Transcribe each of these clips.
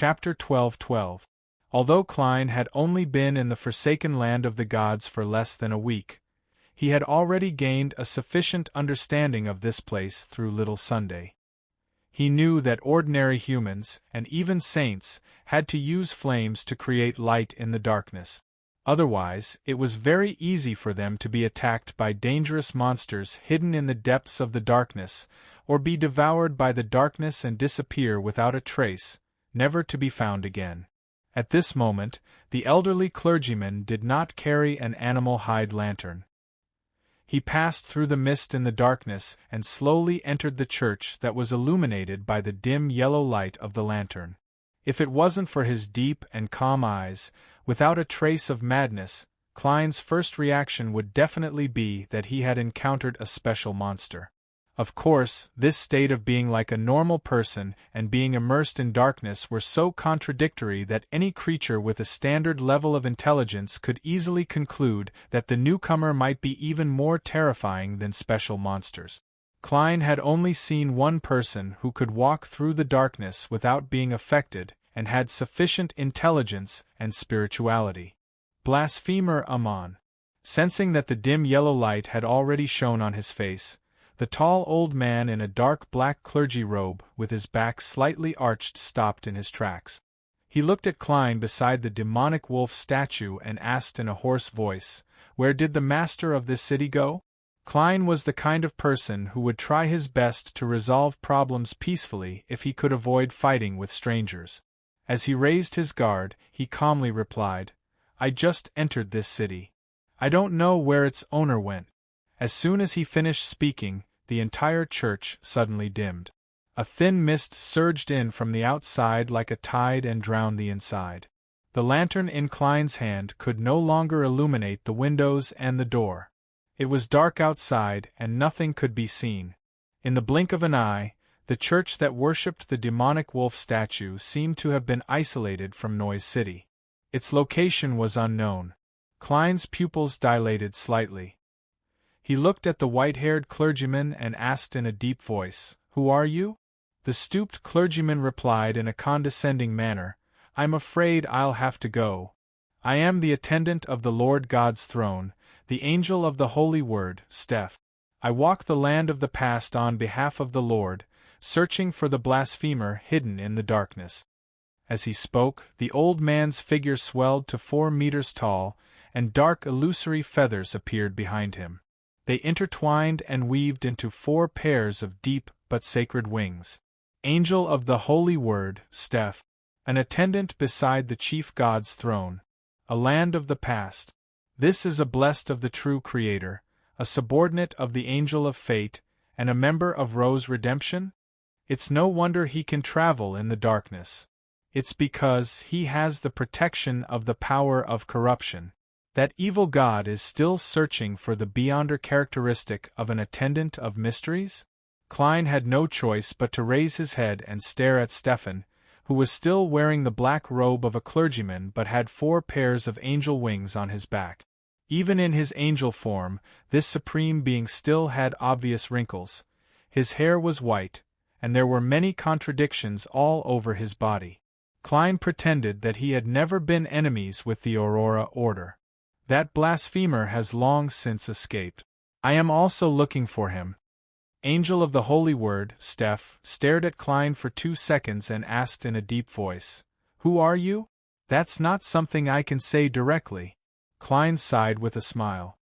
Chapter 12:12. Although Klein had only been in the forsaken land of the gods for less than a week, he had already gained a sufficient understanding of this place through Little Sunday. He knew that ordinary humans, and even saints, had to use flames to create light in the darkness. Otherwise, it was very easy for them to be attacked by dangerous monsters hidden in the depths of the darkness, or be devoured by the darkness and disappear without a trace, never to be found again. At this moment, the elderly clergyman did not carry an animal hide lantern. He passed through the mist in the darkness and slowly entered the church that was illuminated by the dim yellow light of the lantern. If it wasn't for his deep and calm eyes, without a trace of madness, Klein's first reaction would definitely be that he had encountered a special monster. Of course, this state of being like a normal person and being immersed in darkness were so contradictory that any creature with a standard level of intelligence could easily conclude that the newcomer might be even more terrifying than special monsters. Klein had only seen one person who could walk through the darkness without being affected and had sufficient intelligence and spirituality. Blasphemer Amon. Sensing that the dim yellow light had already shone on his face, the tall old man in a dark black clergy robe with his back slightly arched stopped in his tracks. He looked at Klein beside the demonic wolf statue and asked in a hoarse voice, "Where did the master of this city go?" Klein was the kind of person who would try his best to resolve problems peacefully if he could avoid fighting with strangers. As he raised his guard, he calmly replied, "I just entered this city. I don't know where its owner went." As soon as he finished speaking, the entire church suddenly dimmed. A thin mist surged in from the outside like a tide and drowned the inside. The lantern in Klein's hand could no longer illuminate the windows and the door. It was dark outside and nothing could be seen. In the blink of an eye, the church that worshipped the demonic wolf statue seemed to have been isolated from Noise City. Its location was unknown. Klein's pupils dilated slightly. He looked at the white-haired clergyman and asked in a deep voice, "Who are you?" The stooped clergyman replied in a condescending manner, "I'm afraid I'll have to go. I am the attendant of the Lord God's throne, the angel of the Holy Word, Steph. I walk the land of the past on behalf of the Lord, searching for the blasphemer hidden in the darkness." As he spoke, the old man's figure swelled to 4 meters tall, and dark illusory feathers appeared behind him. They intertwined and weaved into 4 pairs of deep but sacred wings. Angel of the Holy Word, Steph. An attendant beside the chief God's throne. A land of the past. This is a blessed of the true Creator, a subordinate of the Angel of Fate, and a member of Rose Redemption? It's no wonder he can travel in the darkness. It's because he has the protection of the power of corruption. That evil God is still searching for the beyonder characteristic of an attendant of mysteries? Klein had no choice but to raise his head and stare at Stefan, who was still wearing the black robe of a clergyman but had 4 pairs of angel wings on his back. Even in his angel form, this supreme being still had obvious wrinkles. His hair was white, and there were many contradictions all over his body. Klein pretended that he had never been enemies with the Aurora Order. That blasphemer has long since escaped. I am also looking for him. Angel of the Holy Word, Steph, stared at Klein for 2 seconds and asked in a deep voice, "Who are you?" "That's not something I can say directly." Klein sighed with a smile.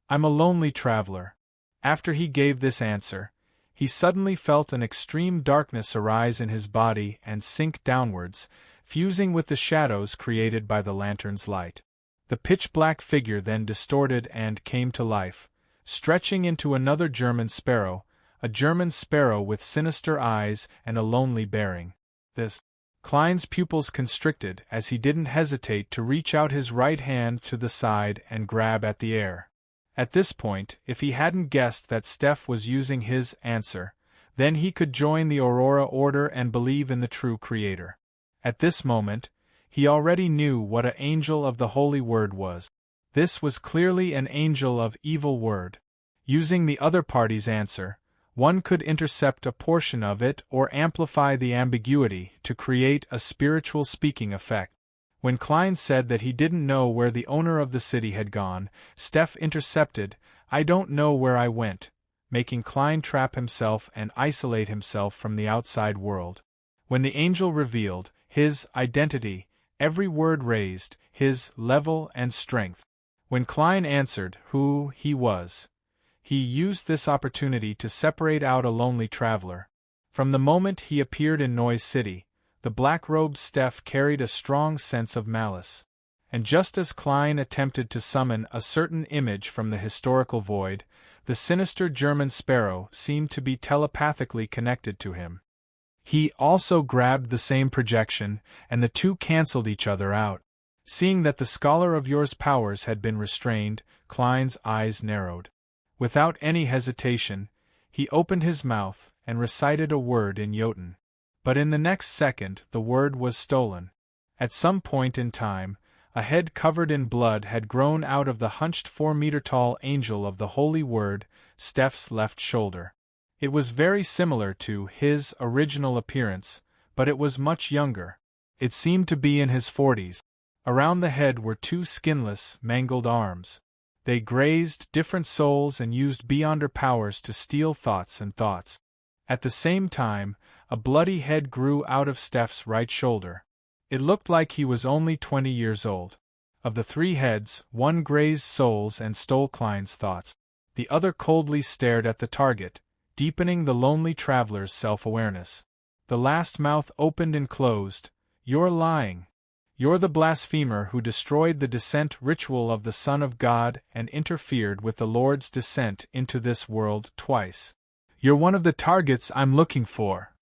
"I'm a lonely traveler." After he gave this answer, he suddenly felt an extreme darkness arise in his body and sink downwards, fusing with the shadows created by the lantern's light. The pitch-black figure then distorted and came to life, stretching into another German sparrow, a German sparrow with sinister eyes and a lonely bearing. This. Klein's pupils constricted as he didn't hesitate to reach out his right hand to the side and grab at the air. At this point, if he hadn't guessed that Steph was using his answer, then he could join the Aurora Order and believe in the true Creator. At this moment, he already knew what an angel of the Holy Word was. This was clearly an angel of evil word. Using the other party's answer, One could intercept a portion of it or amplify the ambiguity to create a spiritual speaking effect. When Klein said that he didn't know where the owner of the city had gone, Steph intercepted, "I don't know where I went," making Klein trap himself and isolate himself from the outside world. When the angel revealed his identity, every word raised his level and strength. When Klein answered who he was, he used this opportunity to separate out a lonely traveler. From the moment he appeared in Noise City, the black-robed Steph carried a strong sense of malice. And just as Klein attempted to summon a certain image from the historical void, the sinister German sparrow seemed to be telepathically connected to him. He also grabbed the same projection, and the two cancelled each other out. Seeing that the scholar of yours powers had been restrained, Klein's eyes narrowed. Without any hesitation, he opened his mouth and recited a word in Jotun. But in the next second the word was stolen. At some point in time, a head covered in blood had grown out of the hunched 4-meter-tall angel of the holy word, Steph's left shoulder. It was very similar to his original appearance, but it was much younger. It seemed to be in his 40s. Around the head were two skinless, mangled arms. They grazed different souls and used beyonder powers to steal thoughts and thoughts. At the same time, a bloody head grew out of Steph's right shoulder. It looked like he was only 20 years old. Of the three heads, one grazed souls and stole Klein's thoughts. The other coldly stared at the target, deepening the lonely traveler's self-awareness. The last mouth opened and closed. "You're lying. You're the blasphemer who destroyed the descent ritual of the Son of God and interfered with the Lord's descent into this world twice. You're one of the targets I'm looking for."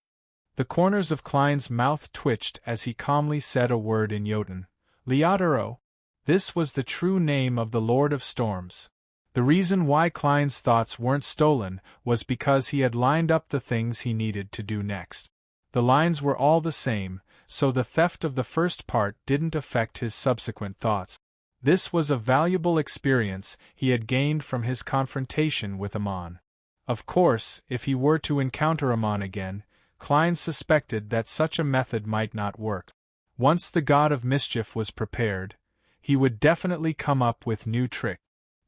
The corners of Klein's mouth twitched as he calmly said a word in Jotun. Liatero. This was the true name of the Lord of Storms. The reason why Klein's thoughts weren't stolen was because he had lined up the things he needed to do next. The lines were all the same, so the theft of the first part didn't affect his subsequent thoughts. This was a valuable experience he had gained from his confrontation with Amon. Of course, if he were to encounter Amon again, Klein suspected that such a method might not work. Once the god of mischief was prepared, he would definitely come up with new tricks.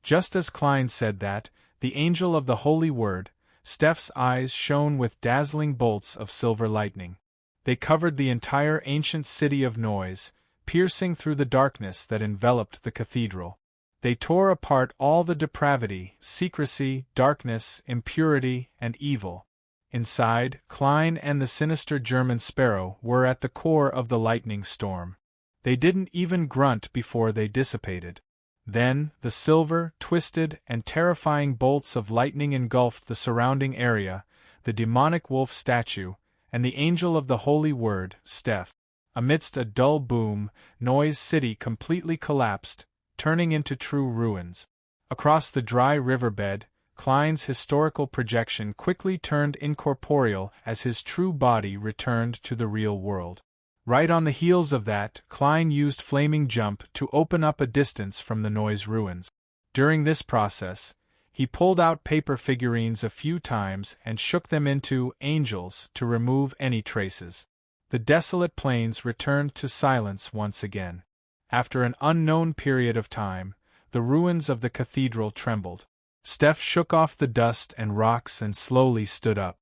Just as Klein said that, the angel of the holy word, Steph's eyes shone with dazzling bolts of silver lightning. They covered the entire ancient city of Noise, piercing through the darkness that enveloped the cathedral. They tore apart all the depravity, secrecy, darkness, impurity, and evil. Inside, Klein and the sinister German sparrow were at the core of the lightning storm. They didn't even grunt before they dissipated. Then, the silver, twisted, and terrifying bolts of lightning engulfed the surrounding area, the demonic wolf statue, and the angel of the holy word, Steph. Amidst a dull boom, Noise City completely collapsed, turning into true ruins. Across the dry riverbed, Klein's historical projection quickly turned incorporeal as his true body returned to the real world. Right on the heels of that, Klein used Flaming Jump to open up a distance from the Noise ruins. During this process, he pulled out paper figurines a few times and shook them into angels to remove any traces. The desolate plains returned to silence once again. After an unknown period of time, the ruins of the cathedral trembled. Steph shook off the dust and rocks and slowly stood up.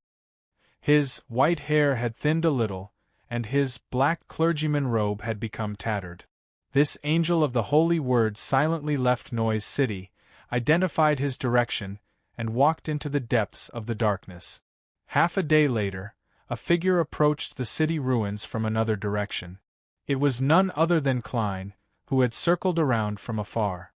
His white hair had thinned a little, and his black clergyman robe had become tattered. This angel of the holy word silently left Noise City, identified his direction, and walked into the depths of the darkness. Half a day later, a figure approached the city ruins from another direction. It was none other than Klein, who had circled around from afar.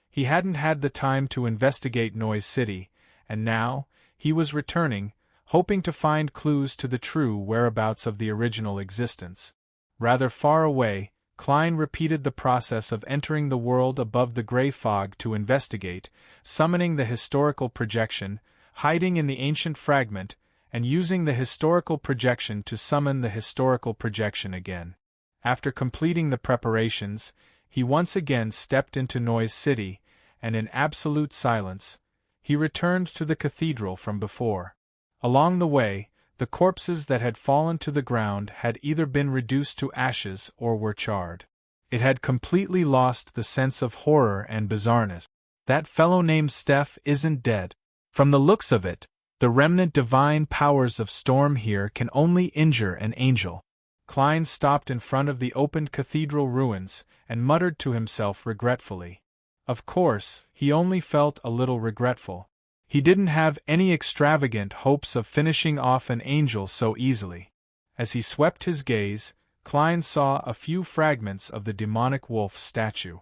He hadn't had the time to investigate Noise City, and now, he was returning, hoping to find clues to the true whereabouts of the original existence. Rather far away, Klein repeated the process of entering the world above the gray fog to investigate, summoning the historical projection, hiding in the ancient fragment, and using the historical projection to summon the historical projection again. After completing the preparations, he once again stepped into Noise City, and in absolute silence, he returned to the cathedral from before. Along the way, the corpses that had fallen to the ground had either been reduced to ashes or were charred. It had completely lost the sense of horror and bizarreness. That fellow named Steph isn't dead. From the looks of it, the remnant divine powers of storm here can only injure an angel. Klein stopped in front of the opened cathedral ruins and muttered to himself regretfully. Of course, he only felt a little regretful. He didn't have any extravagant hopes of finishing off an angel so easily. As he swept his gaze, Klein saw a few fragments of the demonic wolf statue.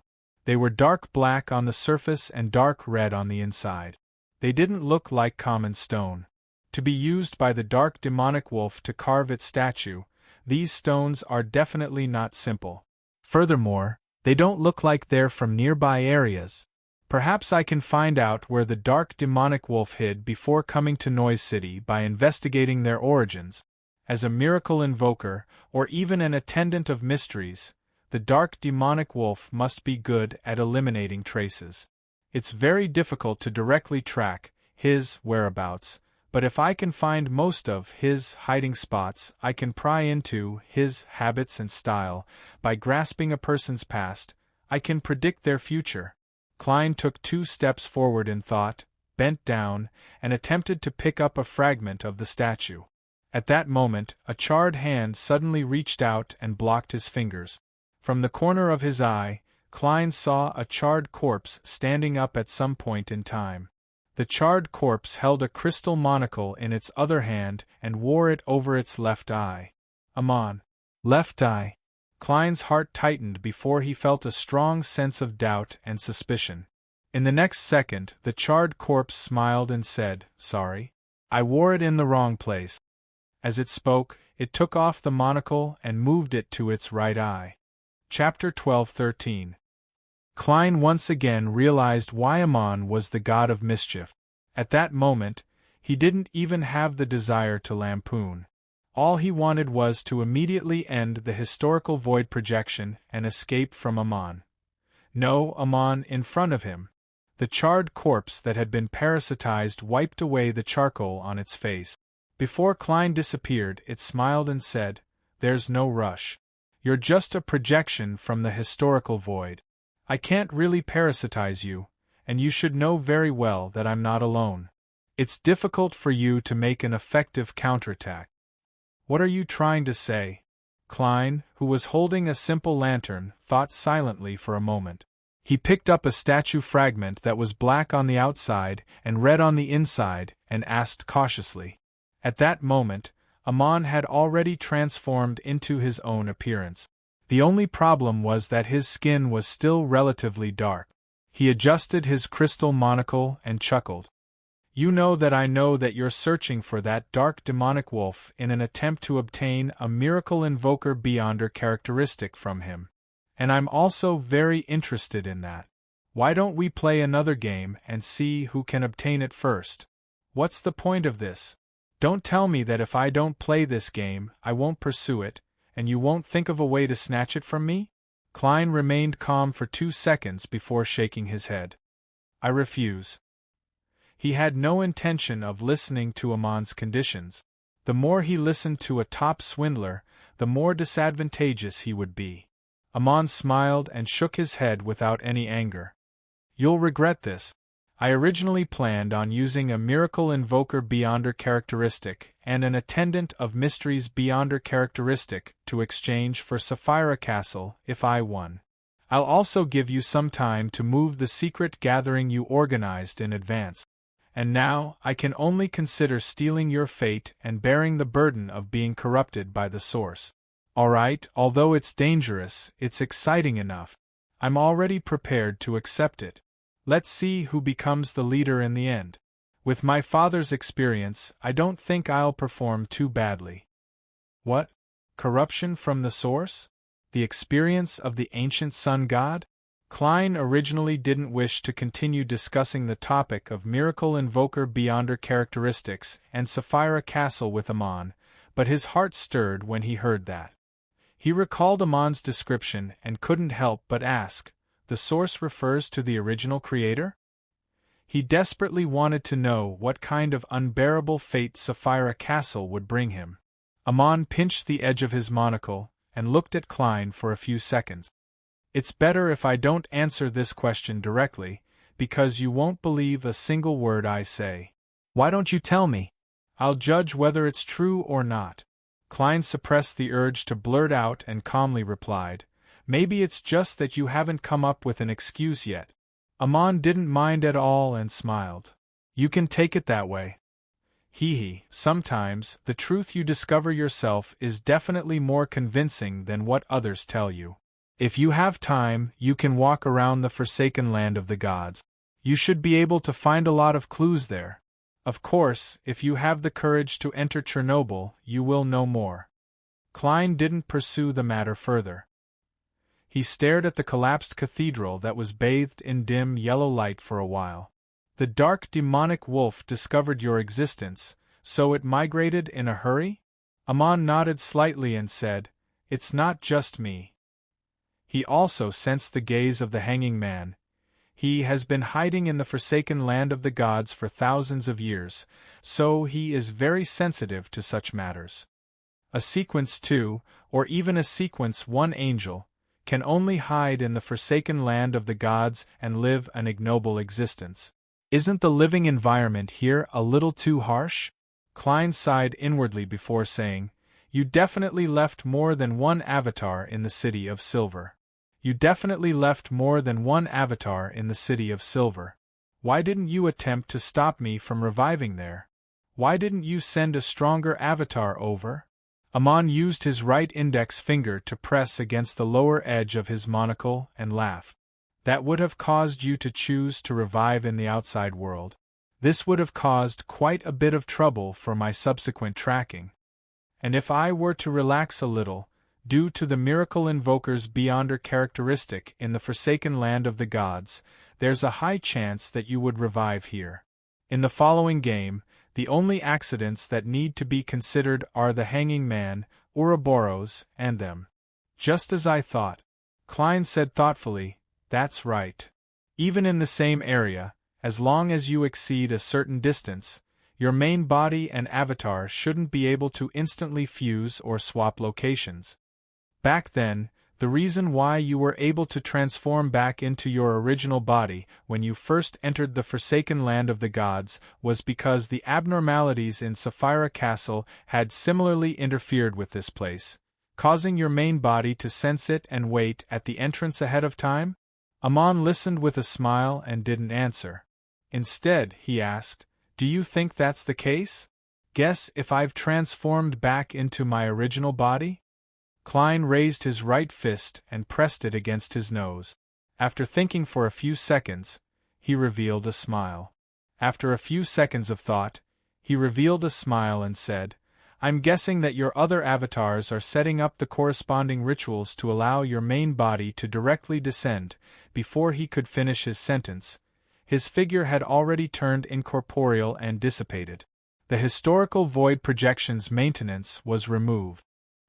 They were dark black on the surface and dark red on the inside. They didn't look like common stone. To be used by the dark demonic wolf to carve its statue, these stones are definitely not simple. Furthermore, they don't look like they're from nearby areas. Perhaps I can find out where the dark demonic wolf hid before coming to Noise City by investigating their origins. As a miracle invoker, or even an attendant of mysteries, the dark demonic wolf must be good at eliminating traces. It's very difficult to directly track his whereabouts, but if I can find most of his hiding spots, I can pry into his habits and style. By grasping a person's past, I can predict their future. Klein took 2 steps forward in thought, bent down, and attempted to pick up a fragment of the statue. At that moment, a charred hand suddenly reached out and blocked his fingers. From the corner of his eye, Klein saw a charred corpse standing up at some point in time. The charred corpse held a crystal monocle in its other hand and wore it over its left eye. Amon. Left eye. Klein's heart tightened before he felt a strong sense of doubt and suspicion. In the next second, the charred corpse smiled and said, "Sorry. I wore it in the wrong place." As it spoke, it took off the monocle and moved it to its right eye. Chapter 12-13. Klein once again realized why Amon was the god of mischief. At that moment, he didn't even have the desire to lampoon. All he wanted was to immediately end the historical void projection and escape from Amon. No Amon in front of him. The charred corpse that had been parasitized wiped away the charcoal on its face. Before Klein disappeared, it smiled and said, "There's no rush. You're just a projection from the historical void. I can't really parasitize you, and you should know very well that I'm not alone. It's difficult for you to make an effective counterattack." "What are you trying to say?" Klein, who was holding a simple lantern, thought silently for a moment. He picked up a statue fragment that was black on the outside and red on the inside and asked cautiously. At that moment, Amon had already transformed into his own appearance. The only problem was that his skin was still relatively dark. He adjusted his crystal monocle and chuckled. "You know that I know that you're searching for that dark demonic wolf in an attempt to obtain a miracle invoker beyonder characteristic from him. And I'm also very interested in that. Why don't we play another game and see who can obtain it first? What's the point of this? Don't tell me that if I don't play this game, I won't pursue it, and you won't think of a way to snatch it from me?" Klein remained calm for 2 seconds before shaking his head. "I refuse." He had no intention of listening to Amon's conditions. The more he listened to a top swindler, the more disadvantageous he would be. Amon smiled and shook his head without any anger. "You'll regret this. I originally planned on using a miracle invoker beyonder characteristic and an attendant of mysteries beyonder characteristic to exchange for Sapphira Castle if I won. I'll also give you some time to move the secret gathering you organized in advance. And now, I can only consider stealing your fate and bearing the burden of being corrupted by the source. Alright, although it's dangerous, it's exciting enough. I'm already prepared to accept it. Let's see who becomes the leader in the end. With my father's experience, I don't think I'll perform too badly." "What? Corruption from the source? The experience of the ancient sun god?" Klein originally didn't wish to continue discussing the topic of miracle invoker beyonder characteristics and Sapphira Castle with Amon, but his heart stirred when he heard that. He recalled Amon's description and couldn't help but ask, "The source refers to the original creator?" He desperately wanted to know what kind of unbearable fate Sapphira Castle would bring him. Amon pinched the edge of his monocle and looked at Klein for a few seconds. "It's better if I don't answer this question directly, because you won't believe a single word I say." "Why don't you tell me? I'll judge whether it's true or not." Klein suppressed the urge to blurt out and calmly replied, "Maybe it's just that you haven't come up with an excuse yet." Amon didn't mind at all and smiled. "You can take it that way. Sometimes the truth you discover yourself is definitely more convincing than what others tell you. If you have time, you can walk around the forsaken land of the gods. You should be able to find a lot of clues there. Of course, if you have the courage to enter Chernobyl, you will know more." Klein didn't pursue the matter further. He stared at the collapsed cathedral that was bathed in dim yellow light for a while. "The dark demonic wolf discovered your existence, so it migrated in a hurry?" Amon nodded slightly and said, "It's not just me." He also sensed the gaze of the hanging man. He has been hiding in the forsaken land of the gods for thousands of years, so he is very sensitive to such matters. A sequence 2, or even a sequence 1 angel, can only hide in the forsaken land of the gods and live an ignoble existence. Isn't the living environment here a little too harsh? Klein sighed inwardly before saying, "You definitely left more than one avatar in the City of Silver. You definitely left more than one avatar in the City of Silver. Why didn't you attempt to stop me from reviving there? Why didn't you send a stronger avatar over?" Amon used his right index finger to press against the lower edge of his monocle and laughed. "That would have caused you to choose to revive in the outside world. This would have caused quite a bit of trouble for my subsequent tracking. And if I were to relax a little, due to the miracle invoker's beyonder characteristic in the forsaken land of the gods, there's a high chance that you would revive here. In the following game, the only accidents that need to be considered are the hanging man, Ouroboros, and them." "Just as I thought," Klein said thoughtfully. "That's right. Even in the same area, as long as you exceed a certain distance, your main body and avatar shouldn't be able to instantly fuse or swap locations. Back then, the reason why you were able to transform back into your original body when you first entered the forsaken land of the gods was because the abnormalities in Sapphira Castle had similarly interfered with this place, causing your main body to sense it and wait at the entrance ahead of time?" Amon listened with a smile and didn't answer. Instead, he asked, "Do you think that's the case? Guess if I've transformed back into my original body?" Klein raised his right fist and pressed it against his nose. After thinking for a few seconds, he revealed a smile. After a few seconds of thought, he revealed a smile and said, "I'm guessing that your other avatars are setting up the corresponding rituals to allow your main body to directly descend." Before he could finish his sentence, his figure had already turned incorporeal and dissipated. The historical void projection's maintenance was removed.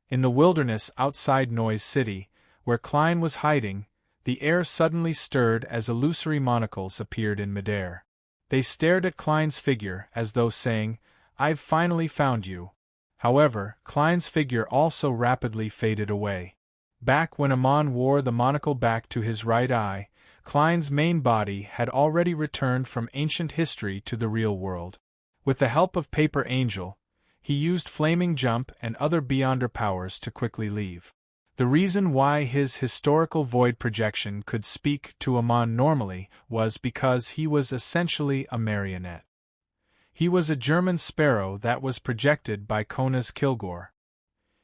In the wilderness outside Noise City, where Klein was hiding, the air suddenly stirred as illusory monocles appeared in midair. They stared at Klein's figure as though saying, "I've finally found you." However, Klein's figure also rapidly faded away. Back when Amon wore the monocle back to his right eye, Klein's main body had already returned from ancient history to the real world. With the help of Paper Angel, he used Flaming Jump and other Beyonder powers to quickly leave. The reason why his historical void projection could speak to Amon normally was because he was essentially a marionette. He was a German sparrow that was projected by Kona's Kilgore.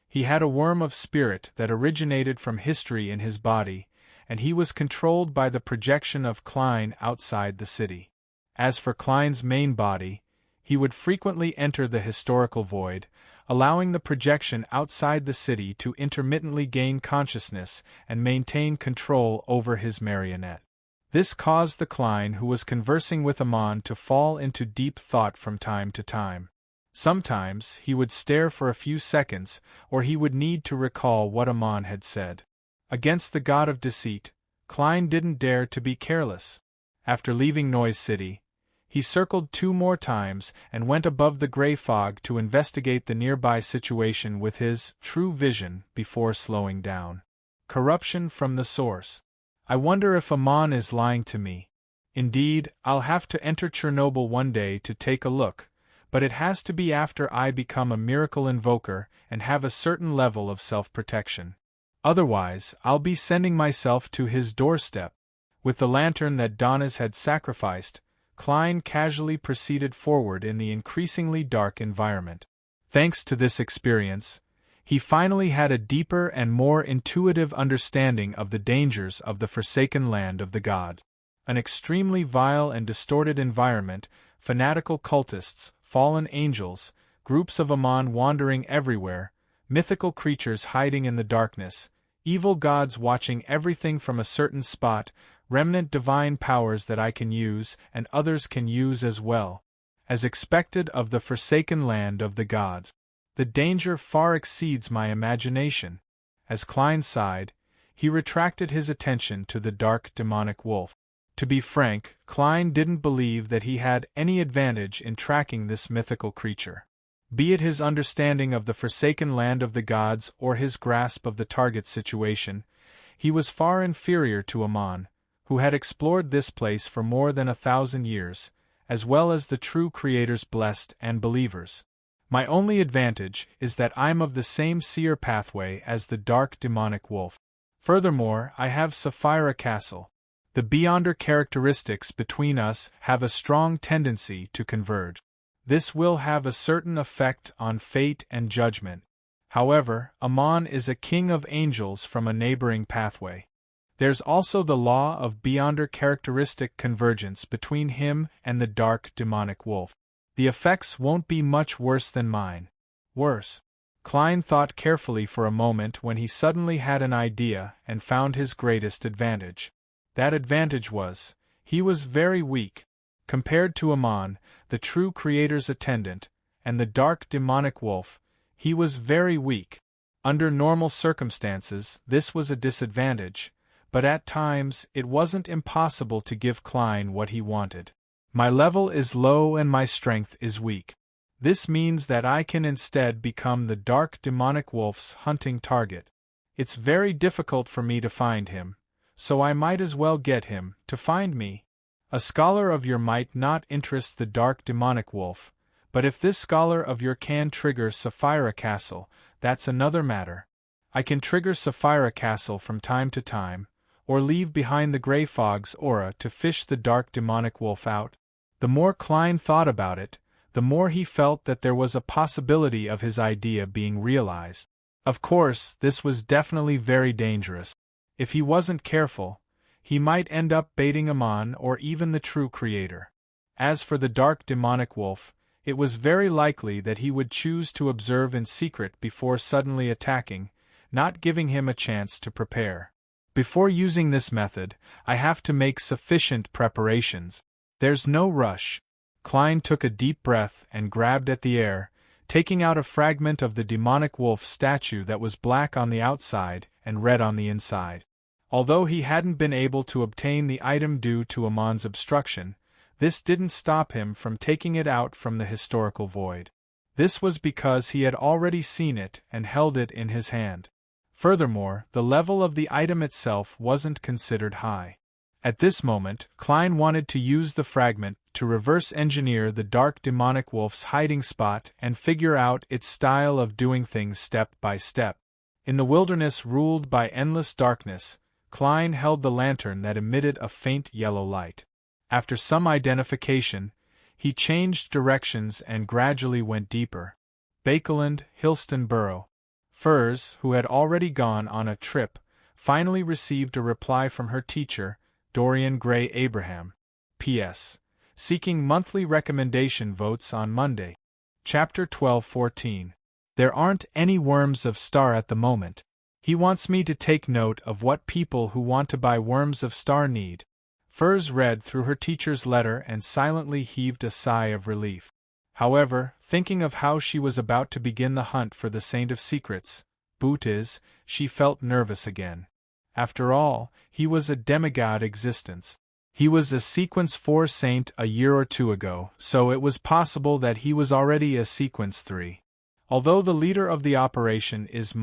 He had a worm of spirit that originated from history in his body, and he was controlled by the projection of Klein outside the city. As for Klein's main body, he would frequently enter the historical void, allowing the projection outside the city to intermittently gain consciousness and maintain control over his marionette. This caused the Klein who was conversing with Amon to fall into deep thought from time to time. Sometimes he would stare for a few seconds, or he would need to recall what Amon had said. Against the god of deceit, Klein didn't dare to be careless. After leaving Noise City, He circled 2 more times and went above the gray fog to investigate the nearby situation with his true vision before slowing down. Corruption from the source. I wonder if Amon is lying to me. Indeed, I'll have to enter Chernobyl one day to take a look, but it has to be after I become a miracle invoker and have a certain level of self-protection. Otherwise, I'll be sending myself to his doorstep. With the lantern that Donis had sacrificed, Klein casually proceeded forward in the increasingly dark environment. Thanks to this experience, he finally had a deeper and more intuitive understanding of the dangers of the forsaken land of the gods. An extremely vile and distorted environment, fanatical cultists, fallen angels, groups of Amon wandering everywhere, mythical creatures hiding in the darkness, evil gods watching everything from a certain spot, remnant divine powers that I can use and others can use as well, as expected of the forsaken land of the gods. The danger far exceeds my imagination. As Klein sighed, he retracted his attention to the dark demonic wolf. To be frank, Klein didn't believe that he had any advantage in tracking this mythical creature. Be it his understanding of the forsaken land of the gods or his grasp of the target situation, he was far inferior to Amon, who had explored this place for more than 1,000 years, as well as the true Creator's blessed and believers. My only advantage is that I'm of the same seer pathway as the dark demonic wolf. Furthermore, I have Sapphira Castle. The beyonder characteristics between us have a strong tendency to converge. This will have a certain effect on fate and judgment. However, Amon is a king of angels from a neighboring pathway. There's also the law of beyonder characteristic convergence between him and the dark demonic wolf. The effects won't be much worse than mine. Worse. Klein thought carefully for a moment when he suddenly had an idea and found his greatest advantage. That advantage was, he was very weak. Compared to Amon, the true Creator's attendant, and the dark demonic wolf, he was very weak. Under normal circumstances, this was a disadvantage, but at times it wasn't impossible to give Klein what he wanted. My level is low and my strength is weak. This means that I can instead become the dark demonic wolf's hunting target. It's very difficult for me to find him, so I might as well get him to find me. A scholar of your might not interest the dark demonic wolf, but if this scholar of your can trigger Sapphira Castle, that's another matter. I can trigger Sapphira Castle from time to time, or leave behind the gray fog's aura to fish the dark demonic wolf out. The more Klein thought about it, the more he felt that there was a possibility of his idea being realized. Of course, this was definitely very dangerous. If he wasn't careful, he might end up baiting Amon or even the true Creator. As for the dark demonic wolf, it was very likely that he would choose to observe in secret before suddenly attacking, not giving him a chance to prepare. Before using this method, I have to make sufficient preparations. There's no rush. Klein took a deep breath and grabbed at the air, taking out a fragment of the demonic wolf statue that was black on the outside and red on the inside. Although he hadn't been able to obtain the item due to Amon's obstruction, this didn't stop him from taking it out from the historical void. This was because he had already seen it and held it in his hand. Furthermore, the level of the item itself wasn't considered high. At this moment, Klein wanted to use the fragment to reverse-engineer the dark demonic wolf's hiding spot and figure out its style of doing things step by step. In the wilderness ruled by endless darkness, Klein held the lantern that emitted a faint yellow light. After some identification, he changed directions and gradually went deeper. Bakeland, Hillstonborough. Furs, who had already gone on a trip, finally received a reply from her teacher, Dorian Gray Abraham. P.S. Seeking monthly recommendation votes on Monday. Chapter 12:14. There aren't any worms of star at the moment. He wants me to take note of what people who want to buy worms of star need. Furs read through her teacher's letter and silently heaved a sigh of relief. However, thinking of how she was about to begin the hunt for the Saint of Secrets, Bootiz, she felt nervous again. After all, he was a demigod existence. He was a Sequence 4 saint a year or two ago, so it was possible that he was already a Sequence 3. Although the leader of the operation is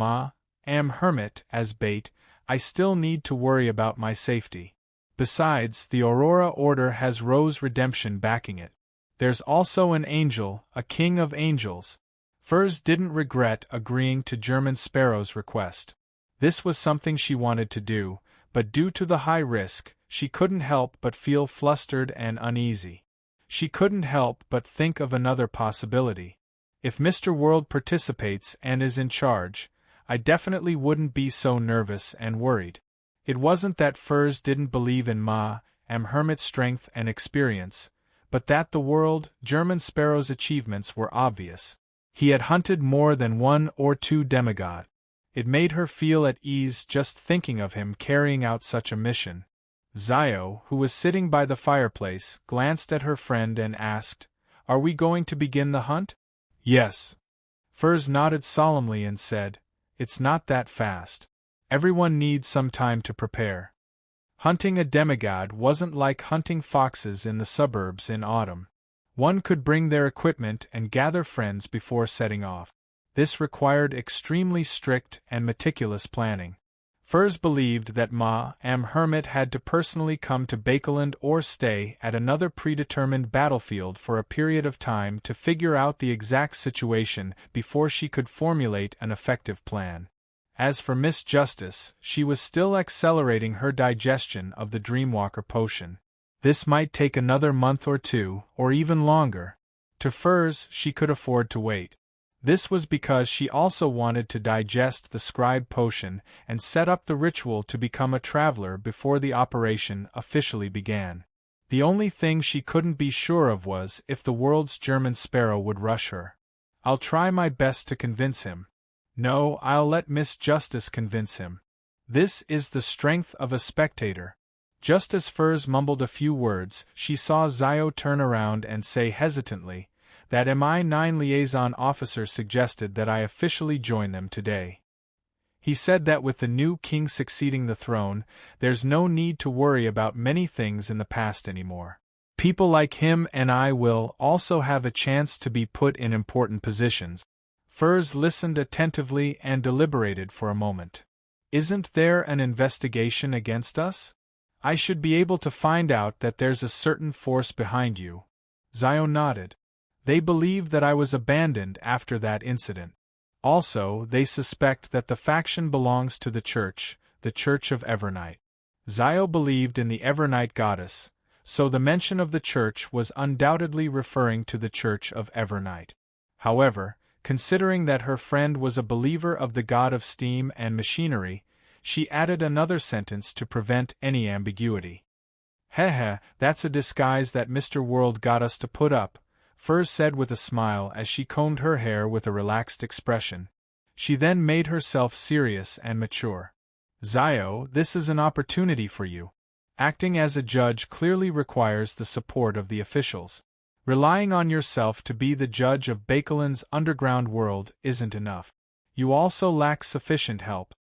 am hermit as bait, I still need to worry about my safety. Besides, the Aurora Order has Rose Redemption backing it. There's also an angel, a king of angels. Furs didn't regret agreeing to German Sparrow's request. This was something she wanted to do, but due to the high risk, she couldn't help but feel flustered and uneasy. She couldn't help but think of another possibility. If Mr. World participates and is in charge, I definitely wouldn't be so nervous and worried. It wasn't that Furs didn't believe in am hermit's strength and experience, but that the world, German Sparrow's achievements were obvious. He had hunted more than 1 or 2 demigod. It made her feel at ease just thinking of him carrying out such a mission. Zio, who was sitting by the fireplace, glanced at her friend and asked, "Are we going to begin the hunt?" "Yes." Furs nodded solemnly and said, "It's not that fast. Everyone needs some time to prepare." Hunting a demigod wasn't like hunting foxes in the suburbs in autumn. One could bring their equipment and gather friends before setting off. This required extremely strict and meticulous planning. Furs believed that am hermit had to personally come to Bakeland or stay at another predetermined battlefield for a period of time to figure out the exact situation before she could formulate an effective plan. As for Miss Justice, she was still accelerating her digestion of the Dreamwalker potion. This might take another month or 2, or even longer. To Furs, she could afford to wait. This was because she also wanted to digest the scribe potion and set up the ritual to become a traveler before the operation officially began. The only thing she couldn't be sure of was if the world's German Sparrow would rush her. "I'll try my best to convince him." "No, I'll let Miss Justice convince him." This is the strength of a spectator. Just as Furs mumbled a few words, she saw Zio turn around and say hesitantly, "That MI9 liaison officer suggested that I officially join them today. He said that with the new king succeeding the throne, there's no need to worry about many things in the past anymore. People like him and I will also have a chance to be put in important positions." Furs listened attentively and deliberated for a moment. "Isn't there an investigation against us? I should be able to find out that there's a certain force behind you." Zio nodded. "They believe that I was abandoned after that incident. Also, they suspect that the faction belongs to the Church of Evernight." Zio believed in the Evernight goddess, so the mention of the Church was undoubtedly referring to the Church of Evernight. However, considering that her friend was a believer of the god of steam and machinery, she added another sentence to prevent any ambiguity. That's a disguise that Mr. World got us to put up," Furs said with a smile as she combed her hair with a relaxed expression. She then made herself serious and mature. "Zio, this is an opportunity for you. Acting as a judge clearly requires the support of the officials. Relying on yourself to be the judge of Bakeland's underground world isn't enough. You also lack sufficient help.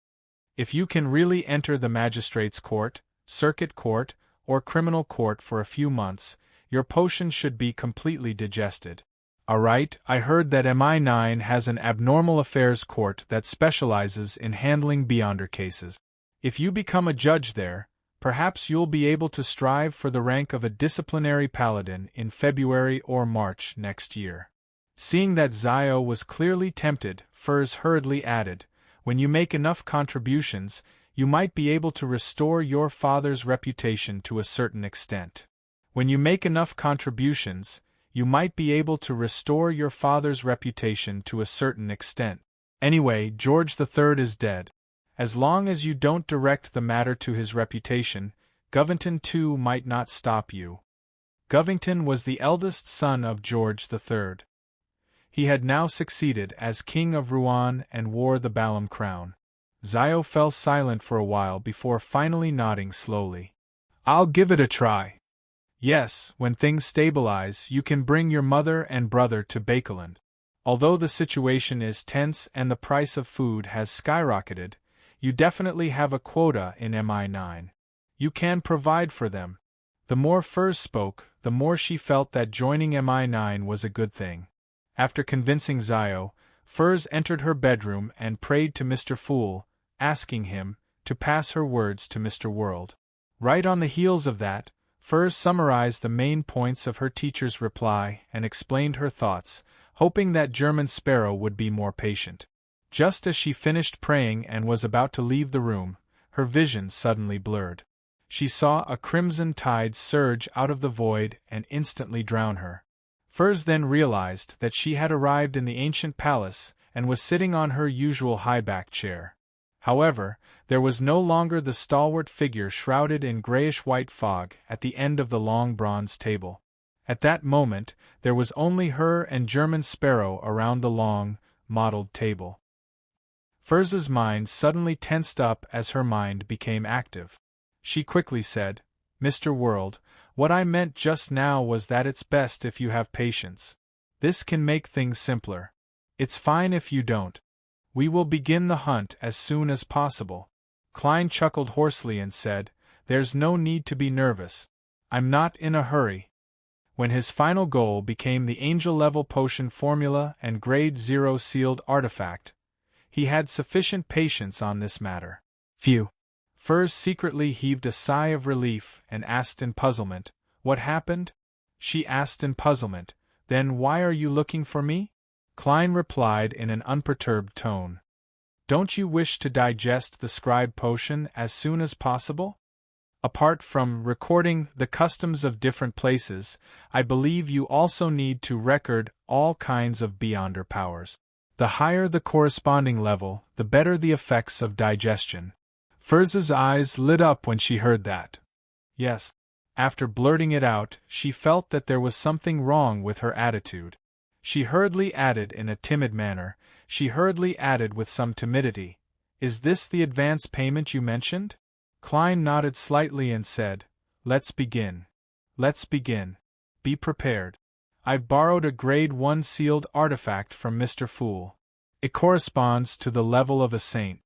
If you can really enter the magistrate's court, circuit court, or criminal court for a few months, your potion should be completely digested. Alright, I heard that MI9 has an abnormal affairs court that specializes in handling Beyonder cases. If you become a judge there, perhaps you'll be able to strive for the rank of a disciplinary paladin in February or March next year." Seeing that Zio was clearly tempted, Furs hurriedly added, "When you make enough contributions, you might be able to restore your father's reputation to a certain extent. When you make enough contributions, you might be able to restore your father's reputation to a certain extent. Anyway, George III is dead. As long as you don't direct the matter to his reputation, Govington too might not stop you." Govington was the eldest son of George III. He had now succeeded as King of Rouen and wore the Balam crown. Zio fell silent for a while before finally nodding slowly. "I'll give it a try. Yes, when things stabilize, you can bring your mother and brother to Bakeland. Although the situation is tense and the price of food has skyrocketed, you definitely have a quota in MI9. You can provide for them." The more Furs spoke, the more she felt that joining MI9 was a good thing. After convincing Zio, Furs entered her bedroom and prayed to Mr. Fool, asking him to pass her words to Mr. World. Right on the heels of that, Furs summarized the main points of her teacher's reply and explained her thoughts, hoping that German Sparrow would be more patient. Just as she finished praying and was about to leave the room, her vision suddenly blurred. She saw a crimson tide surge out of the void and instantly drown her. Furs then realized that she had arrived in the ancient palace and was sitting on her usual high-back chair. However, there was no longer the stalwart figure shrouded in grayish-white fog at the end of the long bronze table. At that moment, there was only her and German Sparrow around the long, mottled table. Furs's mind suddenly tensed up as her mind became active. She quickly said, "Mr. World, what I meant just now was that it's best if you have patience. This can make things simpler. It's fine if you don't. We will begin the hunt as soon as possible." Klein chuckled hoarsely and said, "There's no need to be nervous. I'm not in a hurry." When his final goal became the angel-level potion formula and grade 0 sealed artifact, he had sufficient patience on this matter. Phew! Furs secretly heaved a sigh of relief and asked in puzzlement, "What happened?" She asked in puzzlement, "Then why are you looking for me?" Klein replied in an unperturbed tone, "Don't you wish to digest the scribe potion as soon as possible? Apart from recording the customs of different places, I believe you also need to record all kinds of beyonder powers. The higher the corresponding level, the better the effects of digestion." Furs's eyes lit up when she heard that. Yes. After blurting it out, she felt that there was something wrong with her attitude. She hurriedly added in a timid manner, she hurriedly added with some timidity, "Is this the advance payment you mentioned?" Klein nodded slightly and said, "Let's begin. Let's begin. Be prepared. I've borrowed a grade 1 sealed artifact from Mr. Fool. It corresponds to the level of a saint.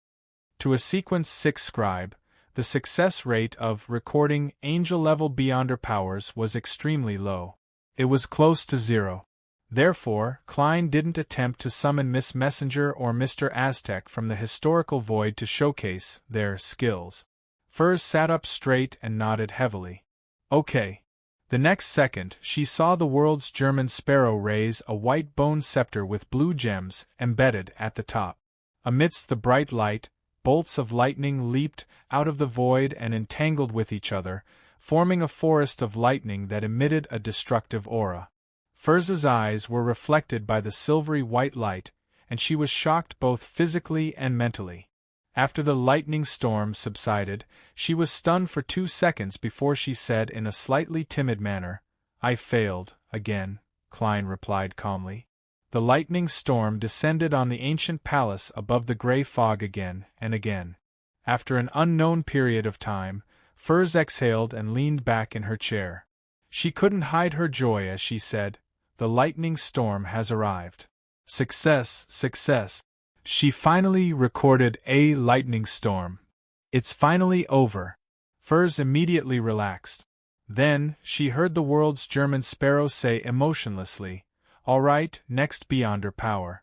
To a sequence 6 scribe, the success rate of recording angel-level beyonder powers was extremely low. It was close to 0. Therefore, Klein didn't attempt to summon Miss Messenger or Mr. Aztec from the historical void to showcase their skills. Furs sat up straight and nodded heavily. "Okay." The next second, she saw the world's German Sparrow raise a white bone scepter with blue gems embedded at the top. Amidst the bright light, bolts of lightning leaped out of the void and entangled with each other, forming a forest of lightning that emitted a destructive aura. Furs's eyes were reflected by the silvery white light, and she was shocked both physically and mentally. After the lightning storm subsided, she was stunned for 2 seconds before she said in a slightly timid manner, "I failed, again," Klein replied calmly. The lightning storm descended on the ancient palace above the gray fog again and again. After an unknown period of time, Furs exhaled and leaned back in her chair. She couldn't hide her joy as she said, "The lightning storm has arrived. Success, success. She finally recorded a lightning storm. It's finally over." Furs immediately relaxed. Then, she heard the world's German Sparrow say emotionlessly, "All right, next beyonder power."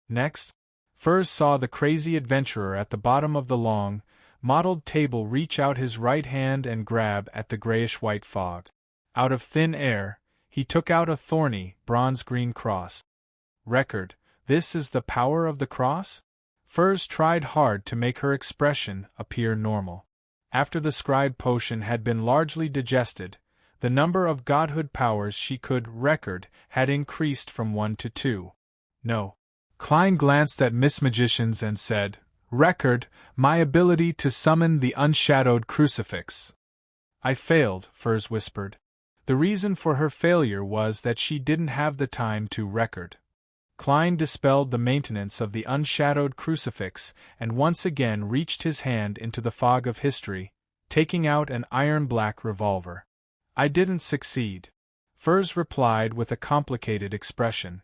Next? Furs saw the crazy adventurer at the bottom of the long, mottled table reach out his right hand and grab at the grayish-white fog. Out of thin air, he took out a thorny, bronze-green cross. Record, this is the power of the cross? Furs tried hard to make her expression appear normal. After the scribe potion had been largely digested, the number of godhood powers she could record had increased from 1 to 2. No. Klein glanced at Miss Magicians and said, "Record, my ability to summon the unshadowed crucifix." "I failed," Furs whispered. The reason for her failure was that she didn't have the time to record. Klein dispelled the maintenance of the unshadowed crucifix and once again reached his hand into the fog of history, taking out an iron-black revolver. "I didn't succeed," Furs replied with a complicated expression.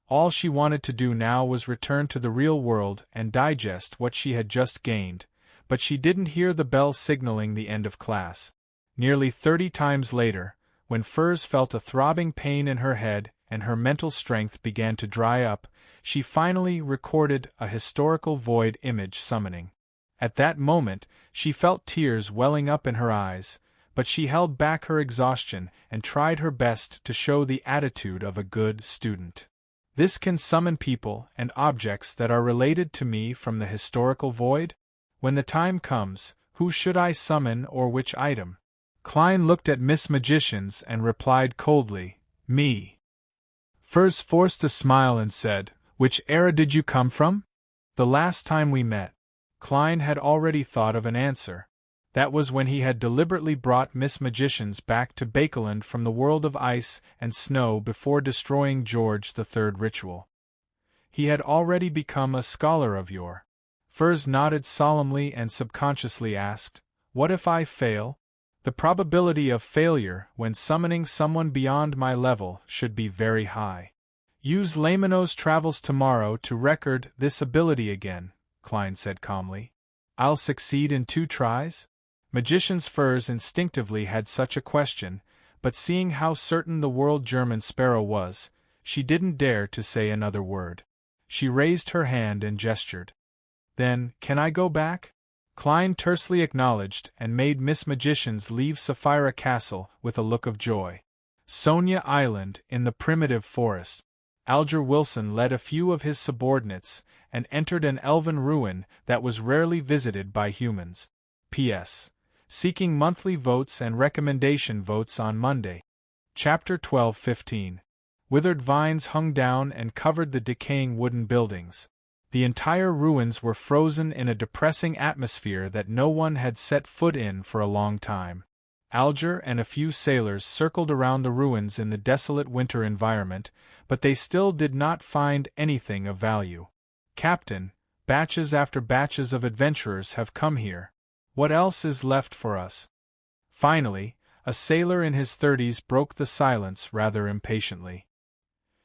All she wanted to do now was return to the real world and digest what she had just gained, but she didn't hear the bell signaling the end of class. Nearly 30 times later, when Furs felt a throbbing pain in her head and her mental strength began to dry up, she finally recorded a historical void image summoning. At that moment, she felt tears welling up in her eyes, but she held back her exhaustion and tried her best to show the attitude of a good student. This can summon people and objects that are related to me from the historical void? When the time comes, who should I summon or which item? Klein looked at Miss Magicians and replied coldly, "Me." Furs forced a smile and said, "Which era did you come from?" "The last time we met." Klein had already thought of an answer. That was when he had deliberately brought Miss Magicians back to Bakeland from the world of ice and snow before destroying George III ritual. He had already become a scholar of yore. Furs nodded solemnly and subconsciously asked, "What if I fail?" The probability of failure when summoning someone beyond my level should be very high. Use Lamino's travels tomorrow to record this ability again, Klein said calmly. I'll succeed in 2 tries? Magician's Furs instinctively had such a question, but seeing how certain the world German sparrow was, she didn't dare to say another word. She raised her hand and gestured. Then, can I go back? Klein tersely acknowledged and made Miss Magicians leave Sapphira Castle with a look of joy. Sonia Island, in the primitive forest. Alger Wilson led a few of his subordinates and entered an elven ruin that was rarely visited by humans. P.S. Seeking monthly votes and recommendation votes on Monday. Chapter 12:15. Withered vines hung down and covered the decaying wooden buildings. The entire ruins were frozen in a depressing atmosphere that no one had set foot in for a long time. Alger and a few sailors circled around the ruins in the desolate winter environment, but they still did not find anything of value. "Captain, batches after batches of adventurers have come here. What else is left for us?" Finally, a sailor in his 30s broke the silence rather impatiently.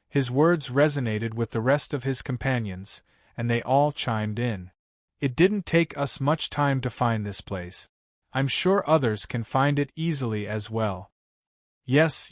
His words resonated with the rest of his companions, and they all chimed in. "It didn't take us much time to find this place. I'm sure others can find it easily as well." Yes.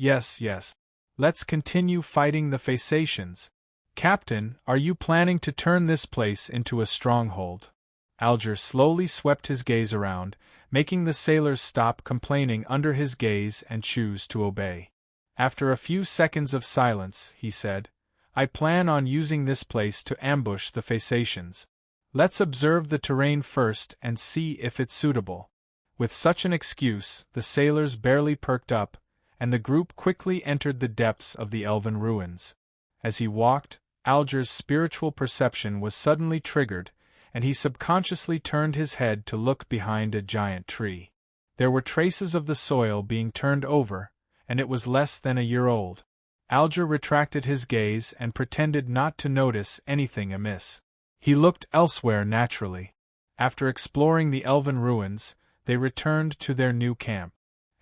Let's continue fighting the Phasacians. Captain, are you planning to turn this place into a stronghold? Alger slowly swept his gaze around, making the sailors stop complaining under his gaze and choose to obey. After a few seconds of silence, he said, "I plan on using this place to ambush the Phasacians. Let's observe the terrain first and see if it's suitable." With such an excuse, the sailors barely perked up, and the group quickly entered the depths of the elven ruins. As he walked, Alger's spiritual perception was suddenly triggered, and he subconsciously turned his head to look behind a giant tree. There were traces of the soil being turned over, and it was less than a year old. Alger retracted his gaze and pretended not to notice anything amiss. He looked elsewhere naturally. After exploring the elven ruins, they returned to their new camp.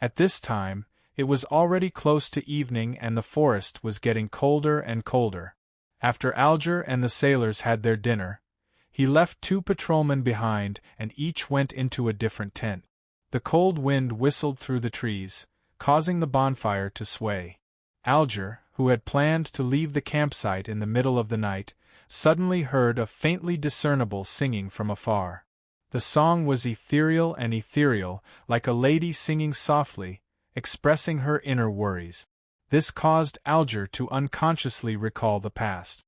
At this time, it was already close to evening and the forest was getting colder and colder. After Alger and the sailors had their dinner, he left 2 patrolmen behind and each went into a different tent. The cold wind whistled through the trees, causing the bonfire to sway. Alger, who had planned to leave the campsite in the middle of the night, suddenly heard a faintly discernible singing from afar. The song was ethereal, like a lady singing softly, expressing her inner worries. This caused Alger to unconsciously recall the past.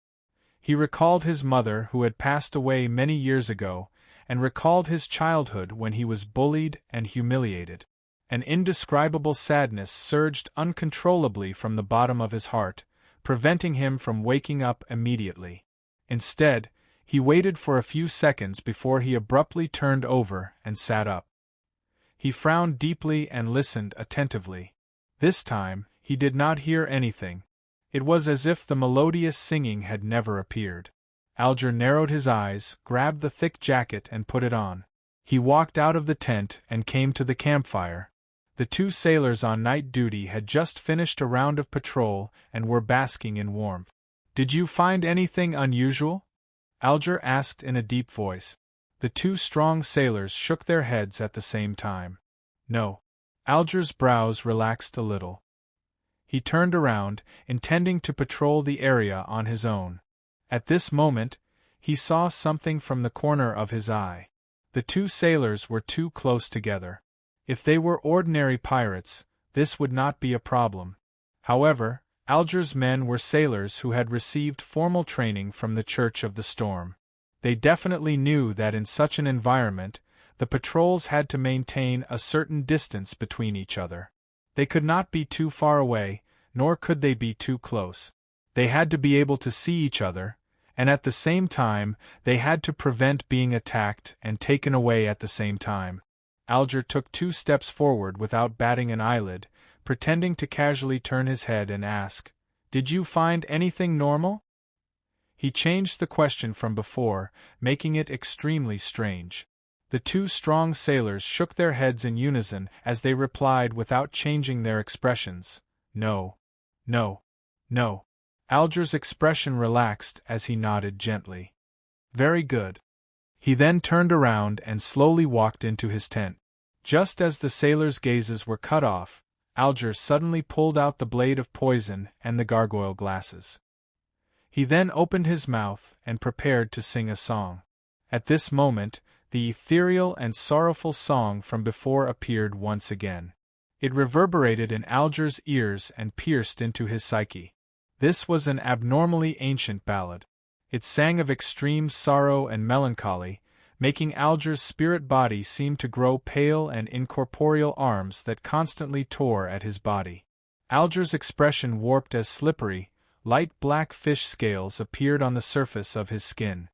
He recalled his mother who had passed away many years ago, and recalled his childhood when he was bullied and humiliated. An indescribable sadness surged uncontrollably from the bottom of his heart, preventing him from waking up immediately. Instead, he waited for a few seconds before he abruptly turned over and sat up. He frowned deeply and listened attentively. This time, he did not hear anything. It was as if the melodious singing had never appeared. Alger narrowed his eyes, grabbed the thick jacket and put it on. He walked out of the tent and came to the campfire. The 2 sailors on night duty had just finished a round of patrol and were basking in warmth. "Did you find anything unusual?" Alger asked in a deep voice. The 2 strong sailors shook their heads at the same time. "No. Alger's brows relaxed a little. He turned around, intending to patrol the area on his own. At this moment, he saw something from the corner of his eye. The two sailors were too close together. If they were ordinary pirates, this would not be a problem. However, Alger's men were sailors who had received formal training from the Church of the Storm. They definitely knew that in such an environment, the patrols had to maintain a certain distance between each other. They could not be too far away, nor could they be too close. They had to be able to see each other, and at the same time, they had to prevent being attacked and taken away at the same time. Alger took 2 steps forward without batting an eyelid, pretending to casually turn his head and ask, "Did you find anything normal?" He changed the question from before, making it extremely strange. The 2 strong sailors shook their heads in unison as they replied without changing their expressions, "No. No. No." Alger's expression relaxed as he nodded gently. "Very good." He then turned around and slowly walked into his tent. Just as the sailors' gazes were cut off, Alger suddenly pulled out the blade of poison and the gargoyle glasses. He then opened his mouth and prepared to sing a song. At this moment, the ethereal and sorrowful song from before appeared once again. It reverberated in Alger's ears and pierced into his psyche. This was an abnormally ancient ballad. It sang of extreme sorrow and melancholy, making Alger's spirit body seem to grow pale and incorporeal arms that constantly tore at his body. Alger's expression warped as slippery, light black fish scales appeared on the surface of his skin.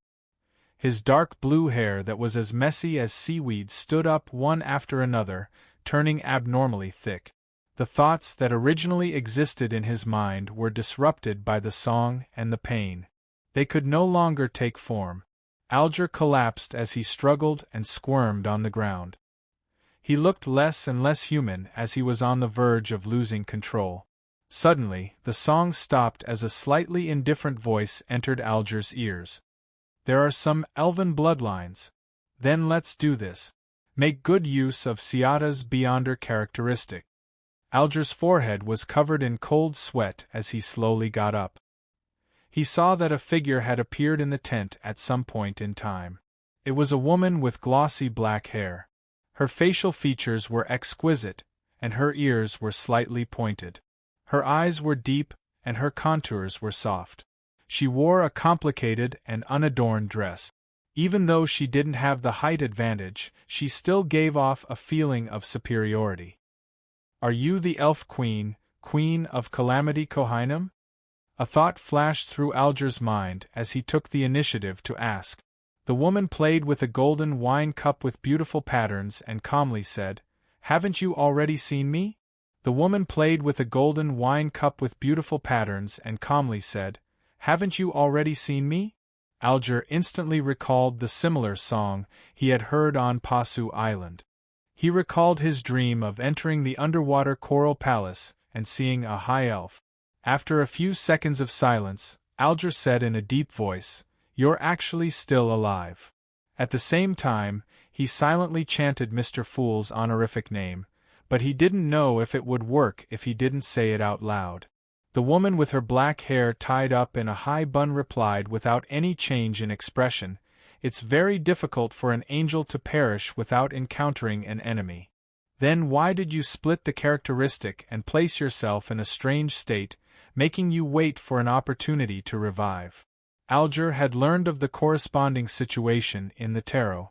His dark blue hair that was as messy as seaweed stood up one after another, turning abnormally thick. The thoughts that originally existed in his mind were disrupted by the song and the pain. They could no longer take form. Alger collapsed as he struggled and squirmed on the ground. He looked less and less human as he was on the verge of losing control. Suddenly, the song stopped as a slightly indifferent voice entered Alger's ears. "There are some elven bloodlines. Then let's do this. Make good use of Ciata's Beyonder characteristic." Alger's forehead was covered in cold sweat as he slowly got up. He saw that a figure had appeared in the tent at some point in time. It was a woman with glossy black hair. Her facial features were exquisite, and her ears were slightly pointed. Her eyes were deep, and her contours were soft. She wore a complicated and unadorned dress. Even though she didn't have the height advantage, she still gave off a feeling of superiority. "Are you the Elf Queen, Queen of Calamity Kohinum?" A thought flashed through Alger's mind as he took the initiative to ask. The woman played with a golden wine cup with beautiful patterns and calmly said, "Haven't you already seen me?" The woman played with a golden wine cup with beautiful patterns and calmly said, "Haven't you already seen me?" Alger instantly recalled the similar song he had heard on Pasu Island. He recalled his dream of entering the underwater coral palace and seeing a high elf. After a few seconds of silence, Alger said in a deep voice, "You're actually still alive." At the same time, he silently chanted Mr. Fool's honorific name, but he didn't know if it would work if he didn't say it out loud. The woman with her black hair tied up in a high bun replied without any change in expression, "It's very difficult for an angel to perish without encountering an enemy." "Then why did you split the characteristic and place yourself in a strange state, making you wait for an opportunity to revive?" Alger had learned of the corresponding situation in the tarot.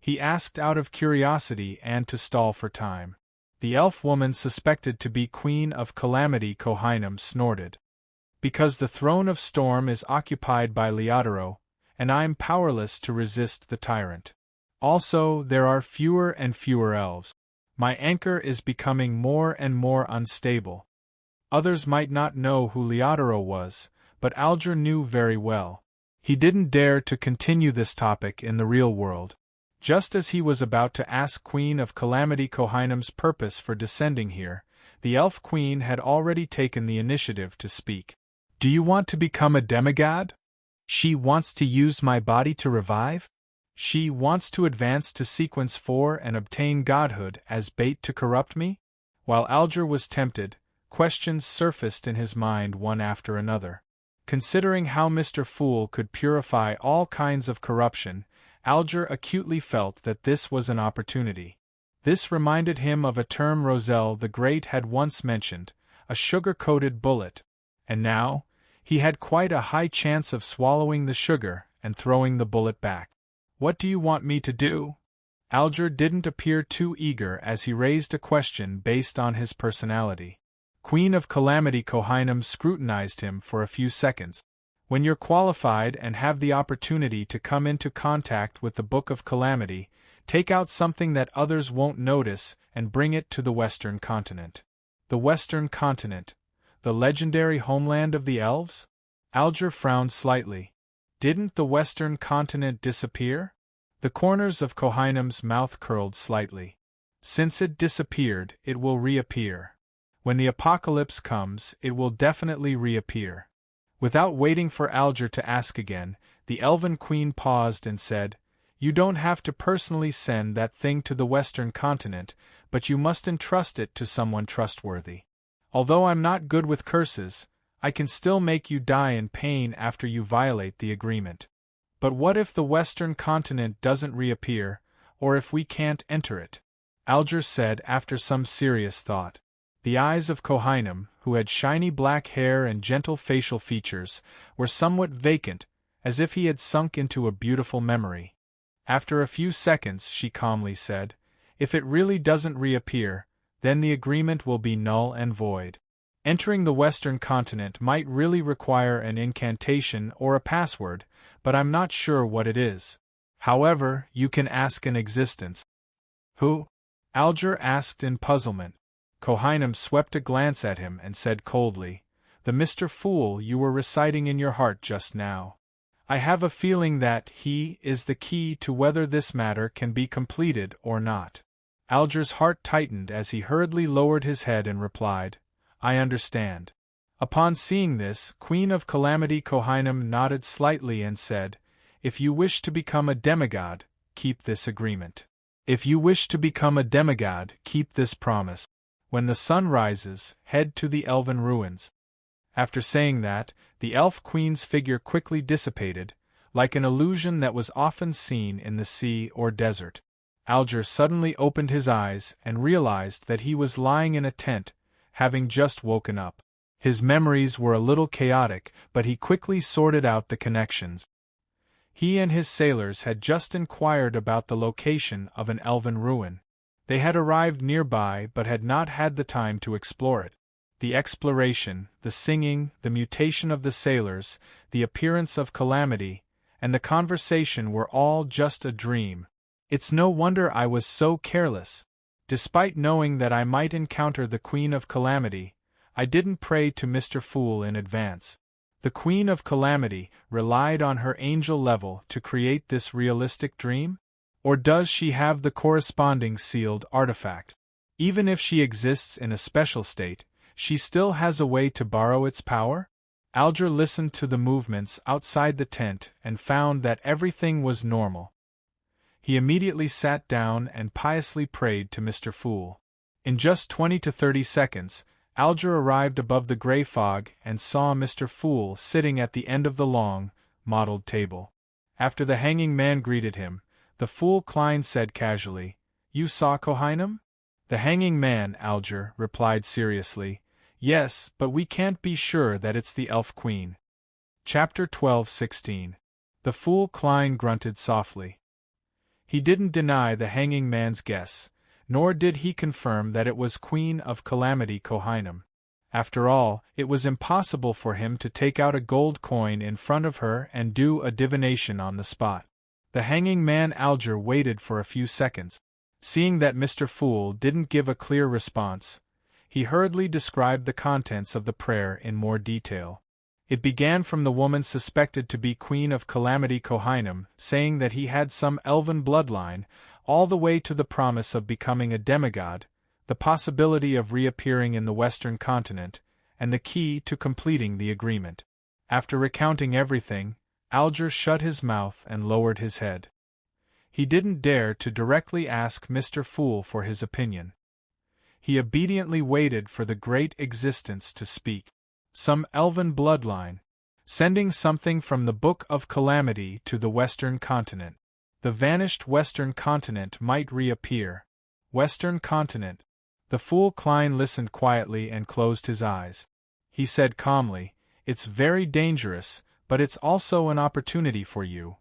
He asked out of curiosity and to stall for time. The elf woman suspected to be Queen of Calamity Kohinum snorted. "Because the throne of storm is occupied by Leodoro, and I'm powerless to resist the tyrant. Also, there are fewer and fewer elves. My anchor is becoming more and more unstable." Others might not know who Leodoro was, but Alger knew very well. He didn't dare to continue this topic in the real world. Just as he was about to ask Queen of Calamity Kohinum's purpose for descending here, the Elf Queen had already taken the initiative to speak. "Do you want to become a demigod?" "She wants to use my body to revive?" She wants to advance to sequence 4 and obtain godhood as bait to corrupt me? While Alger was tempted, questions surfaced in his mind one after another. Considering how Mr. Fool could purify all kinds of corruption, Alger acutely felt that this was an opportunity. This reminded him of a term Roselle the Great had once mentioned, a sugar-coated bullet. And now, he had quite a high chance of swallowing the sugar and throwing the bullet back. "What do you want me to do?" Alger didn't appear too eager as he raised a question based on his personality. Queen of Calamity Kohinum scrutinized him for a few seconds. "When you're qualified and have the opportunity to come into contact with the Book of Calamity, take out something that others won't notice and bring it to the Western Continent." The Western Continent? The legendary homeland of the elves? Alger frowned slightly. Didn't the Western Continent disappear? The corners of Kohinum's mouth curled slightly. Since it disappeared, it will reappear. When the apocalypse comes, it will definitely reappear. Without waiting for Alger to ask again, the Elven Queen paused and said, "You don't have to personally send that thing to the Western Continent, but you must entrust it to someone trustworthy. Although I'm not good with curses, I can still make you die in pain after you violate the agreement. But what if the Western Continent doesn't reappear, or if we can't enter it?" Alger said after some serious thought. The eyes of Kohinum, who had shiny black hair and gentle facial features, were somewhat vacant, as if he had sunk into a beautiful memory. After a few seconds, she calmly said, "If it really doesn't reappear, then the agreement will be null and void. Entering the Western Continent might really require an incantation or a password, but I'm not sure what it is. However, you can ask an existence." "Who?" Alger asked in puzzlement. Kohinum swept a glance at him and said coldly, "The Mr. Fool you were reciting in your heart just now. I have a feeling that he is the key to whether this matter can be completed or not." Alger's heart tightened as he hurriedly lowered his head and replied, "I understand." Upon seeing this, Queen of Calamity Kohinum nodded slightly and said, "If you wish to become a demigod, keep this agreement. If you wish to become a demigod, keep this promise. When the sun rises, head to the elven ruins." After saying that, the elf queen's figure quickly dissipated, like an illusion that was often seen in the sea or desert. Alger suddenly opened his eyes and realized that he was lying in a tent, having just woken up. His memories were a little chaotic, but he quickly sorted out the connections. He and his sailors had just inquired about the location of an elven ruin. They had arrived nearby but had not had the time to explore it. The exploration, the singing, the mutation of the sailors, the appearance of Calamity, and the conversation were all just a dream. It's no wonder I was so careless. Despite knowing that I might encounter the Queen of Calamity, I didn't pray to Mr. Fool in advance. The Queen of Calamity relied on her angel level to create this realistic dream? Or does she have the corresponding sealed artifact? Even if she exists in a special state, she still has a way to borrow its power? Alger listened to the movements outside the tent and found that everything was normal. He immediately sat down and piously prayed to Mr. Fool. In just 20 to 30 seconds, Alger arrived above the gray fog and saw Mr. Fool sitting at the end of the long, mottled table. After the hanging man greeted him, the Fool Klein said casually, "You saw Kohinum?" "The hanging man," Alger replied seriously. "Yes, but we can't be sure that it's the Elf Queen." Chapter 12:16. The Fool Klein grunted softly. He didn't deny the hanging man's guess, nor did he confirm that it was Queen of Calamity Kohinum. After all, it was impossible for him to take out a gold coin in front of her and do a divination on the spot. The hanging man Alger waited for a few seconds. Seeing that Mr. Fool didn't give a clear response, he hurriedly described the contents of the prayer in more detail. It began from the woman suspected to be Queen of Calamity Kohinum, saying that he had some elven bloodline, all the way to the promise of becoming a demigod, the possibility of reappearing in the Western Continent, and the key to completing the agreement. After recounting everything, Alger shut his mouth and lowered his head. He didn't dare to directly ask Mr. Fool for his opinion. He obediently waited for the great existence to speak. Some elven bloodline, sending something from the Book of Calamity to the Western continent. The vanished Western continent might reappear. Western continent. The fool Klein listened quietly and closed his eyes. He said calmly, "It's very dangerous, but it's also an opportunity for you."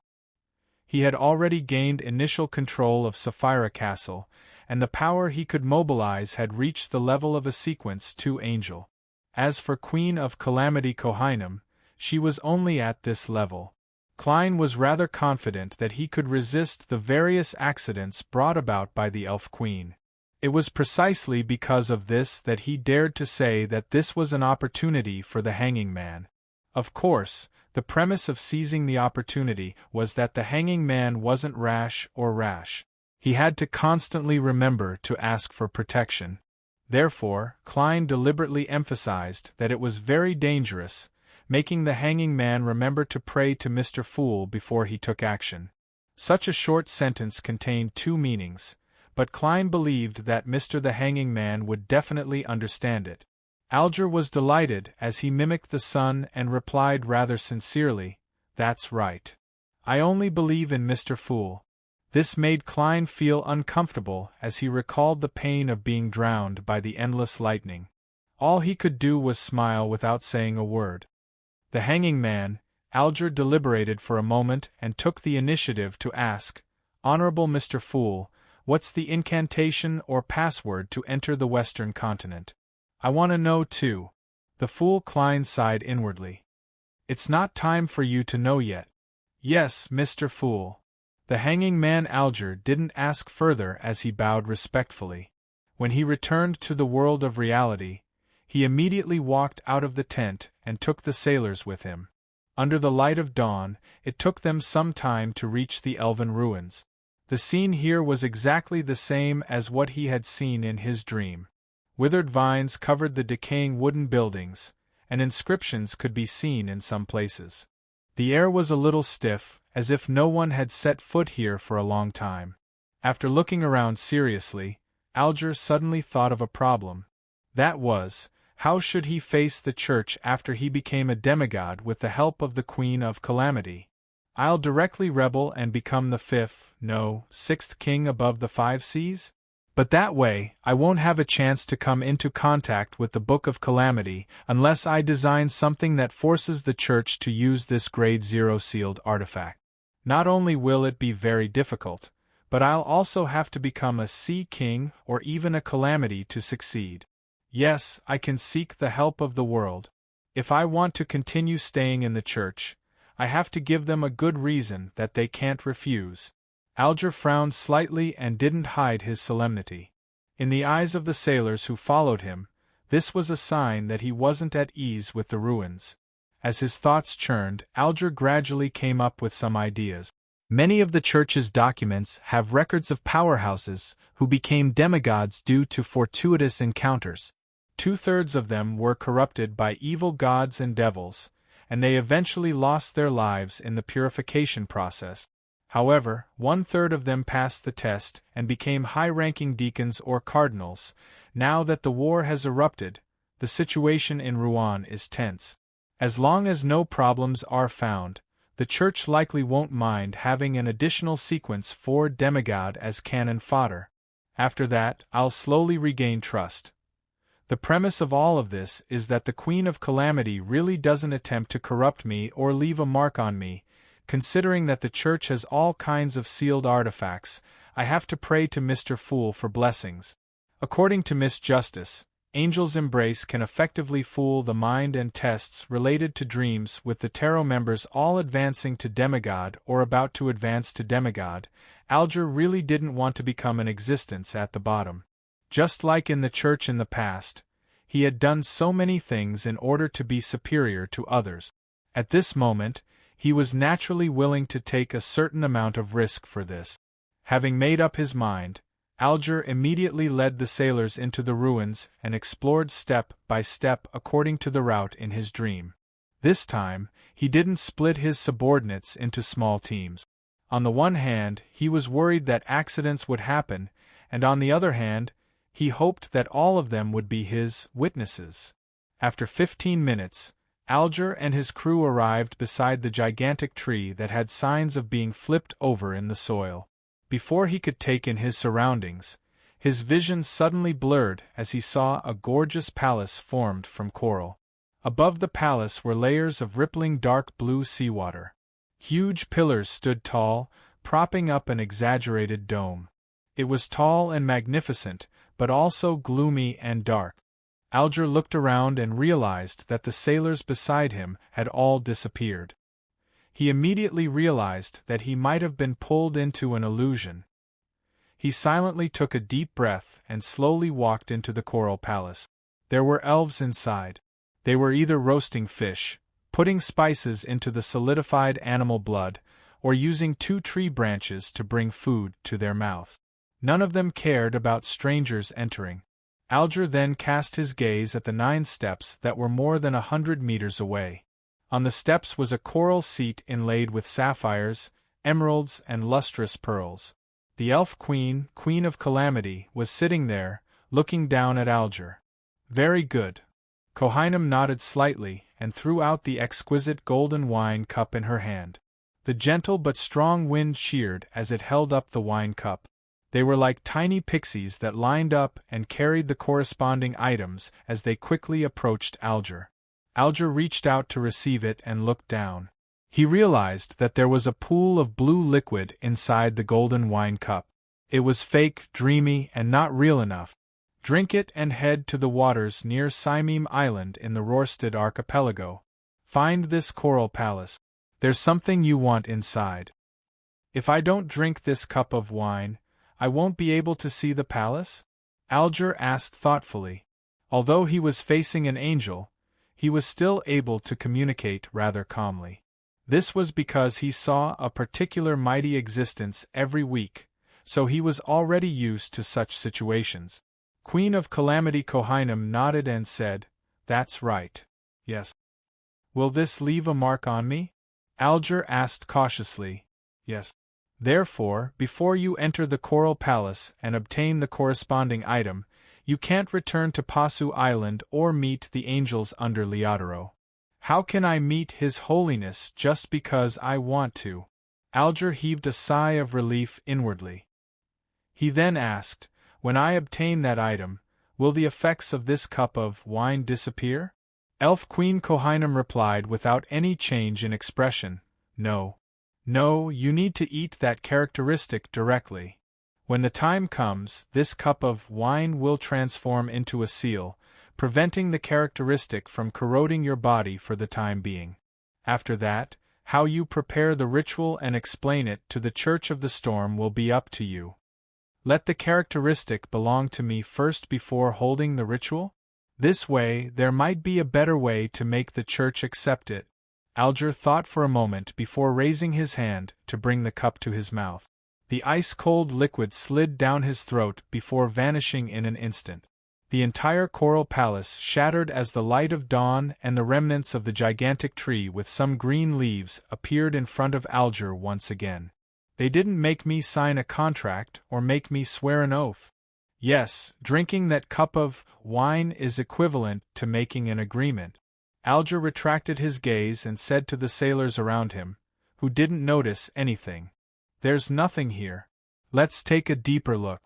He had already gained initial control of Sapphira Castle, and the power he could mobilize had reached the level of a Sequence 2 angel. As for Queen of Calamity Kohainam, she was only at this level. Klein was rather confident that he could resist the various accidents brought about by the Elf Queen. It was precisely because of this that he dared to say that this was an opportunity for the Hanging Man. Of course, the premise of seizing the opportunity was that the Hanging Man wasn't rash. He had to constantly remember to ask for protection. Therefore, Klein deliberately emphasized that it was very dangerous, making the Hanging Man remember to pray to Mr. Fool before he took action. Such a short sentence contained two meanings, but Klein believed that Mr. the Hanging Man would definitely understand it. Alger was delighted as he mimicked the sun and replied rather sincerely, "That's right. I only believe in Mr. Fool." This made Klein feel uncomfortable as he recalled the pain of being drowned by the endless lightning. All he could do was smile without saying a word. The Hanging Man, Alger deliberated for a moment and took the initiative to ask, "Honorable Mr. Fool, what's the incantation or password to enter the Western continent? I want to know too." The fool Klein sighed inwardly. "It's not time for you to know yet." "Yes, Mr. Fool." The Hanging Man Alger didn't ask further as he bowed respectfully. When he returned to the world of reality, he immediately walked out of the tent and took the sailors with him. Under the light of dawn, it took them some time to reach the elven ruins. The scene here was exactly the same as what he had seen in his dream. Withered vines covered the decaying wooden buildings, and inscriptions could be seen in some places. The air was a little stiff, as if no one had set foot here for a long time. After looking around seriously, Alger suddenly thought of a problem. That was, how should he face the church after he became a demigod with the help of the Queen of Calamity? "I'll directly rebel and become the sixth king above the 5 seas? But that way, I won't have a chance to come into contact with the Book of Calamity unless I design something that forces the church to use this Grade 0 sealed artifact. Not only will it be very difficult, but I'll also have to become a sea king or even a calamity to succeed. Yes, I can seek the help of the world. If I want to continue staying in the church, I have to give them a good reason that they can't refuse." Alger frowned slightly and didn't hide his solemnity. In the eyes of the sailors who followed him, this was a sign that he wasn't at ease with the ruins. As his thoughts churned, Alger gradually came up with some ideas. Many of the church's documents have records of powerhouses who became demigods due to fortuitous encounters. 2/3 of them were corrupted by evil gods and devils, and they eventually lost their lives in the purification process. However, 1/3 of them passed the test and became high-ranking deacons or cardinals. Now that the war has erupted, the situation in Rouen is tense. As long as no problems are found, the church likely won't mind having an additional Sequence 4 demigod as cannon fodder. After that, I'll slowly regain trust. The premise of all of this is that the Queen of Calamity really doesn't attempt to corrupt me or leave a mark on me. Considering that the church has all kinds of sealed artifacts, I have to pray to Mr. Fool for blessings. According to Miss Justice, Angel's Embrace can effectively fool the mind, and tests related to dreams with the tarot members all advancing to demigod or about to advance to demigod. Alger really didn't want to become an existence at the bottom. Just like in the church in the past, he had done so many things in order to be superior to others. At this moment, he was naturally willing to take a certain amount of risk for this. Having made up his mind, Alger immediately led the sailors into the ruins and explored step by step according to the route in his dream. This time, he didn't split his subordinates into small teams. On the one hand, he was worried that accidents would happen, and on the other hand, he hoped that all of them would be his witnesses. After 15 minutes, Alger and his crew arrived beside the gigantic tree that had signs of being flipped over in the soil. Before he could take in his surroundings, his vision suddenly blurred as he saw a gorgeous palace formed from coral. Above the palace were layers of rippling dark blue seawater. Huge pillars stood tall, propping up an exaggerated dome. It was tall and magnificent, but also gloomy and dark. Alger looked around and realized that the sailors beside him had all disappeared. He immediately realized that he might have been pulled into an illusion. He silently took a deep breath and slowly walked into the coral palace. There were elves inside. They were either roasting fish, putting spices into the solidified animal blood, or using 2 tree branches to bring food to their mouths. None of them cared about strangers entering. Alger then cast his gaze at the 9 steps that were more than 100 meters away. On the steps was a coral seat inlaid with sapphires, emeralds, and lustrous pearls. The elf queen, Queen of Calamity, was sitting there, looking down at Alger. Very good. Kohinum nodded slightly and threw out the exquisite golden wine cup in her hand. The gentle but strong wind cheered as it held up the wine cup. They were like tiny pixies that lined up and carried the corresponding items as they quickly approached Alger. Alger reached out to receive it and looked down. He realized that there was a pool of blue liquid inside the golden wine cup. It was fake, dreamy, and not real enough. Drink it and head to the waters near Simeme Island in the Rorstad archipelago. Find this coral palace. There's something you want inside. If I don't drink this cup of wine, I won't be able to see the palace? Alger asked thoughtfully. Although he was facing an angel, he was still able to communicate rather calmly. This was because he saw a particular mighty existence every week, so he was already used to such situations. Queen of Calamity Kohinum nodded and said, "That's right. Yes." "Will this leave a mark on me?" Alger asked cautiously. "Yes." "Therefore, before you enter the Coral Palace and obtain the corresponding item, you can't return to Pasu Island or meet the angels under Leodoro." "How can I meet His Holiness just because I want to?" Alger heaved a sigh of relief inwardly. He then asked, "When I obtain that item, will the effects of this cup of wine disappear?" Elf Queen Kohinum replied without any change in expression, "No. No, you need to eat that characteristic directly. When the time comes, this cup of wine will transform into a seal, preventing the characteristic from corroding your body for the time being. After that, how you prepare the ritual and explain it to the Church of the Storm will be up to you. Let the characteristic belong to me first before holding the ritual? This way, there might be a better way to make the Church accept it." Alger thought for a moment before raising his hand to bring the cup to his mouth. The ice-cold liquid slid down his throat before vanishing in an instant. The entire coral palace shattered as the light of dawn and the remnants of the gigantic tree with some green leaves appeared in front of Alger once again. "They didn't make me sign a contract or make me swear an oath. Yes, drinking that cup of wine is equivalent to making an agreement." Alger retracted his gaze and said to the sailors around him, who didn't notice anything, "There's nothing here. Let's take a deeper look."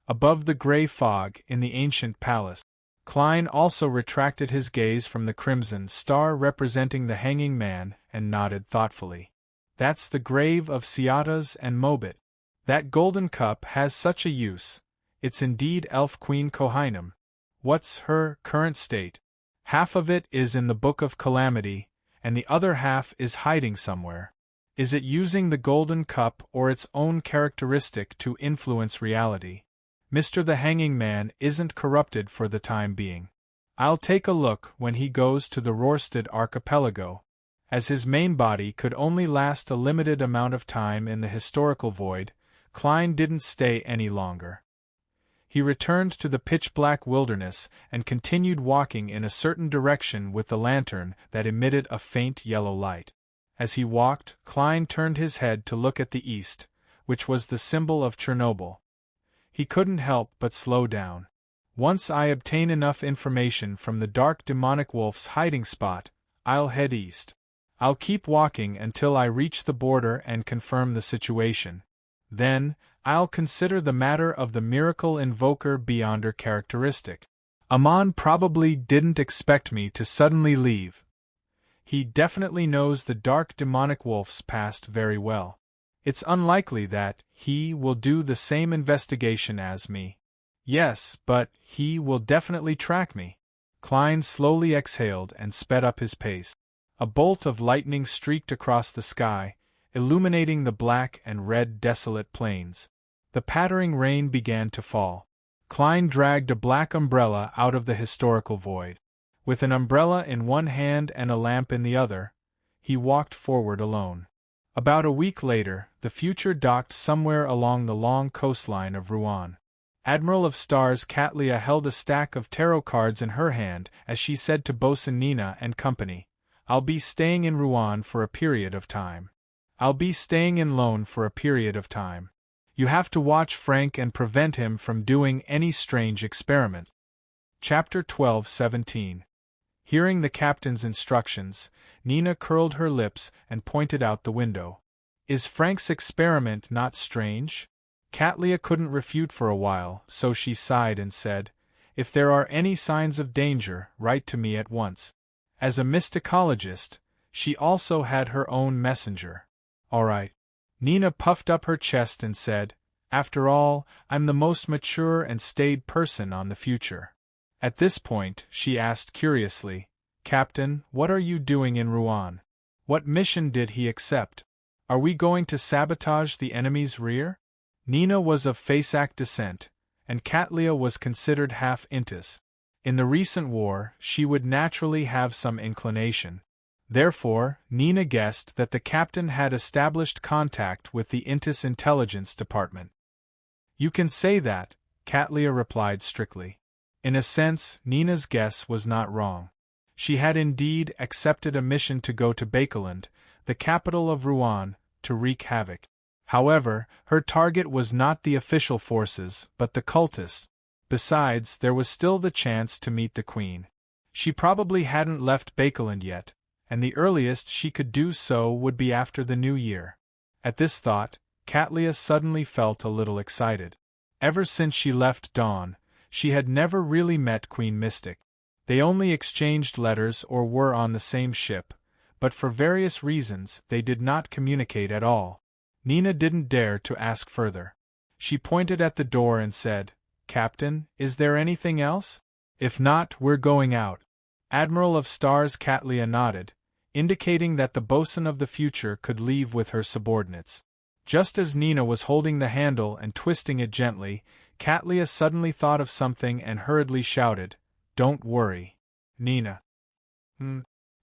Above the gray fog in the ancient palace, Klein also retracted his gaze from the crimson star representing the hanging man and nodded thoughtfully. "That's the grave of Ciatas and Mobit. That golden cup has such a use. It's indeed Elf Queen Kohinum. What's her current state? Half of it is in the Book of Calamity, and the other half is hiding somewhere. Is it using the golden cup or its own characteristic to influence reality? Mr. the Hanging Man isn't corrupted for the time being. I'll take a look when he goes to the Rorstad archipelago." As his main body could only last a limited amount of time in the historical void, Klein didn't stay any longer. He returned to the pitch-black wilderness and continued walking in a certain direction with the lantern that emitted a faint yellow light. As he walked, Klein turned his head to look at the east, which was the symbol of Chernobyl. He couldn't help but slow down. Once I obtain enough information from the dark demonic wolf's hiding spot, I'll head east. I'll keep walking until I reach the border and confirm the situation. Then, I'll consider the matter of the miracle invoker beyonder characteristic. Amon probably didn't expect me to suddenly leave. He definitely knows the dark demonic wolf's past very well. It's unlikely that he will do the same investigation as me. Yes, but he will definitely track me. Klein slowly exhaled and sped up his pace. A bolt of lightning streaked across the sky, illuminating the black and red desolate plains. The pattering rain began to fall. Klein dragged a black umbrella out of the historical void. With an umbrella in one hand and a lamp in the other, he walked forward alone. About a week later, the future docked somewhere along the long coastline of Rouen. Admiral of Stars Katlia held a stack of tarot cards in her hand as she said to Bosun Nina and company, "I'll be staying in Rouen for a period of time. I'll be staying in Lone for a period of time. You have to watch Frank and prevent him from doing any strange experiment." Chapter 12:17. Hearing the captain's instructions, Nina curled her lips and pointed out the window. "Is Frank's experiment not strange?" Katlia couldn't refute for a while, so she sighed and said, "If there are any signs of danger, write to me at once." As a mysticologist, she also had her own messenger. "All right." Nina puffed up her chest and said, "After all, I'm the most mature and staid person on the future." At this point, she asked curiously, "Captain, what are you doing in Rouen? What mission did he accept? Are we going to sabotage the enemy's rear?" Nina was of Fasak descent, and Katlia was considered half Intis. In the recent war, she would naturally have some inclination. Therefore, Nina guessed that the captain had established contact with the Intis intelligence department. "You can say that," Katlia replied strictly. In a sense, Nina's guess was not wrong. She had indeed accepted a mission to go to Bakeland, the capital of Rouen, to wreak havoc. However, her target was not the official forces, but the cultists. Besides, there was still the chance to meet the Queen. She probably hadn't left Bakeland yet, and the earliest she could do so would be after the new year. At this thought, Katlia suddenly felt a little excited. Ever since she left Dawn, she had never really met Queen Mystic. They only exchanged letters or were on the same ship, but for various reasons they did not communicate at all. Nina didn't dare to ask further. She pointed at the door and said, "Captain, is there anything else? If not, we're going out." Admiral of Stars Katlia nodded, indicating that the bosun of the future could leave with her subordinates. Just as Nina was holding the handle and twisting it gently, Katlia suddenly thought of something and hurriedly shouted, "Don't worry, Nina."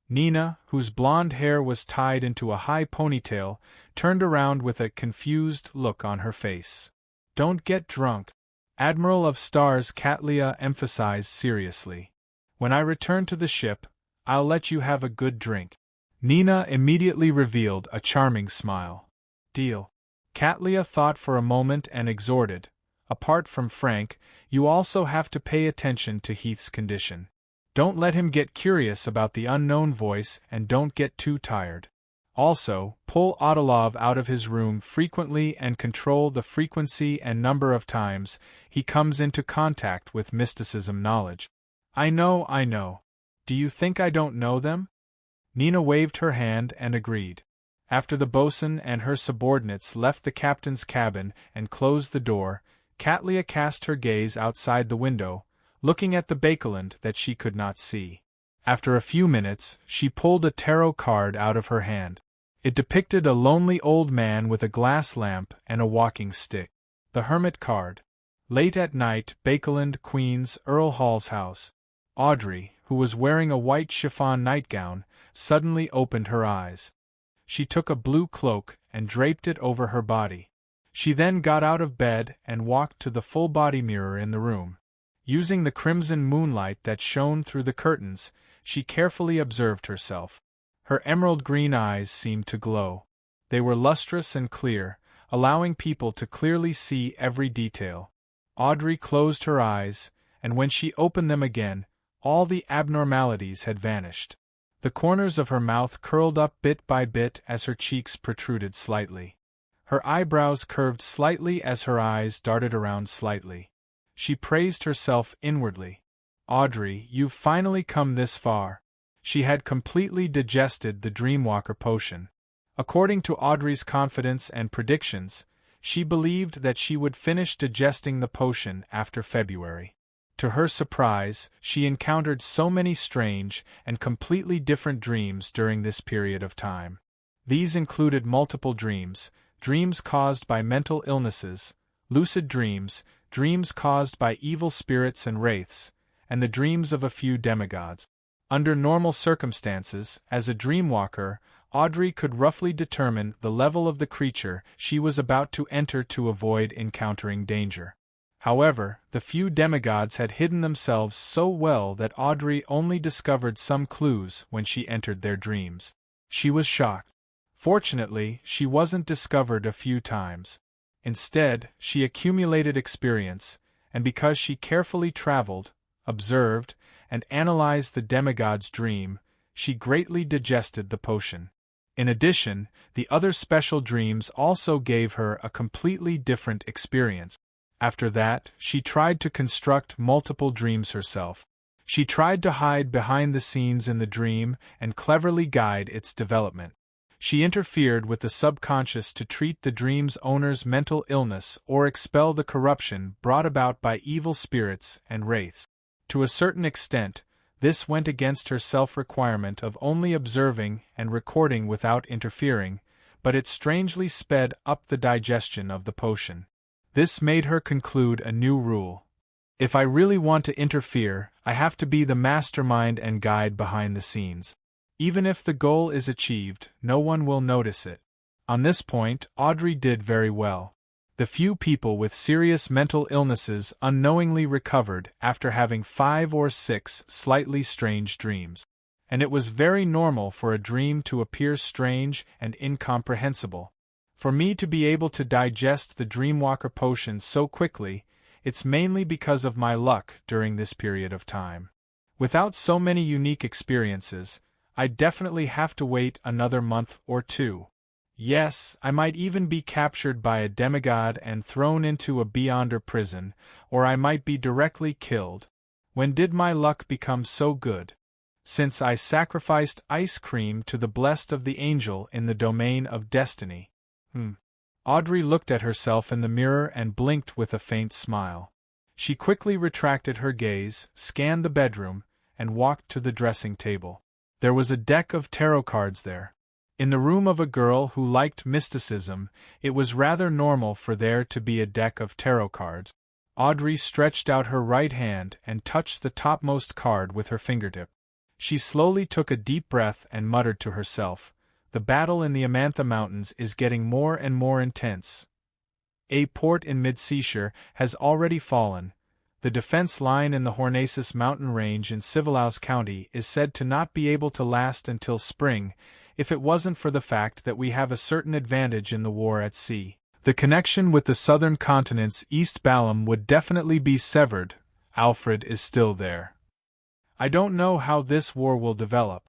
Nina, whose blonde hair was tied into a high ponytail, turned around with a confused look on her face. "Don't get drunk," Admiral of Stars Katlia emphasized seriously. "When I return to the ship, I'll let you have a good drink." Nina immediately revealed a charming smile. "Deal." Katlia thought for a moment and exhorted, "Apart from Frank, you also have to pay attention to Heath's condition. Don't let him get curious about the unknown voice and don't get too tired. Also, pull Odilov out of his room frequently and control the frequency and number of times he comes into contact with mysticism knowledge." I know. Do you think I don't know them?" Nina waved her hand and agreed. After the bosun and her subordinates left the captain's cabin and closed the door, Katlia cast her gaze outside the window, looking at the Bakeland that she could not see. After a few minutes, she pulled a tarot card out of her hand. It depicted a lonely old man with a glass lamp and a walking stick. The Hermit card. Late at night, Bakeland, Queen's, Earl Hall's house. Audrey, who was wearing a white chiffon nightgown, suddenly opened her eyes. She took a blue cloak and draped it over her body. She then got out of bed and walked to the full-body mirror in the room. Using the crimson moonlight that shone through the curtains, she carefully observed herself. Her emerald green eyes seemed to glow. They were lustrous and clear, allowing people to clearly see every detail. Audrey closed her eyes, and when she opened them again, all the abnormalities had vanished. The corners of her mouth curled up bit by bit as her cheeks protruded slightly. Her eyebrows curved slightly as her eyes darted around slightly. She praised herself inwardly. Audrey, you've finally come this far. She had completely digested the Dreamwalker potion. According to Audrey's confidence and predictions, she believed that she would finish digesting the potion after February. To her surprise, she encountered so many strange and completely different dreams during this period of time. These included multiple dreams, dreams caused by mental illnesses, lucid dreams, dreams caused by evil spirits and wraiths, and the dreams of a few demigods. Under normal circumstances, as a dreamwalker, Audrey could roughly determine the level of the creature she was about to enter to avoid encountering danger. However, the few demigods had hidden themselves so well that Audrey only discovered some clues when she entered their dreams. She was shocked. Fortunately, she wasn't discovered a few times. Instead, she accumulated experience, and because she carefully traveled, observed, and analyzed the demigod's dream, she greatly digested the potion. In addition, the other special dreams also gave her a completely different experience. After that, she tried to construct multiple dreams herself. She tried to hide behind the scenes in the dream and cleverly guide its development. She interfered with the subconscious to treat the dream's owner's mental illness or expel the corruption brought about by evil spirits and wraiths. To a certain extent, this went against her self-requirement of only observing and recording without interfering, but it strangely sped up the digestion of the potion. This made her conclude a new rule. If I really want to interfere, I have to be the mastermind and guide behind the scenes. Even if the goal is achieved, no one will notice it. On this point, Audrey did very well. The few people with serious mental illnesses unknowingly recovered after having 5 or 6 slightly strange dreams. And it was very normal for a dream to appear strange and incomprehensible. For me to be able to digest the Dreamwalker potion so quickly, it's mainly because of my luck during this period of time. Without so many unique experiences, I'd definitely have to wait another month or 2. Yes, I might even be captured by a demigod and thrown into a Beyonder prison, or I might be directly killed. When did my luck become so good? Since I sacrificed ice cream to the blessed of the angel in the domain of destiny. Audrey looked at herself in the mirror and blinked with a faint smile. She quickly retracted her gaze, scanned the bedroom, and walked to the dressing table. There was a deck of tarot cards there. In the room of a girl who liked mysticism, it was rather normal for there to be a deck of tarot cards. Audrey stretched out her right hand and touched the topmost card with her fingertip. She slowly took a deep breath and muttered to herself, "The battle in the Amantha Mountains is getting more and more intense. A port in mid-seashore has already fallen. The defense line in the Hornacis mountain range in Civalaus County is said to not be able to last until spring, if it wasn't for the fact that we have a certain advantage in the war at sea. The connection with the southern continent's East Balam would definitely be severed. Alfred is still there. I don't know how this war will develop.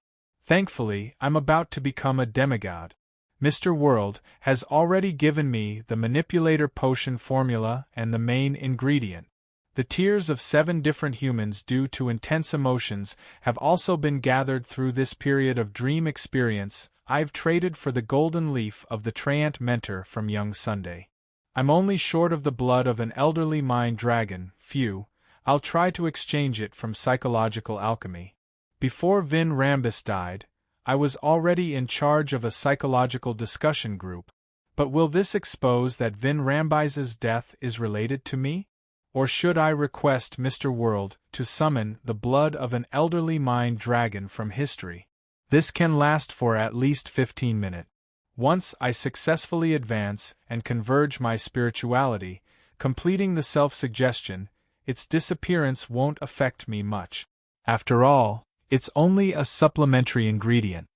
Thankfully, I'm about to become a demigod. Mr. World has already given me the manipulator potion formula and the main ingredient. The tears of 7 different humans due to intense emotions have also been gathered through this period of dream experience. I've traded for the golden leaf of the Treant Mentor from Young Sunday. I'm only short of the blood of an elderly mind dragon, phew. I'll try to exchange it from psychological alchemy. Before Vin Rambis died, I was already in charge of a psychological discussion group. But will this expose that Vin Rambis's death is related to me? Or should I request Mr. World to summon the blood of an elderly mind dragon from history? This can last for at least 15 minutes. Once I successfully advance and converge my spirituality, completing the self-suggestion, its disappearance won't affect me much. After all, it's only a supplementary ingredient.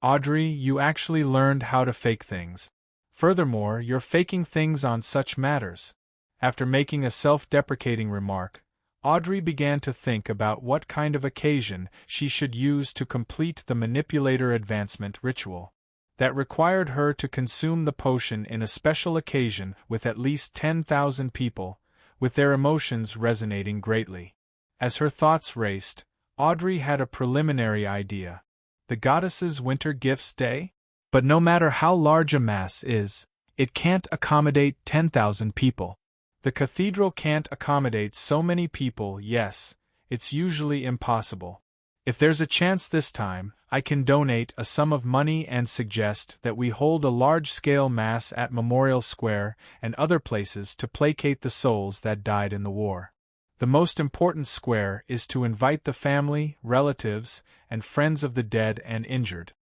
Audrey, you actually learned how to fake things. Furthermore, you're faking things on such matters. After making a self-deprecating remark, Audrey began to think about what kind of occasion she should use to complete the manipulator advancement ritual. That required her to consume the potion in a special occasion with at least 10,000 people, with their emotions resonating greatly. As her thoughts raced, Audrey had a preliminary idea. The goddess's winter gifts day? But no matter how large a mass is, it can't accommodate 10,000 people. The cathedral can't accommodate so many people, yes, it's usually impossible. If there's a chance this time, I can donate a sum of money and suggest that we hold a large-scale mass at Memorial Square and other places to placate the souls that died in the war. The most important square is to invite the family, relatives, and friends of the dead and injured.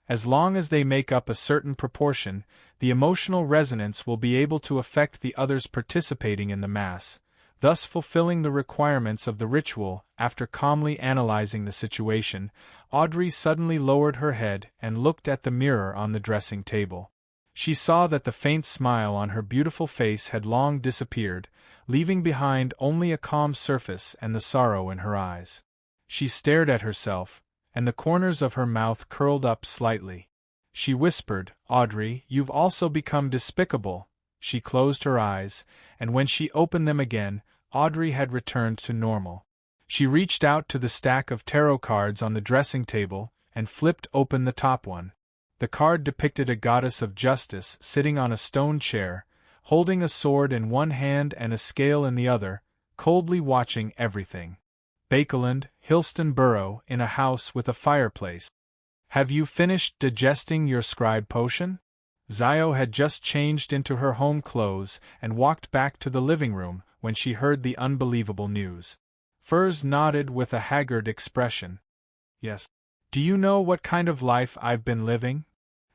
As long as they make up a certain proportion, the emotional resonance will be able to affect the others participating in the Mass, thus fulfilling the requirements of the ritual. After calmly analyzing the situation, Audrey suddenly lowered her head and looked at the mirror on the dressing table. She saw that the faint smile on her beautiful face had long disappeared, leaving behind only a calm surface and the sorrow in her eyes. She stared at herself, and the corners of her mouth curled up slightly. She whispered, "Audrey, you've also become despicable." She closed her eyes, and when she opened them again, Audrey had returned to normal. She reached out to the stack of tarot cards on the dressing table and flipped open the top one. The card depicted a goddess of justice sitting on a stone chair, holding a sword in one hand and a scale in the other, coldly watching everything. Bakeland, Hillston Borough, in a house with a fireplace. "Have you finished digesting your scribe potion?" Zio had just changed into her home clothes and walked back to the living room when she heard the unbelievable news. Furs nodded with a haggard expression. "Yes. Do you know what kind of life I've been living?"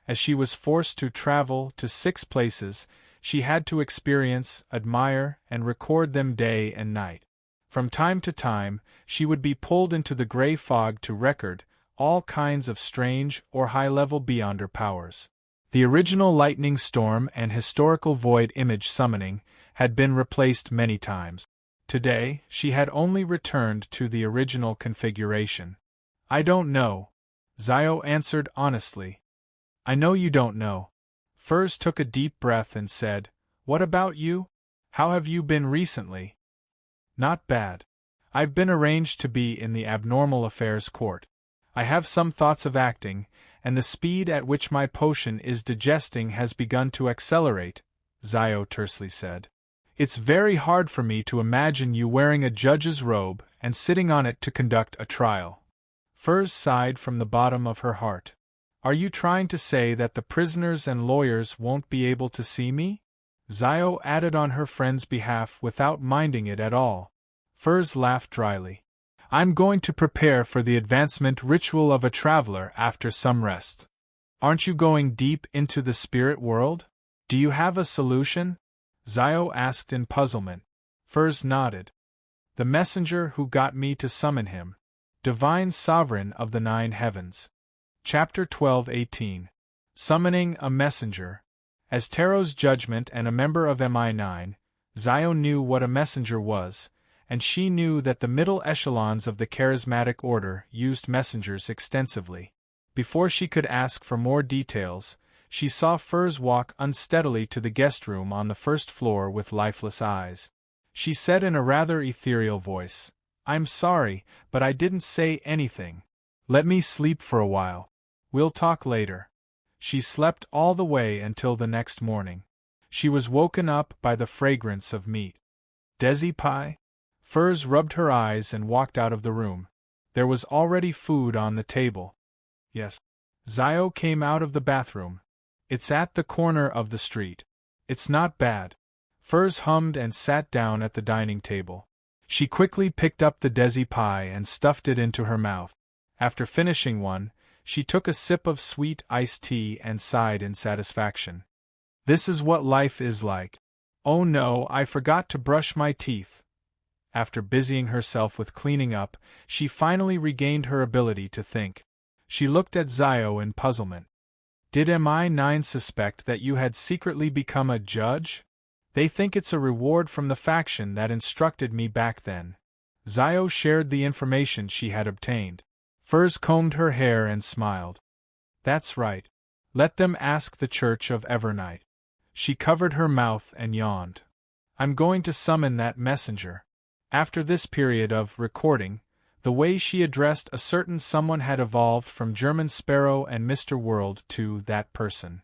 As she was forced to travel to 6 places, she had to experience, admire, and record them day and night. From time to time, she would be pulled into the gray fog to record all kinds of strange or high-level beyonder powers. The original lightning storm and historical void image summoning had been replaced many times. Today, she had only returned to the original configuration. "I don't know," Zio answered honestly. "I know you don't know." Furs took a deep breath and said, "What about you? How have you been recently?" "Not bad. I've been arranged to be in the abnormal affairs court. I have some thoughts of acting, and the speed at which my potion is digesting has begun to accelerate," Zio tersely said. "It's very hard for me to imagine you wearing a judge's robe and sitting on it to conduct a trial." Furs sighed from the bottom of her heart. "Are you trying to say that the prisoners and lawyers won't be able to see me?" Zio added on her friend's behalf without minding it at all. Furs laughed dryly. "I'm going to prepare for the advancement ritual of a traveler after some rest." "Aren't you going deep into the spirit world? Do you have a solution?" Zio asked in puzzlement. Furs nodded. "The messenger who got me to summon him. Divine Sovereign of the 9 heavens." Chapter 12:18. Summoning a Messenger. As Tarot's judgment and a member of MI9, Zio knew what a messenger was, and she knew that the middle echelons of the charismatic order used messengers extensively. Before she could ask for more details, she saw Furs walk unsteadily to the guest room on the first floor with lifeless eyes. She said in a rather ethereal voice, "I'm sorry, but I didn't say anything. Let me sleep for a while. We'll talk later." She slept all the way until the next morning. She was woken up by the fragrance of meat. "Desi pie?" Furs rubbed her eyes and walked out of the room. There was already food on the table. "Yes." Zio came out of the bathroom. "It's at the corner of the street. It's not bad." Furs hummed and sat down at the dining table. She quickly picked up the desi pie and stuffed it into her mouth. After finishing one, she took a sip of sweet iced tea and sighed in satisfaction. "This is what life is like. Oh no, I forgot to brush my teeth." After busying herself with cleaning up, she finally regained her ability to think. She looked at Zio in puzzlement. Did MI9 suspect that you had secretly become a judge? They think it's a reward from the faction that instructed me back then. Zio shared the information she had obtained. Furs combed her hair and smiled. That's right. Let them ask the Church of Evernight. She covered her mouth and yawned. I'm going to summon that messenger. After this period of recording, the way she addressed a certain someone had evolved from German Sparrow and Mr. World to that person.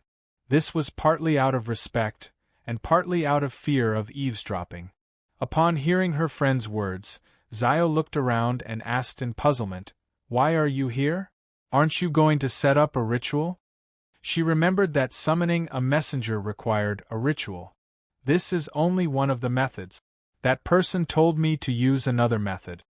This was partly out of respect, and partly out of fear of eavesdropping. Upon hearing her friend's words, Zio looked around and asked in puzzlement, Why are you here? Aren't you going to set up a ritual? She remembered that summoning a messenger required a ritual. This is only one of the methods. That person told me to use another method.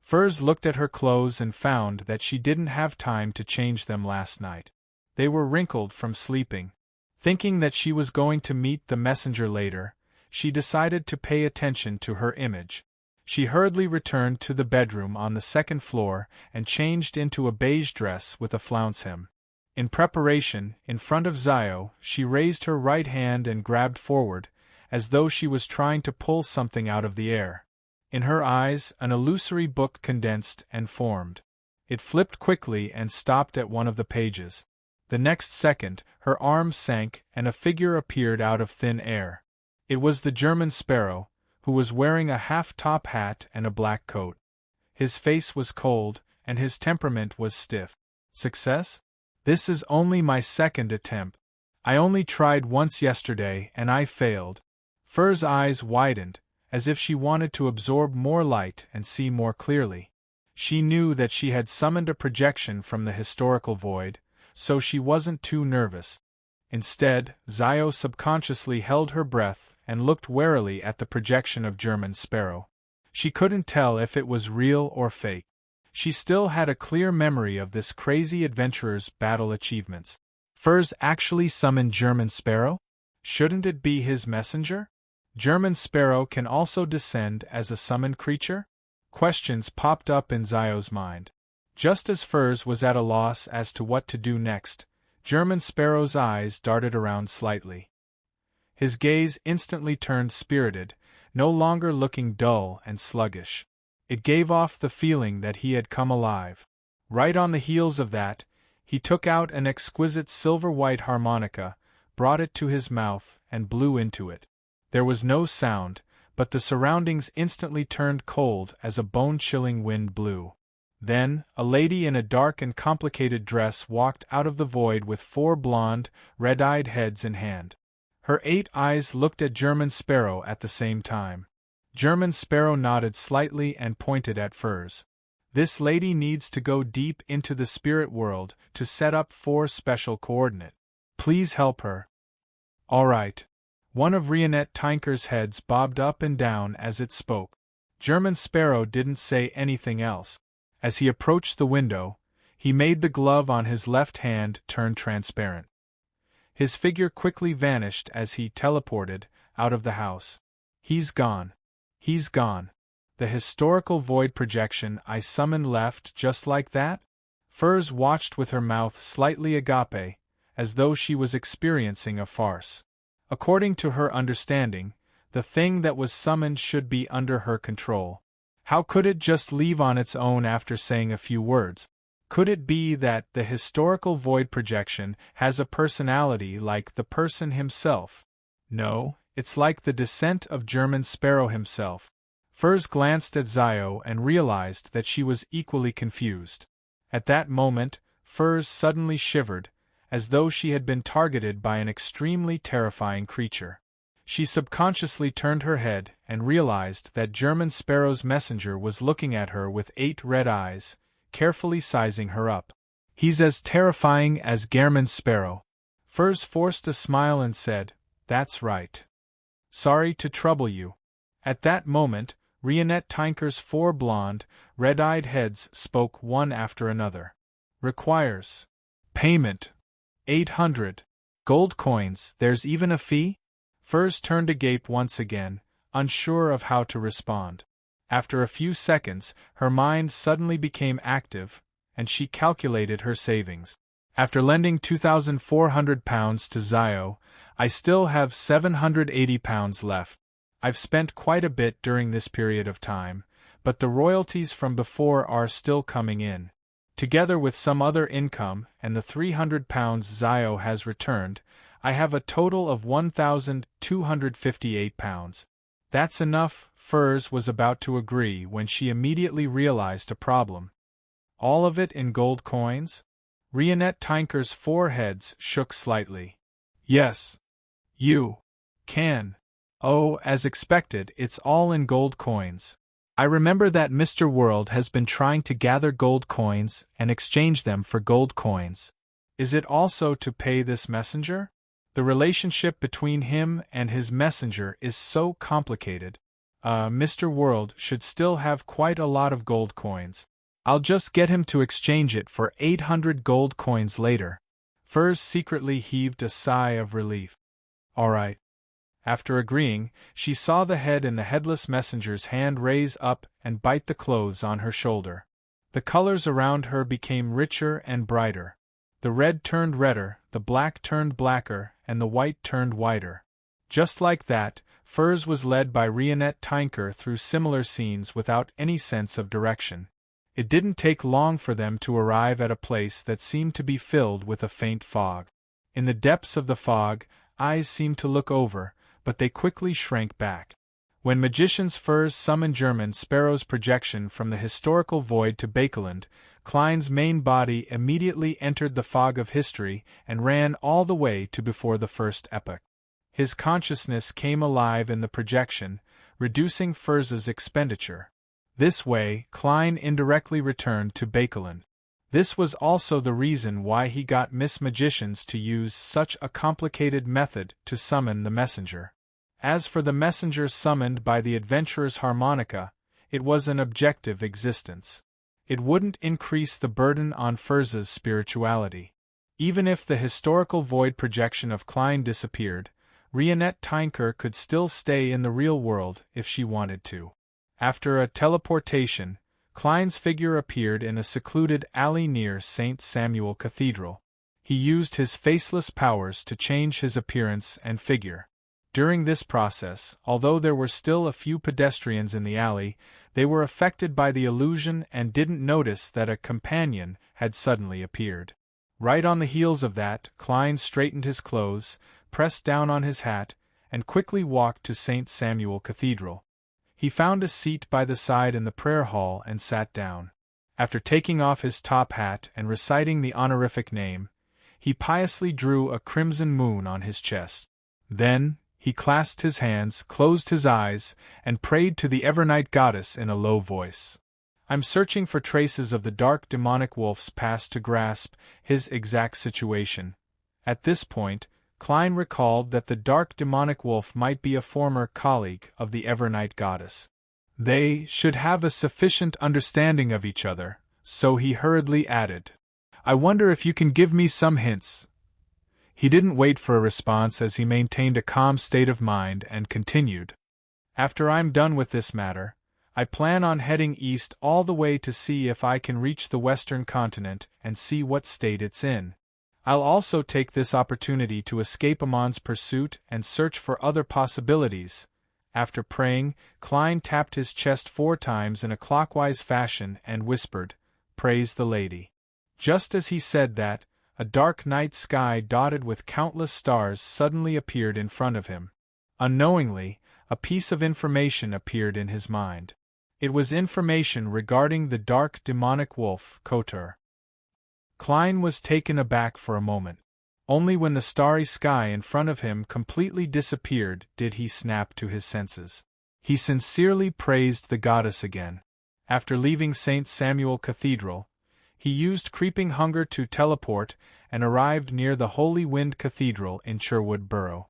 Furs looked at her clothes and found that she didn't have time to change them last night. They were wrinkled from sleeping. Thinking that she was going to meet the messenger later, she decided to pay attention to her image. She hurriedly returned to the bedroom on the second floor and changed into a beige dress with a flounce hem. In preparation, in front of Zio, she raised her right hand and grabbed forward, as though she was trying to pull something out of the air. In her eyes, an illusory book condensed and formed. It flipped quickly and stopped at one of the pages. The next second, her arms sank and a figure appeared out of thin air. It was the German Sparrow, who was wearing a half-top hat and a black coat. His face was cold, and his temperament was stiff. Success? This is only my second attempt. I only tried once yesterday and I failed. Fur's eyes widened, as if she wanted to absorb more light and see more clearly. She knew that she had summoned a projection from the historical void, so she wasn't too nervous. Instead, Zio subconsciously held her breath and looked warily at the projection of German Sparrow. She couldn't tell if it was real or fake. She still had a clear memory of this crazy adventurer's battle achievements. Furs actually summoned German Sparrow? Shouldn't it be his messenger? German Sparrow can also descend as a summoned creature? Questions popped up in Zio's mind. Just as Furs was at a loss as to what to do next, German Sparrow's eyes darted around slightly. His gaze instantly turned spirited, no longer looking dull and sluggish. It gave off the feeling that he had come alive. Right on the heels of that, he took out an exquisite silver-white harmonica, brought it to his mouth, and blew into it. There was no sound, but the surroundings instantly turned cold as a bone-chilling wind blew. Then, a lady in a dark and complicated dress walked out of the void with 4 blonde, red-eyed heads in hand. Her 8 eyes looked at German Sparrow at the same time. German Sparrow nodded slightly and pointed at Furs. This lady needs to go deep into the spirit world to set up 4 special coordinates. Please help her. All right. One of Rionette Tinker's heads bobbed up and down as it spoke. German Sparrow didn't say anything else. As he approached the window, he made the glove on his left hand turn transparent. His figure quickly vanished as he teleported out of the house. He's gone. He's gone. The historical void projection I summoned left just like that? Furs watched with her mouth slightly agape, as though she was experiencing a farce. According to her understanding, the thing that was summoned should be under her control. How could it just leave on its own after saying a few words? Could it be that the historical void projection has a personality like the person himself? No, it's like the descent of German Sparrow himself. Furs glanced at Zio and realized that she was equally confused. At that moment, Furs suddenly shivered, as though she had been targeted by an extremely terrifying creature. She subconsciously turned her head and realized that German Sparrow's messenger was looking at her with 8 red eyes, carefully sizing her up. He's as terrifying as German Sparrow. Furs forced a smile and said, That's right. Sorry to trouble you. At that moment, Rionette Tinker's 4 blonde, red-eyed heads spoke one after another. Requires payment. 800 gold coins. There's even a fee? Furs turned agape once again, unsure of how to respond. After a few seconds, her mind suddenly became active, and she calculated her savings. After lending £2,400 to Zio, I still have £780 left. I've spent quite a bit during this period of time, but the royalties from before are still coming in. Together with some other income and the £300 Zio has returned, I have a total of £1,258. That's enough. Furs was about to agree when she immediately realized a problem. All of it in gold coins? Rionette Tinker's foreheads shook slightly. Yes. You can. Oh, as expected, it's all in gold coins. I remember that Mr. World has been trying to gather gold coins and exchange them for gold coins. Is it also to pay this messenger? The relationship between him and his messenger is so complicated. Mr. World should still have quite a lot of gold coins. I'll just get him to exchange it for 800 gold coins later. Furs secretly heaved a sigh of relief. All right. After agreeing, she saw the head in the headless messenger's hand raise up and bite the clothes on her shoulder. The colors around her became richer and brighter. The red turned redder, the black turned blacker, and the white turned whiter. Just like that, Furs was led by Rionette Tinker through similar scenes without any sense of direction. It didn't take long for them to arrive at a place that seemed to be filled with a faint fog. In the depths of the fog, eyes seemed to look over, but they quickly shrank back. When Magician's Furs summoned German Sparrow's projection from the historical void to Bakeland, Klein's main body immediately entered the fog of history and ran all the way to before the first epoch. His consciousness came alive in the projection, reducing Furs's expenditure. This way, Klein indirectly returned to Bakeland. This was also the reason why he got Miss Magicians to use such a complicated method to summon the messenger. As for the messenger summoned by the adventurer's harmonica, it was an objective existence. It wouldn't increase the burden on Furs's spirituality. Even if the historical void projection of Klein disappeared, Rionette Tinker could still stay in the real world if she wanted to. After a teleportation, Klein's figure appeared in a secluded alley near St. Samuel Cathedral. He used his faceless powers to change his appearance and figure. During this process, although there were still a few pedestrians in the alley, they were affected by the illusion and didn't notice that a companion had suddenly appeared. Right on the heels of that, Klein straightened his clothes, pressed down on his hat, and quickly walked to St. Samuel Cathedral. He found a seat by the side in the prayer hall and sat down. After taking off his top hat and reciting the honorific name, he piously drew a crimson moon on his chest. Then, he clasped his hands, closed his eyes, and prayed to the Evernight goddess in a low voice. I'm searching for traces of the dark demonic wolf's past to grasp his exact situation. At this point, Klein recalled that the dark demonic wolf might be a former colleague of the Evernight goddess. They should have a sufficient understanding of each other, so he hurriedly added, I wonder if you can give me some hints. He didn't wait for a response as he maintained a calm state of mind and continued. After I'm done with this matter, I plan on heading east all the way to see if I can reach the western continent and see what state it's in. I'll also take this opportunity to escape Amon's pursuit and search for other possibilities. After praying, Klein tapped his chest 4 times in a clockwise fashion and whispered, Praise the Lady. Just as he said that, a dark night sky dotted with countless stars suddenly appeared in front of him. Unknowingly, a piece of information appeared in his mind. It was information regarding the dark demonic wolf, Kotur. Klein was taken aback for a moment. Only when the starry sky in front of him completely disappeared did he snap to his senses. He sincerely praised the goddess again. After leaving St. Samuel Cathedral, he used creeping hunger to teleport and arrived near the Holy Wind Cathedral in Sherwood Borough.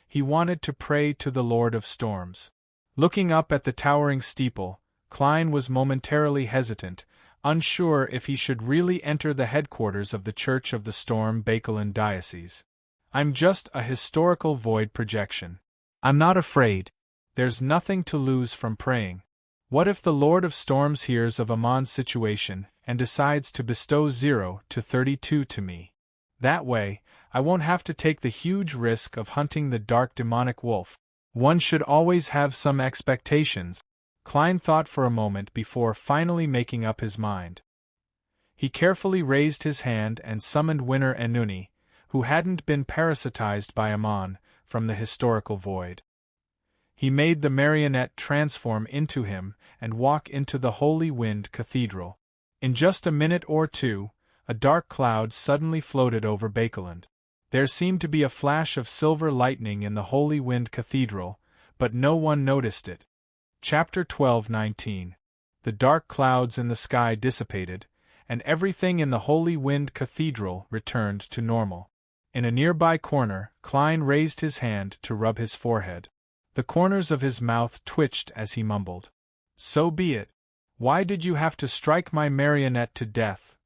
He wanted to pray to the Lord of Storms. Looking up at the towering steeple, Klein was momentarily hesitant, unsure if he should really enter the headquarters of the Church of the Storm Bakeland Diocese. I'm just a historical void projection. I'm not afraid. There's nothing to lose from praying. What if the Lord of Storms hears of Amon's situation and decides to bestow 0 to 32 to me? That way, I won't have to take the huge risk of hunting the dark demonic wolf. One should always have some expectations. Klein thought for a moment before finally making up his mind. He carefully raised his hand and summoned Winner Enuni, who hadn't been parasitized by Amon, from the historical void. He made the marionette transform into him and walk into the Holy Wind Cathedral. In just a minute or two, a dark cloud suddenly floated over Bakeland. There seemed to be a flash of silver lightning in the Holy Wind Cathedral, but no one noticed it. Chapter 12:19. The dark clouds in the sky dissipated, and everything in the Holy Wind Cathedral returned to normal. In a nearby corner, Klein raised his hand to rub his forehead. The corners of his mouth twitched as he mumbled, "So be it. Why did you have to strike my marionette to death?"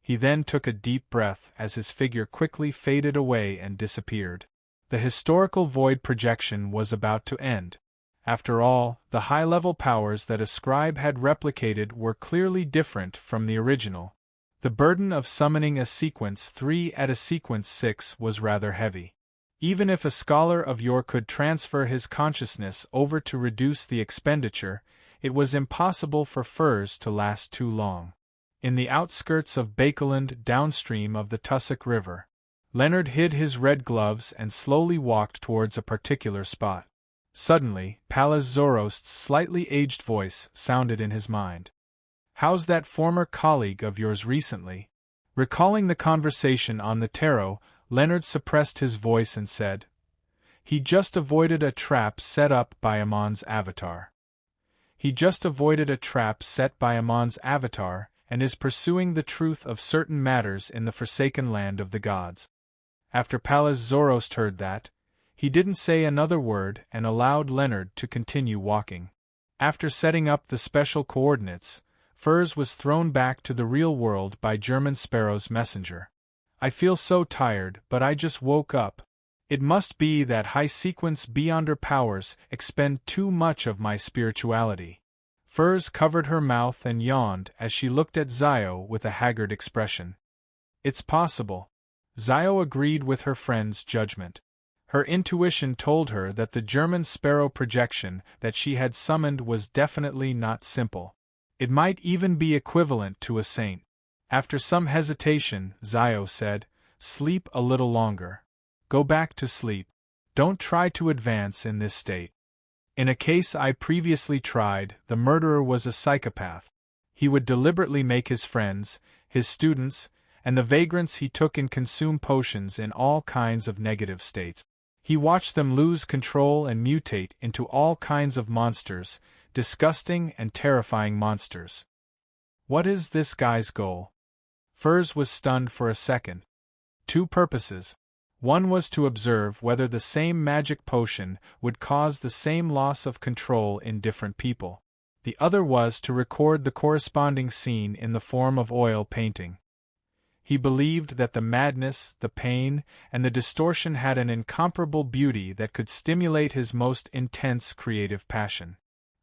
He then took a deep breath as his figure quickly faded away and disappeared. The historical void projection was about to end. After all, the high-level powers that a scribe had replicated were clearly different from the original. The burden of summoning a sequence 3 at a sequence 6 was rather heavy. Even if a scholar of yore could transfer his consciousness over to reduce the expenditure, it was impossible for Furs to last too long. In the outskirts of Bakeland, downstream of the Tussock River, Leonard hid his red gloves and slowly walked towards a particular spot. Suddenly, Pallas Zorost's slightly aged voice sounded in his mind. "How's that former colleague of yours recently?" Recalling the conversation on the tarot, Leonard suppressed his voice and said, "He just avoided a trap set up by Amon's avatar. He just avoided a trap set by Amon's avatar and is pursuing the truth of certain matters in the forsaken land of the gods." After Pallas Zorost heard that, he didn't say another word and allowed Leonard to continue walking. After setting up the special coordinates, Furs was thrown back to the real world by German Sparrow's messenger. "I feel so tired, but I just woke up. It must be that high-sequence Beyonder powers expend too much of my spirituality." Furs covered her mouth and yawned as she looked at Zio with a haggard expression. "It's possible." Zio agreed with her friend's judgment. Her intuition told her that the German Sparrow projection that she had summoned was definitely not simple. It might even be equivalent to a saint. After some hesitation, Zio said, "Sleep a little longer. Go back to sleep. Don't try to advance in this state. In a case I previously tried, the murderer was a psychopath. He would deliberately make his friends, his students, and the vagrants he took in consume potions in all kinds of negative states. He watched them lose control and mutate into all kinds of monsters, disgusting and terrifying monsters." What is this guy's goal? Furs was stunned for a second. 2 purposes. One was to observe whether the same magic potion would cause the same loss of control in different people. The other was to record the corresponding scene in the form of oil painting. He believed that the madness, the pain, and the distortion had an incomparable beauty that could stimulate his most intense creative passion.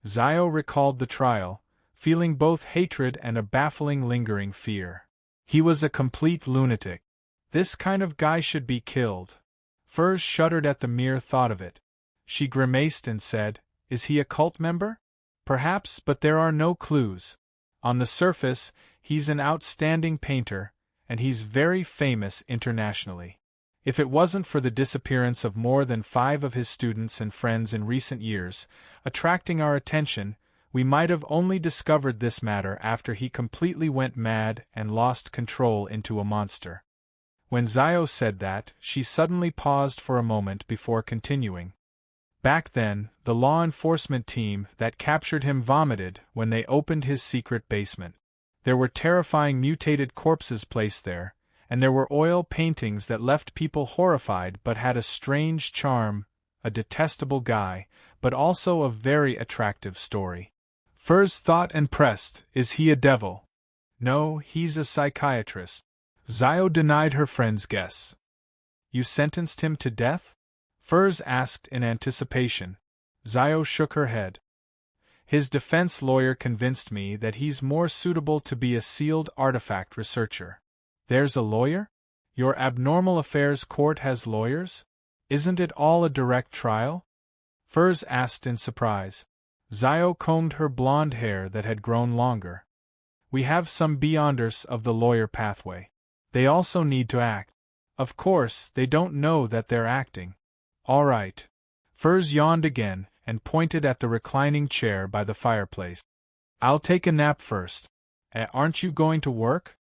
Zio recalled the trial, feeling both hatred and a baffling lingering fear. He was a complete lunatic. This kind of guy should be killed. Furs shuddered at the mere thought of it. She grimaced and said, "Is he a cult member?" "Perhaps, but there are no clues. On the surface, he's an outstanding painter, and he's very famous internationally. If it wasn't for the disappearance of more than 5 of his students and friends in recent years, attracting our attention, we might have only discovered this matter after he completely went mad and lost control into a monster." When Zio said that, she suddenly paused for a moment before continuing. "Back then, the law enforcement team that captured him vomited when they opened his secret basement. There were terrifying mutated corpses placed there, and there were oil paintings that left people horrified but had a strange charm, a detestable guy, but also a very attractive story." Furs thought and pressed, "Is he a devil?" "No, he's a psychiatrist." Zio denied her friend's guess. "You sentenced him to death?" Furs asked in anticipation. Zio shook her head. His defense lawyer convinced me that he's more suitable to be a sealed artifact researcher. There's a lawyer? Your abnormal affairs court has lawyers? Isn't it all a direct trial? Furs asked in surprise. Zio combed her blonde hair that had grown longer. We have some beyonders of the lawyer pathway. They also need to act. Of course, they don't know that they're acting. All right. Furs yawned again and pointed at the reclining chair by the fireplace. I'll take a nap first. Aren't you going to work?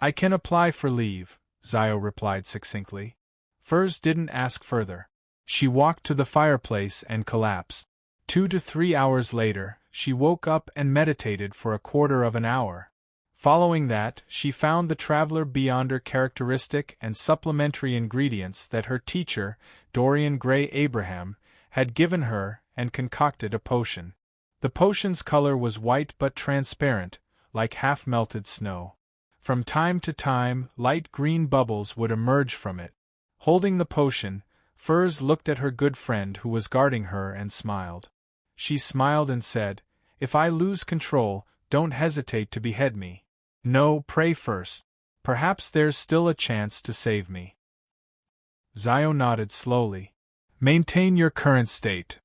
I can apply for leave, Zio replied succinctly. Furs didn't ask further. She walked to the fireplace and collapsed. 2 to 3 hours later, she woke up and meditated for a quarter of an hour. Following that, she found the Traveler Beyonder characteristic and supplementary ingredients that her teacher, Dorian Gray Abraham, had given her and concocted a potion. The potion's color was white but transparent, like half-melted snow. From time to time, light green bubbles would emerge from it. Holding the potion, Furs looked at her good friend who was guarding her and smiled. She smiled and said, "If I lose control, don't hesitate to behead me. No, pray first. Perhaps there's still a chance to save me." Zio nodded slowly. "Maintain your current state."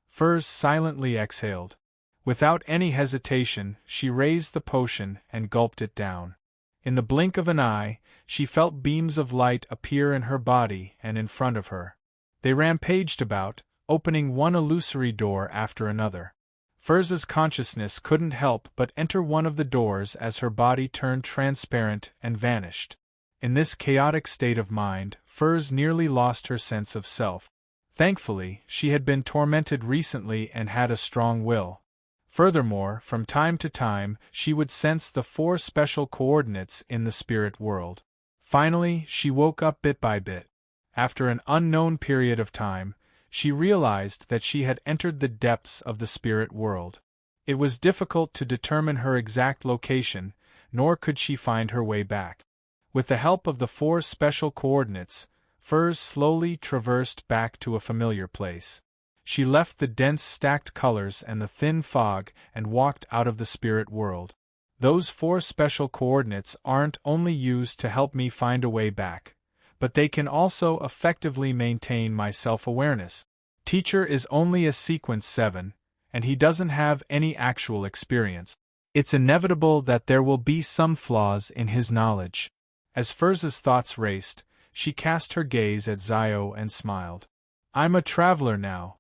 Furs silently exhaled. Without any hesitation, she raised the potion and gulped it down. In the blink of an eye, she felt beams of light appear in her body and in front of her. They rampaged about, opening one illusory door after another. Furs's consciousness couldn't help but enter one of the doors as her body turned transparent and vanished. In this chaotic state of mind, Furs nearly lost her sense of self. Thankfully, she had been tormented recently and had a strong will. Furthermore, from time to time, she would sense the 4 special coordinates in the spirit world. Finally, she woke up bit by bit. After an unknown period of time, she realized that she had entered the depths of the spirit world. It was difficult to determine her exact location, nor could she find her way back. With the help of the 4 special coordinates, Furs slowly traversed back to a familiar place. She left the dense stacked colors and the thin fog and walked out of the spirit world. Those 4 special coordinates aren't only used to help me find a way back, but they can also effectively maintain my self-awareness. Teacher is only a sequence 7, and he doesn't have any actual experience. It's inevitable that there will be some flaws in his knowledge. As Furs's thoughts raced, she cast her gaze at Zio and smiled. "I'm a traveler now."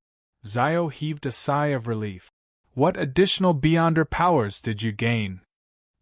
Zio heaved a sigh of relief. "What additional Beyonder powers did you gain?"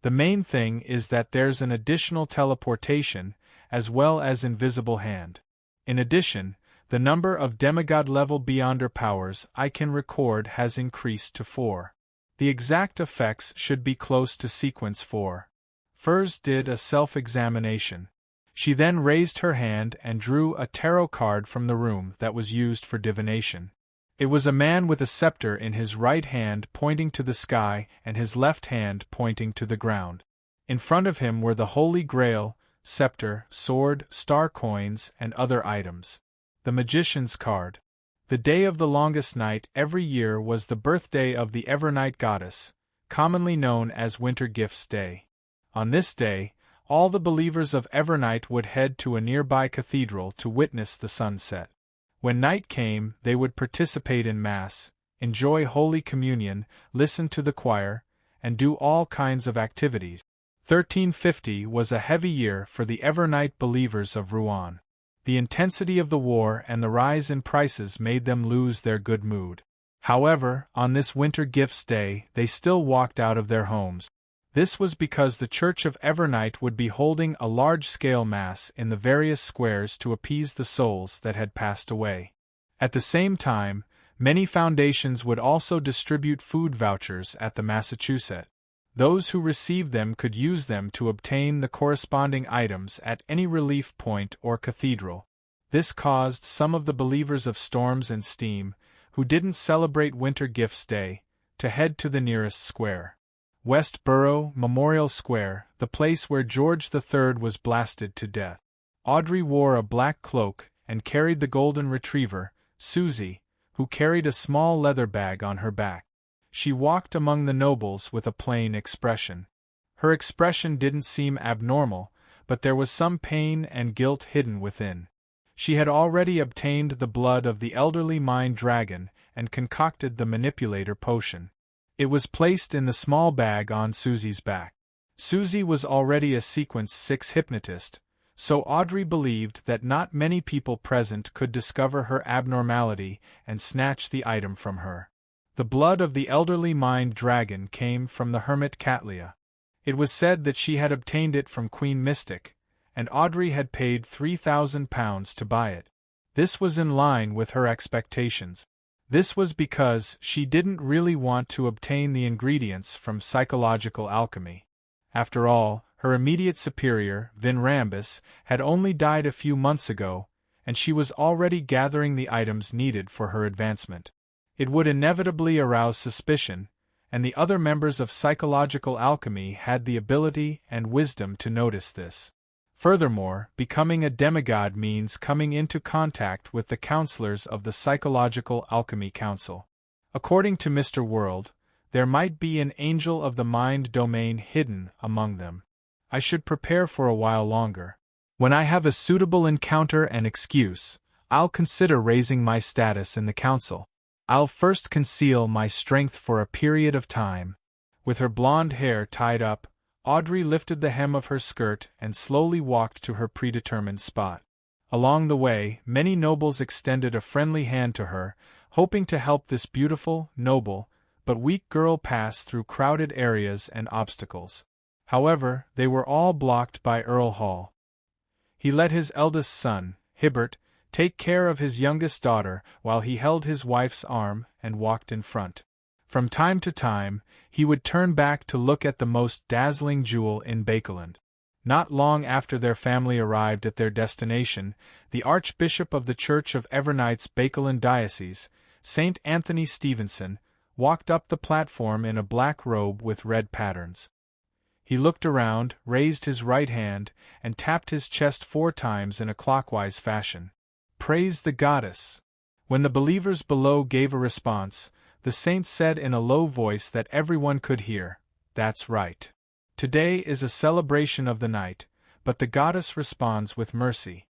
"The main thing is that there's an additional teleportation, as well as invisible hand. In addition, the number of demigod-level Beyonder powers I can record has increased to 4. The exact effects should be close to sequence 4. Furs did a self-examination. She then raised her hand and drew a tarot card from the room that was used for divination. It was a man with a scepter in his right hand pointing to the sky and his left hand pointing to the ground. In front of him were the Holy Grail, scepter, sword, star coins, and other items. The Magician's card. The day of the longest night every year was the birthday of the Evernight goddess, commonly known as Winter Gifts Day. On this day, all the believers of Evernight would head to a nearby cathedral to witness the sunset. When night came, they would participate in Mass, enjoy Holy Communion, listen to the choir, and do all kinds of activities. 1350 was a heavy year for the Evernight believers of Rouen. The intensity of the war and the rise in prices made them lose their good mood. However, on this Winter Gifts Day, they still walked out of their homes. This was because the Church of Evernight would be holding a large-scale Mass in the various squares to appease the souls that had passed away. At the same time, many foundations would also distribute food vouchers at the Massachusetts. Those who received them could use them to obtain the corresponding items at any relief point or cathedral. This caused some of the believers of Storms and Steam, who didn't celebrate Winter Gifts Day, to head to the nearest square. Westboro Memorial Square, the place where George III was blasted to death. Audrey wore a black cloak and carried the golden retriever, Susie, who carried a small leather bag on her back. She walked among the nobles with a plain expression. Her expression didn't seem abnormal, but there was some pain and guilt hidden within. She had already obtained the blood of the elderly mind dragon and concocted the manipulator potion. It was placed in the small bag on Susie's back. Susie was already a Sequence 6 hypnotist, so Audrey believed that not many people present could discover her abnormality and snatch the item from her. The blood of the elderly mind dragon came from the hermit Catlia. It was said that she had obtained it from Queen Mystic, and Audrey had paid £3,000 to buy it. This was in line with her expectations. This was because she didn't really want to obtain the ingredients from psychological alchemy. After all, her immediate superior, Vinrambus, had only died a few months ago, and she was already gathering the items needed for her advancement. It would inevitably arouse suspicion, and the other members of psychological alchemy had the ability and wisdom to notice this. Furthermore, becoming a demigod means coming into contact with the counselors of the Psychological Alchemy Council. According to Mr. World, there might be an angel of the mind domain hidden among them. I should prepare for a while longer. When I have a suitable encounter and excuse, I'll consider raising my status in the council. I'll first conceal my strength for a period of time. With her blonde hair tied up, Audrey lifted the hem of her skirt and slowly walked to her predetermined spot. Along the way, many nobles extended a friendly hand to her, hoping to help this beautiful, noble, but weak girl pass through crowded areas and obstacles. However, they were all blocked by Earl Hall. He let his eldest son, Hibbert, take care of his youngest daughter while he held his wife's arm and walked in front. From time to time, he would turn back to look at the most dazzling jewel in Bakeland. Not long after their family arrived at their destination, the Archbishop of the Church of Evernights Bakeland Diocese, St. Anthony Stevenson, walked up the platform in a black robe with red patterns. He looked around, raised his right hand, and tapped his chest 4 times in a clockwise fashion. Praise the goddess! When the believers below gave a response, the saint said in a low voice that everyone could hear, "That's right. Today is a celebration of the night, but the goddess responds with mercy.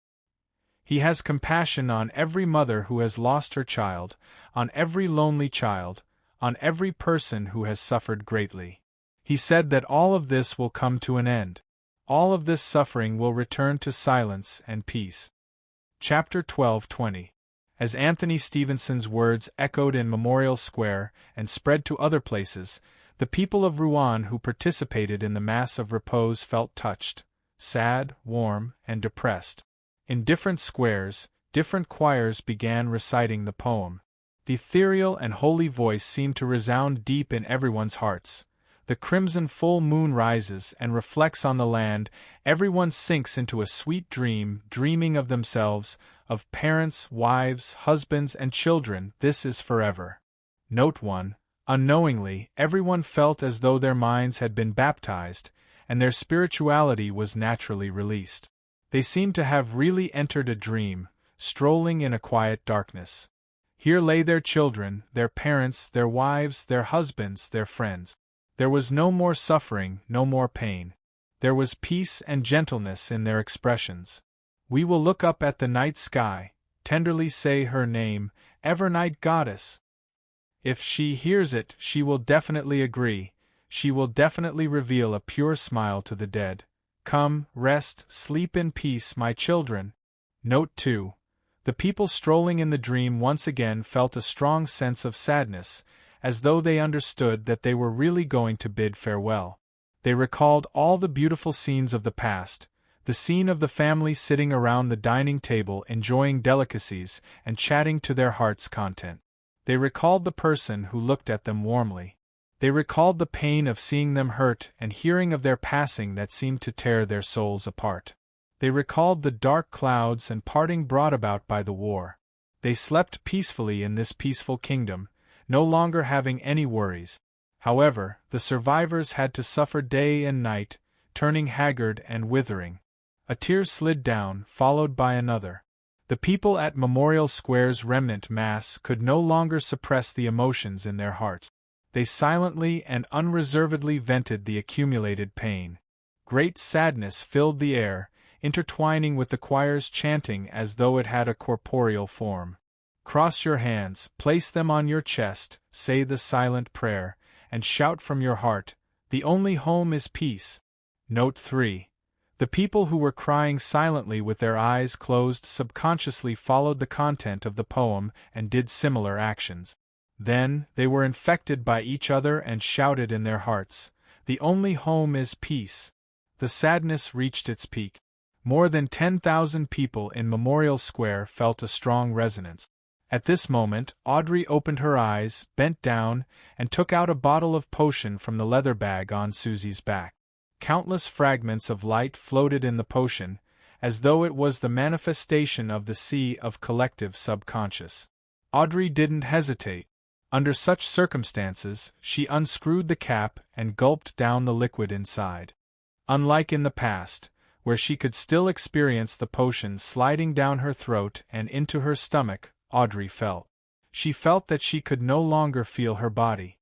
He has compassion on every mother who has lost her child, on every lonely child, on every person who has suffered greatly. He said that all of this will come to an end. All of this suffering will return to silence and peace." Chapter 12:20. As Anthony Stevenson's words echoed in Memorial Square and spread to other places, the people of Rouen who participated in the Mass of Repose felt touched, sad, warm, and depressed. In different squares, different choirs began reciting the poem. The ethereal and holy voice seemed to resound deep in everyone's hearts. The crimson full moon rises and reflects on the land. Everyone sinks into a sweet dream, dreaming of themselves, of parents, wives, husbands, and children. This is forever. Note 1. Unknowingly, everyone felt as though their minds had been baptized, and their spirituality was naturally released. They seemed to have really entered a dream, strolling in a quiet darkness. Here lay their children, their parents, their wives, their husbands, their friends. There was no more suffering, no more pain. There was peace and gentleness in their expressions. We will look up at the night sky, tenderly say her name, Evernight Goddess. If she hears it, she will definitely agree, she will definitely reveal a pure smile to the dead. Come, rest, sleep in peace, my children. Note 2. The people strolling in the dream once again felt a strong sense of sadness, as though they understood that they were really going to bid farewell. They recalled all the beautiful scenes of the past, the scene of the family sitting around the dining table enjoying delicacies and chatting to their heart's content. They recalled the person who looked at them warmly. They recalled the pain of seeing them hurt and hearing of their passing that seemed to tear their souls apart. They recalled the dark clouds and parting brought about by the war. They slept peacefully in this peaceful kingdom, no longer having any worries. However, the survivors had to suffer day and night, turning haggard and withering. A tear slid down, followed by another. The people at Memorial Square's remnant mass could no longer suppress the emotions in their hearts. they silently and unreservedly vented the accumulated pain. Great sadness filled the air, intertwining with the choir's chanting as though it had a corporeal form. Cross your hands, place them on your chest, say the silent prayer, and shout from your heart, "The only home is peace." Note 3. The people who were crying silently with their eyes closed subconsciously followed the content of the poem and did similar actions. Then, they were infected by each other and shouted in their hearts, "The only home is peace." The sadness reached its peak. More than 10,000 people in Memorial Square felt a strong resonance. At this moment, Audrey opened her eyes, bent down, and took out a bottle of potion from the leather bag on Susie's back. Countless fragments of light floated in the potion, as though it was the manifestation of the sea of collective subconscious. Audrey didn't hesitate. Under such circumstances, she unscrewed the cap and gulped down the liquid inside. Unlike in the past, where she could still experience the potion sliding down her throat and into her stomach, Audrey felt. She felt that she could no longer feel her body.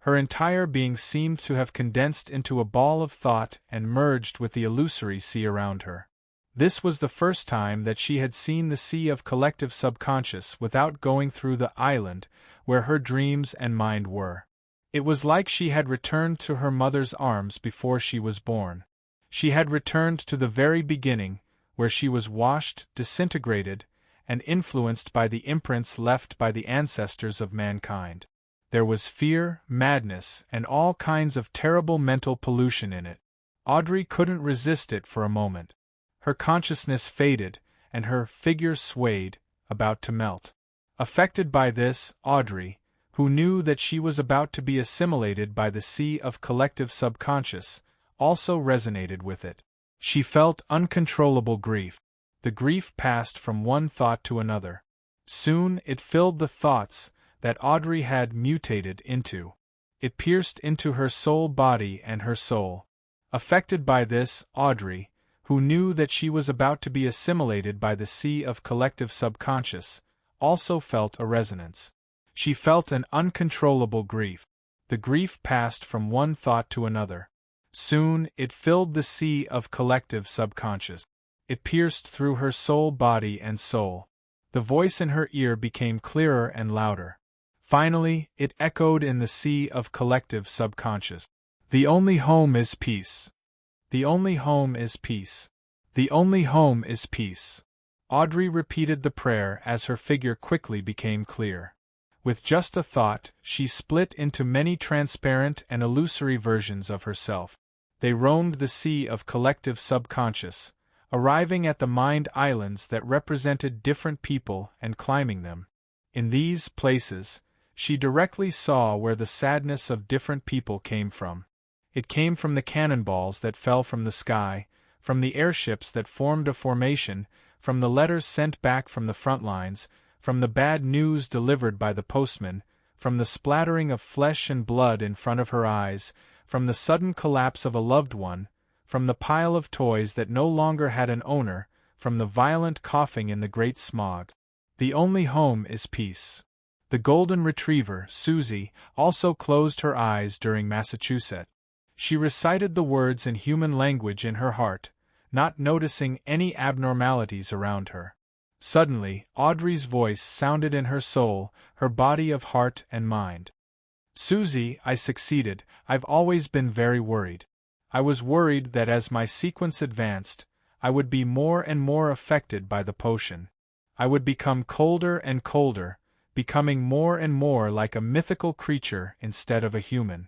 Her entire being seemed to have condensed into a ball of thought and merged with the illusory sea around her. This was the first time that she had seen the sea of collective subconscious without going through the island where her dreams and mind were. It was like she had returned to her mother's arms before she was born. She had returned to the very beginning, where she was washed, disintegrated, and influenced by the imprints left by the ancestors of mankind. There was fear, madness, and all kinds of terrible mental pollution in it. Audrey couldn't resist it for a moment. Her consciousness faded, and her figure swayed, about to melt. Affected by this, Audrey, who knew that she was about to be assimilated by the sea of collective subconscious, also resonated with it. She felt uncontrollable grief. The grief passed from one thought to another. Soon it filled the thoughts that Audrey had mutated into. It pierced into her soul body and her soul. Affected by this, Audrey, who knew that she was about to be assimilated by the sea of collective subconscious, also felt a resonance. She felt an uncontrollable grief. The grief passed from one thought to another. Soon it filled the sea of collective subconscious. It pierced through her soul body and soul. The voice in her ear became clearer and louder. Finally, it echoed in the sea of collective subconscious. The only home is peace. The only home is peace. The only home is peace. Audrey repeated the prayer as her figure quickly became clear. With just a thought, she split into many transparent and illusory versions of herself. They roamed the sea of collective subconscious, arriving at the mind islands that represented different people and climbing them. In these places, she directly saw where the sadness of different people came from. It came from the cannonballs that fell from the sky, from the airships that formed a formation, from the letters sent back from the front lines, from the bad news delivered by the postman, from the splattering of flesh and blood in front of her eyes, from the sudden collapse of a loved one, from the pile of toys that no longer had an owner, from the violent coughing in the great smog. The only home is peace. The golden retriever, Susie, also closed her eyes during Massachusetts. She recited the words in human language in her heart, not noticing any abnormalities around her. Suddenly, Audrey's voice sounded in her soul, her body of heart and mind. "Susie, I succeeded. I've always been very worried. I was worried that as my sequence advanced, I would be more and more affected by the potion. I would become colder and colder, becoming more and more like a mythical creature instead of a human."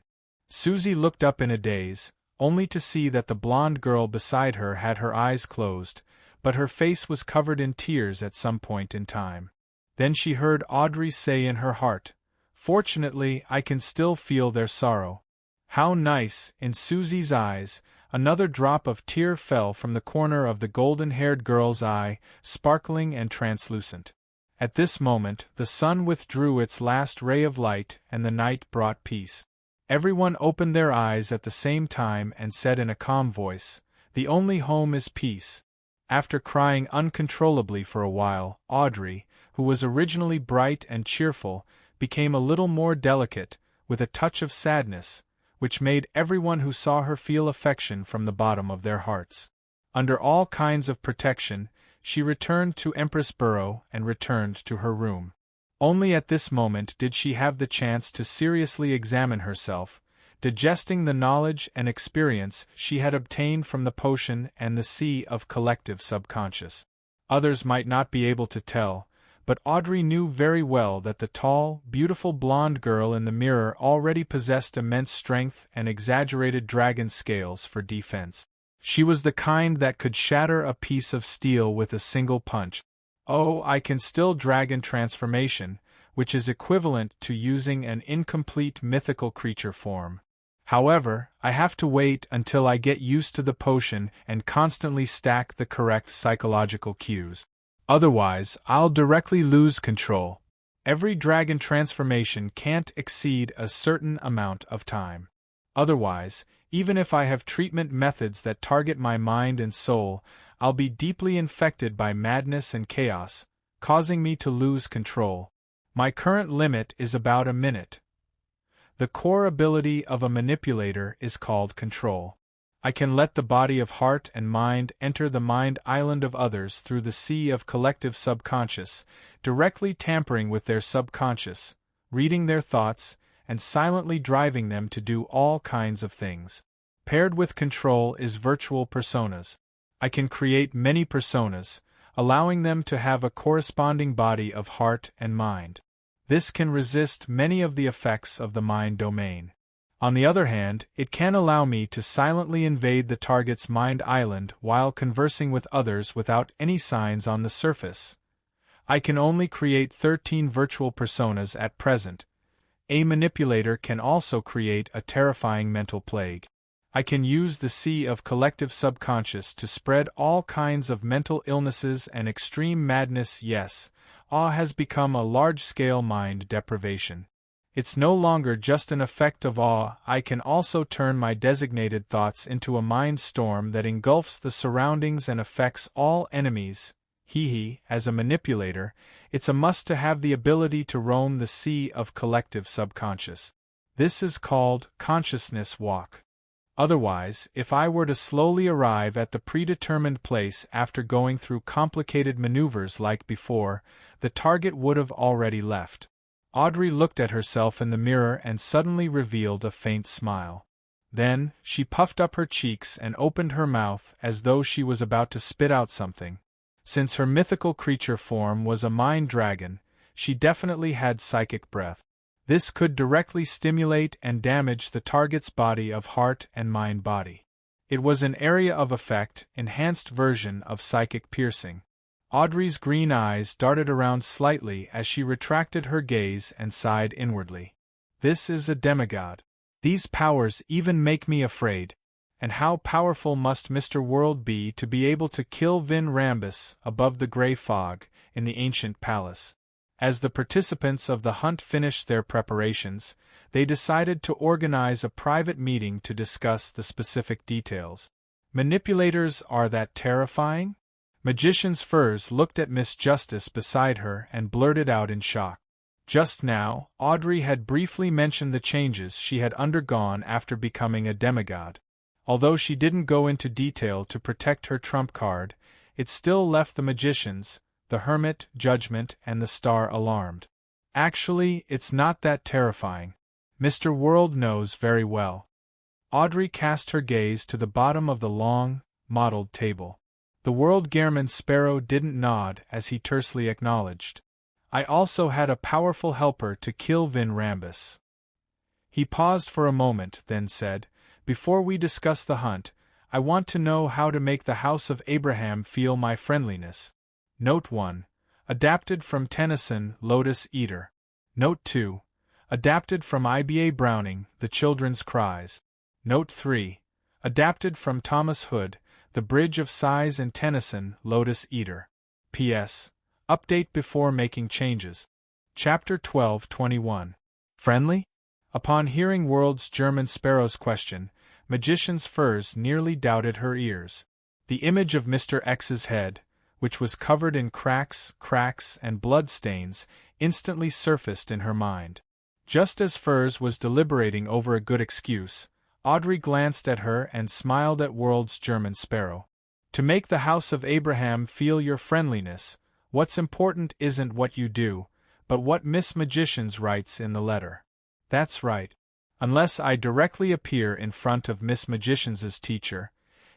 Susie looked up in a daze, only to see that the blonde girl beside her had her eyes closed, but her face was covered in tears at some point in time. Then she heard Audrey say in her heart, "Fortunately, I can still feel their sorrow." How nice! In Susie's eyes, another drop of tear fell from the corner of the golden-haired girl's eye, sparkling and translucent. At this moment, the sun withdrew its last ray of light and the night brought peace. Everyone opened their eyes at the same time and said in a calm voice, "The only home is peace." After crying uncontrollably for a while, Audrey, who was originally bright and cheerful, became a little more delicate, with a touch of sadness, which made everyone who saw her feel affection from the bottom of their hearts. Under all kinds of protection, she returned to Empress Burrow and returned to her room. Only at this moment did she have the chance to seriously examine herself, digesting the knowledge and experience she had obtained from the potion and the sea of collective subconscious. Others might not be able to tell, but Audrey knew very well that the tall, beautiful blonde girl in the mirror already possessed immense strength and exaggerated dragon scales for defense. She was the kind that could shatter a piece of steel with a single punch. Oh, I can still dragon transformation, which is equivalent to using an incomplete mythical creature form. However, I have to wait until I get used to the potion and constantly stack the correct psychological cues. Otherwise, I'll directly lose control. Every dragon transformation can't exceed a certain amount of time. Otherwise, even if I have treatment methods that target my mind and soul, I'll be deeply infected by madness and chaos, causing me to lose control. My current limit is about a minute. The core ability of a manipulator is called control. I can let the body of heart and mind enter the mind island of others through the sea of collective subconscious, directly tampering with their subconscious, reading their thoughts, and silently driving them to do all kinds of things. Paired with control is virtual personas. I can create many personas, allowing them to have a corresponding body of heart and mind. This can resist many of the effects of the mind domain. On the other hand, it can allow me to silently invade the target's mind island while conversing with others without any signs on the surface. I can only create 13 virtual personas at present. A manipulator can also create a terrifying mental plague. I can use the sea of collective subconscious to spread all kinds of mental illnesses and extreme madness. Yes, awe has become a large-scale mind deprivation. It's no longer just an effect of awe. I can also turn my designated thoughts into a mind storm that engulfs the surroundings and affects all enemies. As a manipulator, it's a must to have the ability to roam the sea of collective subconscious. This is called consciousness walk. Otherwise, if I were to slowly arrive at the predetermined place after going through complicated maneuvers like before, the target would have already left. Audrey looked at herself in the mirror and suddenly revealed a faint smile. Then, she puffed up her cheeks and opened her mouth as though she was about to spit out something. Since her mythical creature form was a mind dragon, she definitely had psychic breath. This could directly stimulate and damage the target's body of heart and mind body. It was an area of effect, enhanced version of psychic piercing. Audrey's green eyes darted around slightly as she retracted her gaze and sighed inwardly. This is a demigod. These powers even make me afraid. And how powerful must Mr. World be to be able to kill Vin Rambus above the grey fog in the ancient palace? As the participants of the hunt finished their preparations, they decided to organize a private meeting to discuss the specific details. Manipulators are that terrifying? Magician's Furs looked at Miss Justice beside her and blurted out in shock. Just now, Audrey had briefly mentioned the changes she had undergone after becoming a demigod. Although she didn't go into detail to protect her trump card, it still left the magicians, the Hermit, Judgment, and the Star alarmed. Actually, it's not that terrifying. Mr. World knows very well. Audrey cast her gaze to the bottom of the long, mottled table. The World Gehrman Sparrow didn't nod as he tersely acknowledged. I also had a powerful helper to kill Vin Rambus. He paused for a moment, then said, "Before we discuss the hunt, I want to know how to make the House of Abraham feel my friendliness." Note 1. Adapted from Tennyson, Lotus Eater. Note 2. Adapted from I.B.A. Browning, The Children's Cries. Note 3. Adapted from Thomas Hood, The Bridge of Sighs and Tennyson, Lotus Eater. P.S. Update before making changes. Chapter 12:21. Friendly? Upon hearing World's German Sparrow's question, Magician's Furs nearly doubted her ears. The image of Mr. X's head, which was covered in cracks, and blood stains, instantly surfaced in her mind. Just as Furs was deliberating over a good excuse, Audrey glanced at her and smiled at World's German Sparrow. To make the House of Abraham feel your friendliness, what's important isn't what you do, but what Miss Magicians writes in the letter. That's right. Unless I directly appear in front of Miss Magicians's teacher,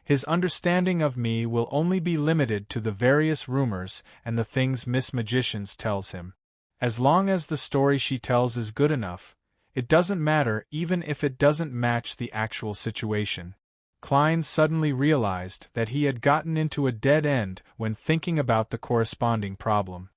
his understanding of me will only be limited to the various rumors and the things Miss Magicians tells him. As long as the story she tells is good enough, it doesn't matter even if it doesn't match the actual situation. Klein suddenly realized that he had gotten into a dead end when thinking about the corresponding problem.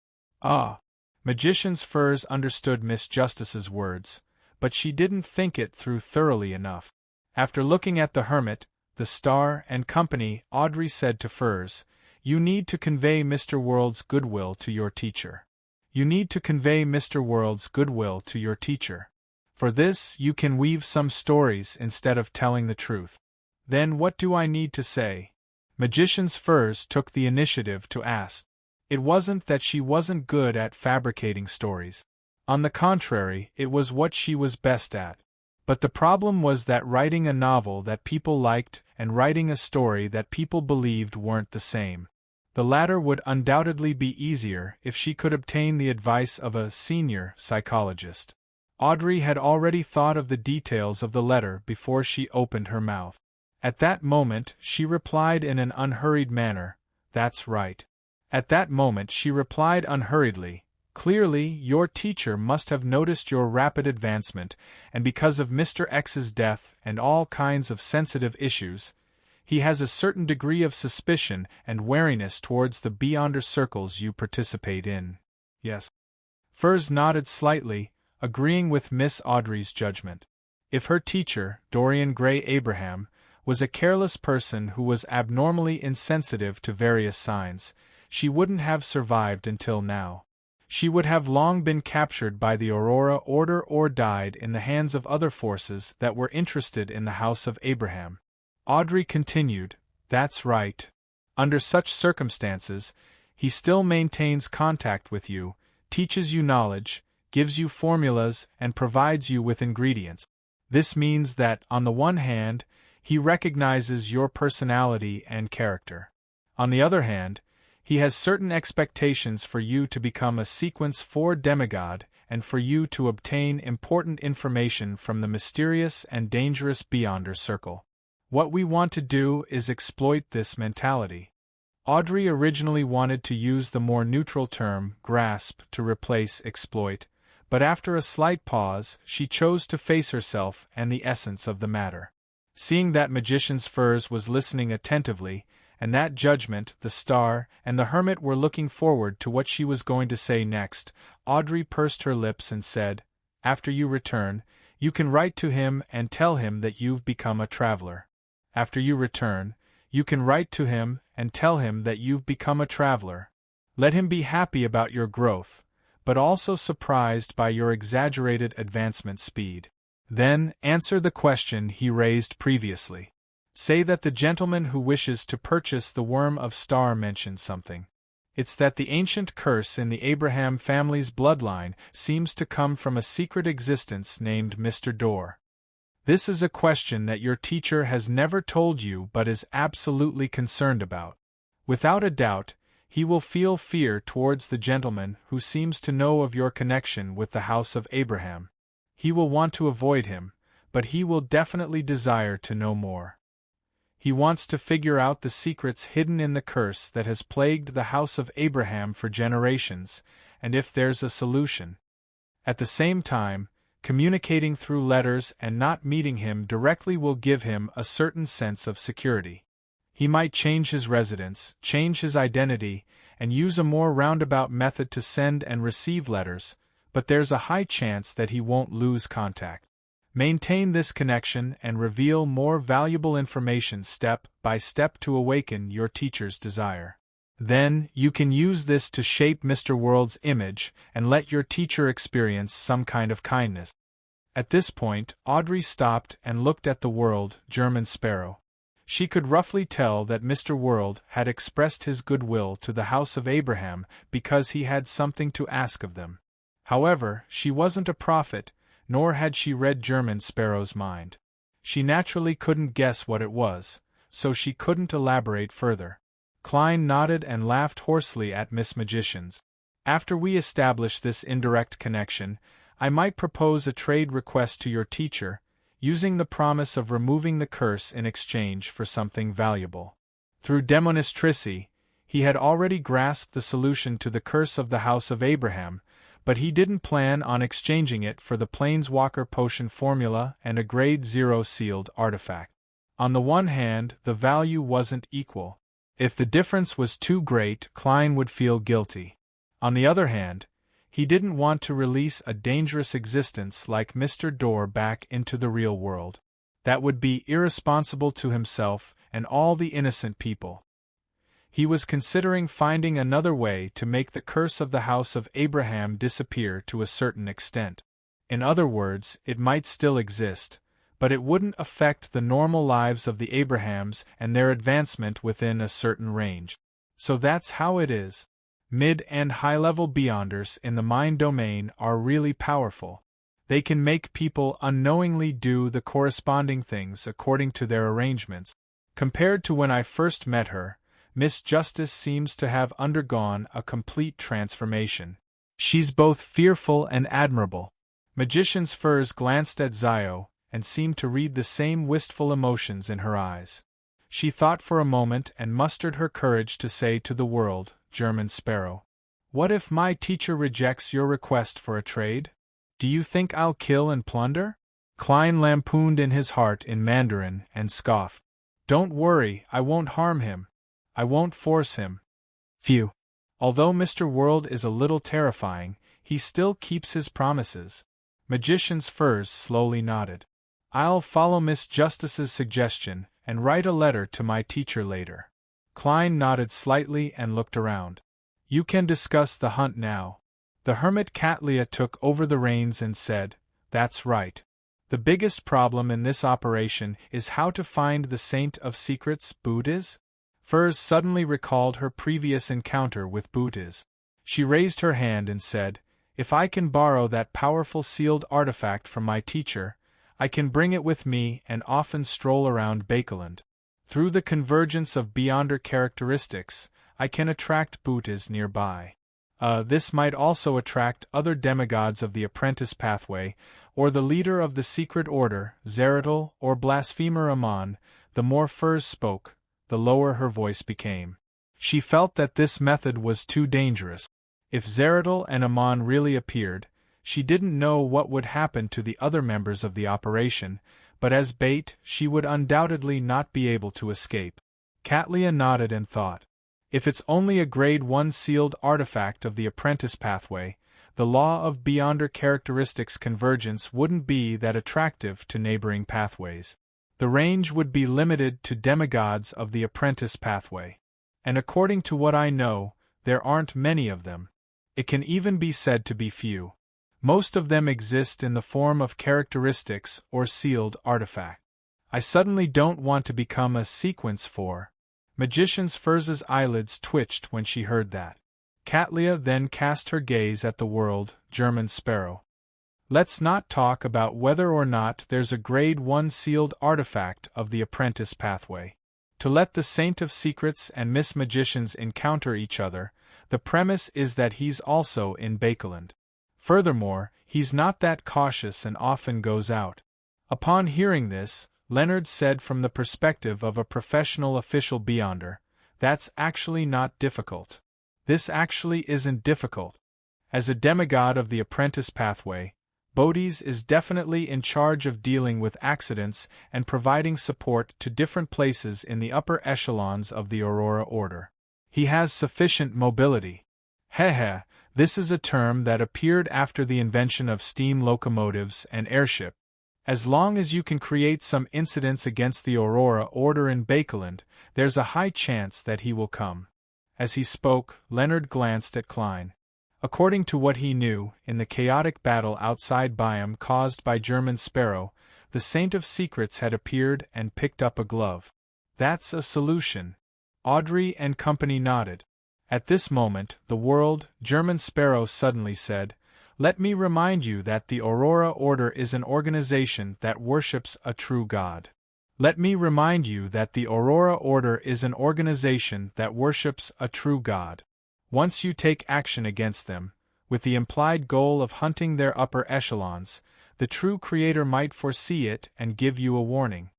Magician's Furs understood Miss Justice's words, but she didn't think it through thoroughly enough. After looking at the hermit, the star, and company, Audrey said to Furs, "You need to convey Mr. World's goodwill to your teacher. You need to convey Mr. World's goodwill to your teacher. For this, you can weave some stories instead of telling the truth." "Then what do I need to say?" Magician's Furs took the initiative to ask. It wasn't that she wasn't good at fabricating stories. On the contrary, it was what she was best at. But the problem was that writing a novel that people liked and writing a story that people believed weren't the same. The latter would undoubtedly be easier if she could obtain the advice of a senior psychologist. Audrey had already thought of the details of the letter before she opened her mouth. At that moment, she replied in an unhurried manner, "That's right." At that moment she replied unhurriedly, "Clearly, your teacher must have noticed your rapid advancement, and because of Mr. X's death and all kinds of sensitive issues, he has a certain degree of suspicion and wariness towards the Beyonder circles you participate in." "Yes." Furs nodded slightly, agreeing with Miss Audrey's judgment. If her teacher, Dorian Gray Abraham, was a careless person who was abnormally insensitive to various signs, she wouldn't have survived until now. She would have long been captured by the Aurora Order or died in the hands of other forces that were interested in the House of Abraham. Audrey continued, "That's right. Under such circumstances, he still maintains contact with you, teaches you knowledge, gives you formulas, and provides you with ingredients. This means that, on the one hand, he recognizes your personality and character. On the other hand, he has certain expectations for you to become a Sequence 4 demigod and for you to obtain important information from the mysterious and dangerous Beyonder Circle. What we want to do is exploit this mentality." Audrey originally wanted to use the more neutral term, grasp, to replace exploit, but after a slight pause, she chose to face herself and the essence of the matter. Seeing that Magician's Furs was listening attentively, and that Judgment, the Star, and the Hermit were looking forward to what she was going to say next, Audrey pursed her lips and said, "After you return, you can write to him and tell him that you've become a traveler. After you return, you can write to him and tell him that you've become a traveler. Let him be happy about your growth, but also surprised by your exaggerated advancement speed. Then, answer the question he raised previously. Say that the gentleman who wishes to purchase the Worm of Star mentioned something. It's that the ancient curse in the Abraham family's bloodline seems to come from a secret existence named Mr. Dorr. This is a question that your teacher has never told you but is absolutely concerned about. Without a doubt, he will feel fear towards the gentleman who seems to know of your connection with the House of Abraham. He will want to avoid him, but he will definitely desire to know more. He wants to figure out the secrets hidden in the curse that has plagued the House of Abraham for generations, and if there's a solution. At the same time, communicating through letters and not meeting him directly will give him a certain sense of security. He might change his residence, change his identity, and use a more roundabout method to send and receive letters, but there's a high chance that he won't lose contact. Maintain this connection and reveal more valuable information step by step to awaken your teacher's desire. Then, you can use this to shape Mr. World's image and let your teacher experience some kind of kindness." At this point, Audrey stopped and looked at the World, German Sparrow. She could roughly tell that Mr. World had expressed his goodwill to the House of Abraham because he had something to ask of them. However, she wasn't a prophet, nor had she read German Sparrow's mind. She naturally couldn't guess what it was, so she couldn't elaborate further. Klein nodded and laughed hoarsely at Miss Magicians. After we establish this indirect connection, I might propose a trade request to your teacher, using the promise of removing the curse in exchange for something valuable. Through demonstracy, he had already grasped the solution to the curse of the House of Abraham, but he didn't plan on exchanging it for the Planeswalker potion formula and a Grade 0 sealed artifact. On the one hand, the value wasn't equal. If the difference was too great, Klein would feel guilty. On the other hand, he didn't want to release a dangerous existence like Mr. Dorr back into the real world. That would be irresponsible to himself and all the innocent people. He was considering finding another way to make the curse of the House of Abraham disappear to a certain extent. In other words, it might still exist, but it wouldn't affect the normal lives of the Abrahams and their advancement within a certain range. So that's how it is. Mid- and high-level Beyonders in the mind domain are really powerful. They can make people unknowingly do the corresponding things according to their arrangements. Compared to when I first met her, Miss Justice seems to have undergone a complete transformation. She's both fearful and admirable. Magician's Furs glanced at Zio, and seemed to read the same wistful emotions in her eyes. She thought for a moment and mustered her courage to say to the world, German Sparrow, "What if my teacher rejects your request for a trade? Do you think I'll kill and plunder?" Klein lampooned in his heart in Mandarin and scoffed. "Don't worry, I won't harm him. I won't force him." Phew. Although Mr. World is a little terrifying, he still keeps his promises. Magician's Furs slowly nodded. "I'll follow Miss Justice's suggestion and write a letter to my teacher later." Klein nodded slightly and looked around. "You can discuss the hunt now." The hermit Catlia took over the reins and said, "That's right. The biggest problem in this operation is how to find the Saint of Secrets, Bootiz." Furs suddenly recalled her previous encounter with Bootiz. She raised her hand and said, "If I can borrow that powerful sealed artifact from my teacher, I can bring it with me and often stroll around Bakeland. Through the convergence of Beyonder characteristics, I can attract Bootiz nearby. This might also attract other demigods of the apprentice pathway, or the leader of the secret order, Zeratul, or blasphemer Amon." The more Furs spoke, the lower her voice became. She felt that this method was too dangerous. If Zeratul and Amon really appeared, she didn't know what would happen to the other members of the operation, but as bait, she would undoubtedly not be able to escape. Catlia nodded and thought. If it's only a Grade 1 sealed artifact of the apprentice pathway, the law of Beyonder characteristics convergence wouldn't be that attractive to neighboring pathways. The range would be limited to demigods of the apprentice pathway. And according to what I know, there aren't many of them. It can even be said to be few. Most of them exist in the form of characteristics or sealed artifact. I suddenly don't want to become a sequence for. Magician's Furs's eyelids twitched when she heard that. Catlia then cast her gaze at the world, German Sparrow. "Let's not talk about whether or not there's a Grade 1 sealed artifact of the apprentice pathway. To let the Saint of Secrets and Miss Magicians encounter each other, the premise is that he's also in Bakeland. Furthermore, he's not that cautious and often goes out." Upon hearing this, Leonard said from the perspective of a professional official Beyonder, "That's actually not difficult. This actually isn't difficult. As a demigod of the apprentice pathway, Bootiz is definitely in charge of dealing with accidents and providing support to different places in the upper echelons of the Aurora Order. He has sufficient mobility." Heh, this is a term that appeared after the invention of steam locomotives and airship. As long as you can create some incidents against the Aurora Order in Bakeland, there's a high chance that he will come. As he spoke, Leonard glanced at Klein. According to what he knew, in the chaotic battle outside Byam caused by German Sparrow, the Saint of Secrets had appeared and picked up a glove. That's a solution. Audrey and company nodded. At this moment, the world, German Sparrow suddenly said, Let me remind you that the Aurora Order is an organization that worships a true God. Let me remind you that the Aurora Order is an organization that worships a true God. Once you take action against them, with the implied goal of hunting their upper echelons, the true creator might foresee it and give you a warning.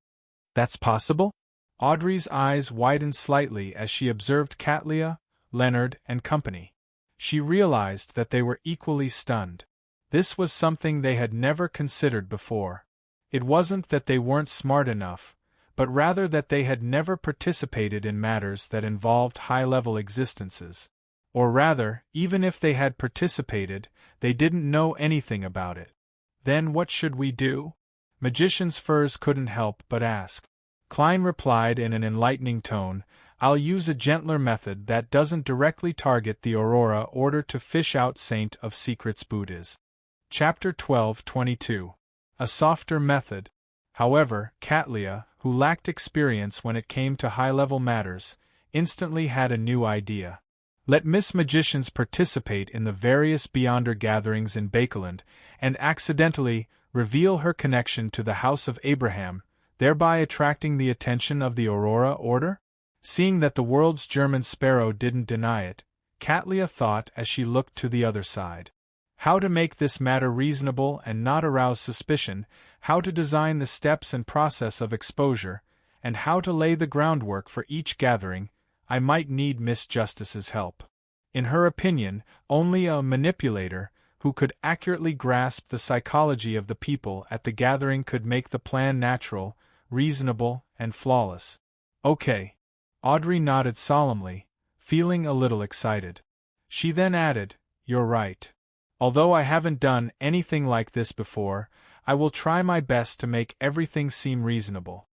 That's possible? Audrey's eyes widened slightly as she observed Katlia, Leonard, and company. She realized that they were equally stunned. This was something they had never considered before. It wasn't that they weren't smart enough, but rather that they had never participated in matters that involved high-level existences. Or rather, even if they had participated, they didn't know anything about it. Then what should we do? Magician's Furs couldn't help but ask. Klein replied in an enlightening tone, I'll use a gentler method that doesn't directly target the Aurora Order to fish out Saint of Secrets Buddhas. Chapter 12:22. A softer method. However, Katlia, who lacked experience when it came to high-level matters, instantly had a new idea. Let Miss Magicians participate in the various Beyonder gatherings in Bakeland, and accidentally reveal her connection to the House of Abraham, thereby attracting the attention of the Aurora Order? Seeing that the world's German sparrow didn't deny it, Katlia thought as she looked to the other side. How to make this matter reasonable and not arouse suspicion, how to design the steps and process of exposure, and how to lay the groundwork for each gathering, I might need Miss Justice's help. In her opinion, only a manipulator, who could accurately grasp the psychology of the people at the gathering could make the plan natural, reasonable, and flawless. Okay. Audrey nodded solemnly, feeling a little excited. She then added, You're right. Although I haven't done anything like this before, I will try my best to make everything seem reasonable.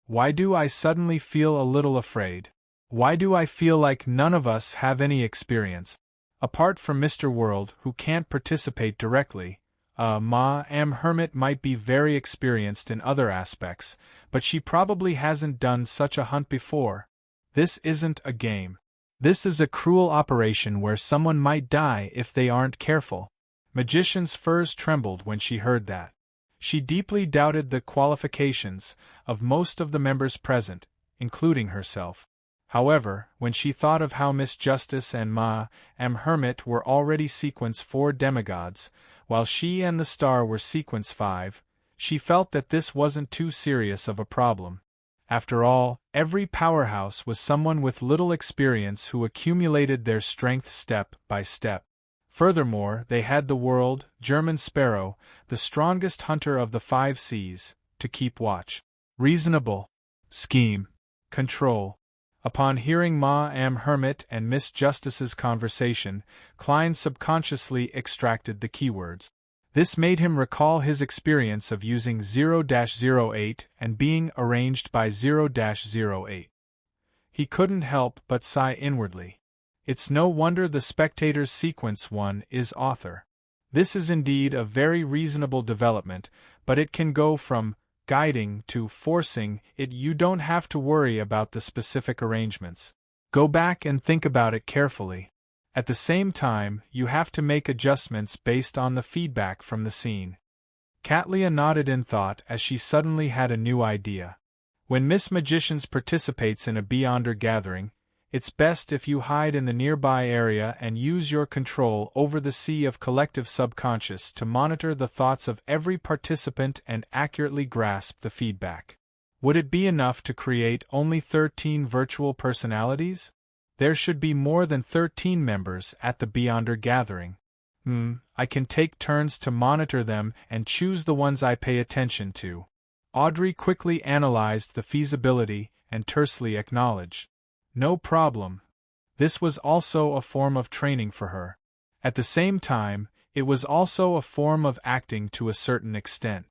Why do I suddenly feel a little afraid? Why do I feel like none of us have any experience? Apart from Mr. World, who can't participate directly, Ma-am Hermit might be very experienced in other aspects, but she probably hasn't done such a hunt before. This isn't a game. This is a cruel operation where someone might die if they aren't careful. Magician's Furs trembled when she heard that. She deeply doubted the qualifications of most of the members present, including herself. However, when she thought of how Miss Justice and Ma-am Hermit were already Sequence 4 demigods, while she and the Star were Sequence 5, she felt that this wasn't too serious of a problem. After all, every powerhouse was someone with little experience who accumulated their strength step by step. Furthermore, they had the World, German Sparrow, the strongest hunter of the 5 seas, to keep watch. Reasonable. Scheme. Control. Upon hearing Ma-am Hermit and Miss Justice's conversation, Klein subconsciously extracted the keywords. This made him recall his experience of using 0-08 and being arranged by 0-08. He couldn't help but sigh inwardly. It's no wonder the spectator's Sequence 1 is author. This is indeed a very reasonable development, but it can go from guiding to forcing it. You don't have to worry about the specific arrangements. Go back and think about it carefully. At the same time, you have to make adjustments based on the feedback from the scene. Katlia nodded in thought as she suddenly had a new idea. When Miss Magicians participates in a Beyonder gathering, it's best if you hide in the nearby area and use your control over the sea of collective subconscious to monitor the thoughts of every participant and accurately grasp the feedback. Would it be enough to create only 13 virtual personalities? There should be more than 13 members at the Beyonder gathering. I can take turns to monitor them and choose the ones I pay attention to. Audrey quickly analyzed the feasibility and tersely acknowledged. No problem. This was also a form of training for her. At the same time, it was also a form of acting to a certain extent.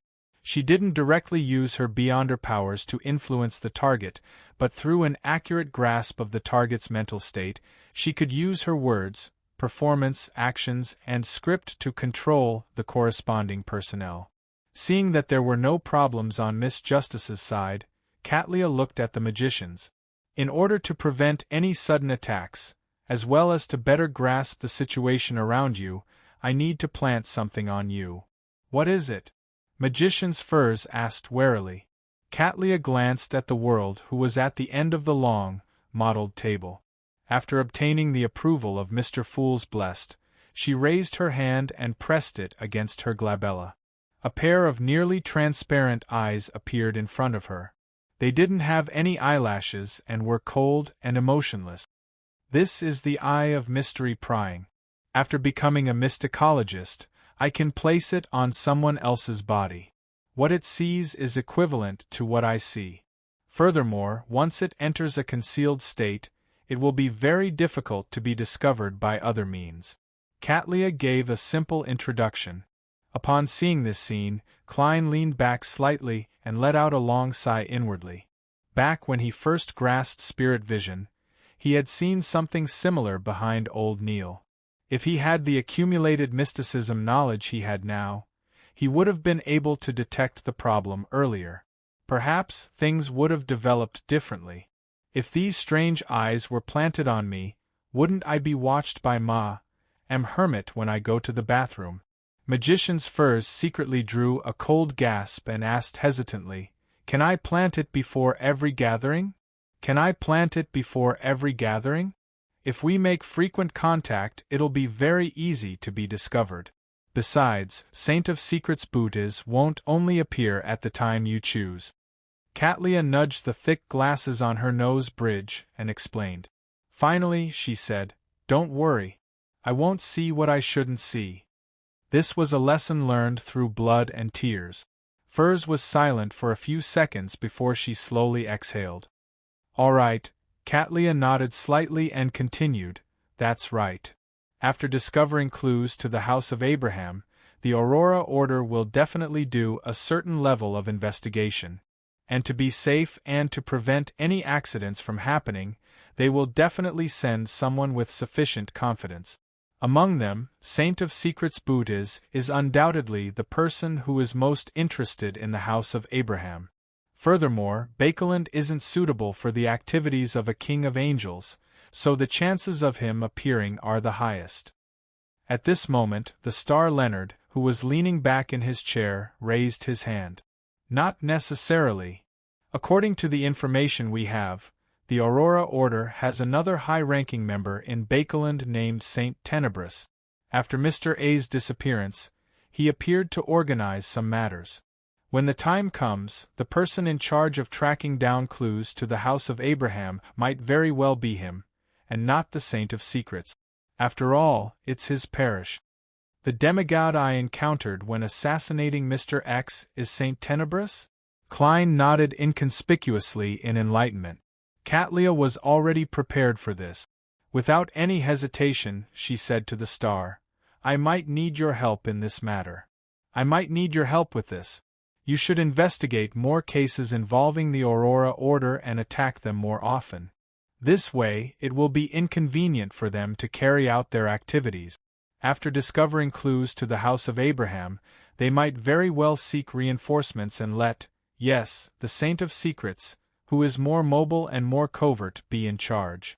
She didn't directly use her Beyonder powers to influence the target, but through an accurate grasp of the target's mental state, she could use her words, performance, actions, and script to control the corresponding personnel. Seeing that there were no problems on Miss Justice's side, Katlia looked at the magicians. In order to prevent any sudden attacks, as well as to better grasp the situation around you, I need to plant something on you. What is it? Magician's Furs asked warily. Catlia glanced at the world who was at the end of the long, mottled table. After obtaining the approval of Mr. Fool's Blessed, she raised her hand and pressed it against her glabella. A pair of nearly transparent eyes appeared in front of her. They didn't have any eyelashes and were cold and emotionless. This is the eye of mystery prying. After becoming a mysticologist, I can place it on someone else's body. What it sees is equivalent to what I see. Furthermore, once it enters a concealed state, it will be very difficult to be discovered by other means. Catlia gave a simple introduction. Upon seeing this scene, Klein leaned back slightly and let out a long sigh inwardly. Back when he first grasped spirit vision, he had seen something similar behind old Neil. If he had the accumulated mysticism knowledge he had now, he would have been able to detect the problem earlier. Perhaps things would have developed differently. If these strange eyes were planted on me, wouldn't I be watched by am hermit when I go to the bathroom? Magician's Furs secretly drew a cold gasp and asked hesitantly, "Can I plant it before every gathering? Can I plant it before every gathering? If we make frequent contact, it'll be very easy to be discovered. Besides, Saint of Secrets Bootes won't only appear at the time you choose." Catlia nudged the thick glasses on her nose bridge and explained. Finally, she said, "Don't worry. I won't see what I shouldn't see." This was a lesson learned through blood and tears. Furs was silent for a few seconds before she slowly exhaled. "All right," Catlia nodded slightly and continued, "That's right. After discovering clues to the House of Abraham, the Aurora Order will definitely do a certain level of investigation. And to be safe and to prevent any accidents from happening, they will definitely send someone with sufficient confidence. Among them, Saint of Secrets Bootes is undoubtedly the person who is most interested in the House of Abraham. Furthermore, Bakeland isn't suitable for the activities of a king of angels, so the chances of him appearing are the highest." At this moment, the star Leonard, who was leaning back in his chair, raised his hand. "Not necessarily. According to the information we have, the Aurora Order has another high-ranking member in Bakeland named Saint Tenebris. After Mr. A's disappearance, he appeared to organize some matters. When the time comes, the person in charge of tracking down clues to the House of Abraham might very well be him, and not the Saint of Secrets. After all, it's his parish. The demigod I encountered when assassinating Mr. X is Saint Tenebris?" Klein nodded inconspicuously in enlightenment. Catlia was already prepared for this. Without any hesitation, she said to the star, "I might need your help in this matter. I might need your help with this. You should investigate more cases involving the Aurora Order and attack them more often. This way, it will be inconvenient for them to carry out their activities. After discovering clues to the House of Abraham, they might very well seek reinforcements and let, yes, the Saint of Secrets, who is more mobile and more covert, be in charge."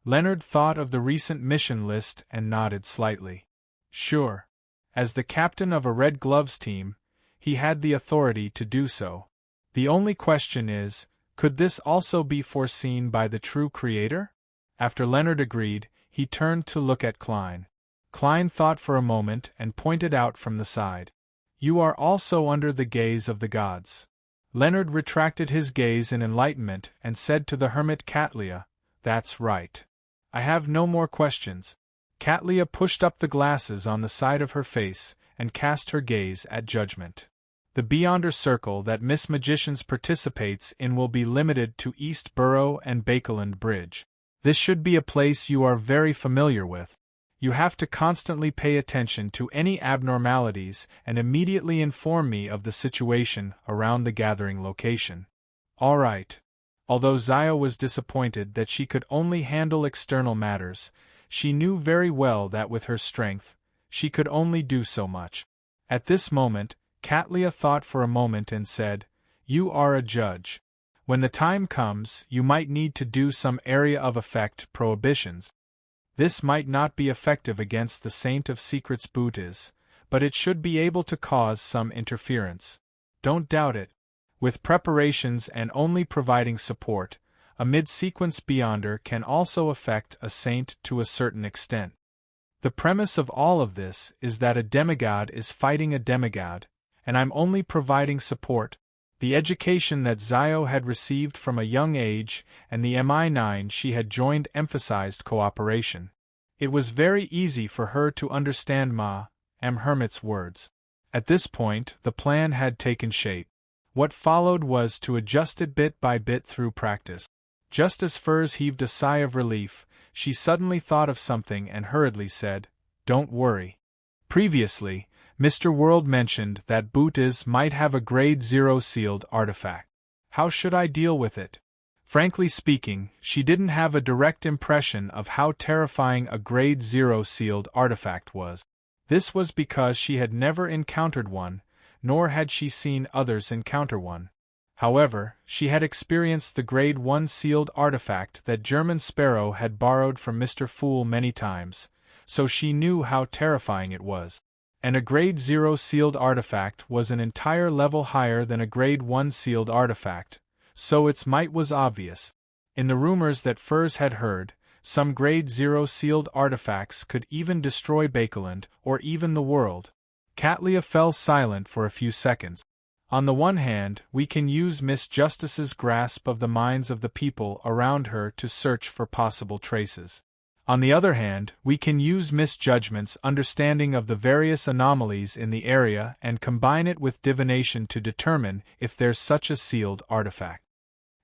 Leonard thought of the recent mission list and nodded slightly. Sure. As the captain of a Red Gloves team, he had the authority to do so. The only question is, could this also be foreseen by the true creator? After Leonard agreed, he turned to look at Klein. Klein thought for a moment and pointed out from the side. "You are also under the gaze of the gods." Leonard retracted his gaze in enlightenment and said to the hermit Catlia, "That's right. I have no more questions." Catlia pushed up the glasses on the side of her face and cast her gaze at Judgment. "The Beyonder Circle that Miss Magicians participates in will be limited to East Borough and Bakeland Bridge. This should be a place you are very familiar with. You have to constantly pay attention to any abnormalities and immediately inform me of the situation around the gathering location." "All right." Although Zaya was disappointed that she could only handle external matters, she knew very well that with her strength, she could only do so much. At this moment, Catlia thought for a moment and said, "You are a judge. When the time comes, you might need to do some area of effect prohibitions. This might not be effective against the Saint of Secrets Bootes, but it should be able to cause some interference. Don't doubt it. With preparations and only providing support, a mid-sequence Beyonder can also affect a saint to a certain extent. The premise of all of this is that a demigod is fighting a demigod, and I'm only providing support. The education that Zio had received from a young age and the MI9 she had joined emphasized cooperation. It was very easy for her to understand Ma Hermit's words. At this point, the plan had taken shape. What followed was to adjust it bit by bit through practice. Just as Furs heaved a sigh of relief, she suddenly thought of something and hurriedly said, "Don't worry." Previously, Mr. World mentioned that Bootes might have a Grade 0 sealed artifact. How should I deal with it? Frankly speaking, she didn't have a direct impression of how terrifying a Grade 0 sealed artifact was. This was because she had never encountered one, nor had she seen others encounter one. However, she had experienced the Grade 1 sealed artifact that German Sparrow had borrowed from Mr. Fool many times, so she knew how terrifying it was. And a Grade 0 sealed artifact was an entire level higher than a Grade 1 sealed artifact, so its might was obvious. In the rumors that Furs had heard, some Grade 0 sealed artifacts could even destroy Bakeland or even the world. Katlia fell silent for a few seconds. On the one hand, we can use Miss Justice's grasp of the minds of the people around her to search for possible traces. On the other hand, we can use Miss Judgment's understanding of the various anomalies in the area and combine it with divination to determine if there's such a sealed artifact.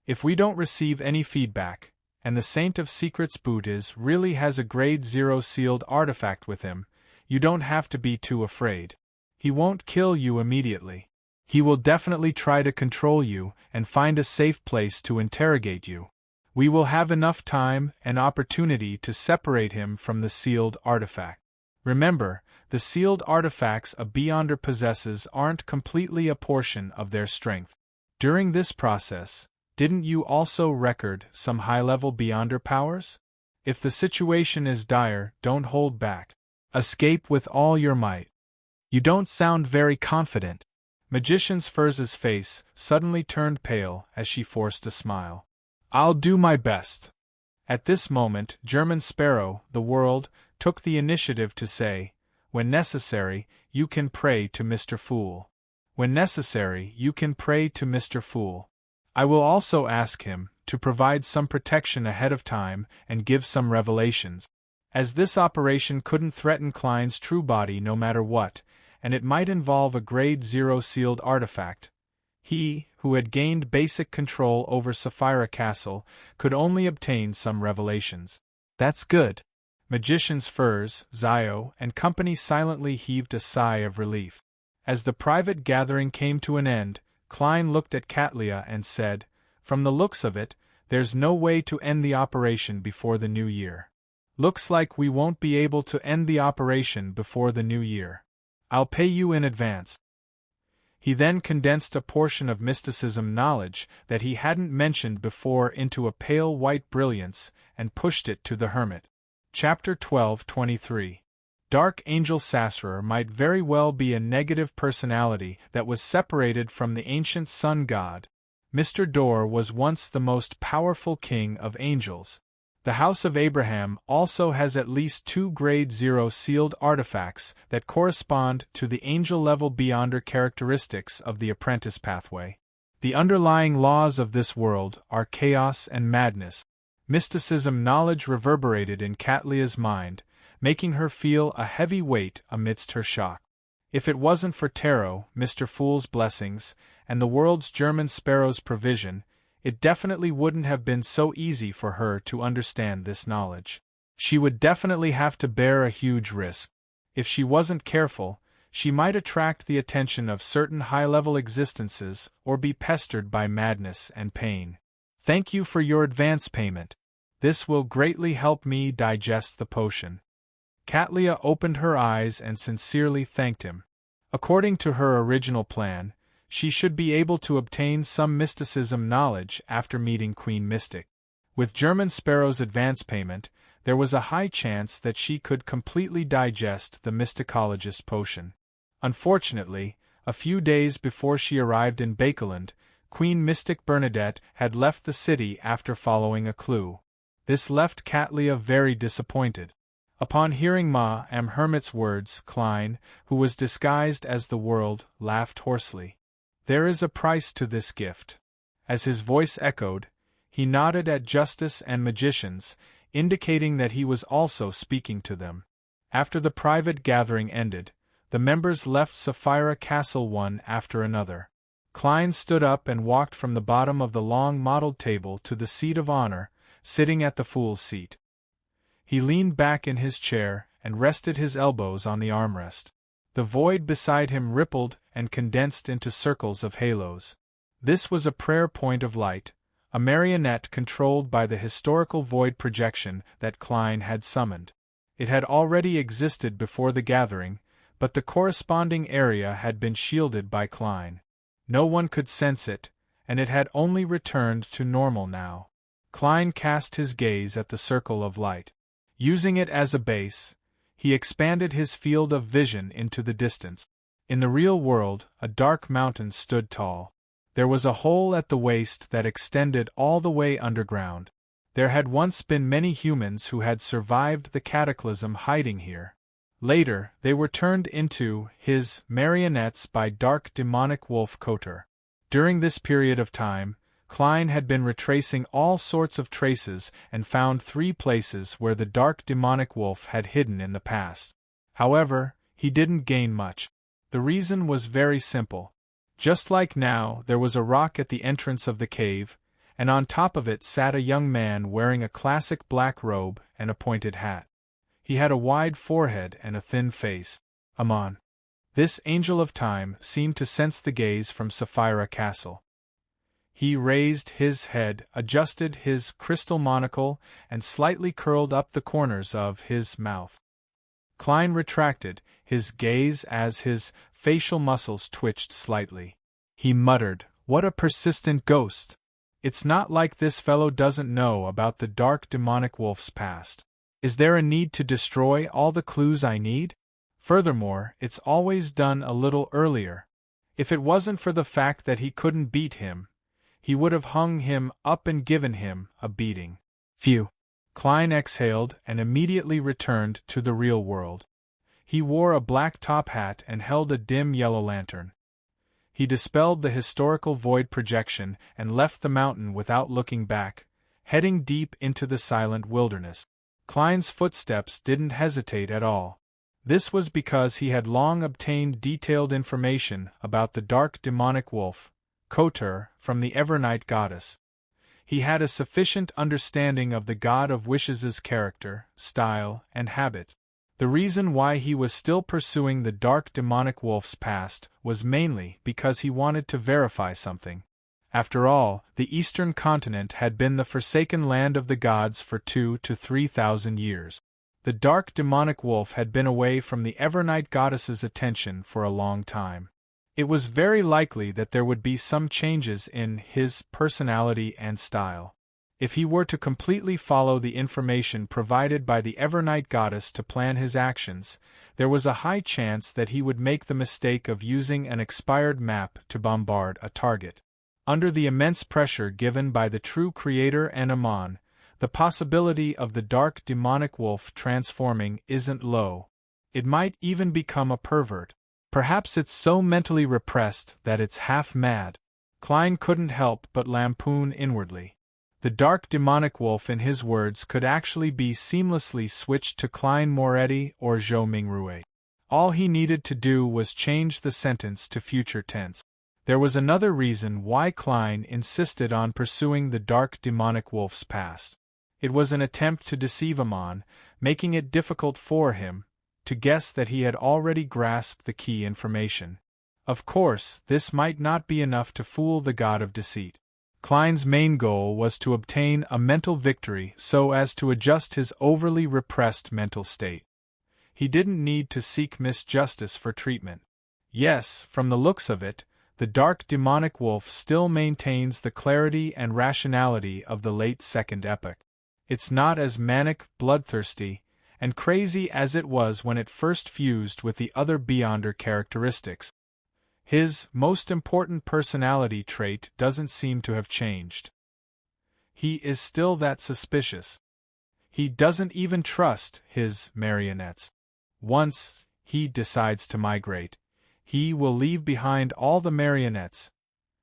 If we don't receive any feedback, and the Saint of Secrets Bootes really has a Grade 0 sealed artifact with him, you don't have to be too afraid. He won't kill you immediately. He will definitely try to control you and find a safe place to interrogate you. We will have enough time and opportunity to separate him from the sealed artifact. Remember, the sealed artifacts a Beyonder possesses aren't completely a portion of their strength. During this process, didn't you also record some high-level Beyonder powers? If the situation is dire, don't hold back. Escape with all your might. You don't sound very confident. Magician Furz's face suddenly turned pale as she forced a smile. I'll do my best. At this moment, German Sparrow, the world, took the initiative to say, when necessary, you can pray to Mr. Fool. When necessary, you can pray to Mr. Fool. I will also ask him to provide some protection ahead of time and give some revelations. As this operation couldn't threaten Klein's true body no matter what, and it might involve a Grade 0 sealed artifact, he, who had gained basic control over Sapphira Castle, could only obtain some revelations. That's good. Magicians Furs, Zio, and company silently heaved a sigh of relief. As the private gathering came to an end, Klein looked at Katlia and said, "From the looks of it, there's no way to end the operation before the new year. Looks like we won't be able to end the operation before the new year. I'll pay you in advance." He then condensed a portion of mysticism knowledge that he hadn't mentioned before into a pale white brilliance and pushed it to the hermit. Chapter 12:23. Dark Angel Sassurer might very well be a negative personality that was separated from the ancient sun god. Mr. Dor was once the most powerful king of angels. The House of Abraham also has at least 2 Grade 0 sealed artifacts that correspond to the angel-level Beyonder characteristics of the apprentice pathway. The underlying laws of this world are chaos and madness. Mysticism knowledge reverberated in Katlia's mind, making her feel a heavy weight amidst her shock. If it wasn't for Tarot, Mr. Fool's blessings, and the world's German Sparrow's provision, it definitely wouldn't have been so easy for her to understand this knowledge. She would definitely have to bear a huge risk. If she wasn't careful, she might attract the attention of certain high-level existences or be pestered by madness and pain. Thank you for your advance payment. This will greatly help me digest the potion. Katlia opened her eyes and sincerely thanked him. According to her original plan, she should be able to obtain some mysticism knowledge after meeting Queen Mystic. With German Sparrow's advance payment, there was a high chance that she could completely digest the mysticologist's potion. Unfortunately, a few days before she arrived in Bakeland, Queen Mystic Bernadette had left the city after following a clue. This left Katlia very disappointed. Upon hearing Ma Am Hermit's words, Klein, who was disguised as the world, laughed hoarsely. "There is a price to this gift." As his voice echoed, he nodded at Justice and magicians, indicating that he was also speaking to them. After the private gathering ended, the members left Sapphira Castle one after another. Klein stood up and walked from the bottom of the long mottled table to the seat of honor, sitting at the fool's seat. He leaned back in his chair and rested his elbows on the armrest. The void beside him rippled and condensed into circles of halos. This was a prayer point of light, a marionette controlled by the historical void projection that Klein had summoned. It had already existed before the gathering, but the corresponding area had been shielded by Klein. No one could sense it, and it had only returned to normal now. Klein cast his gaze at the circle of light. Using it as a base, he expanded his field of vision into the distance. In the real world, a dark mountain stood tall. There was a hole at the waist that extended all the way underground. There had once been many humans who had survived the cataclysm hiding here. Later, they were turned into his marionettes by dark demonic wolf Kotor. During this period of time, Klein had been retracing all sorts of traces and found 3 places where the dark demonic wolf had hidden in the past. However, he didn't gain much. The reason was very simple. Just like now, there was a rock at the entrance of the cave, and on top of it sat a young man wearing a classic black robe and a pointed hat. He had a wide forehead and a thin face. Amon. This angel of time seemed to sense the gaze from Sapphira Castle. He raised his head, adjusted his crystal monocle, and slightly curled up the corners of his mouth. Klein retracted his gaze as his facial muscles twitched slightly. He muttered, "What a persistent ghost! It's not like this fellow doesn't know about the dark demonic wolf's past. Is there a need to destroy all the clues I need? Furthermore, it's always done a little earlier. If it wasn't for the fact that he couldn't beat him, he would have hung him up and given him a beating." Phew! Klein exhaled and immediately returned to the real world. He wore a black top hat and held a dim yellow lantern. He dispelled the historical void projection and left the mountain without looking back, heading deep into the silent wilderness. Klein's footsteps didn't hesitate at all. This was because he had long obtained detailed information about the dark demonic wolf, Kotor, from the Evernight goddess. He had a sufficient understanding of the god of wishes' character, style, and habit. The reason why he was still pursuing the dark demonic wolf's past was mainly because he wanted to verify something. After all, the eastern continent had been the forsaken land of the gods for 2,000 to 3,000 years. The dark demonic wolf had been away from the Evernight goddess's attention for a long time. It was very likely that there would be some changes in his personality and style. If he were to completely follow the information provided by the Evernight goddess to plan his actions, there was a high chance that he would make the mistake of using an expired map to bombard a target. Under the immense pressure given by the true creator and Amon, the possibility of the dark demonic wolf transforming isn't low. It might even become a pervert. Perhaps it's so mentally repressed that it's half mad. Klein couldn't help but lampoon inwardly. The dark demonic wolf, in his words, could actually be seamlessly switched to Klein Moretti or Zhou Mingrue. All he needed to do was change the sentence to future tense. There was another reason why Klein insisted on pursuing the dark demonic wolf's past. It was an attempt to deceive Amon, making it difficult for him to guess that he had already grasped the key information. Of course, this might not be enough to fool the god of deceit. Klein's main goal was to obtain a mental victory so as to adjust his overly repressed mental state. He didn't need to seek misjustice for treatment. Yes, from the looks of it, the dark demonic wolf still maintains the clarity and rationality of the late Second Epoch. It's not as manic, bloodthirsty, and crazy as it was when it first fused with the other Beyonder characteristics. His most important personality trait doesn't seem to have changed. He is still that suspicious. He doesn't even trust his marionettes. Once he decides to migrate, he will leave behind all the marionettes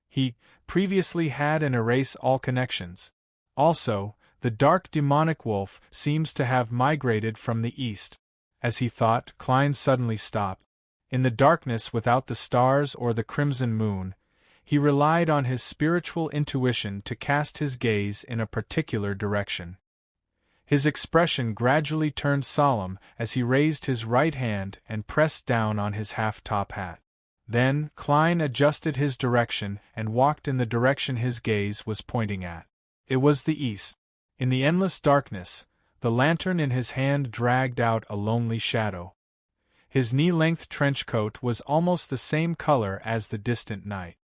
he previously had and erase all connections. Also, the dark demonic wolf seems to have migrated from the east. As he thought, Klein suddenly stopped. In the darkness without the stars or the crimson moon, he relied on his spiritual intuition to cast his gaze in a particular direction. His expression gradually turned solemn as he raised his right hand and pressed down on his half-top hat. Then, Klein adjusted his direction and walked in the direction his gaze was pointing at. It was the east. In the endless darkness, the lantern in his hand dragged out a lonely shadow. His knee-length trench coat was almost the same color as the distant night.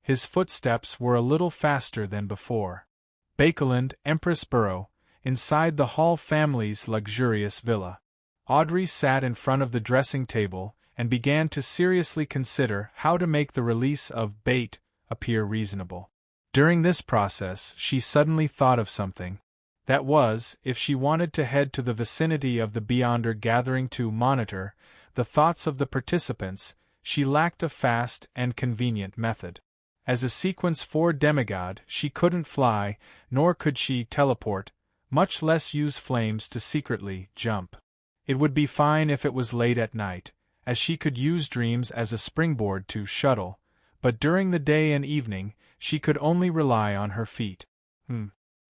His footsteps were a little faster than before. Bakeland, Empress Borough, inside the Hall family's luxurious villa. Audrey sat in front of the dressing table and began to seriously consider how to make the release of bait appear reasonable. During this process, she suddenly thought of something. That was, if she wanted to head to the vicinity of the Beyonder gathering to monitor the thoughts of the participants, she lacked a fast and convenient method. As a Sequence 4 demigod, she couldn't fly, nor could she teleport, much less use flames to secretly jump. It would be fine if it was late at night, as she could use dreams as a springboard to shuttle, but during the day and evening, she could only rely on her feet.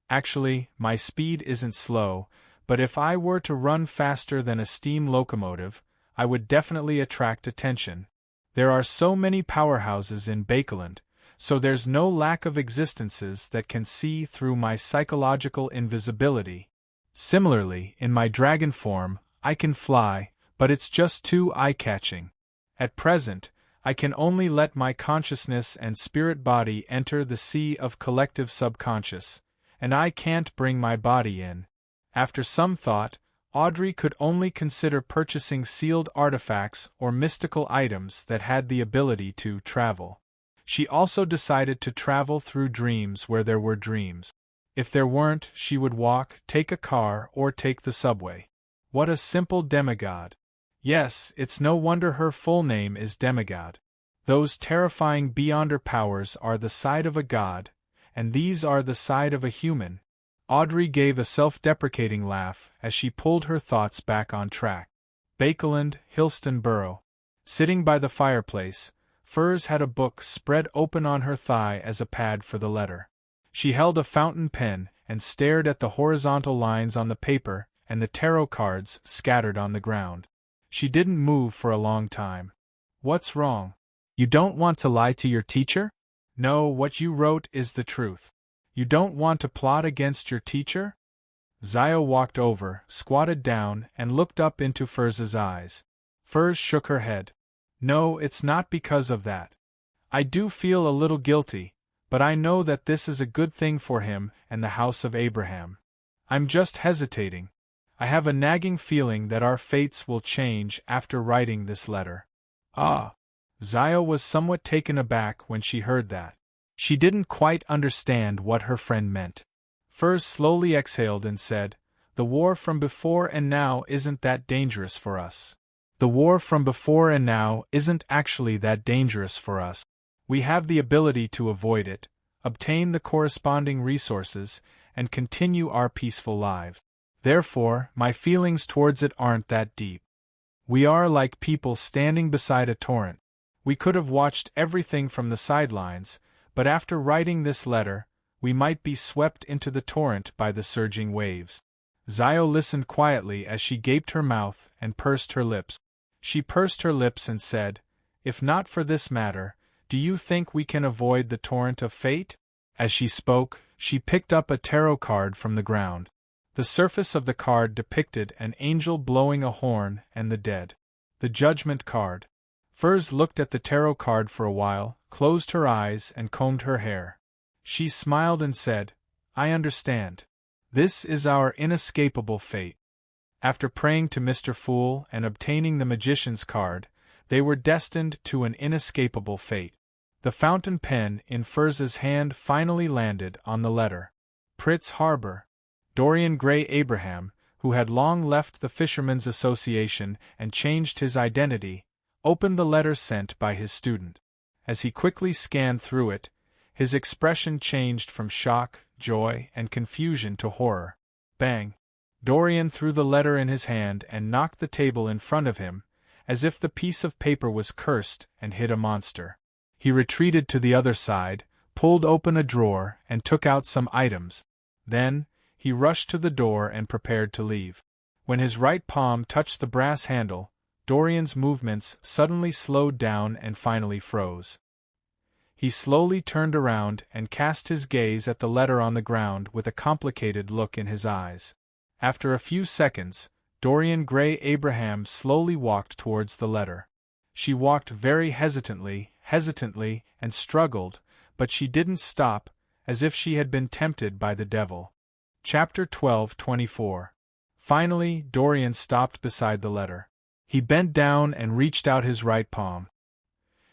Actually, my speed isn't slow, but if I were to run faster than a steam locomotive, I would definitely attract attention. There are so many powerhouses in Bakeland, so there's no lack of existences that can see through my psychological invisibility. Similarly, in my dragon form, I can fly, but it's just too eye-catching. At present, I can only let my consciousness and spirit body enter the sea of collective subconscious, and I can't bring my body in. After some thought, Audrey could only consider purchasing sealed artifacts or mystical items that had the ability to travel. She also decided to travel through dreams where there were dreams. If there weren't, she would walk, take a car, or take the subway. What a simple demigod. Yes, it's no wonder her full name is demigod. Those terrifying Beyonder powers are the side of a god, and these are the side of a human. Audrey gave a self-deprecating laugh as she pulled her thoughts back on track. Bakeland, Hillston Borough. Sitting by the fireplace, Furs had a book spread open on her thigh as a pad for the letter. She held a fountain pen and stared at the horizontal lines on the paper and the tarot cards scattered on the ground. She didn't move for a long time. What's wrong? You don't want to lie to your teacher? No, what you wrote is the truth. You don't want to plot against your teacher? Zio walked over, squatted down, and looked up into Furs's eyes. Furs shook her head. No, it's not because of that. I do feel a little guilty, but I know that this is a good thing for him and the house of Abraham. I'm just hesitating. I have a nagging feeling that our fates will change after writing this letter. Ah! Zio was somewhat taken aback when she heard that. She didn't quite understand what her friend meant. Furs slowly exhaled and said, "The war from before and now isn't that dangerous for us. The war from before and now isn't actually that dangerous for us. We have the ability to avoid it, obtain the corresponding resources, and continue our peaceful lives. Therefore, my feelings towards it aren't that deep. We are like people standing beside a torrent. We could have watched everything from the sidelines, but after writing this letter, we might be swept into the torrent by the surging waves." Zio listened quietly as she gaped her mouth and pursed her lips. She pursed her lips and said, "If not for this matter, do you think we can avoid the torrent of fate?" As she spoke, she picked up a tarot card from the ground. The surface of the card depicted an angel blowing a horn and the dead. The Judgment card. Furs looked at the tarot card for a while, closed her eyes and combed her hair. She smiled and said, "I understand. This is our inescapable fate. After praying to Mr. Fool and obtaining the magician's card, they were destined to an inescapable fate. The fountain pen in Furz's hand finally landed on the letter. Pritz Harbor. Dorian Gray Abraham, who had long left the Fishermen's Association and changed his identity, opened the letter sent by his student. As he quickly scanned through it, his expression changed from shock, joy, and confusion to horror. Bang! Dorian threw the letter in his hand and knocked the table in front of him, as if the piece of paper was cursed and hid a monster. He retreated to the other side, pulled open a drawer, and took out some items. Then, he rushed to the door and prepared to leave. When his right palm touched the brass handle, Dorian's movements suddenly slowed down and finally froze. He slowly turned around and cast his gaze at the letter on the ground with a complicated look in his eyes. After a few seconds, Dorian Gray Abraham slowly walked towards the letter. She walked very hesitantly, and struggled, but she didn't stop, as if she had been tempted by the devil. Chapter 12:24. Finally, Dorian stopped beside the letter. He bent down and reached out his right palm.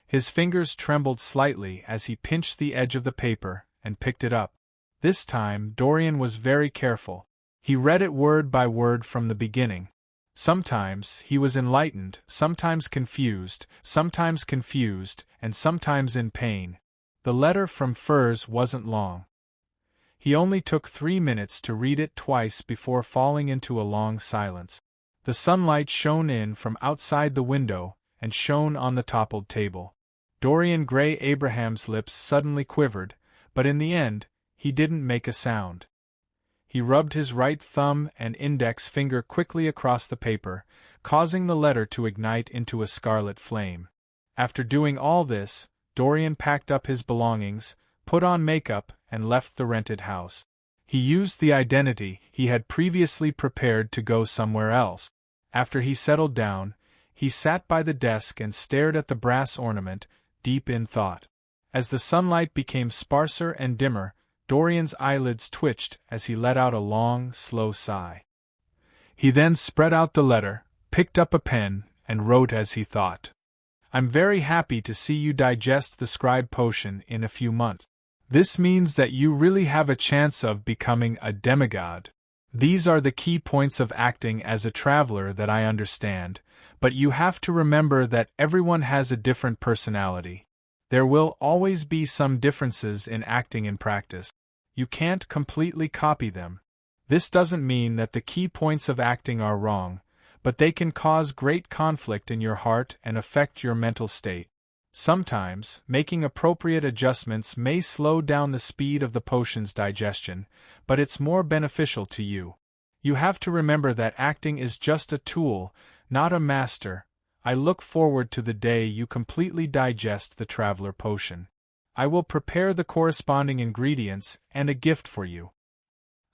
His fingers trembled slightly as he pinched the edge of the paper and picked it up. This time, Dorian was very careful. He read it word by word from the beginning. Sometimes he was enlightened, sometimes confused, and sometimes in pain. The letter from Furze wasn't long. He only took 3 minutes to read it twice before falling into a long silence. The sunlight shone in from outside the window and shone on the toppled table. Dorian Gray Abraham's lips suddenly quivered, but in the end, he didn't make a sound. He rubbed his right thumb and index finger quickly across the paper, causing the letter to ignite into a scarlet flame. After doing all this, Dorian packed up his belongings, put on makeup, and left the rented house. He used the identity he had previously prepared to go somewhere else. After he settled down, he sat by the desk and stared at the brass ornament, deep in thought. As the sunlight became sparser and dimmer, Dorian's eyelids twitched as he let out a long, slow sigh. He then spread out the letter, picked up a pen, and wrote as he thought. "I'm very happy to see you digest the scribe potion in a few months. This means that you really have a chance of becoming a demigod. These are the key points of acting as a traveler that I understand, but you have to remember that everyone has a different personality. There will always be some differences in acting in practice. You can't completely copy them. This doesn't mean that the key points of acting are wrong, but they can cause great conflict in your heart and affect your mental state. Sometimes, making appropriate adjustments may slow down the speed of the potion's digestion, but it's more beneficial to you. You have to remember that acting is just a tool, not a master. I look forward to the day you completely digest the traveler potion. I will prepare the corresponding ingredients and a gift for you.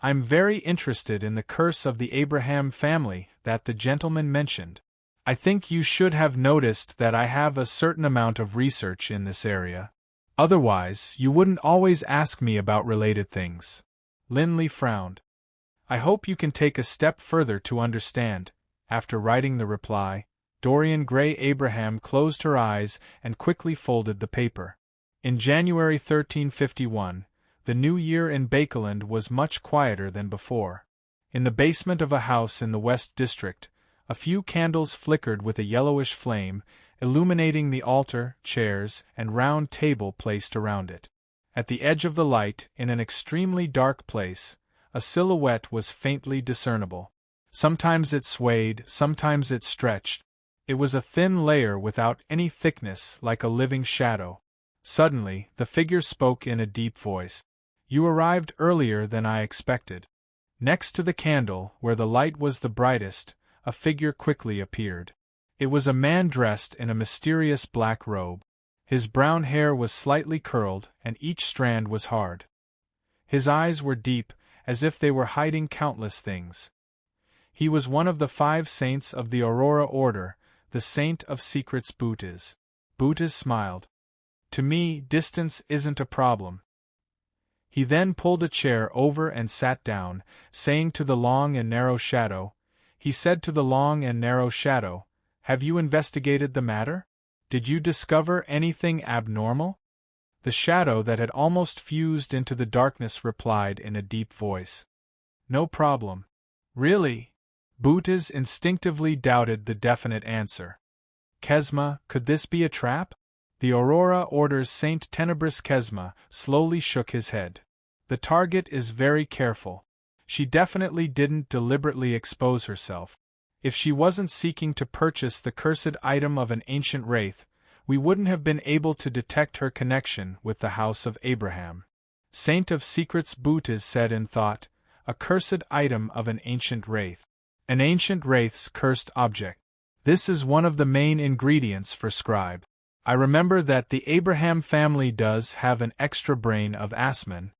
I'm very interested in the curse of the Abraham family that the gentleman mentioned. I think you should have noticed that I have a certain amount of research in this area. Otherwise, you wouldn't always ask me about related things." Linley frowned. "I hope you can take a step further to understand." After writing the reply, Dorian Gray Abraham closed her eyes and quickly folded the paper. In January 1351, the new year in Bakeland was much quieter than before. In the basement of a house in the West District, a few candles flickered with a yellowish flame, illuminating the altar, chairs, and round table placed around it. At the edge of the light, in an extremely dark place, a silhouette was faintly discernible. Sometimes it swayed, sometimes it stretched. It was a thin layer without any thickness, like a living shadow. Suddenly, the figure spoke in a deep voice. "You arrived earlier than I expected." Next to the candle, where the light was the brightest, a figure quickly appeared. It was a man dressed in a mysterious black robe. His brown hair was slightly curled, and each strand was hard. His eyes were deep, as if they were hiding countless things. He was one of the 5 saints of the Aurora Order, the Saint of Secrets Bootes. Bootes smiled. "To me, distance isn't a problem." He then pulled a chair over and sat down, saying to the long and narrow shadow, he said to the long and narrow shadow, "Have you investigated the matter? Did you discover anything abnormal?" The shadow that had almost fused into the darkness replied in a deep voice, "No problem." Really? Bootes instinctively doubted the definite answer. Kesma, could this be a trap? The Aurora Order's Saint Tenebris Kesma slowly shook his head. The target is very careful. She definitely didn't deliberately expose herself. If she wasn't seeking to purchase the cursed item of an ancient wraith, we wouldn't have been able to detect her connection with the House of Abraham. Saint of Secrets Bootes said in thought, a cursed item of an ancient wraith. An ancient wraith's cursed object. This is one of the main ingredients for scribe. I remember that the Abraham family does have an extra brain of Asman.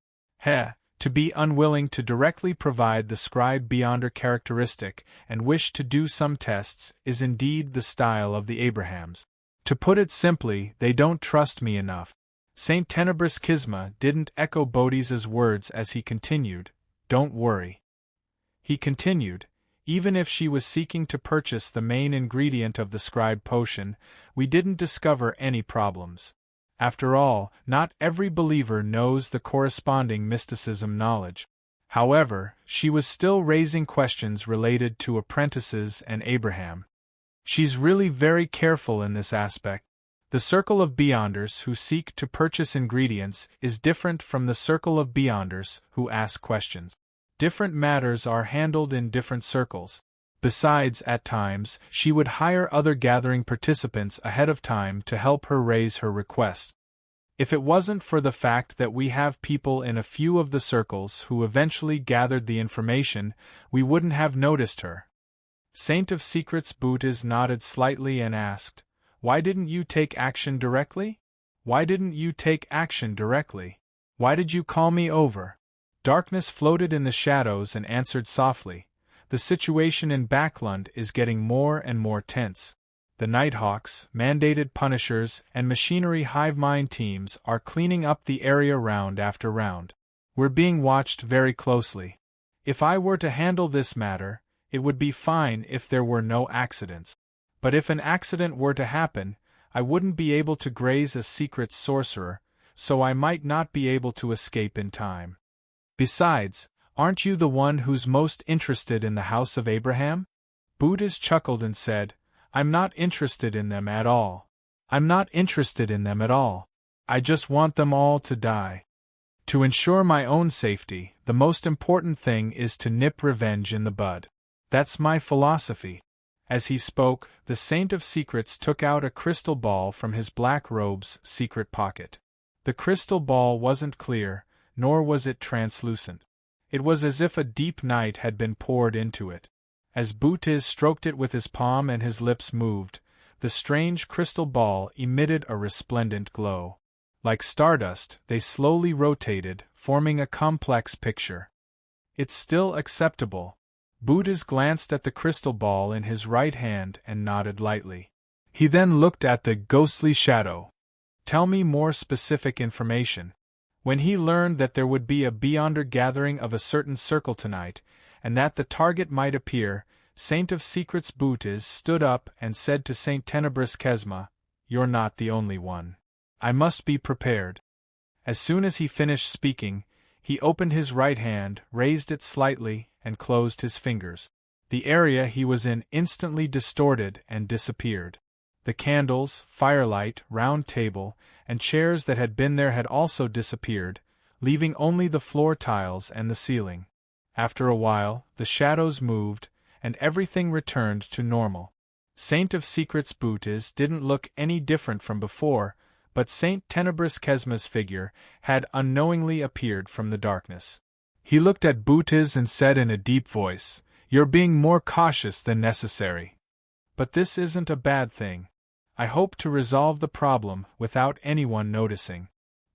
To be unwilling to directly provide the scribe beyonder characteristic and wish to do some tests is indeed the style of the Abrahams. To put it simply, they don't trust me enough. Saint Tenebris Kesma didn't echo Bootes' words as he continued, "Don't worry." He continued, "Even if she was seeking to purchase the main ingredient of the scribe potion, we didn't discover any problems. After all, not every believer knows the corresponding mysticism knowledge. However, she was still raising questions related to apprentices and Abraham. She's really very careful in this aspect. The circle of beyonders who seek to purchase ingredients is different from the circle of beyonders who ask questions. Different matters are handled in different circles. Besides, at times, she would hire other gathering participants ahead of time to help her raise her request. If it wasn't for the fact that we have people in a few of the circles who eventually gathered the information, we wouldn't have noticed her." Saint of Secrets Bootes nodded slightly and asked, "Why didn't you take action directly? Why didn't you take action directly? Why did you call me over?" Darkness floated in the shadows and answered softly, "The situation in Backlund is getting more and more tense. The Nighthawks, mandated punishers, and machinery hive mind teams are cleaning up the area round after round. We're being watched very closely. If I were to handle this matter, it would be fine if there were no accidents. But if an accident were to happen, I wouldn't be able to graze a secret sorcerer, so I might not be able to escape in time. Besides, aren't you the one who's most interested in the House of Abraham?" Bootes chuckled and said, "I'm not interested in them at all. I'm not interested in them at all. I just want them all to die. To ensure my own safety, the most important thing is to nip revenge in the bud. That's my philosophy." As he spoke, the Saint of Secrets took out a crystal ball from his black robe's secret pocket. The crystal ball wasn't clear, nor was it translucent. It was as if a deep night had been poured into it. As Bootes stroked it with his palm and his lips moved, the strange crystal ball emitted a resplendent glow. Like stardust, they slowly rotated, forming a complex picture. "It's still acceptable." Bootes glanced at the crystal ball in his right hand and nodded lightly. He then looked at the ghostly shadow. "Tell me more specific information." When he learned that there would be a beyonder gathering of a certain circle tonight, and that the target might appear, Saint of Secrets Bootes stood up and said to Saint Tenebris Kesma, "You're not the only one. I must be prepared." As soon as he finished speaking, he opened his right hand, raised it slightly, and closed his fingers. The area he was in instantly distorted and disappeared. The candles, firelight, round table, and chairs that had been there had also disappeared, leaving only the floor tiles and the ceiling. After a while, the shadows moved, and everything returned to normal. Saint of Secrets Bootes didn't look any different from before, but Saint Tenebris Kesma's figure had unknowingly appeared from the darkness. He looked at Bootes and said in a deep voice, "You're being more cautious than necessary. But this isn't a bad thing. I hope to resolve the problem without anyone noticing."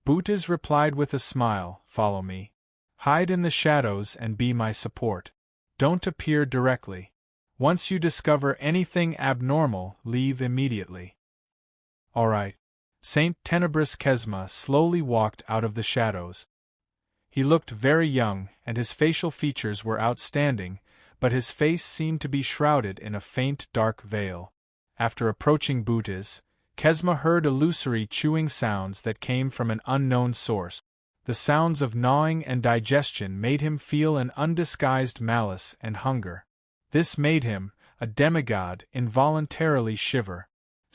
Bootes replied with a smile, "Follow me. Hide in the shadows and be my support. Don't appear directly. Once you discover anything abnormal, leave immediately." "All right." Saint Tenebris Kesma slowly walked out of the shadows. He looked very young, and his facial features were outstanding, but his face seemed to be shrouded in a faint dark veil. After approaching Bootes, Kesma heard illusory chewing sounds that came from an unknown source. The sounds of gnawing and digestion made him feel an undisguised malice and hunger. This made him, a demigod, involuntarily shiver.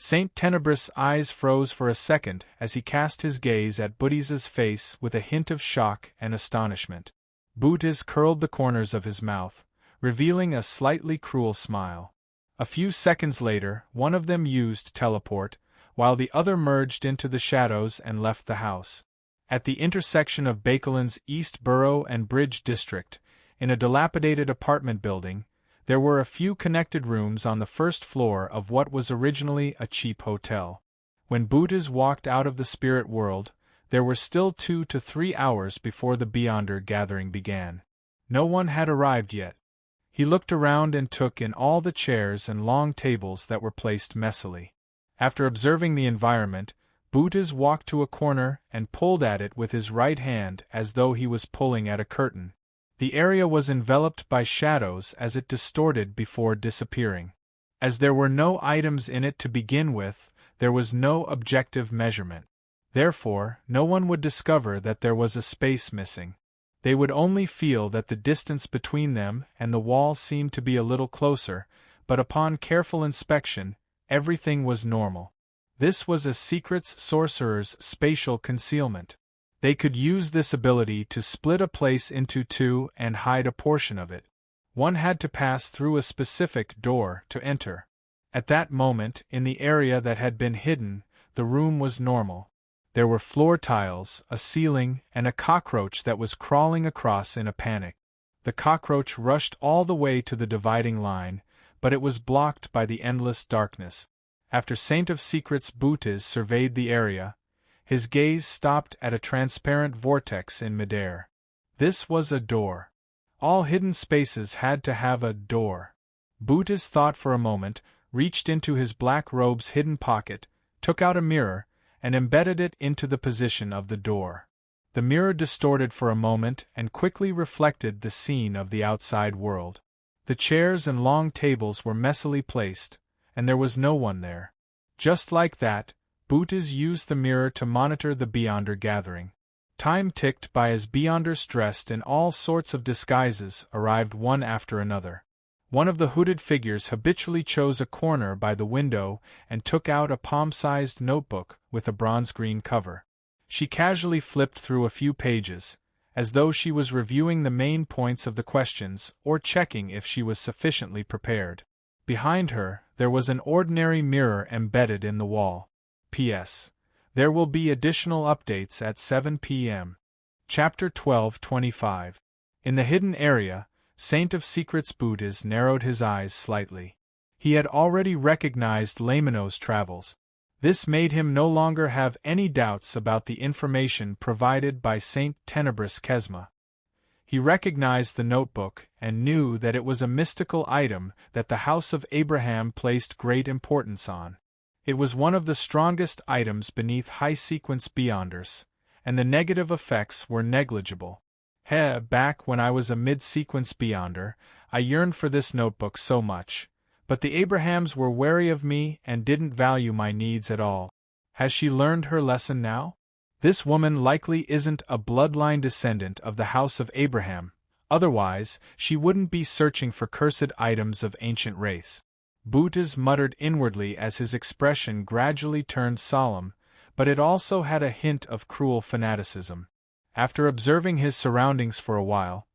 Saint Tenebris' eyes froze for a second as he cast his gaze at Bootes's face with a hint of shock and astonishment. Bootes curled the corners of his mouth, revealing a slightly cruel smile. A few seconds later, one of them used teleport, while the other merged into the shadows and left the house. At the intersection of Bakeland's East Borough and Bridge District, in a dilapidated apartment building, there were a few connected rooms on the first floor of what was originally a cheap hotel. When Bootes walked out of the spirit world, there were still 2 to 3 hours before the Beyonder gathering began. No one had arrived yet. He looked around and took in all the chairs and long tables that were placed messily. After observing the environment, Bootes walked to a corner and pulled at it with his right hand as though he was pulling at a curtain. The area was enveloped by shadows as it distorted before disappearing. As there were no items in it to begin with, there was no objective measurement. Therefore, no one would discover that there was a space missing. They would only feel that the distance between them and the wall seemed to be a little closer, but upon careful inspection, everything was normal. This was a secrets sorcerer's spatial concealment. They could use this ability to split a place into 2 and hide a portion of it. One had to pass through a specific door to enter. At that moment, in the area that had been hidden, the room was normal. There were floor tiles, a ceiling, and a cockroach that was crawling across in a panic. The cockroach rushed all the way to the dividing line, but it was blocked by the endless darkness. After Saint of Secrets Bootes surveyed the area, his gaze stopped at a transparent vortex in midair. This was a door. All hidden spaces had to have a door. Bootes thought for a moment, reached into his black robe's hidden pocket, took out a mirror, and embedded it into the position of the door. The mirror distorted for a moment and quickly reflected the scene of the outside world. The chairs and long tables were messily placed, and there was no one there. Just like that, Bootes used the mirror to monitor the Beyonder gathering. Time ticked by as Beyonders dressed in all sorts of disguises arrived one after another. One of the hooded figures habitually chose a corner by the window and took out a palm-sized notebook with a bronze-green cover. She casually flipped through a few pages, as though she was reviewing the main points of the questions or checking if she was sufficiently prepared. Behind her, there was an ordinary mirror embedded in the wall. P.S. There will be additional updates at 7 p.m. Chapter 12:25. In the hidden area, Saint of Secrets Bootes narrowed his eyes slightly. He had already recognized Lamino's travels. This made him no longer have any doubts about the information provided by Saint Tenebris Kesma. He recognized the notebook and knew that it was a mystical item that the House of Abraham placed great importance on. It was one of the strongest items beneath high-sequence Beyonders, and the negative effects were negligible. Back when I was a mid-sequence Beyonder, I yearned for this notebook so much, but the Abrahams were wary of me and didn't value my needs at all. Has she learned her lesson now? This woman likely isn't a bloodline descendant of the House of Abraham, otherwise she wouldn't be searching for cursed items of ancient race. Bootes muttered inwardly as his expression gradually turned solemn, but it also had a hint of cruel fanaticism. After observing his surroundings for a while,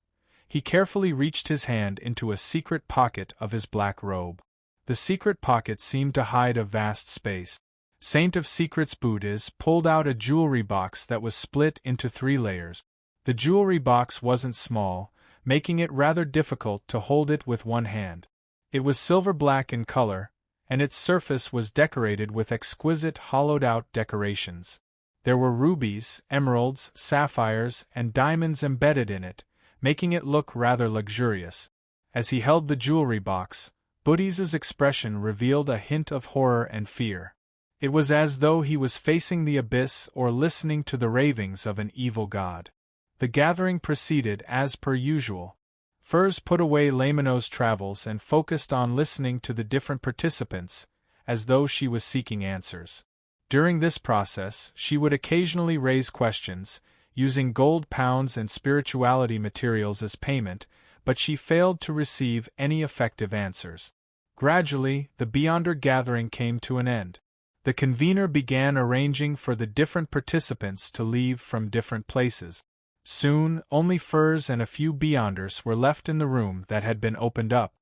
he carefully reached his hand into a secret pocket of his black robe. The secret pocket seemed to hide a vast space. Saint of Secrets Bootes pulled out a jewelry box that was split into 3 layers. The jewelry box wasn't small, making it rather difficult to hold it with one hand. It was silver-black in color, and its surface was decorated with exquisite hollowed-out decorations. There were rubies, emeralds, sapphires, and diamonds embedded in it, making it look rather luxurious. As he held the jewelry box, Bootes's expression revealed a hint of horror and fear. It was as though he was facing the abyss or listening to the ravings of an evil god. The gathering proceeded as per usual. Furs put away Lamino's travels and focused on listening to the different participants, as though she was seeking answers. During this process, she would occasionally raise questions, using gold pounds and spirituality materials as payment, but she failed to receive any effective answers. Gradually, the Beyonder gathering came to an end. The convener began arranging for the different participants to leave from different places. Soon, only Furs and a few Beyonders were left in the room that had been opened up.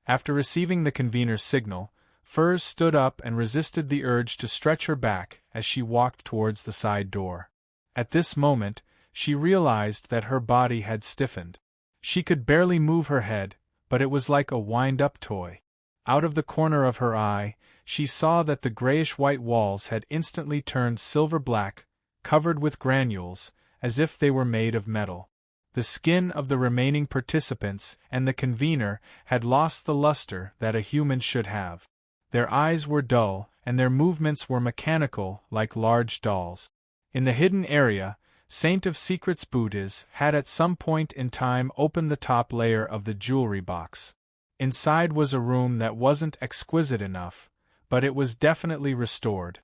After receiving the convener's signal, Furs stood up and resisted the urge to stretch her back as she walked towards the side door. At this moment, she realized that her body had stiffened. She could barely move her head, but it was like a wind-up toy. Out of the corner of her eye, she saw that the grayish-white walls had instantly turned silver-black, covered with granules, as if they were made of metal. The skin of the remaining participants and the convener had lost the luster that a human should have. Their eyes were dull, and their movements were mechanical, like large dolls. In the hidden area, Saint of Secrets Buddhas had at some point in time opened the top layer of the jewelry box. Inside was a room that wasn't exquisite enough, but it was definitely restored.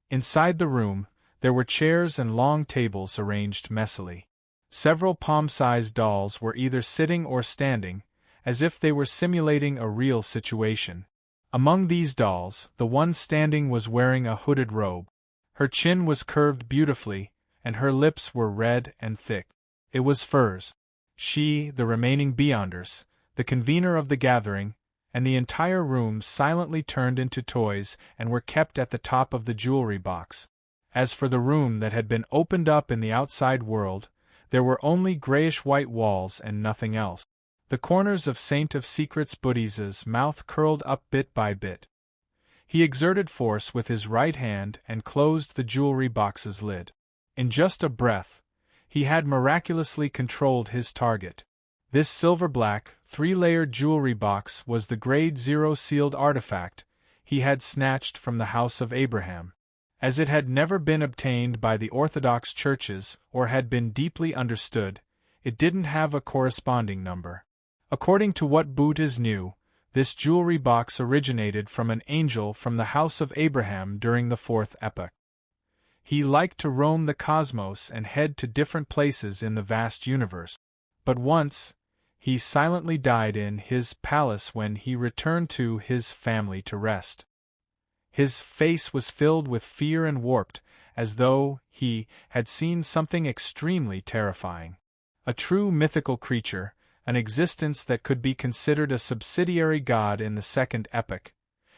Inside the room, there were chairs and long tables arranged messily. Several palm-sized dolls were either sitting or standing, as if they were simulating a real situation. Among these dolls, the one standing was wearing a hooded robe. Her chin was curved beautifully, and her lips were red and thick. It was Furs. She, the remaining Beyonders, the convener of the gathering, and the entire room silently turned into toys and were kept at the top of the jewelry box. As for the room that had been opened up in the outside world, there were only grayish-white walls and nothing else. The corners of Saint of Secrets Buddha's mouth curled up bit by bit. He exerted force with his right hand and closed the jewelry box's lid. In just a breath, he had miraculously controlled his target. This silver-black, three-layered jewelry box was the Grade 0 sealed artifact he had snatched from the House of Abraham. As it had never been obtained by the Orthodox churches or had been deeply understood, it didn't have a corresponding number. According to what Buddhas knew, this jewelry box originated from an angel from the House of Abraham during the Fourth Epoch. He liked to roam the cosmos and head to different places in the vast universe. But once, he silently died in his palace when he returned to his family to rest. His face was filled with fear and warped, as though he had seen something extremely terrifying. A true mythical creature, an existence that could be considered a subsidiary god in the Second Epoch,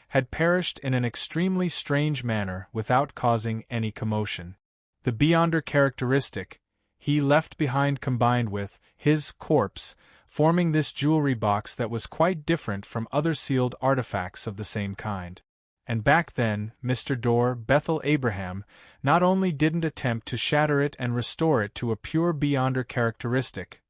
had perished in an extremely strange manner without causing any commotion. The Beyonder characteristic he left behind combined with his corpse, forming this jewelry box that was quite different from other sealed artifacts of the same kind. And back then, Mr. Dor Bethel Abraham not only didn't attempt to shatter it and restore it to a pure Beyonder characteristic,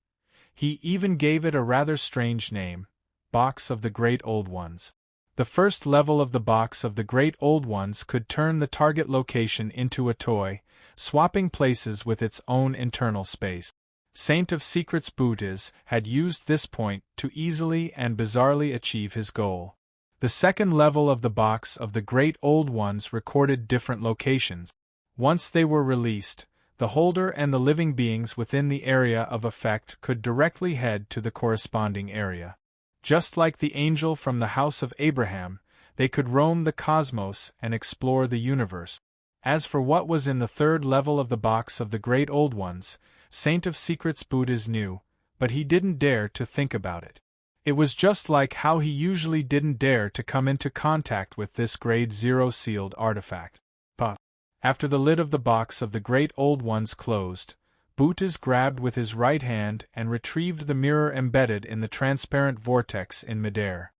he even gave it a rather strange name, Box of the Great Old Ones. The first level of the Box of the Great Old Ones could turn the target location into a toy, swapping places with its own internal space. Saint of Secrets Buddhas had used this point to easily and bizarrely achieve his goal. The second level of the Box of the Great Old Ones recorded different locations. Once they were released, the holder and the living beings within the area of effect could directly head to the corresponding area. Just like the angel from the House of Abraham, they could roam the cosmos and explore the universe. As for what was in the third level of the Box of the Great Old Ones, Saint of Secrets Buddhas knew, but he didn't dare to think about it. It was just like how he usually didn't dare to come into contact with this Grade 0 sealed artifact. But after the lid of the Box of the Great Old Ones closed, Buddhas grabbed with his right hand and retrieved the mirror embedded in the transparent vortex in midair.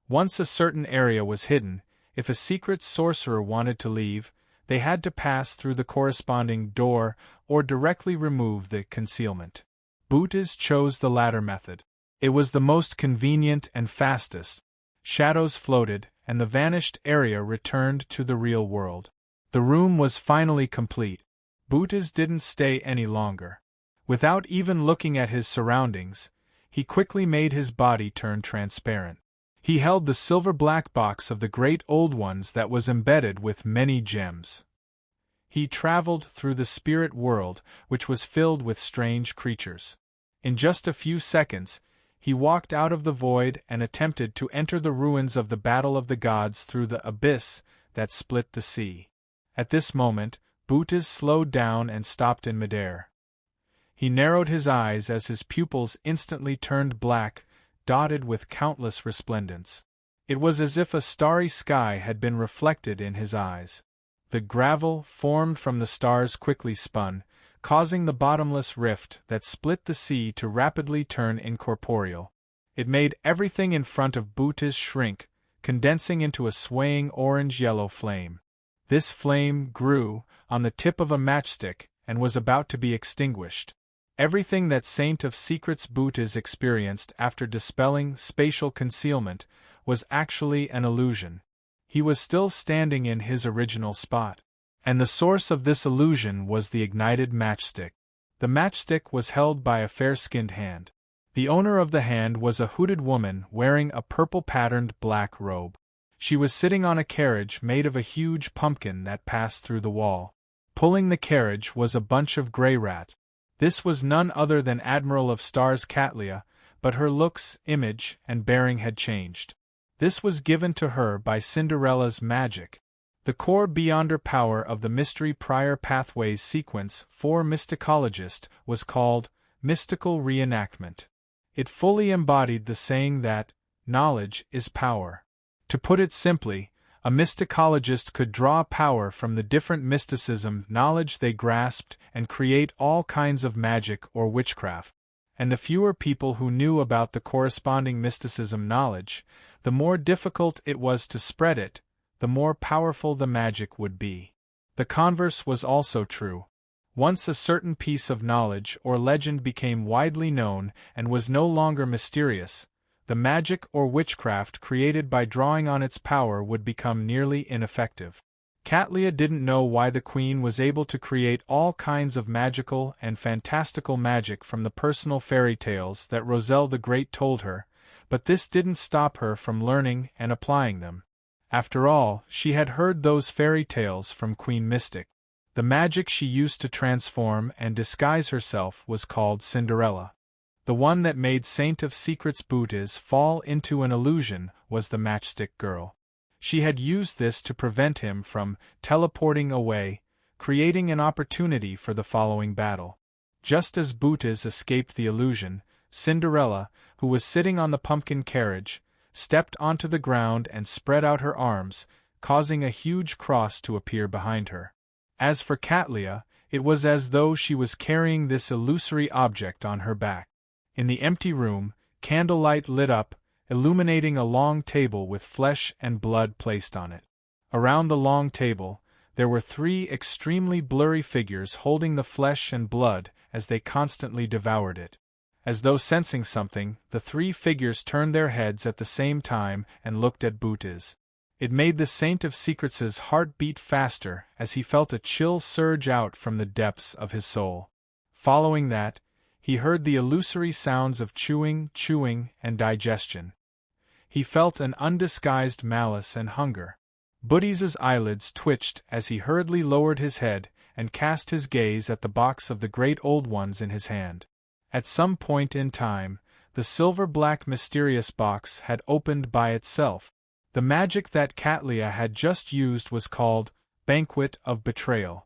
Once a certain area was hidden, if a secret sorcerer wanted to leave, they had to pass through the corresponding door or directly remove the concealment. Buddhas chose the latter method. It was the most convenient and fastest. Shadows floated, and the vanished area returned to the real world. The room was finally complete. Buddhas didn't stay any longer. Without even looking at his surroundings, he quickly made his body turn transparent. He held the silver-black box of the great old ones that was embedded with many gems. He traveled through the spirit world, which was filled with strange creatures. In just a few seconds, he walked out of the void and attempted to enter the ruins of the battle of the gods through the abyss that split the sea. At this moment, Bootes slowed down and stopped in midair. He narrowed his eyes as his pupils instantly turned black, dotted with countless resplendence. It was as if a starry sky had been reflected in his eyes. The gravel formed from the stars quickly spun, causing the bottomless rift that split the sea to rapidly turn incorporeal. It made everything in front of Bootes shrink, condensing into a swaying orange-yellow flame. This flame grew on the tip of a matchstick and was about to be extinguished. Everything that Saint of Secrets Bootes experienced after dispelling spatial concealment was actually an illusion. He was still standing in his original spot. And the source of this illusion was the ignited matchstick. The matchstick was held by a fair-skinned hand. The owner of the hand was a hooded woman wearing a purple-patterned black robe. She was sitting on a carriage made of a huge pumpkin that passed through the wall. Pulling the carriage was a bunch of grey rats. This was none other than Admiral of Stars Catlia, but her looks, image, and bearing had changed. This was given to her by Cinderella's magic. The core beyonder power of the Mystery Prior Pathways sequence for Mysticologist was called Mystical Reenactment. It fully embodied the saying that, knowledge is power. To put it simply, a mysticologist could draw power from the different mysticism knowledge they grasped and create all kinds of magic or witchcraft. And the fewer people who knew about the corresponding mysticism knowledge, the more difficult it was to spread it, the more powerful the magic would be. The converse was also true. Once a certain piece of knowledge or legend became widely known and was no longer mysterious, the magic or witchcraft created by drawing on its power would become nearly ineffective. Catlia didn't know why the Queen was able to create all kinds of magical and fantastical magic from the personal fairy tales that Roselle the Great told her, but this didn't stop her from learning and applying them. After all, she had heard those fairy tales from Queen Mystic. The magic she used to transform and disguise herself was called Cinderella. The one that made Saint of Secrets Bootes fall into an illusion was the matchstick girl. She had used this to prevent him from teleporting away, creating an opportunity for the following battle. Just as Bootes escaped the illusion, Cinderella, who was sitting on the pumpkin carriage, stepped onto the ground and spread out her arms, causing a huge cross to appear behind her. As for Catlia, it was as though she was carrying this illusory object on her back. In the empty room, candlelight lit up, illuminating a long table with flesh and blood placed on it. Around the long table, there were three extremely blurry figures holding the flesh and blood as they constantly devoured it. As though sensing something, the three figures turned their heads at the same time and looked at Bootes. It made the Saint of Secrets' heart beat faster as he felt a chill surge out from the depths of his soul. Following that, he heard the illusory sounds of chewing, and digestion. He felt an undisguised malice and hunger. Bootes' eyelids twitched as he hurriedly lowered his head and cast his gaze at the box of the great old ones in his hand. At some point in time, the silver-black mysterious box had opened by itself. The magic that Catlia had just used was called Banquet of Betrayal.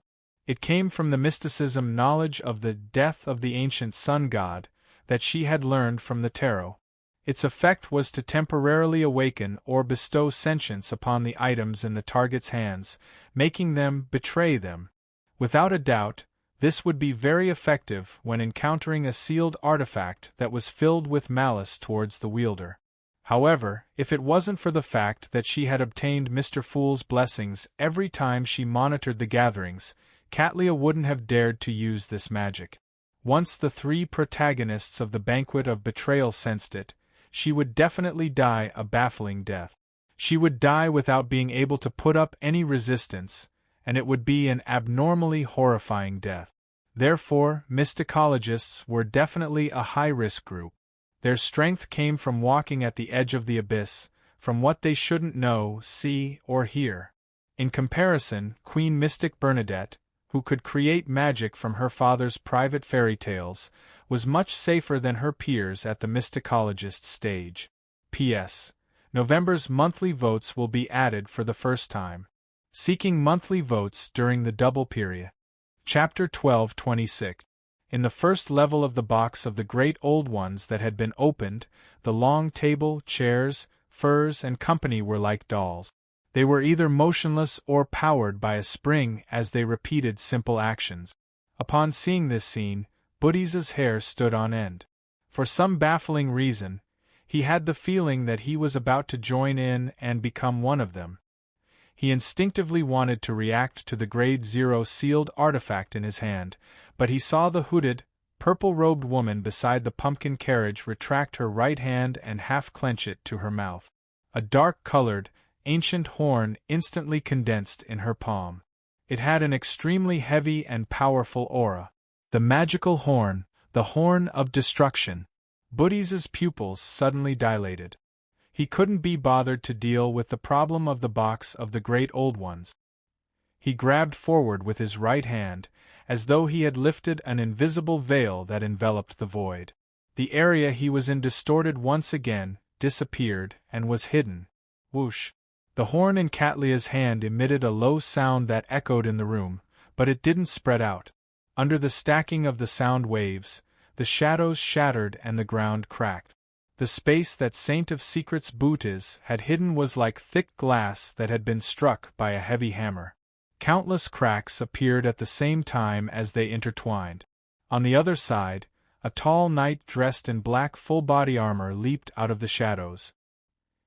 It came from the mysticism knowledge of the death of the ancient sun god that she had learned from the tarot. Its effect was to temporarily awaken or bestow sentience upon the items in the target's hands, making them betray them. Without a doubt, this would be very effective when encountering a sealed artifact that was filled with malice towards the wielder. However, if it wasn't for the fact that she had obtained Mr. Fool's blessings every time she monitored the gatherings, Catlia wouldn't have dared to use this magic. Once the three protagonists of the Banquet of Betrayal sensed it, she would definitely die a baffling death. She would die without being able to put up any resistance, and it would be an abnormally horrifying death. Therefore, mysticologists were definitely a high-risk group. Their strength came from walking at the edge of the abyss, from what they shouldn't know, see, or hear. In comparison, Queen Mystic Bernadette, who could create magic from her father's private fairy tales, was much safer than her peers at the mysticologist stage. P.S. November's monthly votes will be added for the first time. Seeking monthly votes during the double period. Chapter 12:26. In the first level of the box of the great old ones that had been opened, the long table, chairs, furs, and company were like dolls. They were either motionless or powered by a spring as they repeated simple actions. Upon seeing this scene, Booties' hair stood on end. For some baffling reason, he had the feeling that he was about to join in and become one of them. He instinctively wanted to react to the Grade 0 sealed artifact in his hand, but he saw the hooded, purple-robed woman beside the pumpkin carriage retract her right hand and half-clench it to her mouth. A dark-colored, ancient horn instantly condensed in her palm. It had an extremely heavy and powerful aura. The magical horn, the horn of destruction. Booties' pupils suddenly dilated. He couldn't be bothered to deal with the problem of the box of the great old ones. He grabbed forward with his right hand, as though he had lifted an invisible veil that enveloped the void. The area he was in distorted once again, disappeared, and was hidden. Whoosh! The horn in Catlia's hand emitted a low sound that echoed in the room, but it didn't spread out. Under the stacking of the sound waves, the shadows shattered and the ground cracked. The space that Saint of Secrets Booties had hidden was like thick glass that had been struck by a heavy hammer. Countless cracks appeared at the same time as they intertwined. On the other side, a tall knight dressed in black full-body armor leaped out of the shadows.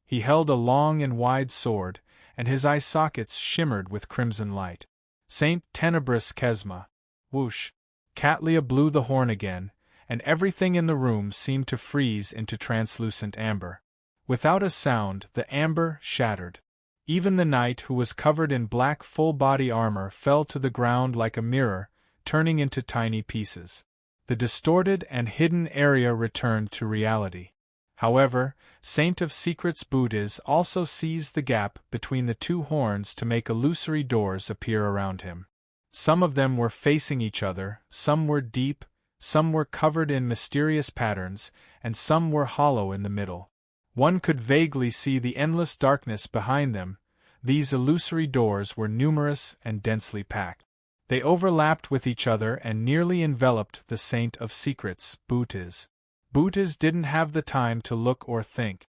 He held a long and wide sword, and his eye sockets shimmered with crimson light. Saint Tenebris Kesma. Whoosh! Catlia blew the horn again, and everything in the room seemed to freeze into translucent amber. Without a sound, the amber shattered. Even the knight who was covered in black full-body armor fell to the ground like a mirror, turning into tiny pieces. The distorted and hidden area returned to reality. However, Saint of Secrets Booties also seized the gap between the two horns to make illusory doors appear around him. Some of them were facing each other, some were deep, some were covered in mysterious patterns, and some were hollow in the middle. One could vaguely see the endless darkness behind them. These illusory doors were numerous and densely packed. They overlapped with each other and nearly enveloped the Saint of Secrets, Booties. Booties didn't have the time to look or think.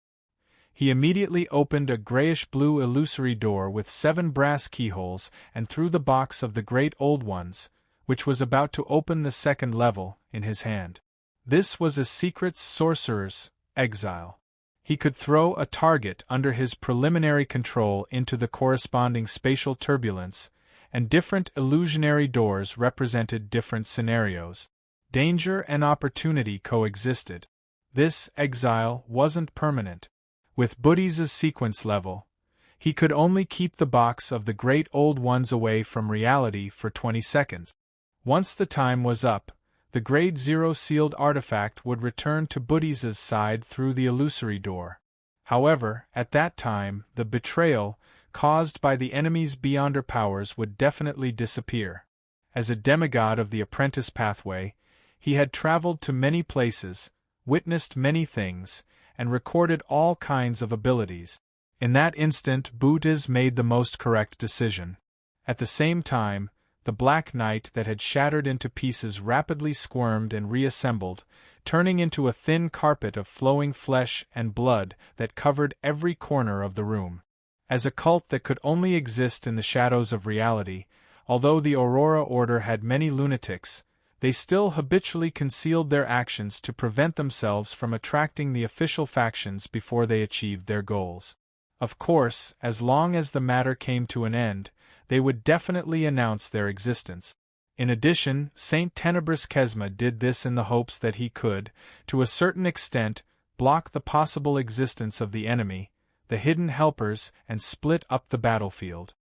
He immediately opened a grayish-blue illusory door with 7 brass keyholes and threw the box of the great old ones, which was about to open the second level, in his hand. This was a secret sorcerer's exile. He could throw a target under his preliminary control into the corresponding spatial turbulence, and different illusionary doors represented different scenarios. Danger and opportunity coexisted. This exile wasn't permanent. With Booties' sequence level, he could only keep the box of the great old ones away from reality for 20 seconds. Once the time was up, the Grade 0 sealed artifact would return to Booties' side through the illusory door. However, at that time, the betrayal, caused by the enemy's beyonder powers, would definitely disappear. As a demigod of the apprentice pathway, he had traveled to many places, witnessed many things, and recorded all kinds of abilities. In that instant, Booties made the most correct decision. At the same time, the Black Knight that had shattered into pieces rapidly squirmed and reassembled, turning into a thin carpet of flowing flesh and blood that covered every corner of the room. As a cult that could only exist in the shadows of reality, although the Aurora Order had many lunatics, they still habitually concealed their actions to prevent themselves from attracting the official factions before they achieved their goals. Of course, as long as the matter came to an end, they would definitely announce their existence. In addition, Saint Tenebris Kesma did this in the hopes that he could, to a certain extent, block the possible existence of the enemy, the hidden helpers, and split up the battlefield.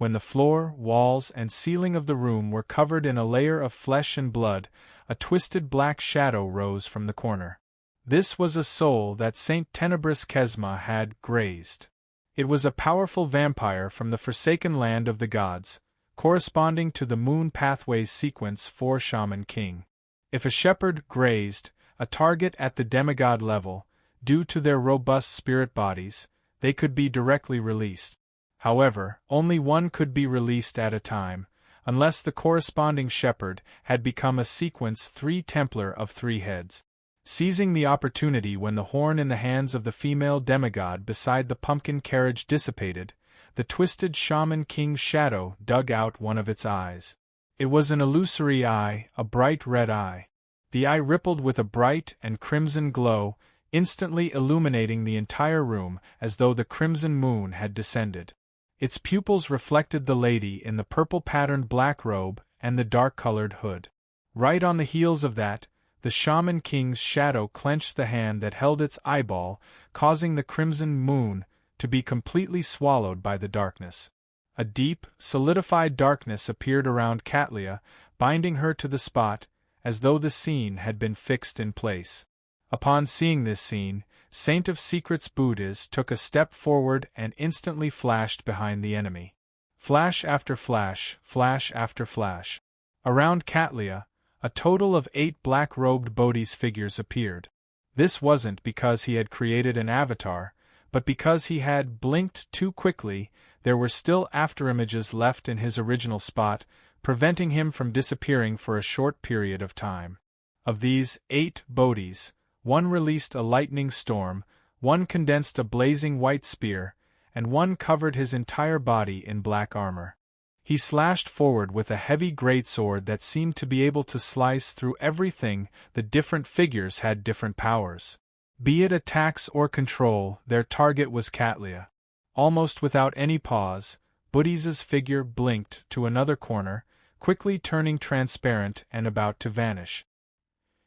when the floor, walls, and ceiling of the room were covered in a layer of flesh and blood, a twisted black shadow rose from the corner. This was a soul that Saint Tenebris Kesma had grazed. It was a powerful vampire from the forsaken land of the gods, corresponding to the Moon Pathways sequence for Shaman King. If a shepherd grazed a target at the demigod level, due to their robust spirit bodies, they could be directly released. However, only one could be released at a time, unless the corresponding shepherd had become a sequence 3 Templar of 3 heads. Seizing the opportunity when the horn in the hands of the female demigod beside the pumpkin carriage dissipated, the twisted Shaman King's shadow dug out one of its eyes. It was an illusory eye, a bright red eye. The eye rippled with a bright and crimson glow, instantly illuminating the entire room as though the crimson moon had descended. Its pupils reflected the lady in the purple-patterned black robe and the dark-colored hood. Right on the heels of that, the Shaman King's shadow clenched the hand that held its eyeball, causing the crimson moon to be completely swallowed by the darkness. A deep, solidified darkness appeared around Katlia, binding her to the spot, as though the scene had been fixed in place. Upon seeing this scene, Saint of Secrets Buddhas took a step forward and instantly flashed behind the enemy. Flash after flash, flash after flash. Around Katlia, a total of 8 black-robed Bodhi's figures appeared. This wasn't because he had created an avatar, but because he had blinked too quickly. There were still afterimages left in his original spot, preventing him from disappearing for a short period of time. Of these 8 Bodhis, one released a lightning storm, one condensed a blazing white spear, and one covered his entire body in black armor. He slashed forward with a heavy greatsword that seemed to be able to slice through everything. The different figures had different powers. Be it attacks or control, their target was Katlia. Almost without any pause, Buddhi's figure blinked to another corner, quickly turning transparent and about to vanish.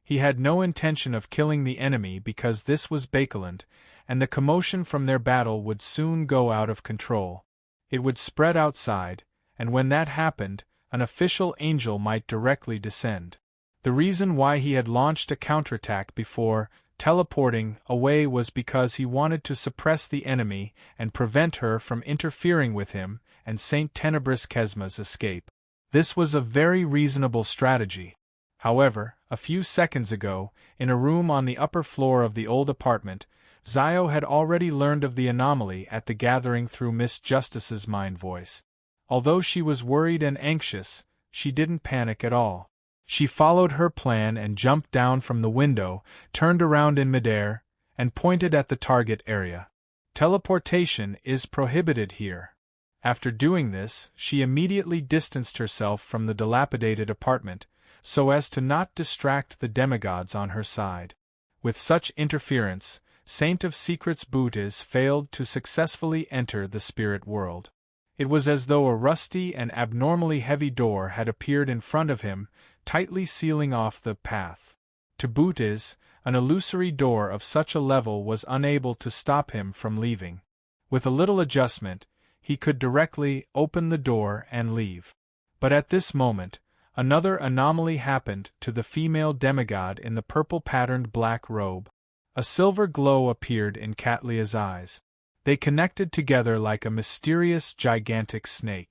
He had no intention of killing the enemy because this was Bakeland, and the commotion from their battle would soon go out of control. It would spread outside, and when that happened, an official angel might directly descend. The reason why he had launched a counterattack before teleporting away was because he wanted to suppress the enemy and prevent her from interfering with him and Saint Tenebris Kesma's escape. This was a very reasonable strategy. However, a few seconds ago, in a room on the upper floor of the old apartment, Zio had already learned of the anomaly at the gathering through Miss Justice's mind voice. Although she was worried and anxious, she didn't panic at all. She followed her plan and jumped down from the window, turned around in midair, and pointed at the target area. Teleportation is prohibited here. After doing this, she immediately distanced herself from the dilapidated apartment, so as to not distract the demigods on her side. With such interference, Saint of Secrets Buddhas failed to successfully enter the spirit world. It was as though a rusty and abnormally heavy door had appeared in front of him, tightly sealing off the path. To Buddhas, an illusory door of such a level was unable to stop him from leaving. With a little adjustment, he could directly open the door and leave. But at this moment, another anomaly happened to the female demigod in the purple-patterned black robe. A silver glow appeared in Katlia's eyes. They connected together like a mysterious, gigantic snake.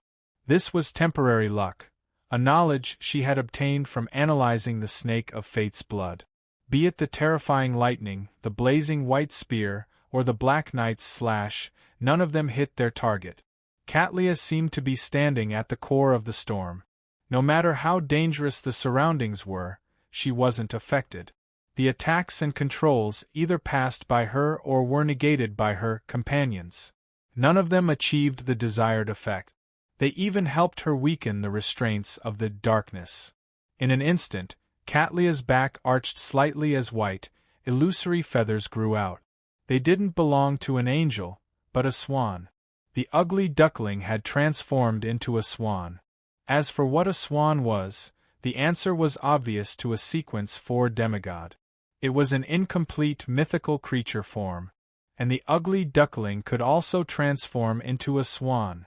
This was temporary luck, a knowledge she had obtained from analyzing the snake of fate's blood. Be it the terrifying lightning, the blazing white spear, or the Black Knight's slash, none of them hit their target. Katlia seemed to be standing at the core of the storm. No matter how dangerous the surroundings were, she wasn't affected. The attacks and controls either passed by her or were negated by her companions. None of them achieved the desired effect. They even helped her weaken the restraints of the darkness. In an instant, Katlia's back arched slightly as white, illusory feathers grew out. They didn't belong to an angel, but a swan. The ugly duckling had transformed into a swan. As for what a swan was, the answer was obvious to a sequence 4 demigod. It was an incomplete mythical creature form, and the ugly duckling could also transform into a swan.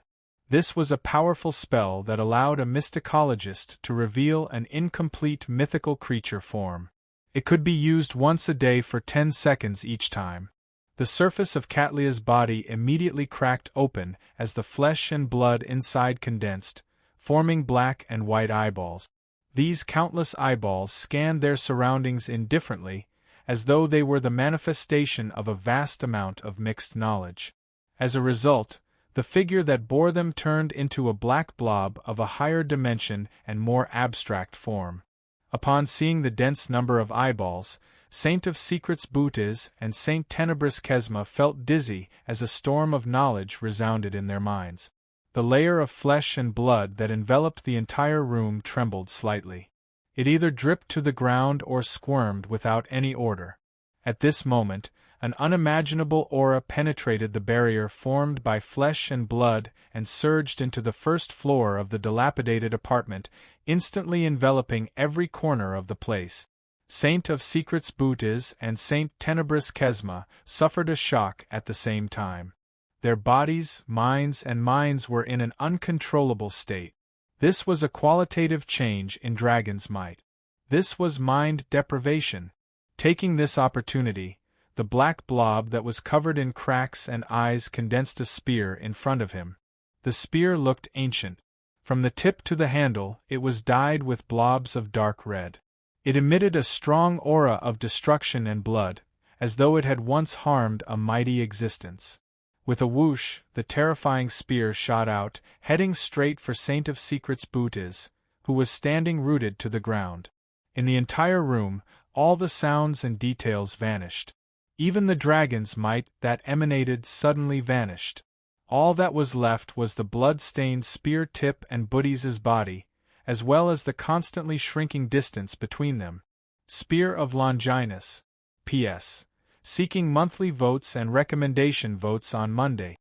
This was a powerful spell that allowed a mysticologist to reveal an incomplete mythical creature form. It could be used once a day for 10 seconds each time. The surface of Catlia's body immediately cracked open as the flesh and blood inside condensed, forming black and white eyeballs. These countless eyeballs scanned their surroundings indifferently, as though they were the manifestation of a vast amount of mixed knowledge. As a result, the figure that bore them turned into a black blob of a higher dimension and more abstract form. Upon seeing the dense number of eyeballs, Saint of Secrets Bootes and Saint Tenebris Kesma felt dizzy as a storm of knowledge resounded in their minds. The layer of flesh and blood that enveloped the entire room trembled slightly. It either dripped to the ground or squirmed without any order. At this moment, an unimaginable aura penetrated the barrier formed by flesh and blood and surged into the first floor of the dilapidated apartment, instantly enveloping every corner of the place. Saint of Secrets Bootes and Saint Tenebris Kesma suffered a shock at the same time. Their bodies, minds, and minds were in an uncontrollable state. This was a qualitative change in Dragon's might. This was mind deprivation. Taking this opportunity, the black blob that was covered in cracks and eyes condensed a spear in front of him. The spear looked ancient. From the tip to the handle, it was dyed with blobs of dark red. It emitted a strong aura of destruction and blood, as though it had once harmed a mighty existence. With a whoosh, the terrifying spear shot out, heading straight for Saint of Secrets Bootes, who was standing rooted to the ground. In the entire room, all the sounds and details vanished. Even the dragon's might that emanated suddenly vanished. All that was left was the blood-stained spear tip and Bootes' body, as well as the constantly shrinking distance between them. Spear of Longinus. P.S. Seeking monthly votes and recommendation votes on Monday.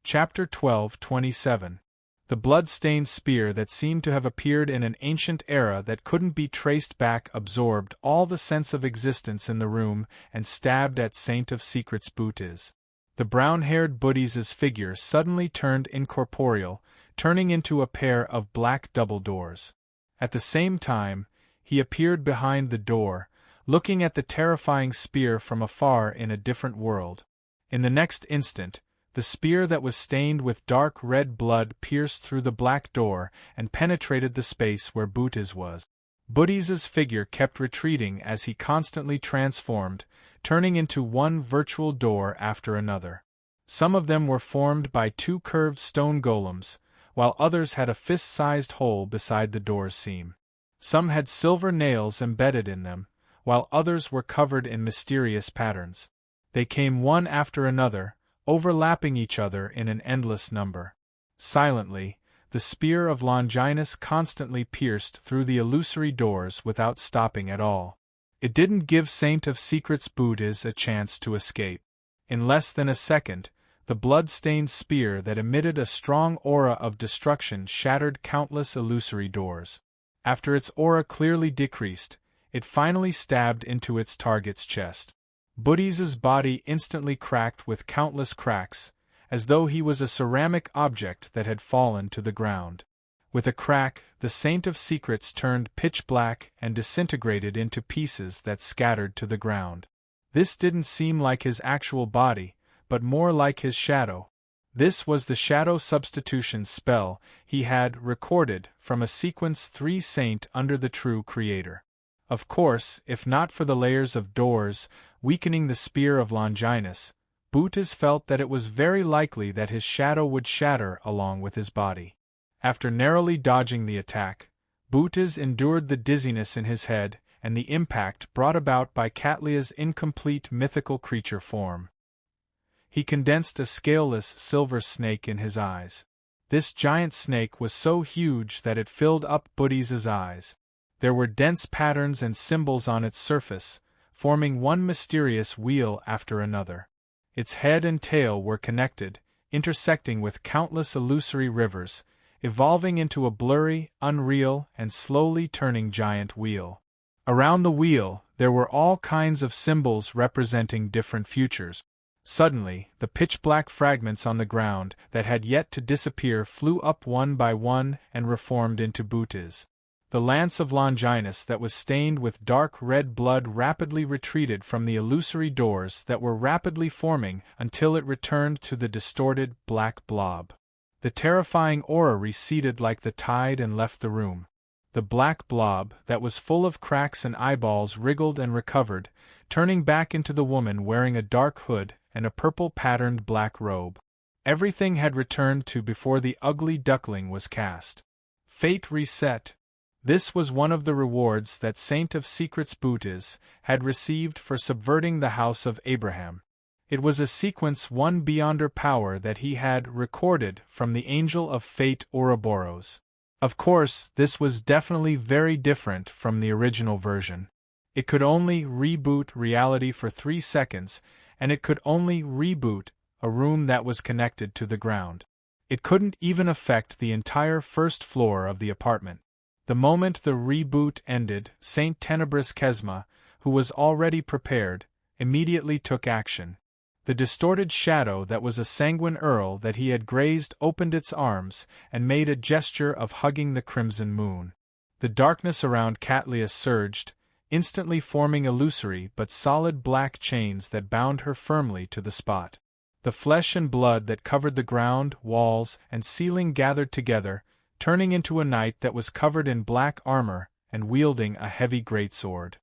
Chapter 12:27. The blood-stained spear that seemed to have appeared in an ancient era that couldn't be traced back absorbed all the sense of existence in the room and stabbed at Saint of Secrets Bootes. The brown-haired Bootes' figure suddenly turned incorporeal, turning into a pair of black double doors. At the same time, he appeared behind the door, looking at the terrifying spear from afar in a different world. In the next instant, the spear that was stained with dark red blood pierced through the black door and penetrated the space where Bootes was. Bootes' figure kept retreating as he constantly transformed, turning into one virtual door after another. Some of them were formed by two curved stone golems, while others had a fist-sized hole beside the door's seam. Some had silver nails embedded in them, while others were covered in mysterious patterns. They came one after another, overlapping each other in an endless number. Silently, the spear of Longinus constantly pierced through the illusory doors without stopping at all. It didn't give Saint of Secrets Bootes a chance to escape. In less than a second, the blood-stained spear that emitted a strong aura of destruction shattered countless illusory doors. After its aura clearly decreased, it finally stabbed into its target's chest. Bootes' body instantly cracked with countless cracks, as though he was a ceramic object that had fallen to the ground. With a crack, the Saint of Secrets turned pitch black and disintegrated into pieces that scattered to the ground. This didn't seem like his actual body, but more like his shadow. This was the shadow substitution spell he had recorded from a sequence 3 saint under the true creator. Of course, if not for the layers of doors weakening the spear of Longinus, Bootes felt that it was very likely that his shadow would shatter along with his body. After narrowly dodging the attack, Bootes endured the dizziness in his head and the impact brought about by Catlia's incomplete mythical creature form. He condensed a scaleless silver snake in his eyes. This giant snake was so huge that it filled up Bootes' eyes. There were dense patterns and symbols on its surface, forming one mysterious wheel after another. Its head and tail were connected, intersecting with countless illusory rivers, evolving into a blurry, unreal, and slowly turning giant wheel. Around the wheel, there were all kinds of symbols representing different futures. Suddenly, the pitch-black fragments on the ground that had yet to disappear flew up one by one and reformed into booties. The lance of Longinus that was stained with dark red blood rapidly retreated from the illusory doors that were rapidly forming until it returned to the distorted, black blob. The terrifying aura receded like the tide and left the room. The black blob that was full of cracks and eyeballs wriggled and recovered, turning back into the woman wearing a dark hood and a purple-patterned black robe. Everything had returned to before the ugly duckling was cast. Fate reset. This was one of the rewards that Saint of Secrets Bootes had received for subverting the house of Abraham. It was a sequence one beyond her power that he had recorded from the Angel of Fate Ouroboros. Of course, this was definitely very different from the original version. It could only reboot reality for 3 seconds, and it could only reboot a room that was connected to the ground. It couldn't even affect the entire first floor of the apartment. The moment the reboot ended, Saint Tenebris Kesma, who was already prepared, immediately took action. The distorted shadow that was a sanguine earl that he had grazed opened its arms and made a gesture of hugging the crimson moon. The darkness around Catlia surged, instantly forming illusory but solid black chains that bound her firmly to the spot. The flesh and blood that covered the ground, walls, and ceiling gathered together, turning into a knight that was covered in black armor and wielding a heavy greatsword.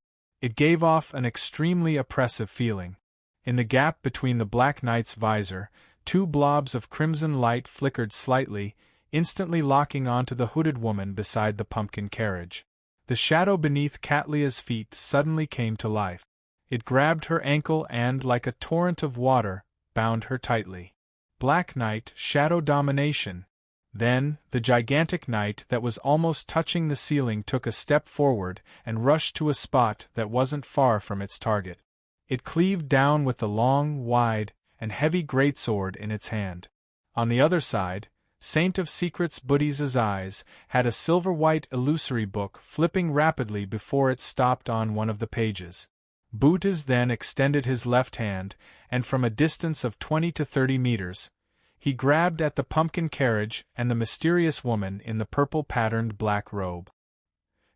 It gave off an extremely oppressive feeling. In the gap between the Black Knight's visor, 2 blobs of crimson light flickered slightly, instantly locking onto the hooded woman beside the pumpkin carriage. The shadow beneath Catlia's feet suddenly came to life. It grabbed her ankle and, like a torrent of water, bound her tightly. Black Knight, shadow domination. Then, the gigantic knight that was almost touching the ceiling took a step forward and rushed to a spot that wasn't far from its target. It cleaved down with the long, wide, and heavy greatsword in its hand. On the other side, Saint of Secrets Bootes' eyes had a silver-white illusory book flipping rapidly before it stopped on one of the pages. Bootes then extended his left hand, and from a distance of 20 to 30 meters, he grabbed at the pumpkin carriage and the mysterious woman in the purple-patterned black robe.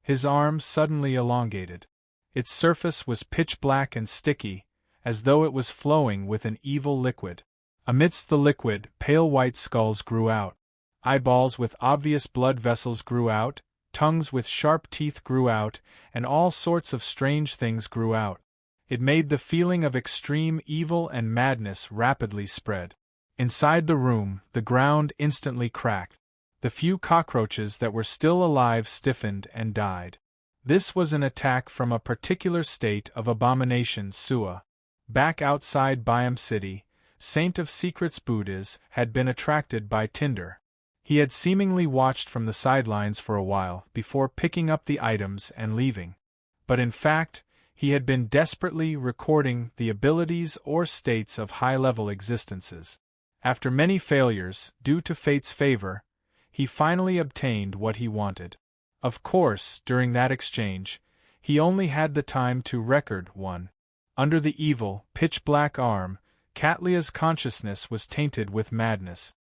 His arm suddenly elongated. Its surface was pitch-black and sticky, as though it was flowing with an evil liquid. Amidst the liquid, pale white skulls grew out. Eyeballs with obvious blood vessels grew out, tongues with sharp teeth grew out, and all sorts of strange things grew out. It made the feeling of extreme evil and madness rapidly spread. Inside the room, the ground instantly cracked. The few cockroaches that were still alive stiffened and died. This was an attack from a particular state of abomination Sua. Back outside Byam City, Saint of Secrets Bootes had been attracted by Tinder. He had seemingly watched from the sidelines for a while before picking up the items and leaving. But in fact, he had been desperately recording the abilities or states of high-level existences. After many failures, due to fate's favor, he finally obtained what he wanted. Of course, during that exchange, he only had the time to record one. Under the evil, pitch-black arm, Catlia's consciousness was tainted with madness.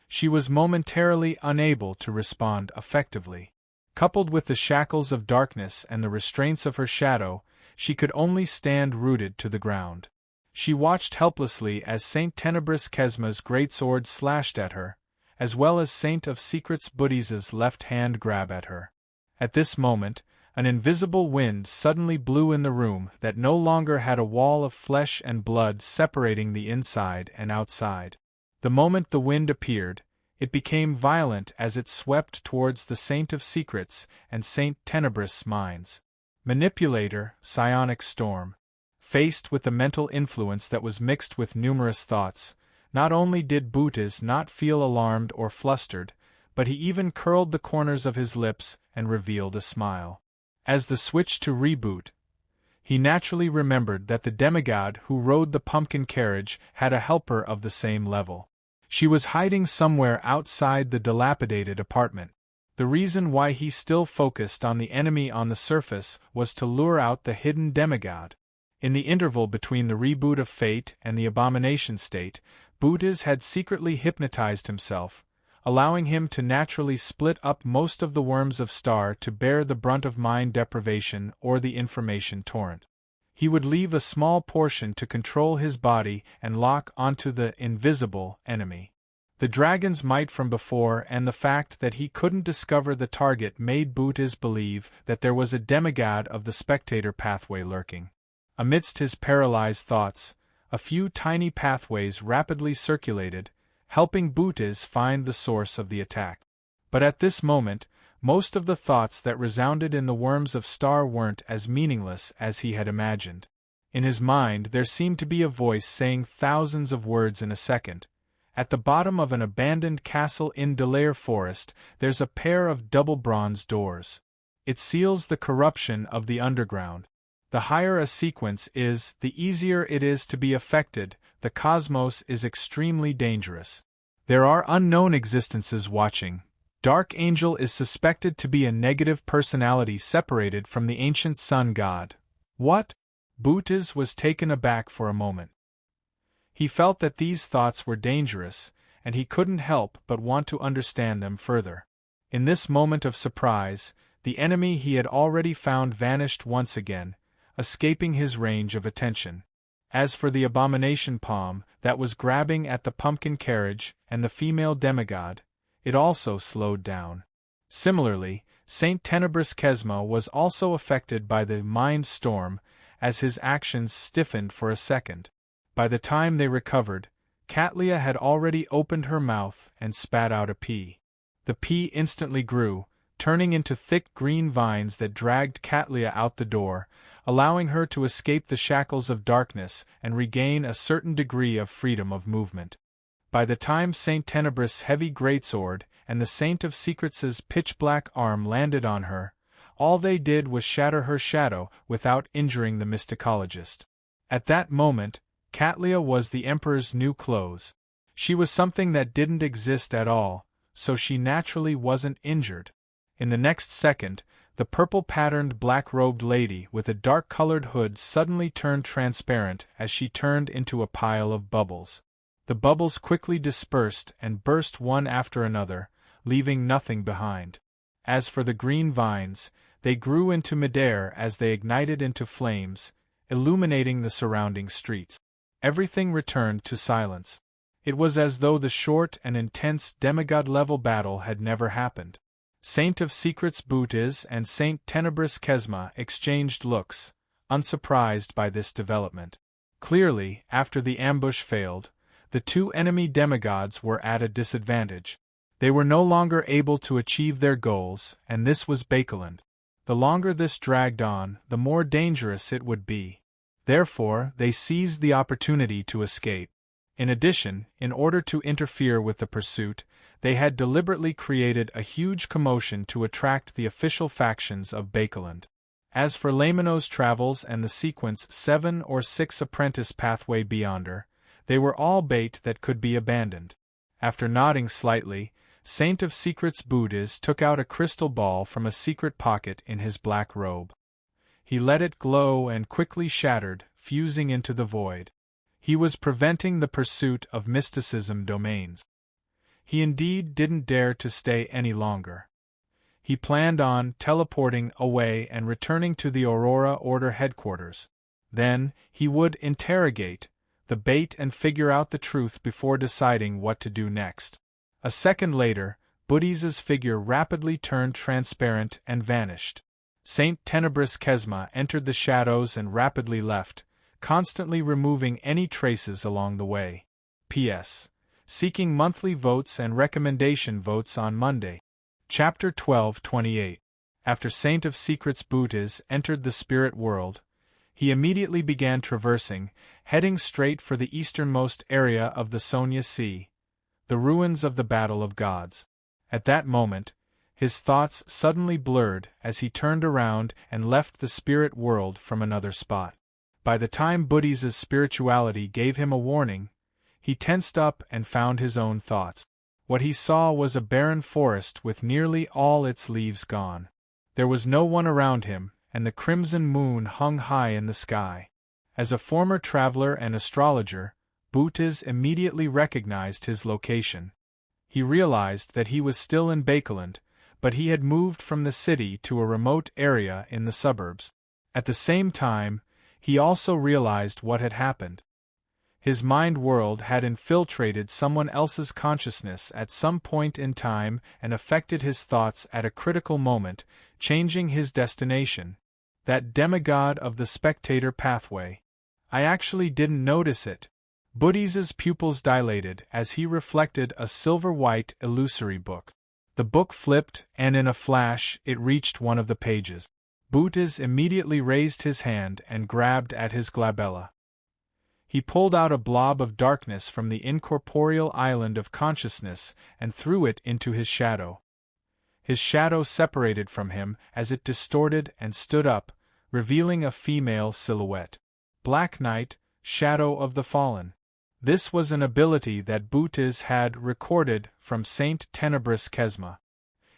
She was momentarily unable to respond effectively. Coupled with the shackles of darkness and the restraints of her shadow, she could only stand rooted to the ground. She watched helplessly as Saint Tenebris Kesma's greatsword slashed at her, as well as Saint of Secrets Bootes' left hand grab at her. At this moment, an invisible wind suddenly blew in the room that no longer had a wall of flesh and blood separating the inside and outside. The moment the wind appeared, it became violent as it swept towards the Saint of Secrets and Saint Tenebris' minds. Manipulator, psionic storm. Faced with the mental influence that was mixed with numerous thoughts, not only did Bootes not feel alarmed or flustered, but he even curled the corners of his lips and revealed a smile. As the switch to reboot, he naturally remembered that the demigod who rode the pumpkin carriage had a helper of the same level. She was hiding somewhere outside the dilapidated apartment. The reason why he still focused on the enemy on the surface was to lure out the hidden demigod. In the interval between the reboot of fate and the abomination state, Bootes had secretly hypnotized himself, allowing him to naturally split up most of the worms of Star to bear the brunt of mind deprivation or the information torrent. He would leave a small portion to control his body and lock onto the invisible enemy. The dragon's might from before and the fact that he couldn't discover the target made Bootes believe that there was a demigod of the spectator pathway lurking. Amidst his paralyzed thoughts, a few tiny pathways rapidly circulated, helping Bootes find the source of the attack. But at this moment, most of the thoughts that resounded in the worms of Star weren't as meaningless as he had imagined. In his mind there seemed to be a voice saying thousands of words in a second. At the bottom of an abandoned castle in Delaire Forest, there's a pair of double bronze doors. It seals the corruption of the underground. The higher a sequence is, the easier it is to be affected. The cosmos is extremely dangerous. There are unknown existences watching. Dark Angel is suspected to be a negative personality separated from the ancient sun god. What? Bootes was taken aback for a moment. He felt that these thoughts were dangerous, and he couldn't help but want to understand them further. In this moment of surprise, the enemy he had already found vanished once again, escaping his range of attention. As for the abomination palm that was grabbing at the pumpkin carriage and the female demigod, it also slowed down. Similarly, Saint Tenebris Kesma was also affected by the mind storm, as his actions stiffened for a second. By the time they recovered, Catlia had already opened her mouth and spat out a pea. The pea instantly grew, turning into thick green vines that dragged Catlia out the door, allowing her to escape the shackles of darkness and regain a certain degree of freedom of movement. By the time Saint Tenebris' heavy greatsword and the Saint of Secrets' pitch-black arm landed on her, all they did was shatter her shadow without injuring the mysticologist. At that moment, Catlia was the Emperor's new clothes. She was something that didn't exist at all, so she naturally wasn't injured. In the next second, the purple-patterned black-robed lady with a dark-colored hood suddenly turned transparent as she turned into a pile of bubbles. The bubbles quickly dispersed and burst one after another, leaving nothing behind. As for the green vines, they grew into midair as they ignited into flames, illuminating the surrounding streets. Everything returned to silence. It was as though the short and intense demigod-level battle had never happened. Saint of Secrets Bootes and Saint Tenebris Kesma exchanged looks, unsurprised by this development. Clearly, after the ambush failed, the two enemy demigods were at a disadvantage. They were no longer able to achieve their goals, and this was Bakeland. The longer this dragged on, the more dangerous it would be. Therefore, they seized the opportunity to escape. In addition, in order to interfere with the pursuit, they had deliberately created a huge commotion to attract the official factions of Bakeland. As for Lamino's travels and the sequence 7 or 6 apprentice pathway beyonder, they were all bait that could be abandoned. After nodding slightly, Saint of Secrets Bootes took out a crystal ball from a secret pocket in his black robe. He let it glow and quickly shattered, fusing into the void. He was preventing the pursuit of mysticism domains. He indeed didn't dare to stay any longer. He planned on teleporting away and returning to the Aurora Order headquarters. Then, he would interrogate the bait and figure out the truth before deciding what to do next. A second later, Bootes' figure rapidly turned transparent and vanished. Saint Tenebris Kesma entered the shadows and rapidly left, constantly removing any traces along the way. P.S. Seeking monthly votes and recommendation votes on Monday. Chapter 12:28. After Saint of Secrets Bootes entered the spirit world, he immediately began traversing, heading straight for the easternmost area of the Sonia Sea, the ruins of the Battle of Gods. At that moment, his thoughts suddenly blurred as he turned around and left the spirit world from another spot. By the time Bootes' spirituality gave him a warning, he tensed up and found his own thoughts. What he saw was a barren forest with nearly all its leaves gone. There was no one around him, and the crimson moon hung high in the sky. As a former traveler and astrologer, Bootes immediately recognized his location. He realized that he was still in Bakeland, but he had moved from the city to a remote area in the suburbs. At the same time, he also realized what had happened. His mind world had infiltrated someone else's consciousness at some point in time and affected his thoughts at a critical moment, changing his destination. That demigod of the spectator pathway. I actually didn't notice it. Bootes' pupils dilated as he reflected a silver-white illusory book. The book flipped, and in a flash it reached one of the pages. Bootes immediately raised his hand and grabbed at his glabella. He pulled out a blob of darkness from the incorporeal island of consciousness and threw it into his shadow. His shadow separated from him as it distorted and stood up, revealing a female silhouette. Black Knight, Shadow of the Fallen. This was an ability that Bootes had recorded from Saint Tenebris Kesma.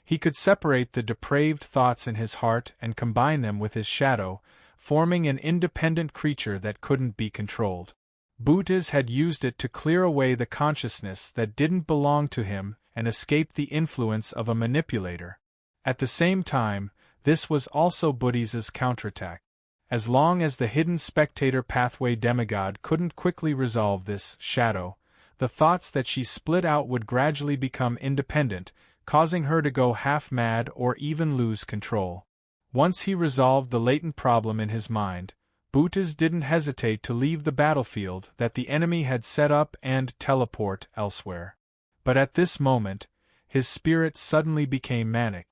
He could separate the depraved thoughts in his heart and combine them with his shadow, forming an independent creature that couldn't be controlled. Bootes had used it to clear away the consciousness that didn't belong to him and escape the influence of a manipulator. At the same time, this was also Bootes' counterattack. As long as the hidden spectator pathway demigod couldn't quickly resolve this shadow, the thoughts that she split out would gradually become independent, causing her to go half-mad or even lose control. Once he resolved the latent problem in his mind, Bootes didn't hesitate to leave the battlefield that the enemy had set up and teleport elsewhere. But at this moment, his spirit suddenly became manic.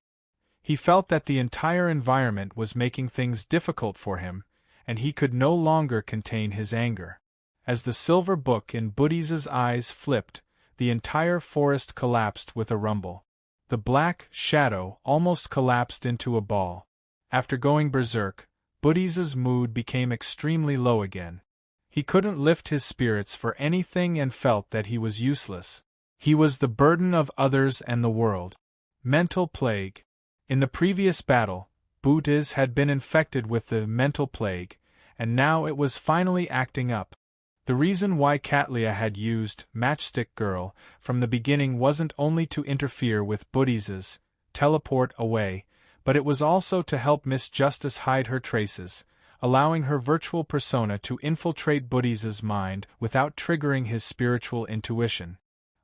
He felt that the entire environment was making things difficult for him, and he could no longer contain his anger. As the silver book in Bootes' eyes flipped, the entire forest collapsed with a rumble. The black shadow almost collapsed into a ball. After going berserk, Bootes' mood became extremely low again. He couldn't lift his spirits for anything and felt that he was useless. He was the burden of others and the world. Mental plague. In the previous battle, Bootes had been infected with the mental plague, and now it was finally acting up. The reason why Katlia had used Matchstick Girl from the beginning wasn't only to interfere with Bootes' teleport away, but it was also to help Miss Justice hide her traces, allowing her virtual persona to infiltrate Bootes' mind without triggering his spiritual intuition.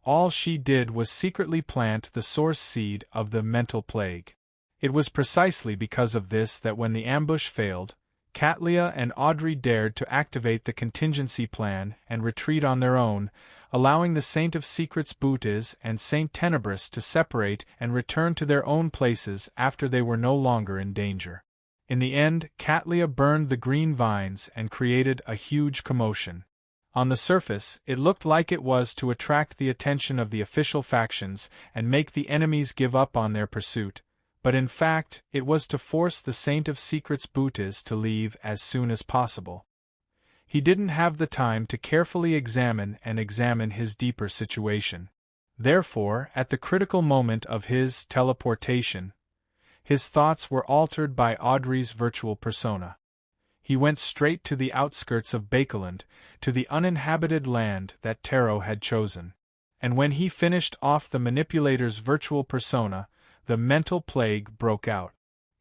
All she did was secretly plant the source seed of the mental plague. It was precisely because of this that when the ambush failed, Katlia and Audrey dared to activate the contingency plan and retreat on their own, allowing the Saint of Secrets Bootes and Saint Tenebris to separate and return to their own places after they were no longer in danger. In the end, Katlia burned the green vines and created a huge commotion. On the surface, it looked like it was to attract the attention of the official factions and make the enemies give up on their pursuit, but in fact, it was to force the Saint of Secrets Bootes to leave as soon as possible. He didn't have the time to carefully examine his deeper situation. Therefore, at the critical moment of his teleportation, his thoughts were altered by Audrey's virtual persona. He went straight to the outskirts of Bakeland, to the uninhabited land that Tarot had chosen. And when he finished off the manipulator's virtual persona, the mental plague broke out.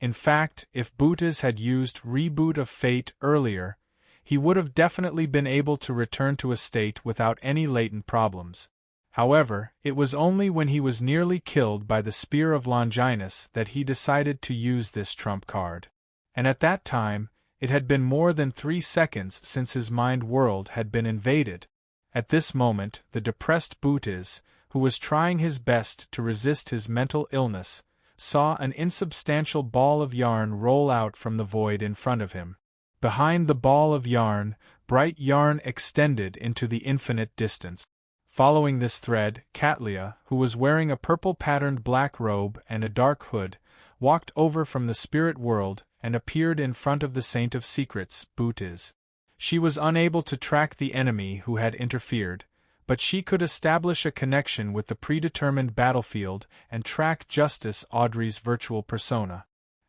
In fact, if Bootes had used Reboot of Fate earlier, he would have definitely been able to return to a state without any latent problems. However, it was only when he was nearly killed by the Spear of Longinus that he decided to use this trump card. And at that time, it had been more than 3 seconds since his mind world had been invaded. At this moment, the depressed Bootes, who was trying his best to resist his mental illness, saw an insubstantial ball of yarn roll out from the void in front of him. Behind the ball of yarn, bright yarn extended into the infinite distance. Following this thread, Katlia, who was wearing a purple-patterned black robe and a dark hood, walked over from the spirit world and appeared in front of the Saint of Secrets, Bootes. She was unable to track the enemy who had interfered, but she could establish a connection with the predetermined battlefield and track Justice Audrey's virtual persona.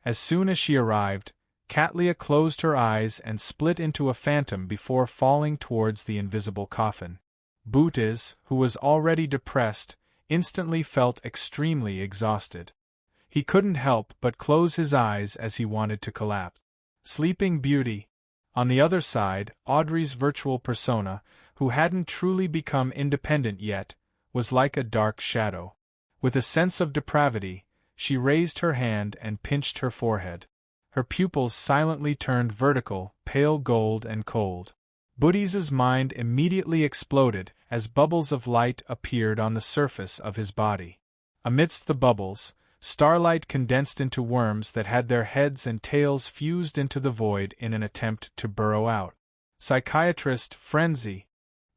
As soon as she arrived, Katlia closed her eyes and split into a phantom before falling towards the invisible coffin. Bootiz, who was already depressed, instantly felt extremely exhausted. He couldn't help but close his eyes as he wanted to collapse. Sleeping Beauty. On the other side, Audrey's virtual persona, who hadn't truly become independent yet, was like a dark shadow. With a sense of depravity, she raised her hand and pinched her forehead. Her pupils silently turned vertical, pale gold and cold. Bootiz's mind immediately exploded as bubbles of light appeared on the surface of his body. Amidst the bubbles, starlight condensed into worms that had their heads and tails fused into the void in an attempt to burrow out. Psychiatrist Frenzy.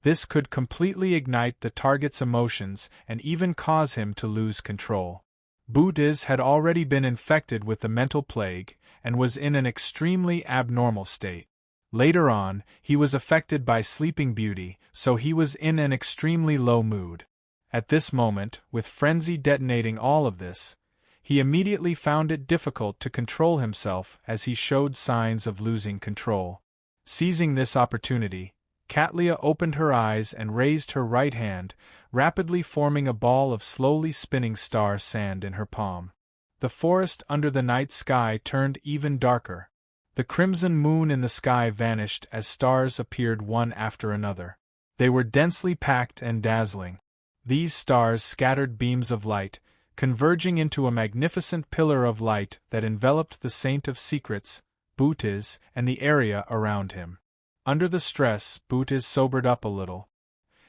This could completely ignite the target's emotions and even cause him to lose control. Bootiz had already been infected with the mental plague and was in an extremely abnormal state. Later on, he was affected by Sleeping Beauty, so he was in an extremely low mood. At this moment, with Frenzy detonating all of this, he immediately found it difficult to control himself as he showed signs of losing control. Seizing this opportunity, Katlia opened her eyes and raised her right hand, rapidly forming a ball of slowly spinning star sand in her palm. The forest under the night sky turned even darker. The crimson moon in the sky vanished as stars appeared one after another. They were densely packed and dazzling. These stars scattered beams of light, converging into a magnificent pillar of light that enveloped the Saint of Secrets, Bootiz, and the area around him. Under the stress, Bootiz sobered up a little.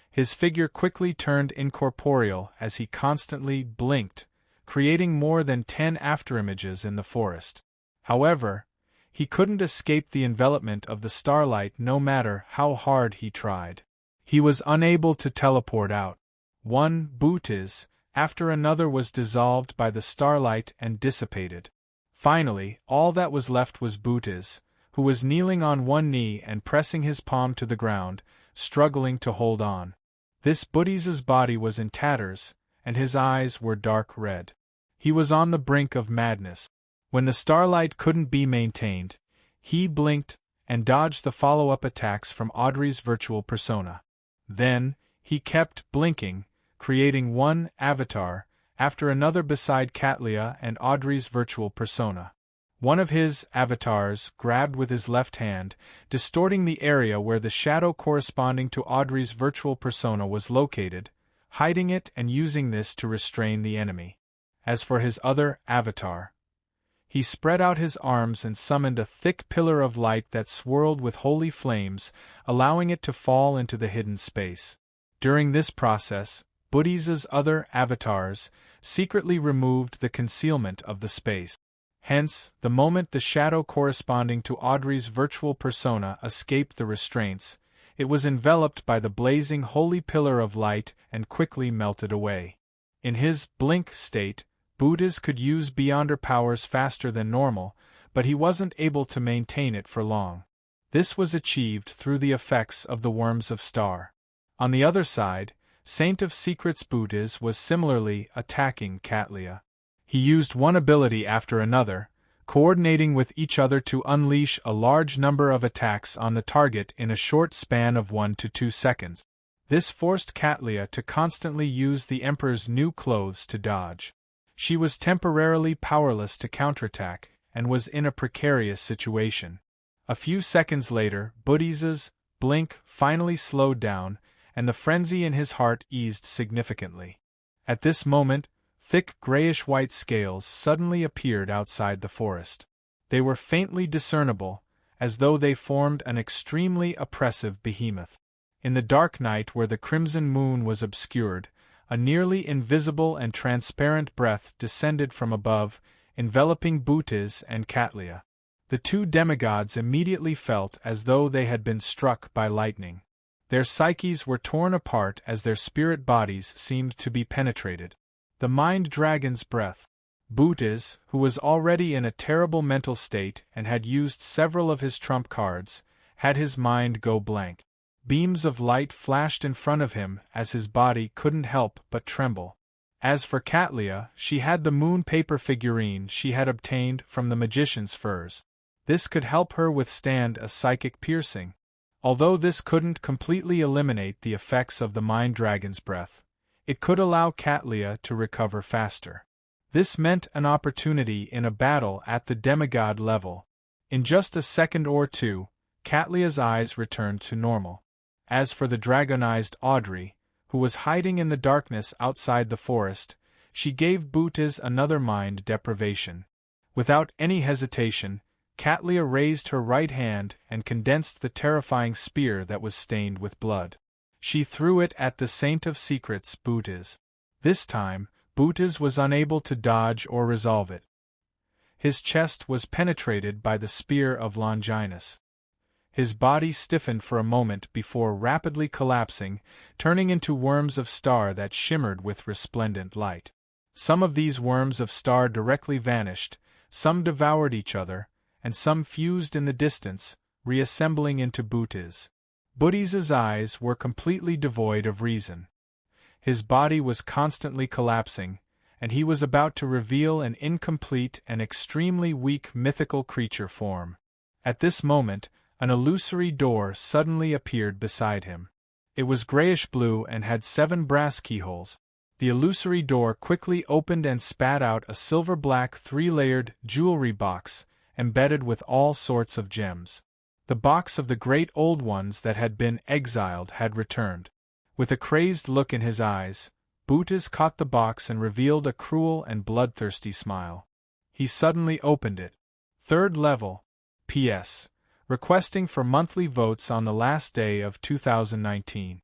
His figure quickly turned incorporeal as he constantly blinked, creating more than 10 afterimages in the forest. However, he couldn't escape the envelopment of the starlight no matter how hard he tried. He was unable to teleport out. One Bootiz after another was dissolved by the starlight and dissipated. Finally, all that was left was Bootiz, who was kneeling on one knee and pressing his palm to the ground, struggling to hold on. This Bootiz's body was in tatters, and his eyes were dark red. He was on the brink of madness. When the starlight couldn't be maintained, he blinked and dodged the follow-up attacks from Audrey's virtual persona. Then, he kept blinking, creating one avatar after another beside Katlia and Audrey's virtual persona. One of his avatars grabbed with his left hand, distorting the area where the shadow corresponding to Audrey's virtual persona was located, hiding it and using this to restrain the enemy. As for his other avatar, he spread out his arms and summoned a thick pillar of light that swirled with holy flames, allowing it to fall into the hidden space. During this process, Bootiz's other avatars secretly removed the concealment of the space. Hence, the moment the shadow corresponding to Audrey's virtual persona escaped the restraints, it was enveloped by the blazing holy pillar of light and quickly melted away. In his blink state, Bootiz could use Beyonder powers faster than normal, but he wasn't able to maintain it for long. This was achieved through the effects of the Worms of Star. On the other side, Saint of Secrets Bootiz was similarly attacking Katlia. He used one ability after another, coordinating with each other to unleash a large number of attacks on the target in a short span of 1 to 2 seconds. This forced Katlia to constantly use the Emperor's new clothes to dodge. She was temporarily powerless to counterattack and was in a precarious situation. A few seconds later, Bootiz's blink finally slowed down, and the frenzy in his heart eased significantly. At this moment, thick grayish-white scales suddenly appeared outside the forest. They were faintly discernible, as though they formed an extremely oppressive behemoth. In the dark night where the crimson moon was obscured, a nearly invisible and transparent breath descended from above, enveloping Bootiz and Katlia. The two demigods immediately felt as though they had been struck by lightning. Their psyches were torn apart as their spirit bodies seemed to be penetrated. The Mind Dragon's breath. Bootiz, who was already in a terrible mental state and had used several of his trump cards, had his mind go blank. Beams of light flashed in front of him as his body couldn't help but tremble. As for Katlia, she had the moon paper figurine she had obtained from the magician's furs. This could help her withstand a psychic piercing. Although this couldn't completely eliminate the effects of the Mind Dragon's breath, it could allow Katlia to recover faster. This meant an opportunity in a battle at the demigod level. In just a second or two, Katlia's eyes returned to normal. As for the dragonized Audrey, who was hiding in the darkness outside the forest, she gave Bootiz another mind deprivation. Without any hesitation, Katlia raised her right hand and condensed the terrifying spear that was stained with blood. She threw it at the Saint of Secrets, Bootiz. This time, Bootiz was unable to dodge or resolve it. His chest was penetrated by the spear of Longinus. His body stiffened for a moment before rapidly collapsing, turning into worms of star that shimmered with resplendent light. Some of these worms of star directly vanished, some devoured each other, and some fused in the distance, reassembling into Bootiz. Bootiz's eyes were completely devoid of reason. His body was constantly collapsing, and he was about to reveal an incomplete and extremely weak mythical creature form. At this moment, an illusory door suddenly appeared beside him. It was grayish-blue and had 7 brass keyholes. The illusory door quickly opened and spat out a silver-black 3-layered jewelry box, embedded with all sorts of gems. The box of the great old ones that had been exiled had returned. With a crazed look in his eyes, Bootiz caught the box and revealed a cruel and bloodthirsty smile. He suddenly opened it. 3rd level. P.S. Requesting for monthly votes on the last day of 2019.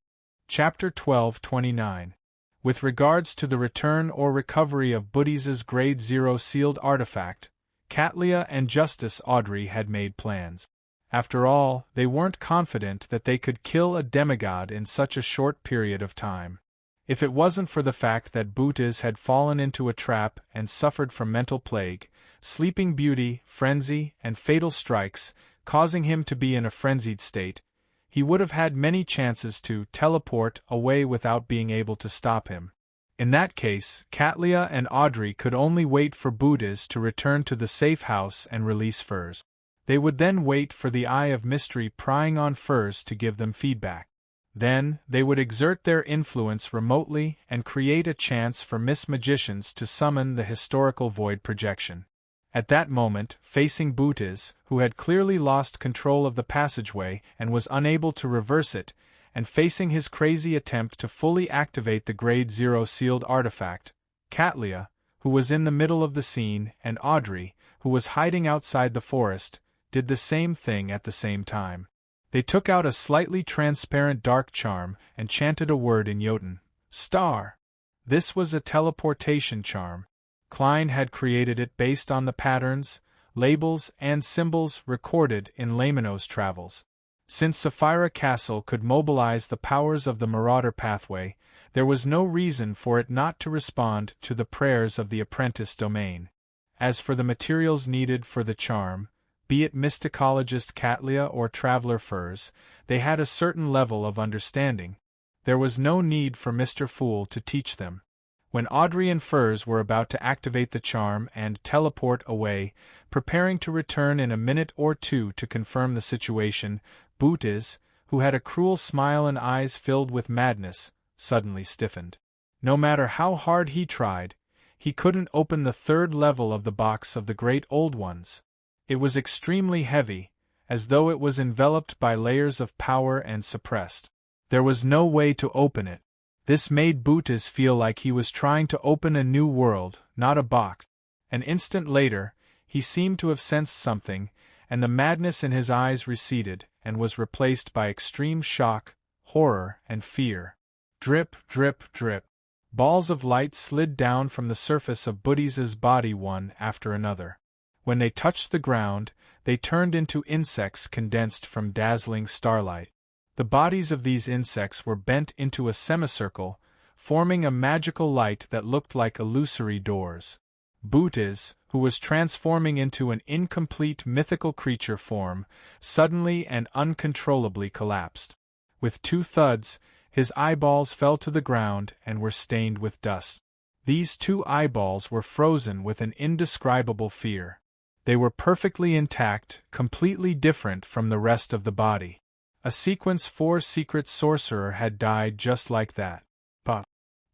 Chapter 1229. With regards to the return or recovery of Bootiz's Grade 0 sealed artifact, Katlia and Justice Audrey had made plans. After all, they weren't confident that they could kill a demigod in such a short period of time. If it wasn't for the fact that Bootiz had fallen into a trap and suffered from mental plague, sleeping beauty, frenzy, and fatal strikes, causing him to be in a frenzied state, he would have had many chances to teleport away without being able to stop him. In that case, Katlia and Audrey could only wait for Bootiz to return to the safe house and release Furs. They would then wait for the Eye of Mystery prying on Furs to give them feedback. Then, they would exert their influence remotely and create a chance for Miss Magicians to summon the historical void projection. At that moment, facing Bootiz, who had clearly lost control of the passageway and was unable to reverse it, and facing his crazy attempt to fully activate the Grade 0 sealed artifact, Katlia, who was in the middle of the scene, and Audrey, who was hiding outside the forest, did the same thing at the same time. They took out a slightly transparent dark charm and chanted a word in Jotun, star. This was a teleportation charm. Klein had created it based on the patterns, labels, and symbols recorded in Lamino's travels. Since Sapphira Castle could mobilize the powers of the Marauder pathway, there was no reason for it not to respond to the prayers of the apprentice domain. As for the materials needed for the charm, be it mysticologist Katlia or traveler Furs, they had a certain level of understanding. There was no need for Mr. Fool to teach them. When Audrey and Furs were about to activate the charm and teleport away, preparing to return in a minute or two to confirm the situation, Bootiz, who had a cruel smile and eyes filled with madness, suddenly stiffened. No matter how hard he tried, he couldn't open the 3rd level of the box of the Great Old Ones. It was extremely heavy, as though it was enveloped by layers of power and suppressed. There was no way to open it. This made Bootiz feel like he was trying to open a new world, not a box. An instant later, he seemed to have sensed something, and the madness in his eyes receded and was replaced by extreme shock, horror, and fear. Drip, drip, drip. Balls of light slid down from the surface of Bootiz's body one after another. When they touched the ground, they turned into insects condensed from dazzling starlight. The bodies of these insects were bent into a semicircle, forming a magical light that looked like illusory doors. Bootiz, who was transforming into an incomplete mythical creature form, suddenly and uncontrollably collapsed. With 2 thuds, his eyeballs fell to the ground and were stained with dust. These 2 eyeballs were frozen with an indescribable fear. They were perfectly intact, completely different from the rest of the body. A Sequence 4 secret sorcerer had died just like that. But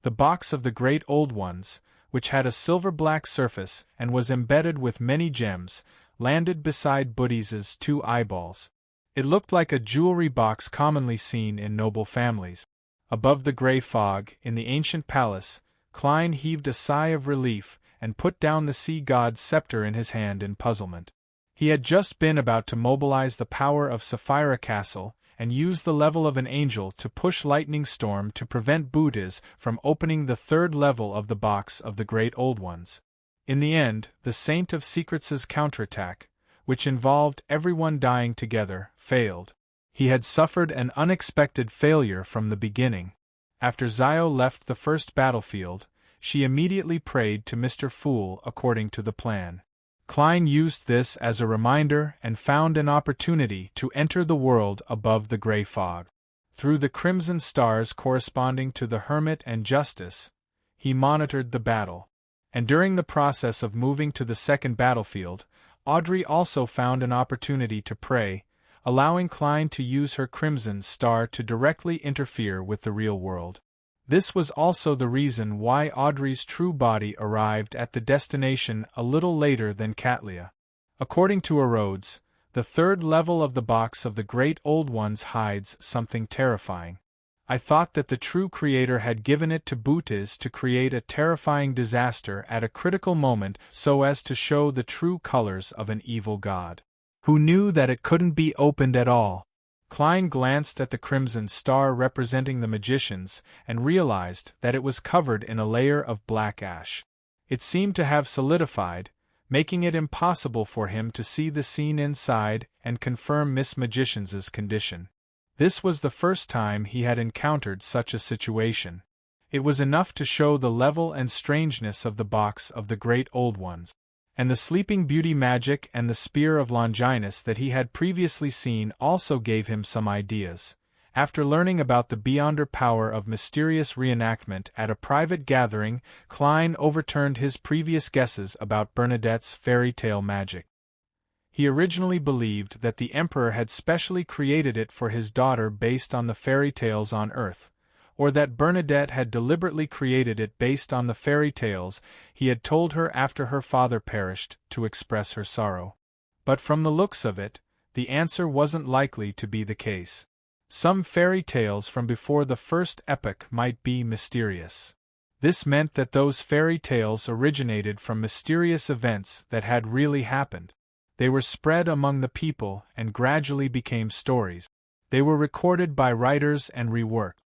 the box of the Great Old Ones, which had a silver-black surface and was embedded with many gems, landed beside Booty's 2 eyeballs. It looked like a jewelry box commonly seen in noble families. Above the gray fog, in the ancient palace, Klein heaved a sigh of relief and put down the sea god's scepter in his hand in puzzlement. He had just been about to mobilize the power of Sapphira Castle and use the level of an angel to push Lightning Storm to prevent Bootiz from opening the 3rd level of the box of the Great Old Ones. In the end, the Saint of Secrets' counterattack, which involved everyone dying together, failed. He had suffered an unexpected failure from the beginning. After Zio left the first battlefield, she immediately prayed to Mr. Fool according to the plan. Klein used this as a reminder and found an opportunity to enter the world above the gray fog. Through the crimson stars corresponding to the Hermit and Justice, he monitored the battle. And during the process of moving to the second battlefield, Audrey also found an opportunity to pray, allowing Klein to use her crimson star to directly interfere with the real world. This was also the reason why Audrey's true body arrived at the destination a little later than Katlia. According to Rhodes, the 3rd level of the box of the Great Old Ones hides something terrifying. I thought that the true creator had given it to Bootiz to create a terrifying disaster at a critical moment so as to show the true colors of an evil god. Who knew that it couldn't be opened at all? Klein glanced at the crimson star representing the magicians and realized that it was covered in a layer of black ash. It seemed to have solidified, making it impossible for him to see the scene inside and confirm Miss Magician's condition. This was the first time he had encountered such a situation. It was enough to show the level and strangeness of the box of the Great Old Ones. And the Sleeping Beauty magic and the Spear of Longinus that he had previously seen also gave him some ideas. After learning about the beyonder power of mysterious reenactment at a private gathering, Klein overturned his previous guesses about Bernadette's fairy tale magic. He originally believed that the Emperor had specially created it for his daughter based on the fairy tales on Earth, or that Bernadette had deliberately created it based on the fairy tales he had told her after her father perished to express her sorrow. But from the looks of it, the answer wasn't likely to be the case. Some fairy tales from before the first epoch might be mysterious. This meant that those fairy tales originated from mysterious events that had really happened. They were spread among the people and gradually became stories. They were recorded by writers and reworked.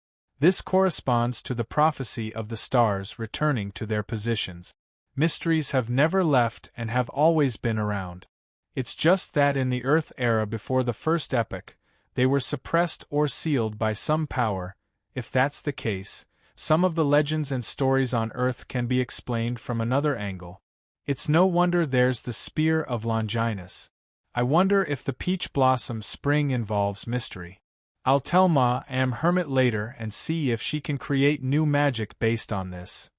This corresponds to the prophecy of the stars returning to their positions. Mysteries have never left and have always been around. It's just that in the Earth era before the first epoch, they were suppressed or sealed by some power. If that's the case, some of the legends and stories on Earth can be explained from another angle. It's no wonder there's the Spear of Longinus. I wonder if the peach blossom spring involves mystery. I'll tell Ma Am Hermit later and see if she can create new magic based on this.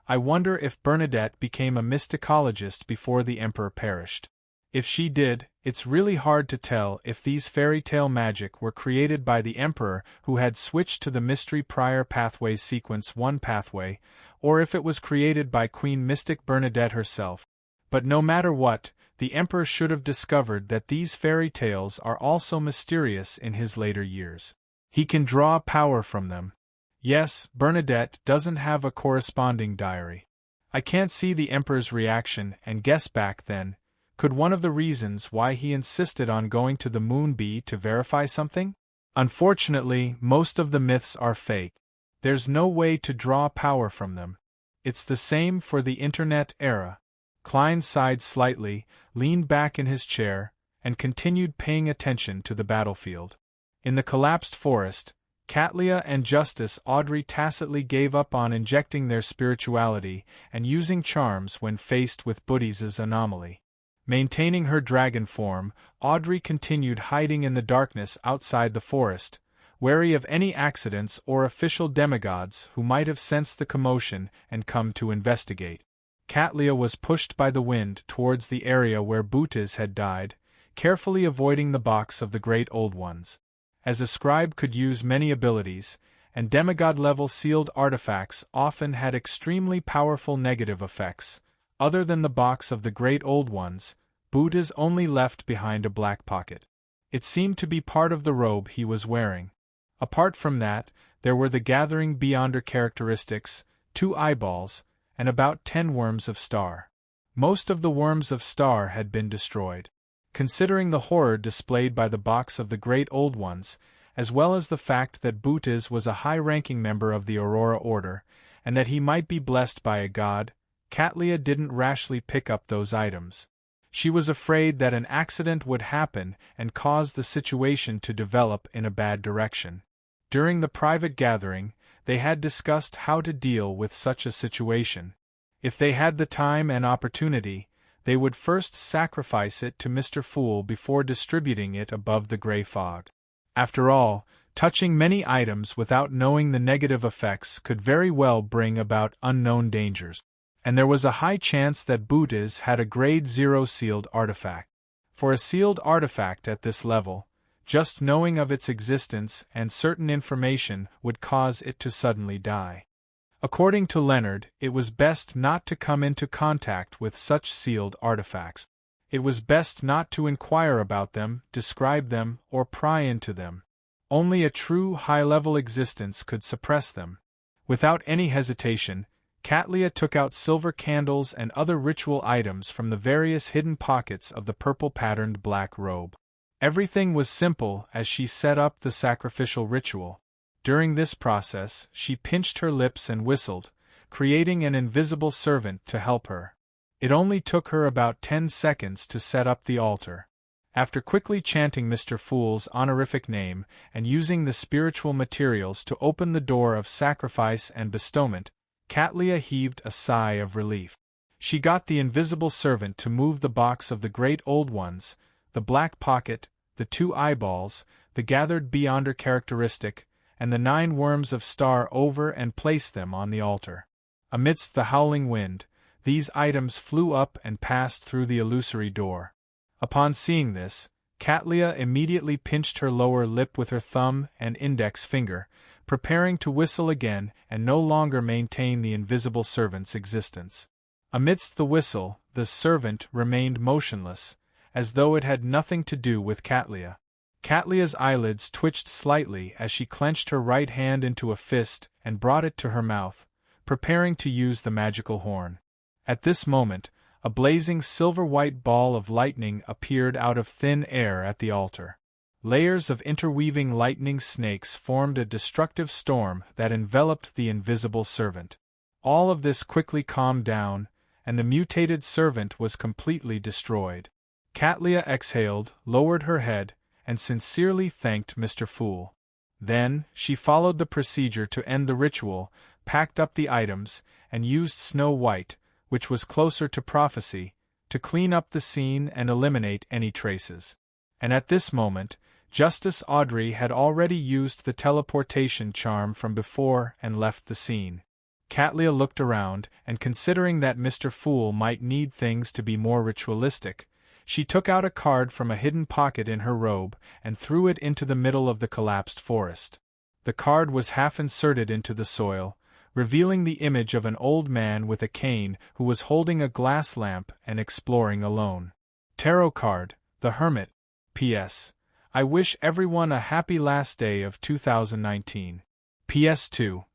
I wonder if Bernadette became a mysticologist before the Emperor perished. If she did, it's really hard to tell if these fairy tale magic were created by the Emperor who had switched to the Mystery Prior Pathways Sequence 1 pathway, or if it was created by Queen Mystic Bernadette herself. But no matter what, the Emperor should have discovered that these fairy tales are also mysterious in his later years. He can draw power from them. Yes, Bernadette doesn't have a corresponding diary. I can't see the Emperor's reaction and guess back then. Could one of the reasons why he insisted on going to the moon be to verify something? Unfortunately, most of the myths are fake. There's no way to draw power from them. It's the same for the Internet era. Klein sighed slightly, leaned back in his chair, and continued paying attention to the battlefield. In the collapsed forest, Katlia and Justice Audrey tacitly gave up on injecting their spirituality and using charms when faced with Booty's anomaly. Maintaining her dragon form, Audrey continued hiding in the darkness outside the forest, wary of any accidents or official demigods who might have sensed the commotion and come to investigate. Katlia was pushed by the wind towards the area where Bootes had died, carefully avoiding the box of the Great Old Ones. As a scribe could use many abilities, and demigod-level sealed artifacts often had extremely powerful negative effects, other than the box of the Great Old Ones, Bootes only left behind a black pocket. It seemed to be part of the robe he was wearing. Apart from that, there were the gathering beyonder characteristics, 2 eyeballs, and about 10 worms of star. Most of the worms of star had been destroyed. Considering the horror displayed by the box of the Great Old Ones, as well as the fact that Bootes was a high-ranking member of the Aurora Order, and that he might be blessed by a god, Katlia didn't rashly pick up those items. She was afraid that an accident would happen and cause the situation to develop in a bad direction. During the private gathering, they had discussed how to deal with such a situation. If they had the time and opportunity, they would first sacrifice it to Mr. Fool before distributing it above the gray fog. After all, touching many items without knowing the negative effects could very well bring about unknown dangers. And there was a high chance that Bootes had a Grade 0 sealed artifact. For a sealed artifact at this level, just knowing of its existence and certain information would cause it to suddenly die. According to Leonard, it was best not to come into contact with such sealed artifacts. It was best not to inquire about them, describe them, or pry into them. Only a true high-level existence could suppress them. Without any hesitation, Katlia took out silver candles and other ritual items from the various hidden pockets of the purple-patterned black robe. Everything was simple as she set up the sacrificial ritual. During this process, she pinched her lips and whistled, creating an invisible servant to help her. It only took her about 10 seconds to set up the altar. After quickly chanting Mr. Fool's honorific name and using the spiritual materials to open the door of sacrifice and bestowment, Katlia heaved a sigh of relief. She got the invisible servant to move the box of the Great Old Ones, the black pocket, the 2 eyeballs, the gathered beyonder characteristic, and the 9 worms of star over and place them on the altar. Amidst the howling wind, these items flew up and passed through the illusory door. Upon seeing this, Katlia immediately pinched her lower lip with her thumb and index finger, preparing to whistle again and no longer maintain the invisible servant's existence. Amidst the whistle, the servant remained motionless, as though it had nothing to do with Katlia. Katlia's eyelids twitched slightly as she clenched her right hand into a fist and brought it to her mouth, preparing to use the magical horn. At this moment, a blazing silver-white ball of lightning appeared out of thin air at the altar. Layers of interweaving lightning snakes formed a destructive storm that enveloped the invisible servant. All of this quickly calmed down, and the mutated servant was completely destroyed. Katlia exhaled, lowered her head, and sincerely thanked Mr. Fool. Then, she followed the procedure to end the ritual, packed up the items, and used Snow White, which was closer to prophecy, to clean up the scene and eliminate any traces. And at this moment, Justice Audrey had already used the teleportation charm from before and left the scene. Katlia looked around, and considering that Mr. Fool might need things to be more ritualistic, she took out a card from a hidden pocket in her robe and threw it into the middle of the collapsed forest. The card was half inserted into the soil, revealing the image of an old man with a cane who was holding a glass lamp and exploring alone. Tarot card, the Hermit. P.S. I wish everyone a happy last day of 2019. PS2.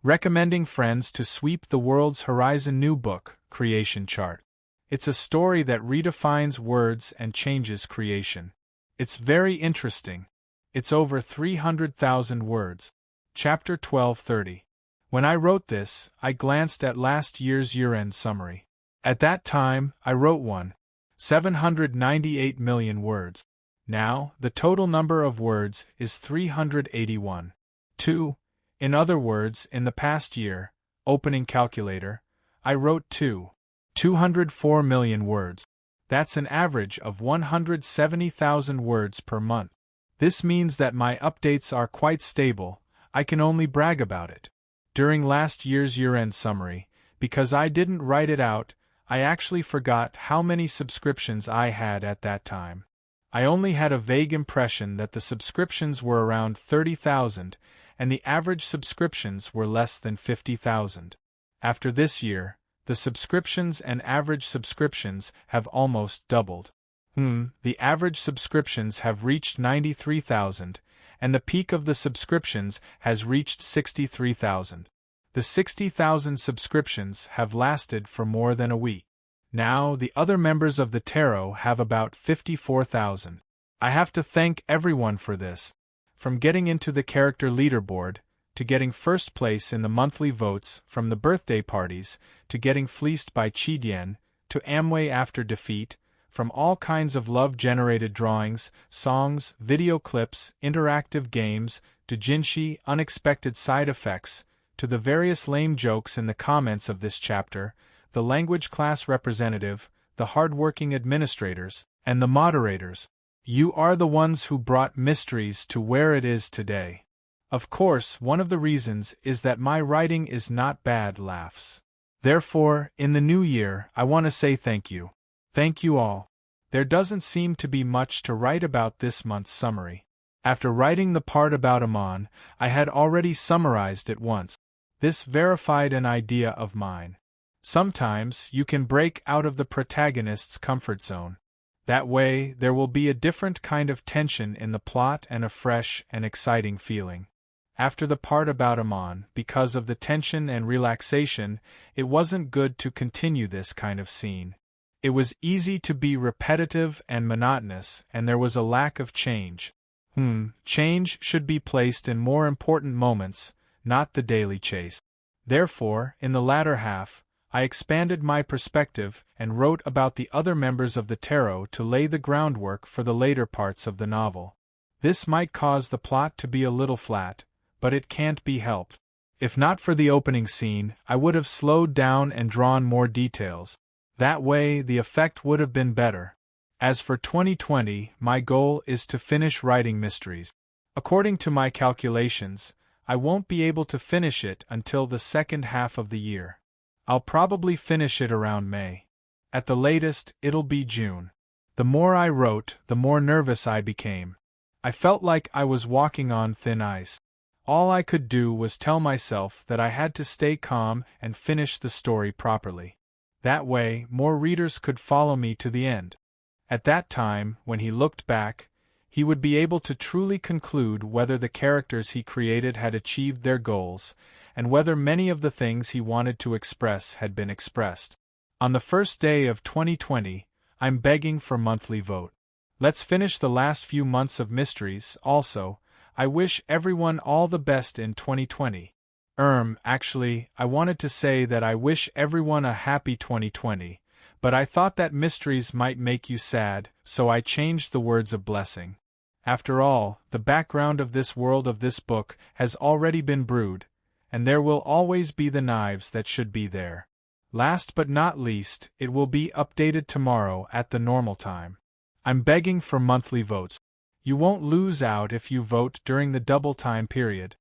Recommending friends to sweep the world's horizon. New book, Creation Chart. It's a story that redefines words and changes creation. It's very interesting. It's over 300,000 words. Chapter 1230. When I wrote this, I glanced at last year's year-end summary. At that time, I wrote 798 million words. Now, the total number of words is 381. 2. In other words, in the past year, opening calculator, I wrote 204 million words. That's an average of 170,000 words per month. This means that my updates are quite stable. I can only brag about it. During last year's year-end summary, Because I didn't write it out, I actually forgot how many subscriptions I had at that time. I only had a vague impression that the subscriptions were around 30,000, and the average subscriptions were less than 50,000. After this year, the subscriptions and average subscriptions have almost doubled. The average subscriptions have reached 93,000, and the peak of the subscriptions has reached 63,000. The 60,000 subscriptions have lasted for more than a week. Now, the other members of the tarot have about 54,000. I have to thank everyone for this. From getting into the character leaderboard, to getting first place in the monthly votes from the birthday parties, to getting fleeced by Chidien, to Amway after defeat, from all kinds of love-generated drawings, songs, video clips, interactive games, to Jinshi unexpected side effects, to the various lame jokes in the comments of this chapter, the language class representative, the hard-working administrators, and the moderators. You are the ones who brought mysteries to where it is today. Of course, one of the reasons is that my writing is not bad laughs. Therefore, in the new year, I want to say thank you. Thank you all. There doesn't seem to be much to write about this month's summary. After writing the part about Amon, I had already summarized it once. This verified an idea of mine. Sometimes you can break out of the protagonist's comfort zone. That way, there will be a different kind of tension in the plot and a fresh and exciting feeling. After the part about Amon, because of the tension and relaxation, it wasn't good to continue this kind of scene. It was easy to be repetitive and monotonous, and there was a lack of change. Change should be placed in more important moments, not the daily chase. Therefore, in the latter half, I expanded my perspective and wrote about the other members of the tarot to lay the groundwork for the later parts of the novel. This might cause the plot to be a little flat, but it can't be helped. If not for the opening scene, I would have slowed down and drawn more details. That way, the effect would have been better. As for 2020, my goal is to finish writing mysteries. According to my calculations, I won't be able to finish it until the second half of the year. I'll probably finish it around May. At the latest, it'll be June. The more I wrote, the more nervous I became. I felt like I was walking on thin ice. All I could do was tell myself that I had to stay calm and finish the story properly. That way, more readers could follow me to the end. At that time, when he looked back, he would be able to truly conclude whether the characters he created had achieved their goals, and whether many of the things he wanted to express had been expressed. On the first day of 2020, I'm begging for monthly vote. Let's finish the last few months of mysteries. Also, I wish everyone all the best in 2020. Actually, I wanted to say that I wish everyone a happy 2020, but I thought that mysteries might make you sad, so I changed the words of blessing. After all, the background of this world of this book has already been brewed, and there will always be the knives that should be there. Last but not least, it will be updated tomorrow at the normal time. I'm begging for monthly votes. You won't lose out if you vote during the double time period.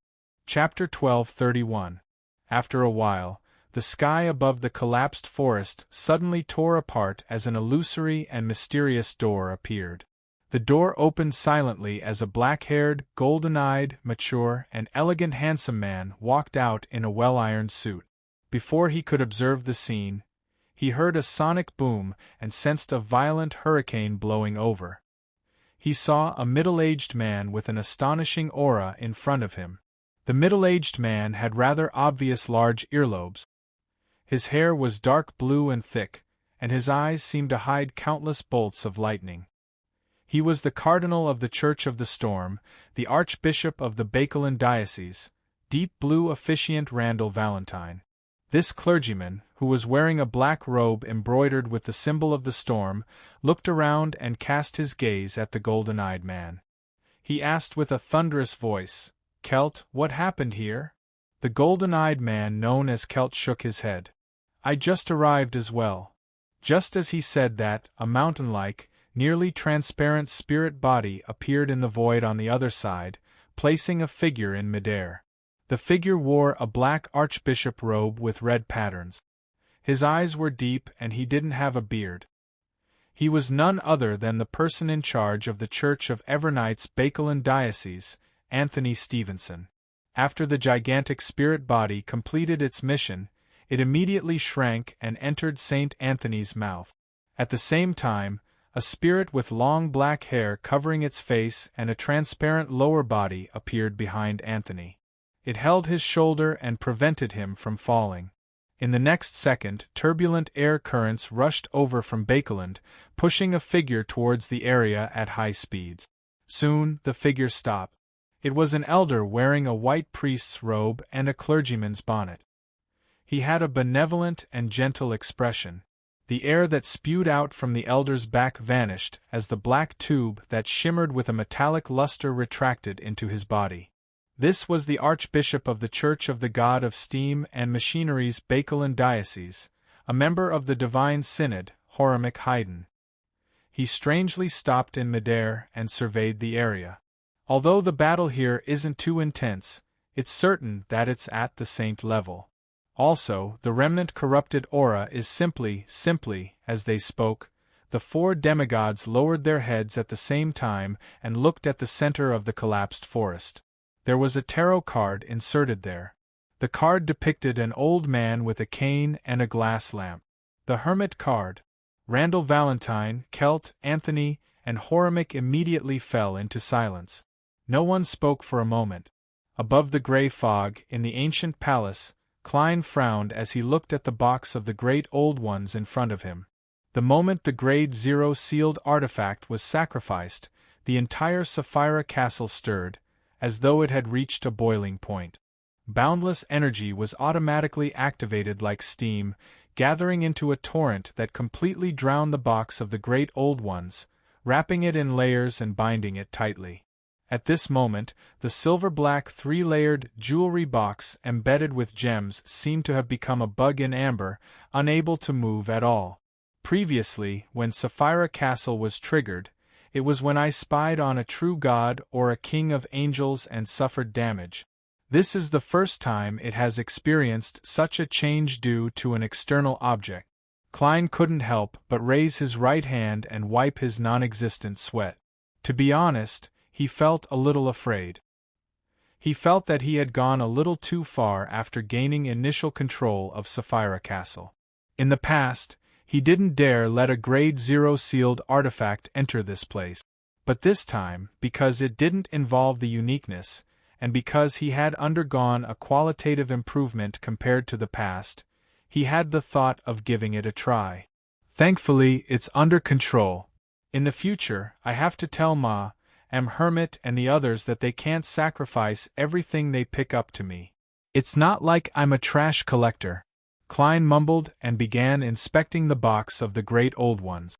Chapter 12:31. After a while, the sky above the collapsed forest suddenly tore apart as an illusory and mysterious door appeared. The door opened silently as a black-haired, golden-eyed, mature, and elegant handsome man walked out in a well-ironed suit. Before he could observe the scene, he heard a sonic boom and sensed a violent hurricane blowing over. He saw a middle-aged man with an astonishing aura in front of him. The middle-aged man had rather obvious large earlobes. His hair was dark blue and thick, and his eyes seemed to hide countless bolts of lightning. He was the cardinal of the Church of the Storm, the archbishop of the Bakelin Diocese, deep blue officiant Randall Valentine. This clergyman, who was wearing a black robe embroidered with the symbol of the storm, looked around and cast his gaze at the golden-eyed man. He asked with a thunderous voice, "Celt, what happened here?" The golden-eyed man known as Celt shook his head. "I just arrived as well." Just as he said that, a mountain-like, nearly transparent spirit body appeared in the void on the other side, placing a figure in midair. The figure wore a black archbishop robe with red patterns. His eyes were deep and he didn't have a beard. He was none other than the person in charge of the Church of Evernight's Bakelon Diocese, Anthony Stevenson. After the gigantic spirit body completed its mission, it immediately shrank and entered St. Anthony's mouth. At the same time, a spirit with long black hair covering its face and a transparent lower body appeared behind Anthony. It held his shoulder and prevented him from falling. In the next second, turbulent air currents rushed over from Bakelon, pushing a figure towards the area at high speeds. Soon, the figure stopped. It was an elder wearing a white priest's robe and a clergyman's bonnet. He had a benevolent and gentle expression. The air that spewed out from the elder's back vanished as the black tube that shimmered with a metallic luster retracted into his body. This was the Archbishop of the Church of the God of Steam and Machinery's Bakelon Diocese, a member of the Divine Synod, Horamic Haydn. He strangely stopped in midair and surveyed the area. Although the battle here isn't too intense, it's certain that it's at the saint level. Also, the remnant corrupted aura is simply, as they spoke, the four demigods lowered their heads at the same time and looked at the center of the collapsed forest. There was a tarot card inserted there. The card depicted an old man with a cane and a glass lamp. The Hermit card. Randall Valentine, Celt, Anthony, and Horamic immediately fell into silence. No one spoke for a moment. Above the gray fog, in the ancient palace, Klein frowned as he looked at the box of the Great Old Ones in front of him. The moment the Grade 0 sealed artifact was sacrificed, the entire Sapphira castle stirred, as though it had reached a boiling point. Boundless energy was automatically activated like steam, gathering into a torrent that completely drowned the box of the Great Old Ones, wrapping it in layers and binding it tightly. At this moment, the silver-black three-layered jewelry box embedded with gems seemed to have become a bug in amber, unable to move at all. Previously, when Sapphira Castle was triggered, it was when I spied on a true god or a king of angels and suffered damage. This is the first time it has experienced such a change due to an external object. Klein couldn't help but raise his right hand and wipe his non-existent sweat. To be honest, he felt a little afraid. He felt that he had gone a little too far after gaining initial control of Sapphira Castle. In the past, he didn't dare let a Grade 0 sealed artifact enter this place. But this time, because it didn't involve the uniqueness, and because he had undergone a qualitative improvement compared to the past, he had the thought of giving it a try. Thankfully, it's under control. In the future, I have to tell Ma, Hermit and the others that they can't sacrifice everything they pick up to me. It's not like I'm a trash collector. Klein mumbled and began inspecting the box of the Great Old Ones.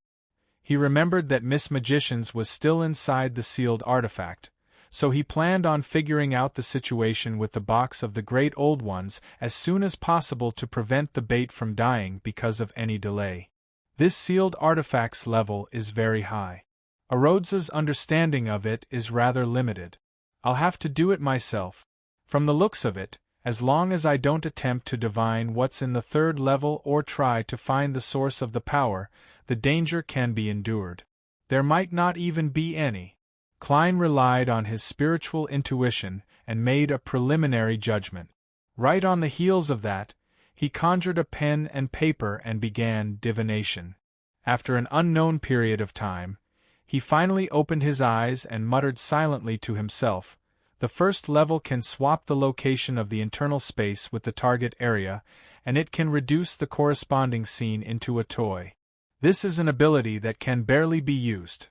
He remembered that Miss Magicians was still inside the sealed artifact, so he planned on figuring out the situation with the box of the Great Old Ones as soon as possible to prevent the bait from dying because of any delay. This sealed artifact's level is very high. Rhodes's understanding of it is rather limited. I'll have to do it myself. From the looks of it, as long as I don't attempt to divine what's in the third level or try to find the source of the power, the danger can be endured. There might not even be any. Klein relied on his spiritual intuition and made a preliminary judgment. Right on the heels of that, he conjured a pen and paper and began divination. After an unknown period of time, he finally opened his eyes and muttered silently to himself, "The first level can swap the location of the internal space with the target area, and it can reduce the corresponding scene into a toy. This is an ability that can barely be used.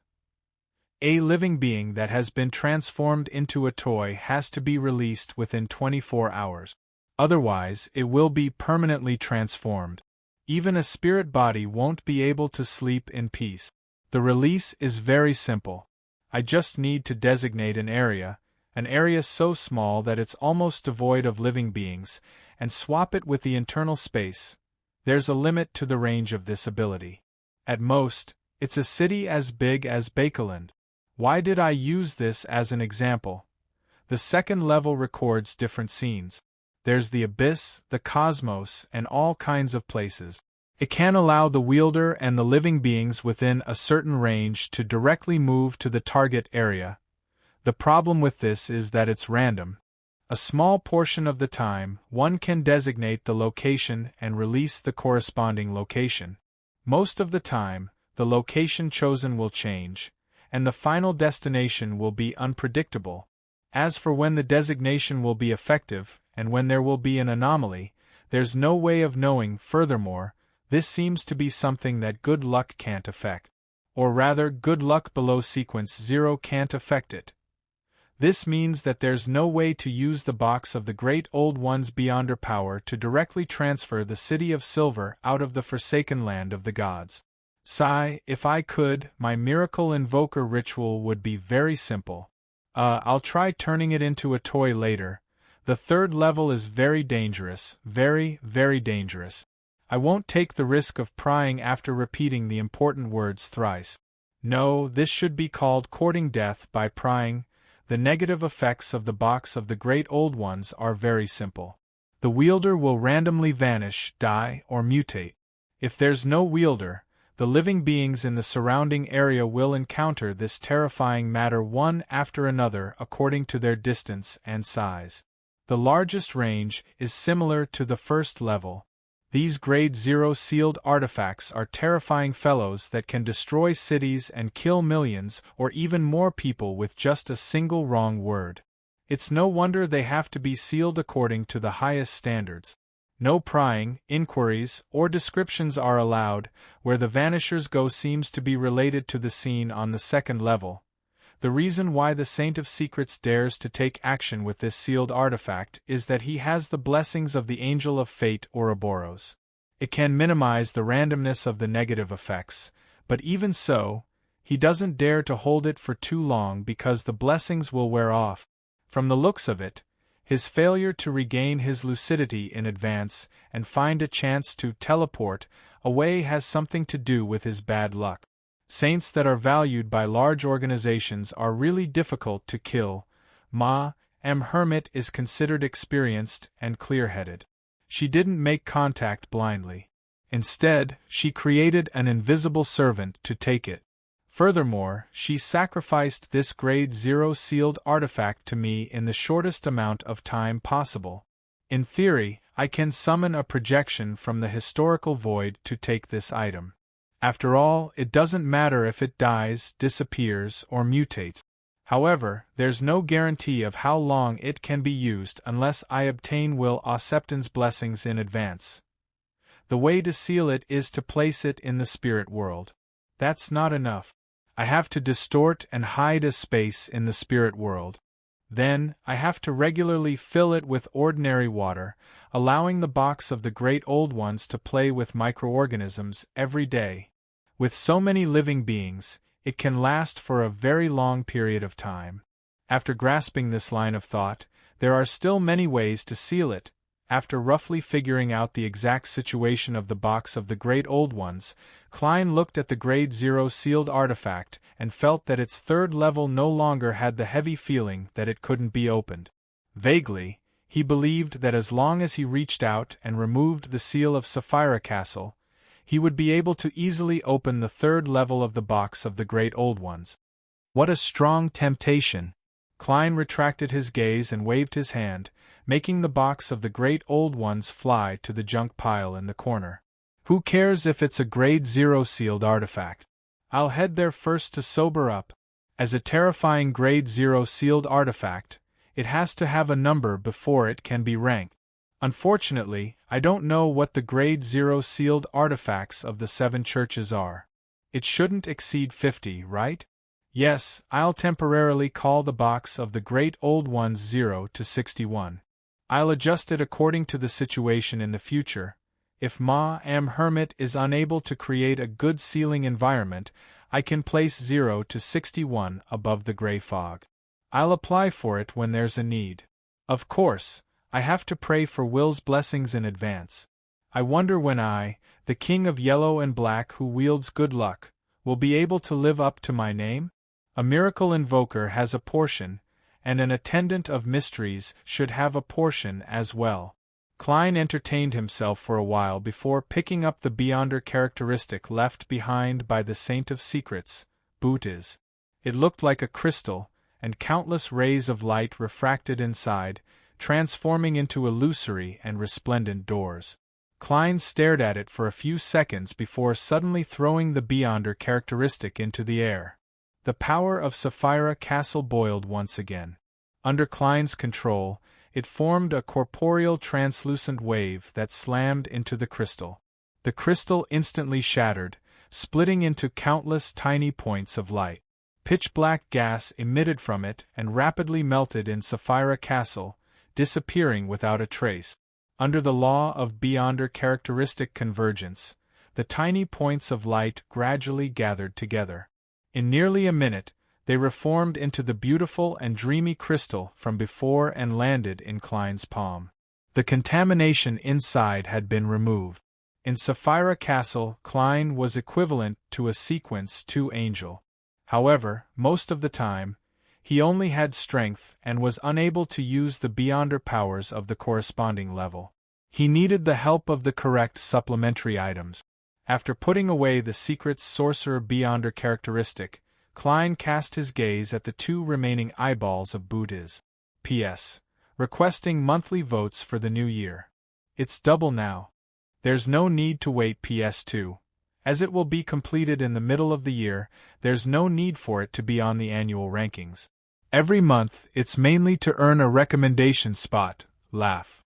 A living being that has been transformed into a toy has to be released within 24 hours. Otherwise, it will be permanently transformed. Even a spirit body won't be able to sleep in peace. The release is very simple. I just need to designate an area so small that it's almost devoid of living beings, and swap it with the internal space. There's a limit to the range of this ability. At most, it's a city as big as Bakelon. Why did I use this as an example? The second level records different scenes. There's the abyss, the cosmos, and all kinds of places. It can allow the wielder and the living beings within a certain range to directly move to the target area. The problem with this is that it's random. A small portion of the time, one can designate the location and release the corresponding location. Most of the time, the location chosen will change, and the final destination will be unpredictable. As for when the designation will be effective, and when there will be an anomaly, there's no way of knowing. Furthermore, this seems to be something that good luck can't affect. Or rather, good luck below sequence 0 can't affect it. This means that there's no way to use the box of the Great Old One's Beyonder power to directly transfer the City of Silver out of the forsaken land of the gods. Sigh, if I could, my miracle invoker ritual would be very simple. I'll try turning it into a toy later. The third level is very dangerous, very, very dangerous. I won't take the risk of prying after repeating the important words thrice. No, this should be called courting death by prying. The negative effects of the box of the Great Old Ones are very simple. The wielder will randomly vanish, die, or mutate. If there's no wielder, the living beings in the surrounding area will encounter this terrifying matter one after another according to their distance and size. The largest range is similar to the first level. These Grade 0 sealed artifacts are terrifying fellows that can destroy cities and kill millions or even more people with just a single wrong word. It's no wonder they have to be sealed according to the highest standards. No prying, inquiries, or descriptions are allowed. Where the vanishers go seems to be related to the scene on the second level. The reason why the Saint of Secrets dares to take action with this sealed artifact is that he has the blessings of the Angel of Fate Ouroboros. It can minimize the randomness of the negative effects, but even so, he doesn't dare to hold it for too long because the blessings will wear off. From the looks of it, his failure to regain his lucidity in advance and find a chance to teleport away has something to do with his bad luck. Saints that are valued by large organizations are really difficult to kill. M. Hermit is considered experienced and clear-headed. She didn't make contact blindly. Instead, she created an invisible servant to take it. Furthermore, she sacrificed this Grade 0 sealed artifact to me in the shortest amount of time possible. In theory, I can summon a projection from the historical void to take this item. After all, it doesn't matter if it dies, disappears, or mutates. However, there's no guarantee of how long it can be used unless I obtain Will Osepton's blessings in advance. The way to seal it is to place it in the spirit world. That's not enough. I have to distort and hide a space in the spirit world. Then, I have to regularly fill it with ordinary water, allowing the box of the Great Old Ones to play with microorganisms every day. With so many living beings, it can last for a very long period of time. After grasping this line of thought, there are still many ways to seal it. After roughly figuring out the exact situation of the box of the Great Old Ones, Klein looked at the Grade 0 sealed artifact and felt that its third level no longer had the heavy feeling that it couldn't be opened. Vaguely, he believed that as long as he reached out and removed the seal of Sapphira Castle, he would be able to easily open the third level of the box of the Great Old Ones. What a strong temptation! Klein retracted his gaze and waved his hand, making the box of the Great Old Ones fly to the junk pile in the corner. Who cares if it's a Grade 0 sealed artifact? I'll head there first to sober up. As a terrifying Grade 0 sealed artifact, it has to have a number before it can be ranked. Unfortunately, I don't know what the Grade 0 sealed artifacts of the 7 churches are. It shouldn't exceed 50, right? Yes, I'll temporarily call the box of the Great Old Ones 0 to 61. I'll adjust it according to the situation in the future. If M. Hermit is unable to create a good sealing environment, I can place 0 to 61 above the gray fog. I'll apply for it when there's a need. Of course, I have to pray for Will's blessings in advance. I wonder when I, the King of Yellow and Black who wields good luck, will be able to live up to my name? A miracle invoker has a portion, and an attendant of mysteries should have a portion as well. Klein entertained himself for a while before picking up the Beyonder characteristic left behind by the Saint of Secrets, Bootes. It looked like a crystal, and countless rays of light refracted inside, transforming into illusory and resplendent doors. Klein stared at it for a few seconds before suddenly throwing the Beyonder characteristic into the air. The power of Sapphira Castle boiled once again. Under Klein's control, it formed a corporeal translucent wave that slammed into the crystal. The crystal instantly shattered, splitting into countless tiny points of light. Pitch-black gas emitted from it and rapidly melted in Sapphira Castle, disappearing without a trace. Under the law of Beyonder characteristic convergence, the tiny points of light gradually gathered together. In nearly a minute, they reformed into the beautiful and dreamy crystal from before and landed in Klein's palm. The contamination inside had been removed. In Sapphira Castle, Klein was equivalent to a Sequence 2 angel. However, most of the time, he only had strength and was unable to use the Beyonder powers of the corresponding level. He needed the help of the correct supplementary items. After putting away the Secret's Sorcerer Beyonder characteristic, Klein cast his gaze at the 2 remaining eyeballs of Bootes. P.S. Requesting monthly votes for the new year. It's double now. There's no need to wait PS2. As it will be completed in the middle of the year, there's no need for it to be on the annual rankings. Every month, it's mainly to earn a recommendation spot, laugh.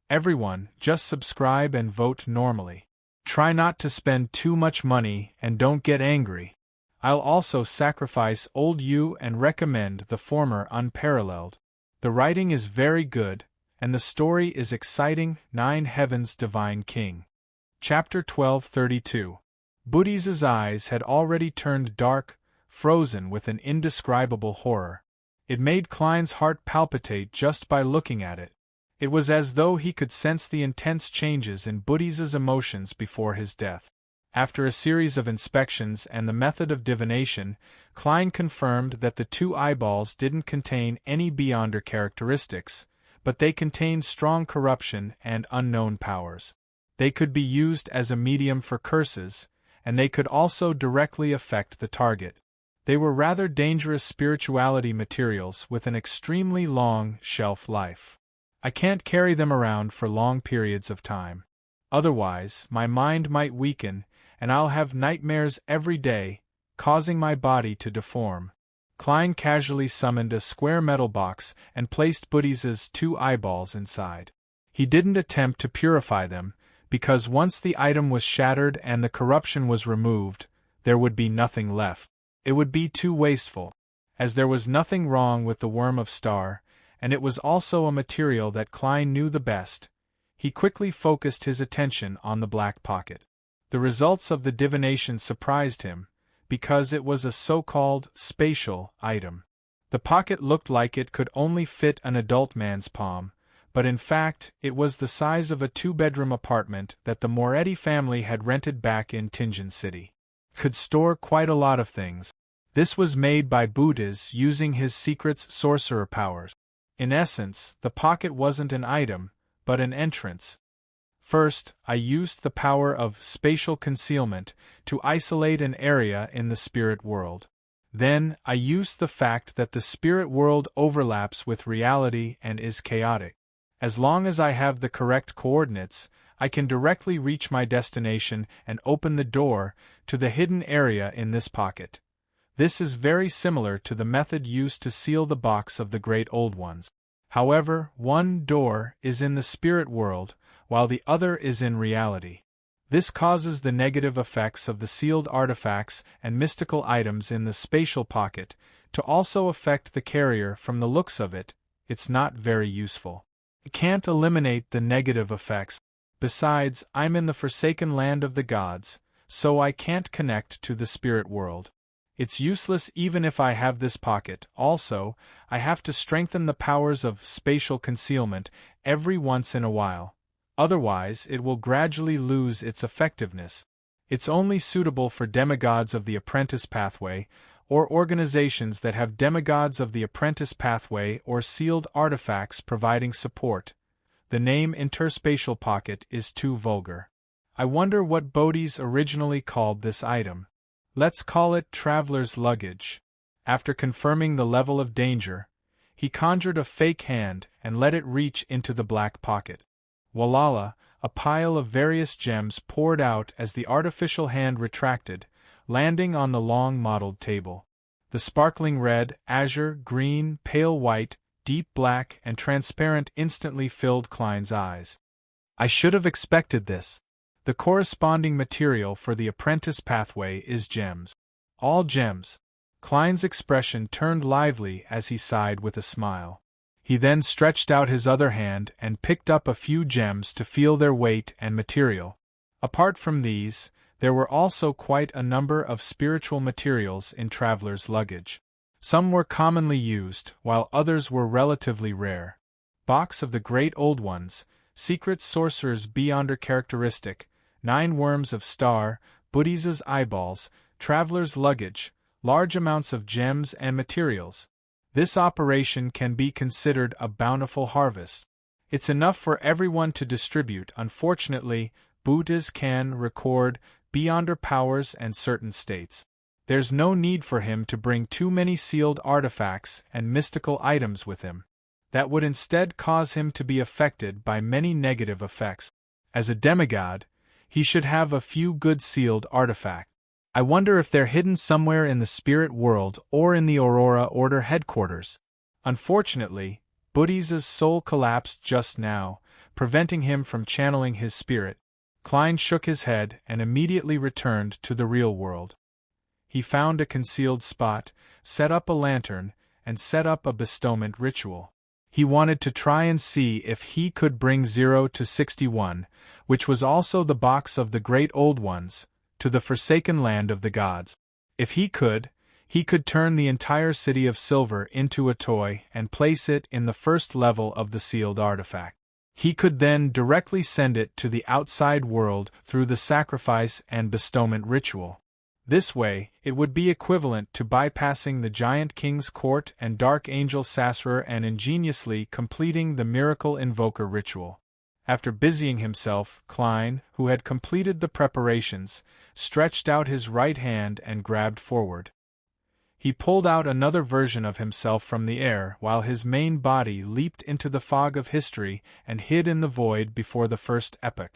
Everyone, just subscribe and vote normally. Try not to spend too much money and don't get angry. I'll also sacrifice old you and recommend the former unparalleled. The writing is very good, and the story is exciting. 9 Heaven's Divine King. Chapter 1232. Bootes's eyes had already turned dark, frozen with an indescribable horror. It made Klein's heart palpitate just by looking at it. It was as though he could sense the intense changes in Bootes's emotions before his death. After a series of inspections and the method of divination, Klein confirmed that the 2 eyeballs didn't contain any Beyonder characteristics, but they contained strong corruption and unknown powers. They could be used as a medium for curses, and they could also directly affect the target. They were rather dangerous spirituality materials with an extremely long shelf life. I can't carry them around for long periods of time. Otherwise, my mind might weaken, and I'll have nightmares every day, causing my body to deform. Klein casually summoned a square metal box and placed Bootes's 2 eyeballs inside. He didn't attempt to purify them, because once the item was shattered and the corruption was removed, there would be nothing left. It would be too wasteful. As there was nothing wrong with the Worm of Star, and it was also a material that Klein knew the best, he quickly focused his attention on the black pocket. The results of the divination surprised him, because it was a so-called spatial item. The pocket looked like it could only fit an adult man's palm, but in fact it was the size of a 2-bedroom apartment that the Moretti family had rented back in Tingen City. Could store quite a lot of things. This was made by Bootes using his Secret's sorcerer powers. In essence, the pocket wasn't an item, but an entrance. First, I used the power of spatial concealment to isolate an area in the spirit world. Then, I used the fact that the spirit world overlaps with reality and is chaotic. As long as I have the correct coordinates, I can directly reach my destination and open the door to the hidden area in this pocket. This is very similar to the method used to seal the box of the Great Old Ones. However, one door is in the spirit world, while the other is in reality. This causes the negative effects of the sealed artifacts and mystical items in the spatial pocket to also affect the carrier. From the looks of it, it's not very useful. It can't eliminate the negative effects. Besides, I'm in the forsaken land of the gods, so I can't connect to the spirit world. It's useless even if I have this pocket. Also, I have to strengthen the powers of spatial concealment every once in a while. Otherwise, it will gradually lose its effectiveness. It's only suitable for demigods of the apprentice pathway, or organizations that have demigods of the apprentice pathway or sealed artifacts providing support. The name interspatial pocket is too vulgar. I wonder what Bodhi's originally called this item. Let's call it traveler's luggage. After confirming the level of danger, he conjured a fake hand and let it reach into the black pocket. Walala, a pile of various gems poured out as the artificial hand retracted, landing on the long mottled table. The sparkling red, azure, green, pale white, deep black, and transparent instantly filled Klein's eyes. I should have expected this. The corresponding material for the apprentice pathway is gems. All gems. Klein's expression turned lively as he sighed with a smile. He then stretched out his other hand and picked up a few gems to feel their weight and material. Apart from these, there were also quite a number of spiritual materials in traveler's luggage. Some were commonly used, while others were relatively rare. Box of the Great Old Ones, Secret Sorcerer's Beyonder Characteristic, 9 Worms of Star, Buddhisa's Eyeballs, Traveler's Luggage, large amounts of gems and materials. This operation can be considered a bountiful harvest. It's enough for everyone to distribute. Unfortunately, Buddhas can record Beyonder powers and certain states. There's no need for him to bring too many sealed artifacts and mystical items with him. That would instead cause him to be affected by many negative effects. As a demigod, he should have a few good sealed artifacts. I wonder if they're hidden somewhere in the spirit world or in the Aurora Order headquarters. Unfortunately, Buddhisa's soul collapsed just now, preventing him from channeling his spirit. Klein shook his head and immediately returned to the real world. He found a concealed spot, set up a lantern, and set up a bestowment ritual. He wanted to try and see if he could bring 0 to 61, which was also the box of the Great Old Ones, to the forsaken land of the gods. If he could turn the entire city of silver into a toy and place it in the first level of the sealed artifact. He could then directly send it to the outside world through the sacrifice and bestowment ritual. This way, it would be equivalent to bypassing the Giant King's court and Dark Angel Sassurer and ingeniously completing the Miracle Invoker ritual. After busying himself, Klein, who had completed the preparations, stretched out his right hand and grabbed forward. He pulled out another version of himself from the air while his main body leaped into the fog of history and hid in the void before the first epoch.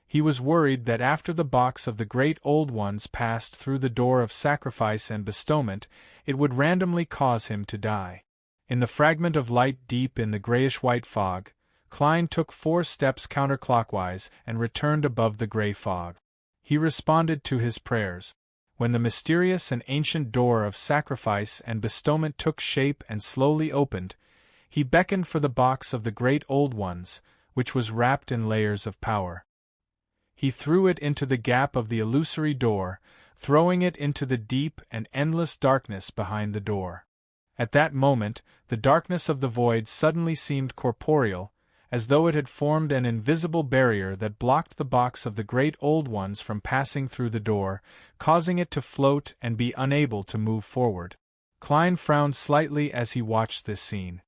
He was worried that after the box of the Great Old Ones passed through the door of sacrifice and bestowment, it would randomly cause him to die. In the fragment of light deep in the grayish-white fog, Klein took 4 steps counterclockwise and returned above the gray fog. He responded to his prayers. When the mysterious and ancient door of sacrifice and bestowment took shape and slowly opened, he beckoned for the box of the Great Old Ones, which was wrapped in layers of power. He threw it into the gap of the illusory door, throwing it into the deep and endless darkness behind the door. At that moment, the darkness of the void suddenly seemed corporeal, as though it had formed an invisible barrier that blocked the box of the Great Old Ones from passing through the door, causing it to float and be unable to move forward. Klein frowned slightly as he watched this scene.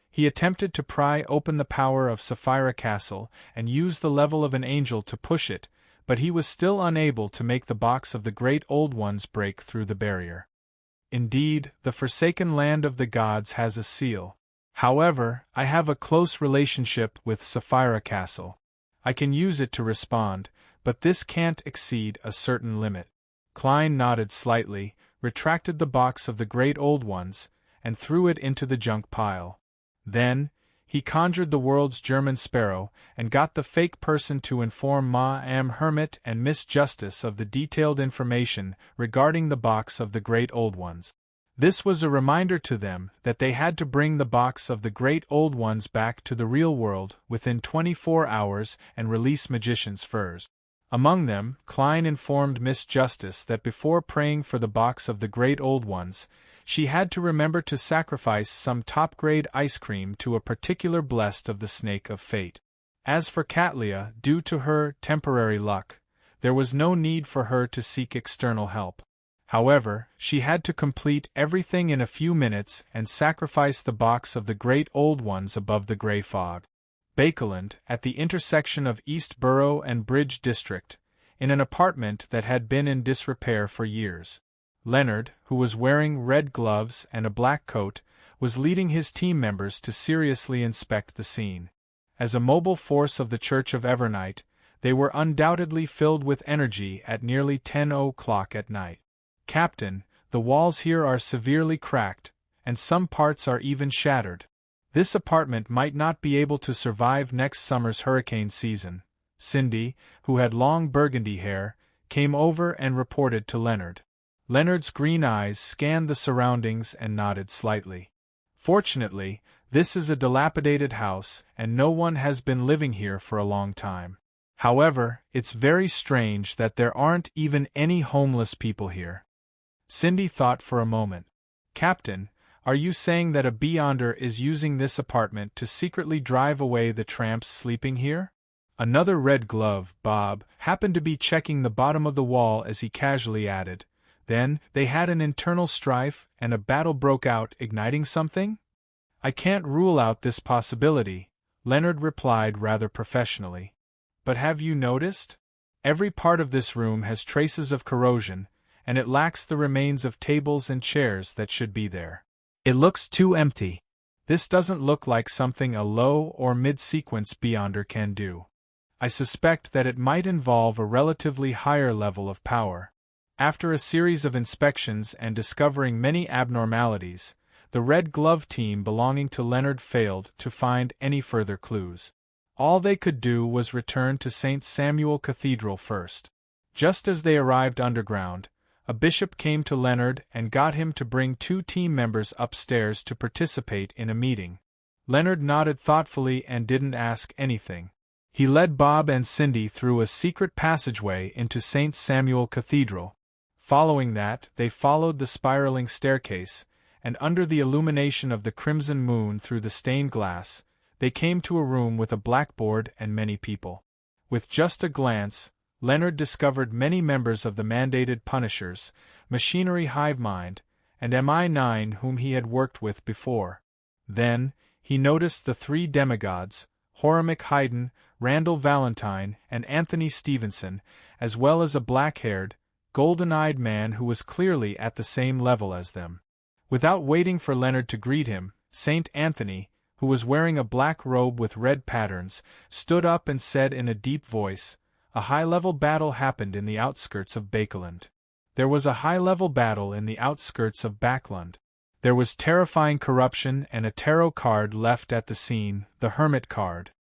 He attempted to pry open the power of Sapphira Castle and use the level of an angel to push it, but he was still unable to make the box of the Great Old Ones break through the barrier. Indeed, the forsaken land of the gods has a seal. However, I have a close relationship with Sapphira Castle. I can use it to respond, but this can't exceed a certain limit. Klein nodded slightly, retracted the box of the Great Old Ones, and threw it into the junk pile. Then, he conjured the world's German sparrow and got the fake person to inform Ma Am Hermit and Miss Justice of the detailed information regarding the box of the Great Old Ones. This was a reminder to them that they had to bring the box of the Great Old Ones back to the real world within 24 hours and release Magician's furs. Among them, Klein informed Miss Justice that before praying for the box of the Great Old Ones, she had to remember to sacrifice some top-grade ice cream to a particular blessed of the Snake of Fate. As for Katlia, due to her temporary luck, there was no need for her to seek external help. However, she had to complete everything in a few minutes and sacrifice the box of the great old ones above the grey fog. Bakeland, at the intersection of East Borough and Bridge District, in an apartment that had been in disrepair for years. Leonard, who was wearing red gloves and a black coat, was leading his team members to seriously inspect the scene. As a mobile force of the Church of Evernight, they were undoubtedly filled with energy at nearly 10 o'clock at night. "Captain, the walls here are severely cracked, and some parts are even shattered. This apartment might not be able to survive next summer's hurricane season." Cindy, who had long burgundy hair, came over and reported to Leonard. Leonard's green eyes scanned the surroundings and nodded slightly. "Fortunately, this is a dilapidated house, and no one has been living here for a long time. However, it's very strange that there aren't even any homeless people here." Cindy thought for a moment. "Captain, are you saying that a Beyonder is using this apartment to secretly drive away the tramps sleeping here?" Another red glove, Bob, happened to be checking the bottom of the wall as he casually added, "Then, they had an internal strife, and a battle broke out, igniting something?" "I can't rule out this possibility," Leonard replied rather professionally. "But have you noticed? Every part of this room has traces of corrosion, and it lacks the remains of tables and chairs that should be there. It looks too empty. This doesn't look like something a low or mid-sequence Beyonder can do. I suspect that it might involve a relatively higher level of power." After a series of inspections and discovering many abnormalities, the Red Glove team belonging to Leonard failed to find any further clues. All they could do was return to St. Samuel Cathedral first. Just as they arrived underground, a bishop came to Leonard and got him to bring 2 team members upstairs to participate in a meeting. Leonard nodded thoughtfully and didn't ask anything. He led Bob and Cindy through a secret passageway into St. Samuel Cathedral. Following that, they followed the spiraling staircase, and under the illumination of the crimson moon through the stained glass, they came to a room with a blackboard and many people. With just a glance, Leonard discovered many members of the mandated Punishers, Machinery Hive Mind, and MI9 whom he had worked with before. Then, he noticed the 3 demigods, Horamic Haydn, Randall Valentine, and Anthony Stevenson, as well as a black-haired, golden-eyed man who was clearly at the same level as them. Without waiting for Leonard to greet him, Saint Anthony, who was wearing a black robe with red patterns, stood up and said in a deep voice, "A high-level battle happened in the outskirts of Bakeland. There was a high-level battle in the outskirts of Backland. There was terrifying corruption and a tarot card left at the scene, the Hermit card.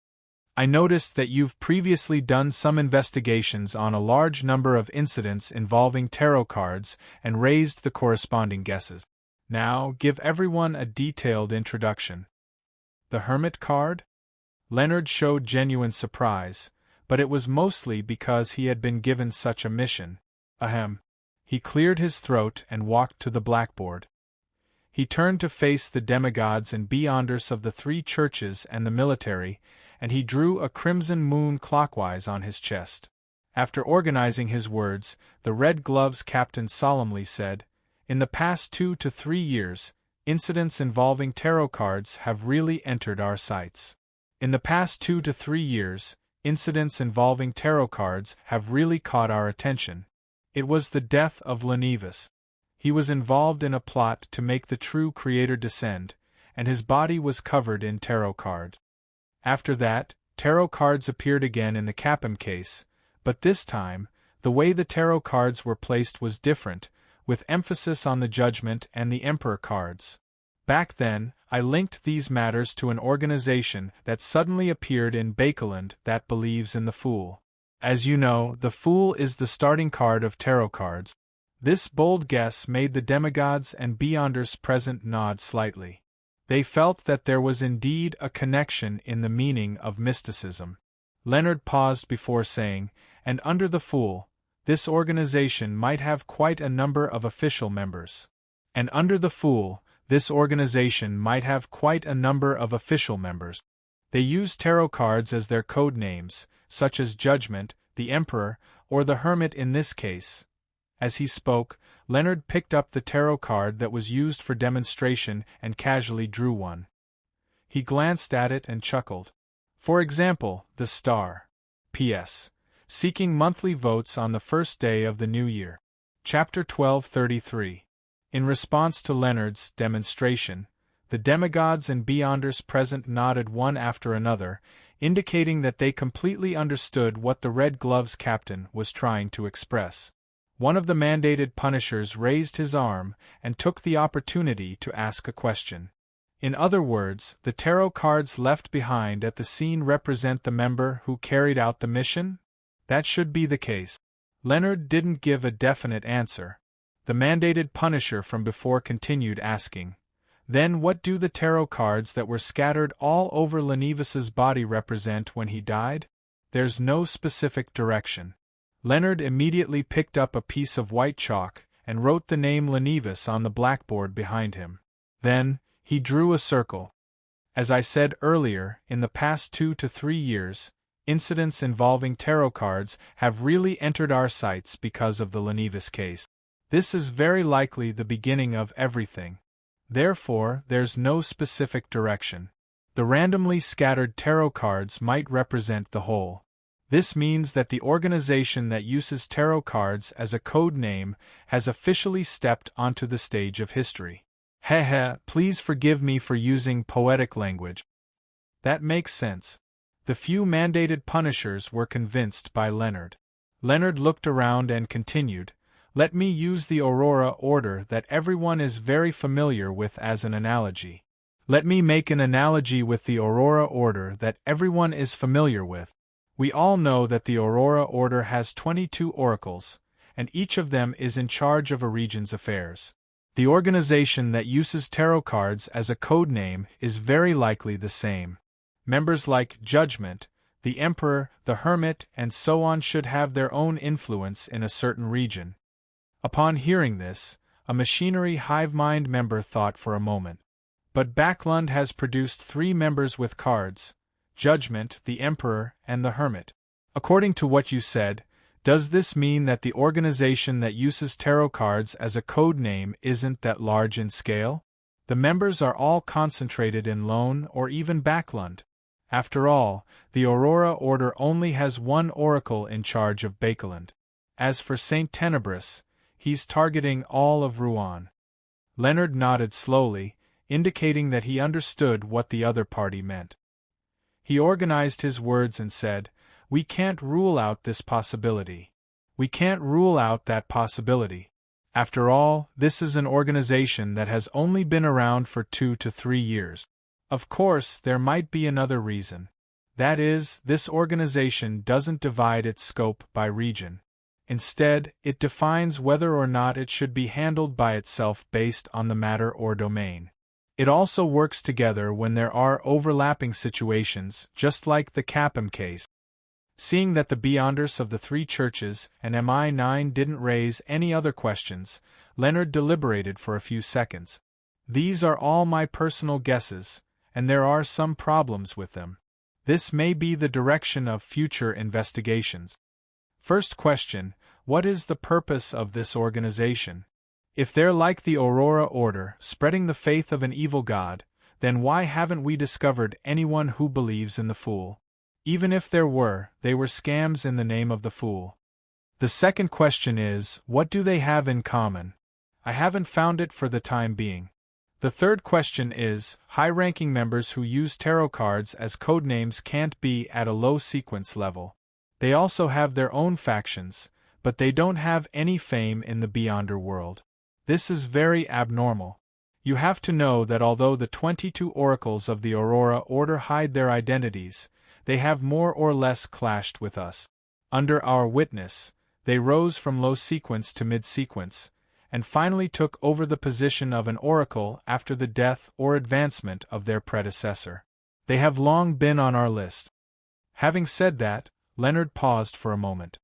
I noticed that you've previously done some investigations on a large number of incidents involving tarot cards and raised the corresponding guesses. Now, give everyone a detailed introduction." "The Hermit card?" Leonard showed genuine surprise, but it was mostly because he had been given such a mission. Ahem. He cleared his throat and walked to the blackboard. He turned to face the demigods and Beyonders of the 3 churches and the military, and he drew a crimson moon clockwise on his chest. After organizing his words, the Red Gloves captain solemnly said, "In the past 2 to 3 years, incidents involving tarot cards have really entered our sights. In the past 2 to 3 years, incidents involving tarot cards have really caught our attention. It was the death of Lenivus. He was involved in a plot to make the true creator descend, and his body was covered in tarot cards. After that, tarot cards appeared again in the Capim case, but this time, the way the tarot cards were placed was different, with emphasis on the Judgment and the Emperor cards. Back then, I linked these matters to an organization that suddenly appeared in Bakeland that believes in the Fool. As you know, the Fool is the starting card of tarot cards." This bold guess made the demigods and Beyonders present nod slightly. They felt that there was indeed a connection in the meaning of mysticism. Leonard paused before saying, "And under the Fool, this organization might have quite a number of official members." And under the Fool, this organization might have quite a number of official members. They use tarot cards as their code names, such as Judgment, the Emperor, or the Hermit in this case. As he spoke, Leonard picked up the tarot card that was used for demonstration and casually drew one. He glanced at it and chuckled. For example, the star. P.S. Seeking monthly votes on the first day of the new year. Chapter 1233. In response to Leonard's demonstration, the demigods and beyonders present nodded one after another, indicating that they completely understood what the Red Gloves captain was trying to express. One of the mandated punishers raised his arm and took the opportunity to ask a question. In other words, the tarot cards left behind at the scene represent the member who carried out the mission? That should be the case. Leonard didn't give a definite answer. The mandated punisher from before continued asking, "Then what do the tarot cards that were scattered all over Lenivus's body represent when he died?" "There's no specific direction." Leonard immediately picked up a piece of white chalk and wrote the name Lenivus on the blackboard behind him. Then, he drew a circle. As I said earlier, in the past 2 to 3 years, incidents involving tarot cards have really entered our sights because of the Lenivus case. This is very likely the beginning of everything. Therefore, there's no specific direction. The randomly scattered tarot cards might represent the whole. This means that the organization that uses tarot cards as a code name has officially stepped onto the stage of history. Please forgive me for using poetic language. That makes sense. The few mandated punishers were convinced by Leonard. Leonard looked around and continued, "Let me use the Aurora order that everyone is very familiar with as an analogy. Let me make an analogy with the Aurora order that everyone is familiar with. We all know that the Aurora order has 22 oracles, and each of them is in charge of a region's affairs. The organization that uses tarot cards as a code name is very likely the same. Members like Judgment, the Emperor, the Hermit, and so on should have their own influence in a certain region." Upon hearing this, a machinery hive mind member thought for a moment. "But Backlund has produced 3 members with cards: Judgment, the Emperor, and the Hermit. According to what you said, does this mean that the organization that uses tarot cards as a code name isn't that large in scale? The members are all concentrated in Lone or even Backlund. After all, the Aurora Order only has one oracle in charge of Bakeland. As for Saint Tenebris, he's targeting all of Rouen." Leonard nodded slowly, indicating that he understood what the other party meant. He organized his words and said, "We can't rule out this possibility. We can't rule out that possibility. After all, this is an organization that has only been around for 2 to 3 years. Of course, there might be another reason. That is, this organization doesn't divide its scope by region. Instead, it defines whether or not it should be handled by itself based on the matter or domain. It also works together when there are overlapping situations, just like the Capem case." Seeing that the Beyonders of the 3 churches and MI9 didn't raise any other questions, Leonard deliberated for a few seconds. "These are all my personal guesses, and there are some problems with them. This may be the direction of future investigations. First question, what is the purpose of this organization? If they're like the Aurora Order, spreading the faith of an evil god, then why haven't we discovered anyone who believes in the Fool? Even if there were, they were scams in the name of the Fool. The second question is, what do they have in common? I haven't found it for the time being. The third question is, high-ranking members who use tarot cards as codenames can't be at a low sequence level. They also have their own factions, but they don't have any fame in the Beyonder world. This is very abnormal. You have to know that although the 22 oracles of the Aurora Order hide their identities, they have more or less clashed with us. Under our witness, they rose from low sequence to mid-sequence, and finally took over the position of an oracle after the death or advancement of their predecessor. They have long been on our list." Having said that, Leonard paused for a moment.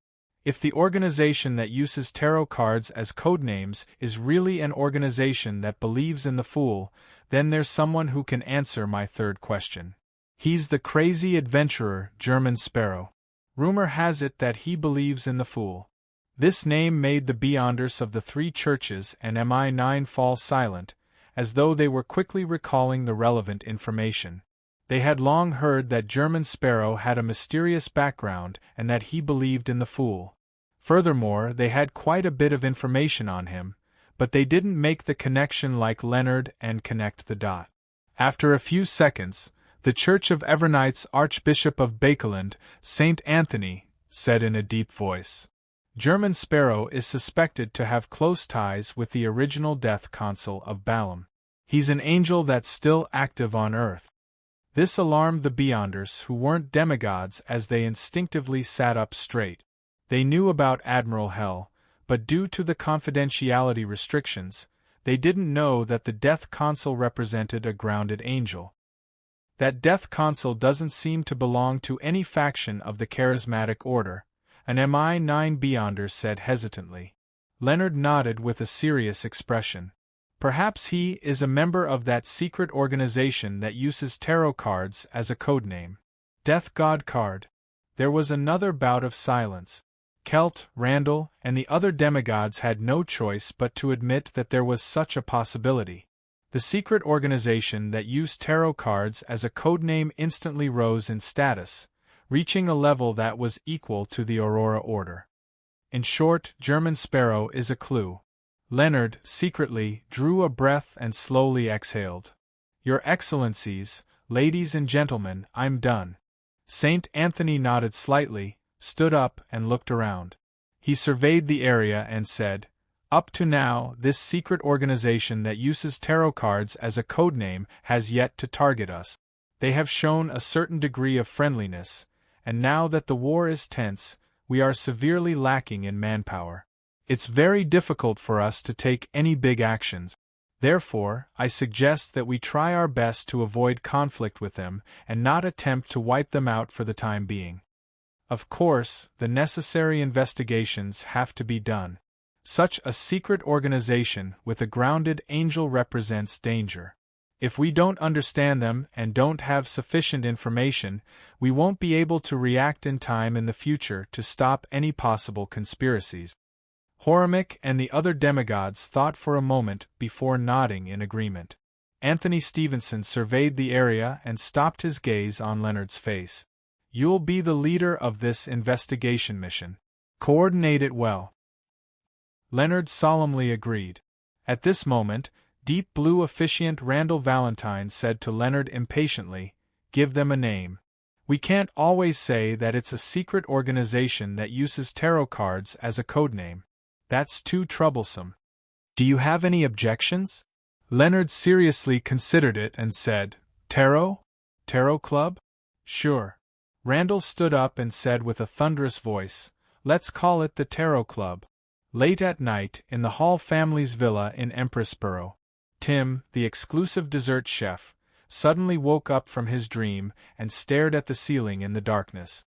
If the organization that uses tarot cards as codenames is really an organization that believes in the Fool, then there's someone who can answer my third question. He's the crazy adventurer, German Sparrow. Rumor has it that he believes in the Fool. This name made the Beyonders of the three churches and Mi-9 fall silent, as though they were quickly recalling the relevant information. They had long heard that German Sparrow had a mysterious background and that he believed in the Fool. Furthermore, they had quite a bit of information on him, but they didn't make the connection like Leonard and connect the dot. After a few seconds, the Church of Evernights Archbishop of Bakeland, Saint Anthony, said in a deep voice. German Sparrow is suspected to have close ties with the original Death Consul of Balaam. He's an angel that's still active on Earth. This alarmed the Beyonders, who weren't demigods, as they instinctively sat up straight. They knew about Admiral Hell, but due to the confidentiality restrictions, they didn't know that the Death Consul represented a grounded angel. That Death Consul doesn't seem to belong to any faction of the Charismatic Order, an Mi-9 Beyonder said hesitantly. Leonard nodded with a serious expression. Perhaps he is a member of that secret organization that uses tarot cards as a codename. Death God card. There was another bout of silence. Kelt, Randall, and the other demigods had no choice but to admit that there was such a possibility. The secret organization that used tarot cards as a codename instantly rose in status, reaching a level that was equal to the Aurora Order. In short, German Sparrow is a clue. Leonard, secretly, drew a breath and slowly exhaled. Your Excellencies, ladies and gentlemen, I'm done. Saint Anthony nodded slightly, stood up, and looked around. He surveyed the area and said, Up to now, this secret organization that uses tarot cards as a codename has yet to target us. They have shown a certain degree of friendliness, and now that the war is tense, we are severely lacking in manpower. It's very difficult for us to take any big actions. Therefore, I suggest that we try our best to avoid conflict with them and not attempt to wipe them out for the time being. Of course, the necessary investigations have to be done. Such a secret organization with a grounded angel represents danger. If we don't understand them and don't have sufficient information, we won't be able to react in time in the future to stop any possible conspiracies. Horimic and the other demigods thought for a moment before nodding in agreement. Anthony Stevenson surveyed the area and stopped his gaze on Leonard's face. You'll be the leader of this investigation mission. Coordinate it well. Leonard solemnly agreed. At this moment, Deep Blue officiant Randall Valentine said to Leonard impatiently, Give them a name. We can't always say that it's a secret organization that uses tarot cards as a codename. That's too troublesome. Do you have any objections? Leonard seriously considered it and said, Tarot? Tarot Club? Sure. Randall stood up and said with a thunderous voice, Let's call it the Tarot Club. Late at night, in the Hall family's villa in Empressboro, Tim, the exclusive dessert chef, suddenly woke up from his dream and stared at the ceiling in the darkness.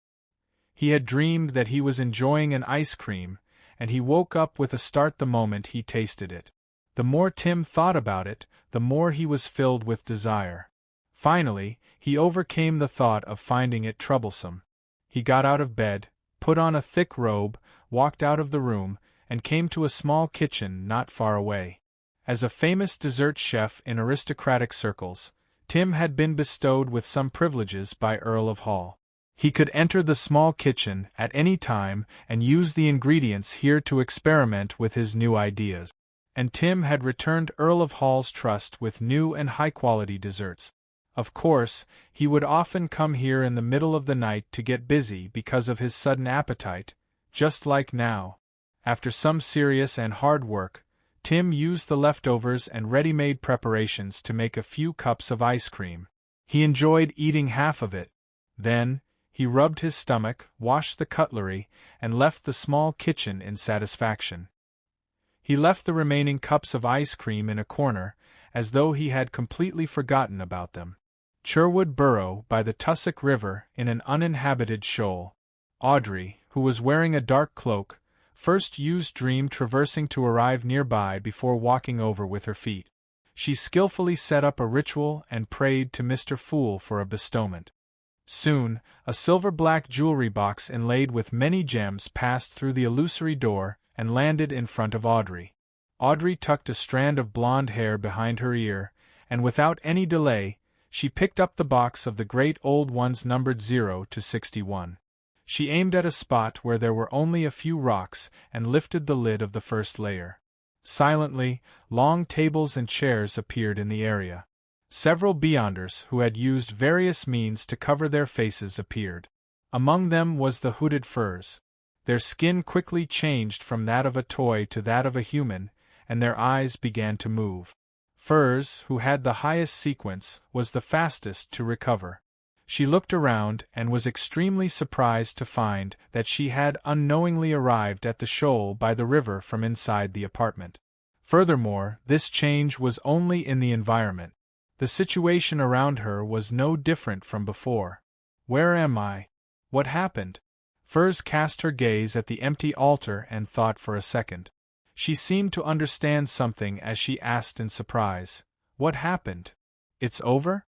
He had dreamed that he was enjoying an ice cream, and he woke up with a start the moment he tasted it. The more Tim thought about it, the more he was filled with desire. Finally, he overcame the thought of finding it troublesome. He got out of bed, put on a thick robe, walked out of the room, and came to a small kitchen not far away. As a famous dessert chef in aristocratic circles, Tim had been bestowed with some privileges by Earl of Hall. He could enter the small kitchen at any time and use the ingredients here to experiment with his new ideas. And Tim had returned Earl of Hall's trust with new and high-quality desserts. Of course, he would often come here in the middle of the night to get busy because of his sudden appetite, just like now. After some serious and hard work, Tim used the leftovers and ready-made preparations to make a few cups of ice cream. He enjoyed eating half of it. Then, he rubbed his stomach, washed the cutlery, and left the small kitchen in satisfaction. He left the remaining cups of ice cream in a corner, as though he had completely forgotten about them. Cherwood Burrow, by the Tussock River, in an uninhabited shoal. Audrey, who was wearing a dark cloak, first used dream traversing to arrive nearby before walking over with her feet. She skillfully set up a ritual and prayed to Mr. Fool for a bestowment. Soon, a silver-black jewelry box inlaid with many gems passed through the illusory door and landed in front of Audrey. Audrey tucked a strand of blonde hair behind her ear, and without any delay, she picked up the box of the great old ones numbered 0 to 61. She aimed at a spot where there were only a few rocks and lifted the lid of the first layer. Silently, long tables and chairs appeared in the area. Several beyonders who had used various means to cover their faces appeared. Among them was the hooded Furs. Their skin quickly changed from that of a toy to that of a human, and their eyes began to move. Furs, who had the highest sequence, was the fastest to recover. She looked around and was extremely surprised to find that she had unknowingly arrived at the shoal by the river from inside the apartment. Furthermore, this change was only in the environment. The situation around her was no different from before. Where am I? What happened? Furs cast her gaze at the empty altar and thought for a second. She seemed to understand something as she asked in surprise, "What happened? It's over?"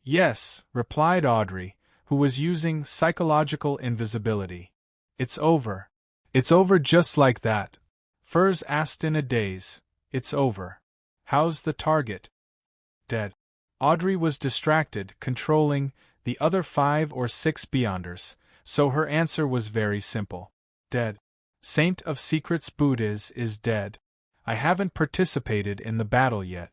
"Yes," replied Audrey, who was using psychological invisibility. "It's over. It's over just like that." Furs asked in a daze, "It's over. How's the target?" "Dead." Audrey was distracted, controlling the other 5 or 6 beyonders, so her answer was very simple. "Dead. Saint of Secrets Buddhas is dead. I haven't participated in the battle yet.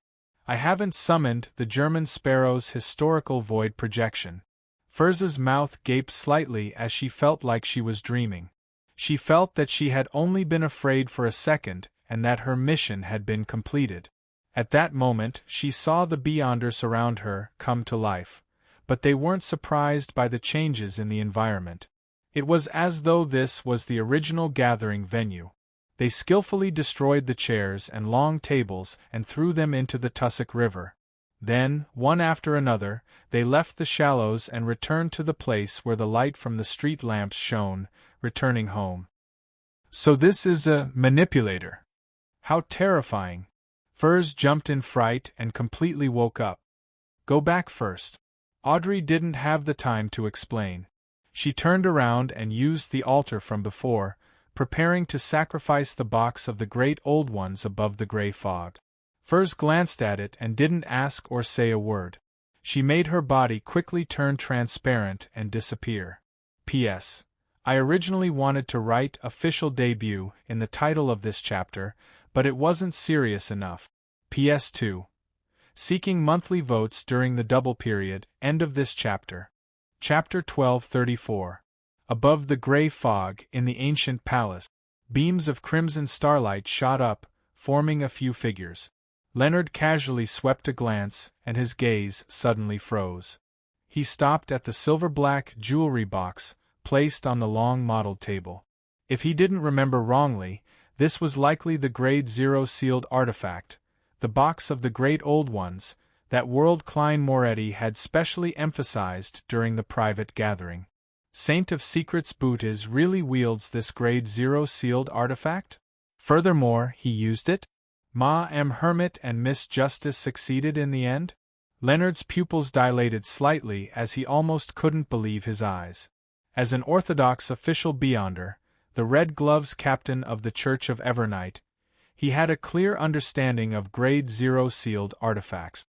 I haven't summoned the German Sparrow's historical void projection." Furz's mouth gaped slightly as she felt like she was dreaming. She felt that she had only been afraid for a second and that her mission had been completed. At that moment, she saw the beyonders around her come to life, but they weren't surprised by the changes in the environment. It was as though this was the original gathering venue. They skillfully destroyed the chairs and long tables and threw them into the Tussock River. Then, one after another, they left the shallows and returned to the place where the light from the street lamps shone, returning home. "So this is a manipulator. How terrifying." Furs jumped in fright and completely woke up. "Go back first." Audrey didn't have the time to explain. She turned around and used the altar from before, preparing to sacrifice the box of the great old ones above the gray fog. Furs glanced at it and didn't ask or say a word. She made her body quickly turn transparent and disappear. P.S. I originally wanted to write official debut in the title of this chapter, but it wasn't serious enough. PS2. Seeking monthly votes during the double period, end of this chapter. Chapter 1234. Above the gray fog in the ancient palace, beams of crimson starlight shot up, forming a few figures. Leonard casually swept a glance, and his gaze suddenly froze. He stopped at the silver-black jewelry box, placed on the long modeled table. If he didn't remember wrongly, this was likely the Grade 0 sealed artifact, the box of the great old ones, that World Klein Moretti had specially emphasized during the private gathering. Saint of Secrets Buddhas really wields this Grade 0 sealed artifact? Furthermore, he used it? Ma M. Hermit and Miss Justice succeeded in the end? Leonard's pupils dilated slightly as he almost couldn't believe his eyes. As an Orthodox official beyonder, the Red Gloves captain of the Church of Evernight, he had a clear understanding of Grade 0 sealed artifacts.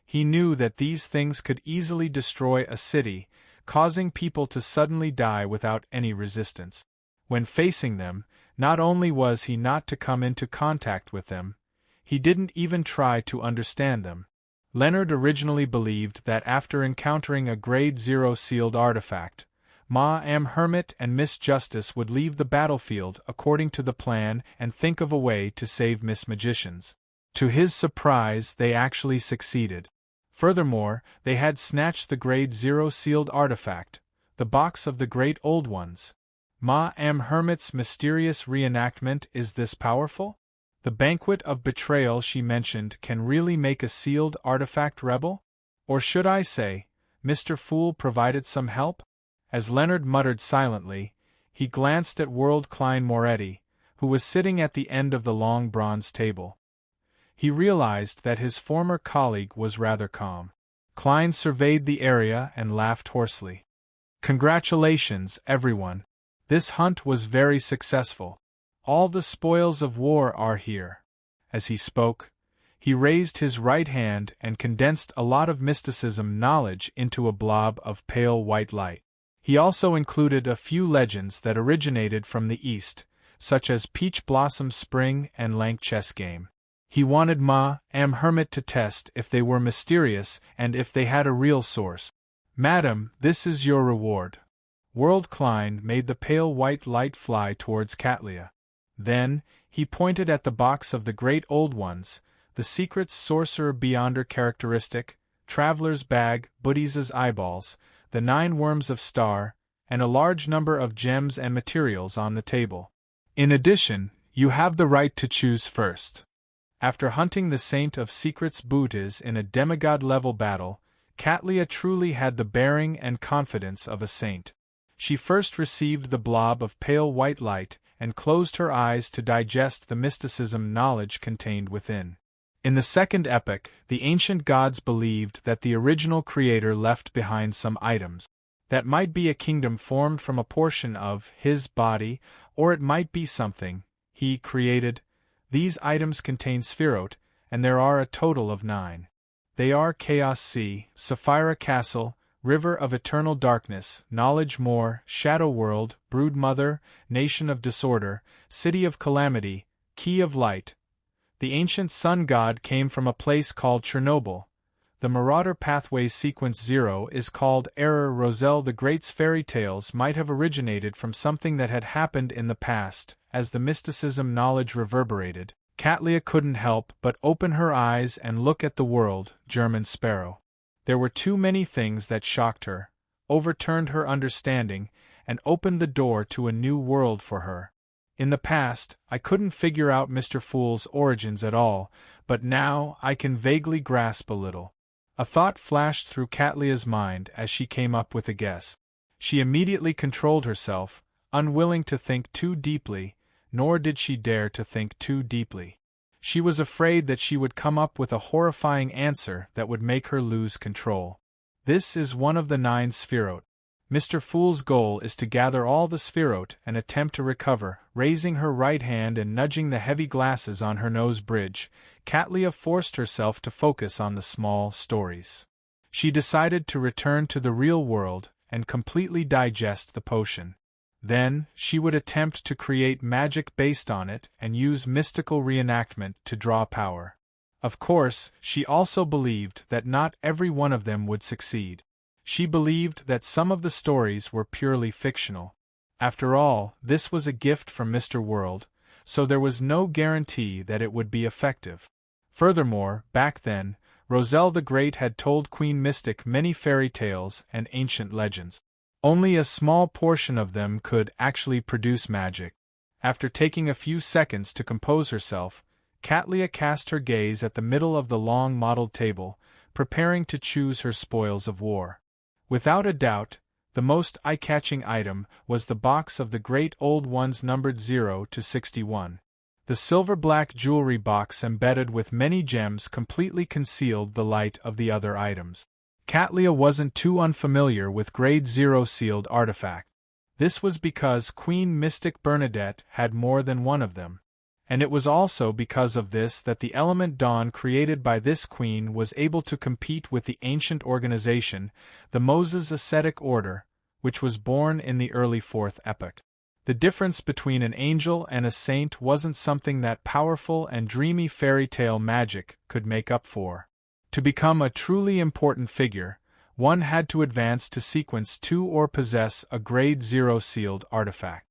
He knew that these things could easily destroy a city, causing people to suddenly die without any resistance. When facing them, not only was he not to come into contact with them, he didn't even try to understand them. Leonard originally believed that after encountering a Grade 0 sealed artifact, Ma M. Hermit and Miss Justice would leave the battlefield according to the plan and think of a way to save Miss Magicians. To his surprise, they actually succeeded. Furthermore, they had snatched the Grade 0 sealed artifact, the box of the Great Old Ones. Ma M. Hermit's mysterious reenactment is this powerful? The banquet of betrayal she mentioned can really make a sealed artifact rebel? Or should I say, Mr. Fool provided some help? As Leonard muttered silently, he glanced at World Klein Moretti, who was sitting at the end of the long bronze table. He realized that his former colleague was rather calm. Klein surveyed the area and laughed hoarsely. Congratulations, everyone. This hunt was very successful. All the spoils of war are here. As he spoke, he raised his right hand and condensed a lot of mysticism knowledge into a blob of pale white light. He also included a few legends that originated from the East, such as Peach Blossom Spring and Lank Chess Game. He wanted Am Hermit to test if they were mysterious and if they had a real source. Madam, this is your reward. World Klein made the pale white light fly towards Katlia. Then, he pointed at the box of the Great Old Ones, the Secret's Sorcerer Beyonder characteristic, Traveler's Bag, Buddy's eyeballs, the 9 worms of Star, and a large number of gems and materials on the table. In addition, you have the right to choose first. After hunting the Saint of Secrets Bootes in a demigod-level battle, Katlia truly had the bearing and confidence of a saint. She first received the blob of pale white light and closed her eyes to digest the mysticism knowledge contained within. In the second epoch, the ancient gods believed that the original creator left behind some items. That might be a kingdom formed from a portion of his body, or it might be something he created. These items contain Spherote, and there are a total of 9. They are Chaos Sea, Sapphira Castle, River of Eternal Darkness, Knowledge Moor, Shadow World, Brood Mother, Nation of Disorder, City of Calamity, Key of Light. The ancient sun god came from a place called Chernobyl. The Marauder Pathways Sequence 0 is called Error Roselle. The Great's fairy tales might have originated from something that had happened in the past. As the mysticism knowledge reverberated, Katlia couldn't help but open her eyes and look at the world, German Sparrow. There were too many things that shocked her, overturned her understanding, and opened the door to a new world for her. In the past, I couldn't figure out Mr. Fool's origins at all, but now I can vaguely grasp a little. A thought flashed through Katlia's mind as she came up with a guess. She immediately controlled herself, unwilling to think too deeply, nor did she dare to think too deeply. She was afraid that she would come up with a horrifying answer that would make her lose control. This is one of the 9 Spherote. Mr. Fool's goal is to gather all the Spherote and attempt to recover. Raising her right hand and nudging the heavy glasses on her nose bridge, Katlia forced herself to focus on the small stories. She decided to return to the real world and completely digest the potion. Then, she would attempt to create magic based on it and use mystical reenactment to draw power. Of course, she also believed that not every one of them would succeed. She believed that some of the stories were purely fictional. After all, this was a gift from Mr. World, so there was no guarantee that it would be effective. Furthermore, back then, Roselle the Great had told Queen Mystic many fairy tales and ancient legends. Only a small portion of them could actually produce magic. After taking a few seconds to compose herself, Katlia cast her gaze at the middle of the long mottled table, preparing to choose her spoils of war. Without a doubt, the most eye-catching item was the box of the Great Old Ones numbered 0 to 61. The silver-black jewelry box embedded with many gems completely concealed the light of the other items. Katlia wasn't too unfamiliar with Grade 0 sealed artifact. This was because Queen Mystic Bernadette had more than one of them. And it was also because of this that the element dawn created by this queen was able to compete with the ancient organization, the Moses Ascetic Order, which was born in the early 4th epoch. The difference between an angel and a saint wasn't something that powerful and dreamy fairy tale magic could make up for. To become a truly important figure, one had to advance to Sequence 2 or possess a Grade 0 sealed artifact.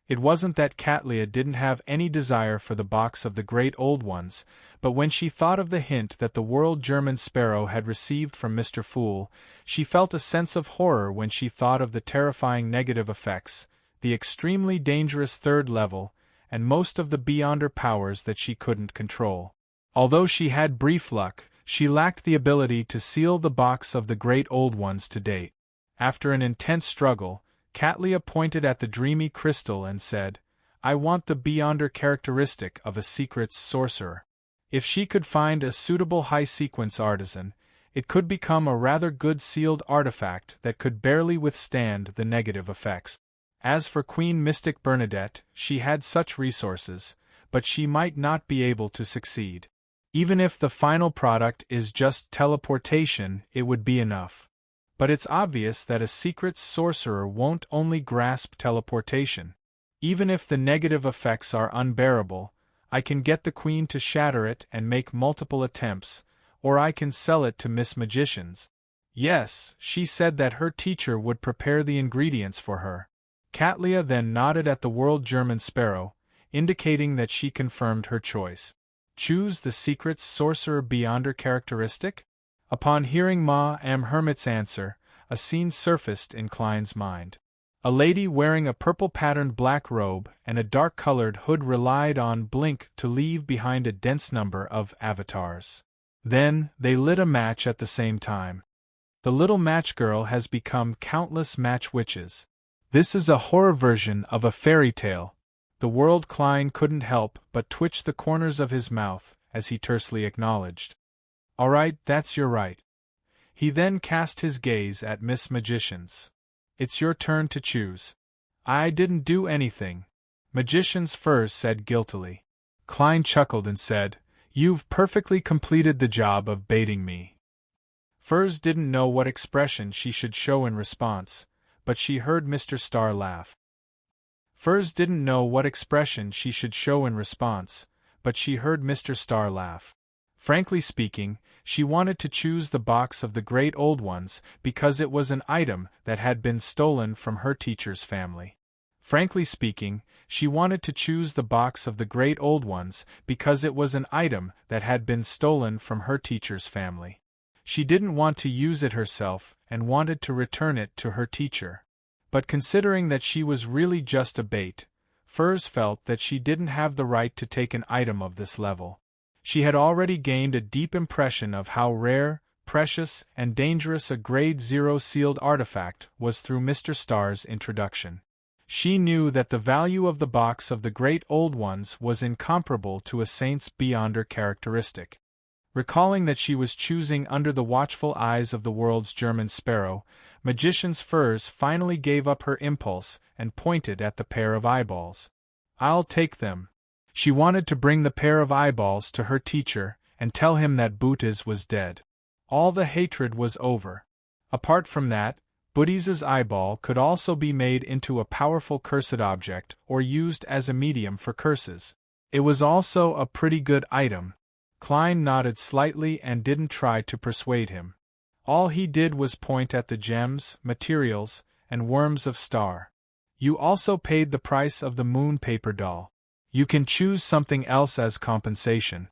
It wasn't that Katlia didn't have any desire for the box of the Great Old Ones, but when she thought of the hint that the World German Sparrow had received from Mr. Fool, she felt a sense of horror when she thought of the terrifying negative effects, the extremely dangerous 3rd level, and most of the Beyonder powers that she couldn't control. Although she had brief luck, she lacked the ability to seal the box of the Great Old Ones to date. After an intense struggle, Katlia pointed at the dreamy crystal and said, "I want the Beyonder characteristic of a secret sorcerer." If she could find a suitable high-sequence artisan, it could become a rather good sealed artifact that could barely withstand the negative effects. As for Queen Mystic Bernadette, she had such resources, but she might not be able to succeed. Even if the final product is just teleportation, it would be enough. But it's obvious that a secret sorcerer won't only grasp teleportation. Even if the negative effects are unbearable, I can get the Queen to shatter it and make multiple attempts, or I can sell it to Miss Magicians. Yes, she said that her teacher would prepare the ingredients for her. Katlia then nodded at the World German Sparrow, indicating that she confirmed her choice. Choose the secret sorcerer beyonder characteristic? Upon hearing Ma Am Hermit's answer, a scene surfaced in Klein's mind. A lady wearing a purple-patterned black robe and a dark-colored hood relied on Blink to leave behind a dense number of avatars. Then, they lit a match at the same time. The little match girl has become countless match witches. This is a horror version of a fairy tale. The World Klein couldn't help but twitch the corners of his mouth as he tersely acknowledged. All right, that's your right. He then cast his gaze at Miss Magicians. It's your turn to choose. I didn't do anything, Magician's Furs said guiltily. Klein chuckled and said, You've perfectly completed the job of baiting me. Furs didn't know what expression she should show in response, but she heard Mr. Star laugh. Furs didn't know what expression she should show in response, but she heard Mr. Star laugh. Frankly speaking, she wanted to choose the box of the Great Old Ones because it was an item that had been stolen from her teacher's family. Frankly speaking, she wanted to choose the box of the Great Old Ones because it was an item that had been stolen from her teacher's family. She didn't want to use it herself and wanted to return it to her teacher. But considering that she was really just a bait, Furs felt that she didn't have the right to take an item of this level. She had already gained a deep impression of how rare, precious, and dangerous a Grade 0 sealed artifact was through Mr. Star's introduction. She knew that the value of the box of the Great Old Ones was incomparable to a Saint's Beyonder characteristic. Recalling that she was choosing under the watchful eyes of the World's German Sparrow, Magician's Furs finally gave up her impulse and pointed at the pair of eyeballs. I'll take them. She wanted to bring the pair of eyeballs to her teacher and tell him that Bootiz was dead. All the hatred was over. Apart from that, Bootiz's eyeball could also be made into a powerful cursed object or used as a medium for curses. It was also a pretty good item. Klein nodded slightly and didn't try to persuade him. All he did was point at the gems, materials, and worms of Star. You also paid the price of the moon paper doll. You can choose something else as compensation.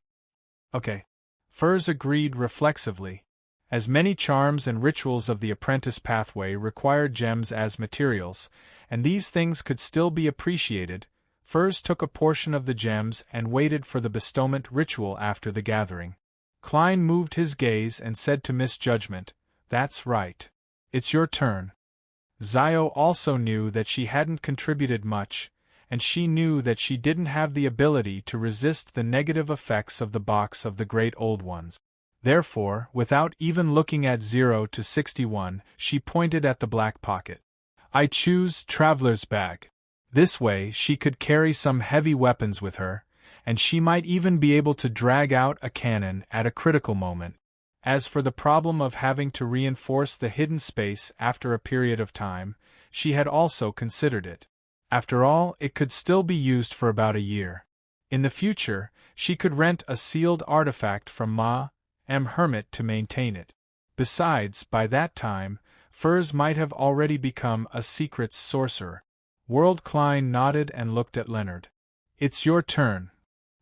Okay. Furs agreed reflexively. As many charms and rituals of the apprentice pathway required gems as materials, and these things could still be appreciated, Furs took a portion of the gems and waited for the bestowment ritual after the gathering. Klein moved his gaze and said to Miss Judgment, That's right. It's your turn. Zio also knew that she hadn't contributed much, and she knew that she didn't have the ability to resist the negative effects of the box of the Great Old Ones. Therefore, without even looking at 0 to 61, she pointed at the black pocket. I choose Traveler's Bag. This way she could carry some heavy weapons with her, and she might even be able to drag out a cannon at a critical moment. As for the problem of having to reinforce the hidden space after a period of time, she had also considered it. After all, it could still be used for about a year. In the future, she could rent a sealed artifact from Ma Am Hermit to maintain it. Besides, by that time, Furs might have already become a secret sorcerer. World Klein nodded and looked at Leonard. It's your turn.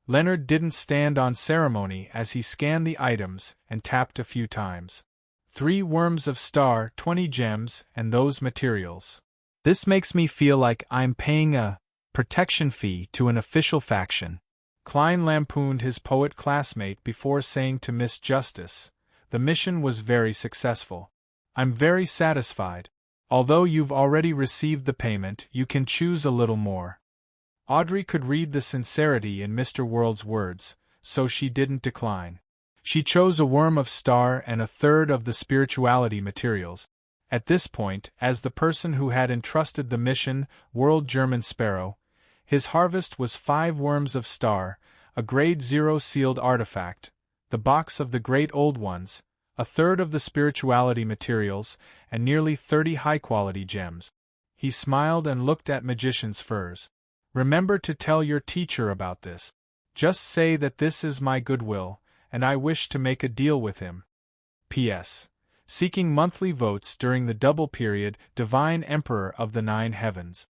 Leonard didn't stand on ceremony as he scanned the items and tapped a few times. 3 worms of Star, 20 gems, and those materials. This makes me feel like I'm paying a protection fee to an official faction. Klein lampooned his poet classmate before saying to Miss Justice, The mission was very successful. I'm very satisfied. Although you've already received the payment, you can choose a little more. Audrey could read the sincerity in Mr. World's words, so she didn't decline. She chose a worm of star and a third of the spirituality materials. At this point, as the person who had entrusted the mission, World German Sparrow, his harvest was 5 worms of star, a grade 0 sealed artifact, the box of the great old ones, a third of the spirituality materials, and nearly 30 high-quality gems. He smiled and looked at Magician's furs. Remember to tell your teacher about this. Just say that this is my goodwill, and I wish to make a deal with him. P.S. Seeking monthly votes during the double period, Divine Emperor of the 9 Heavens.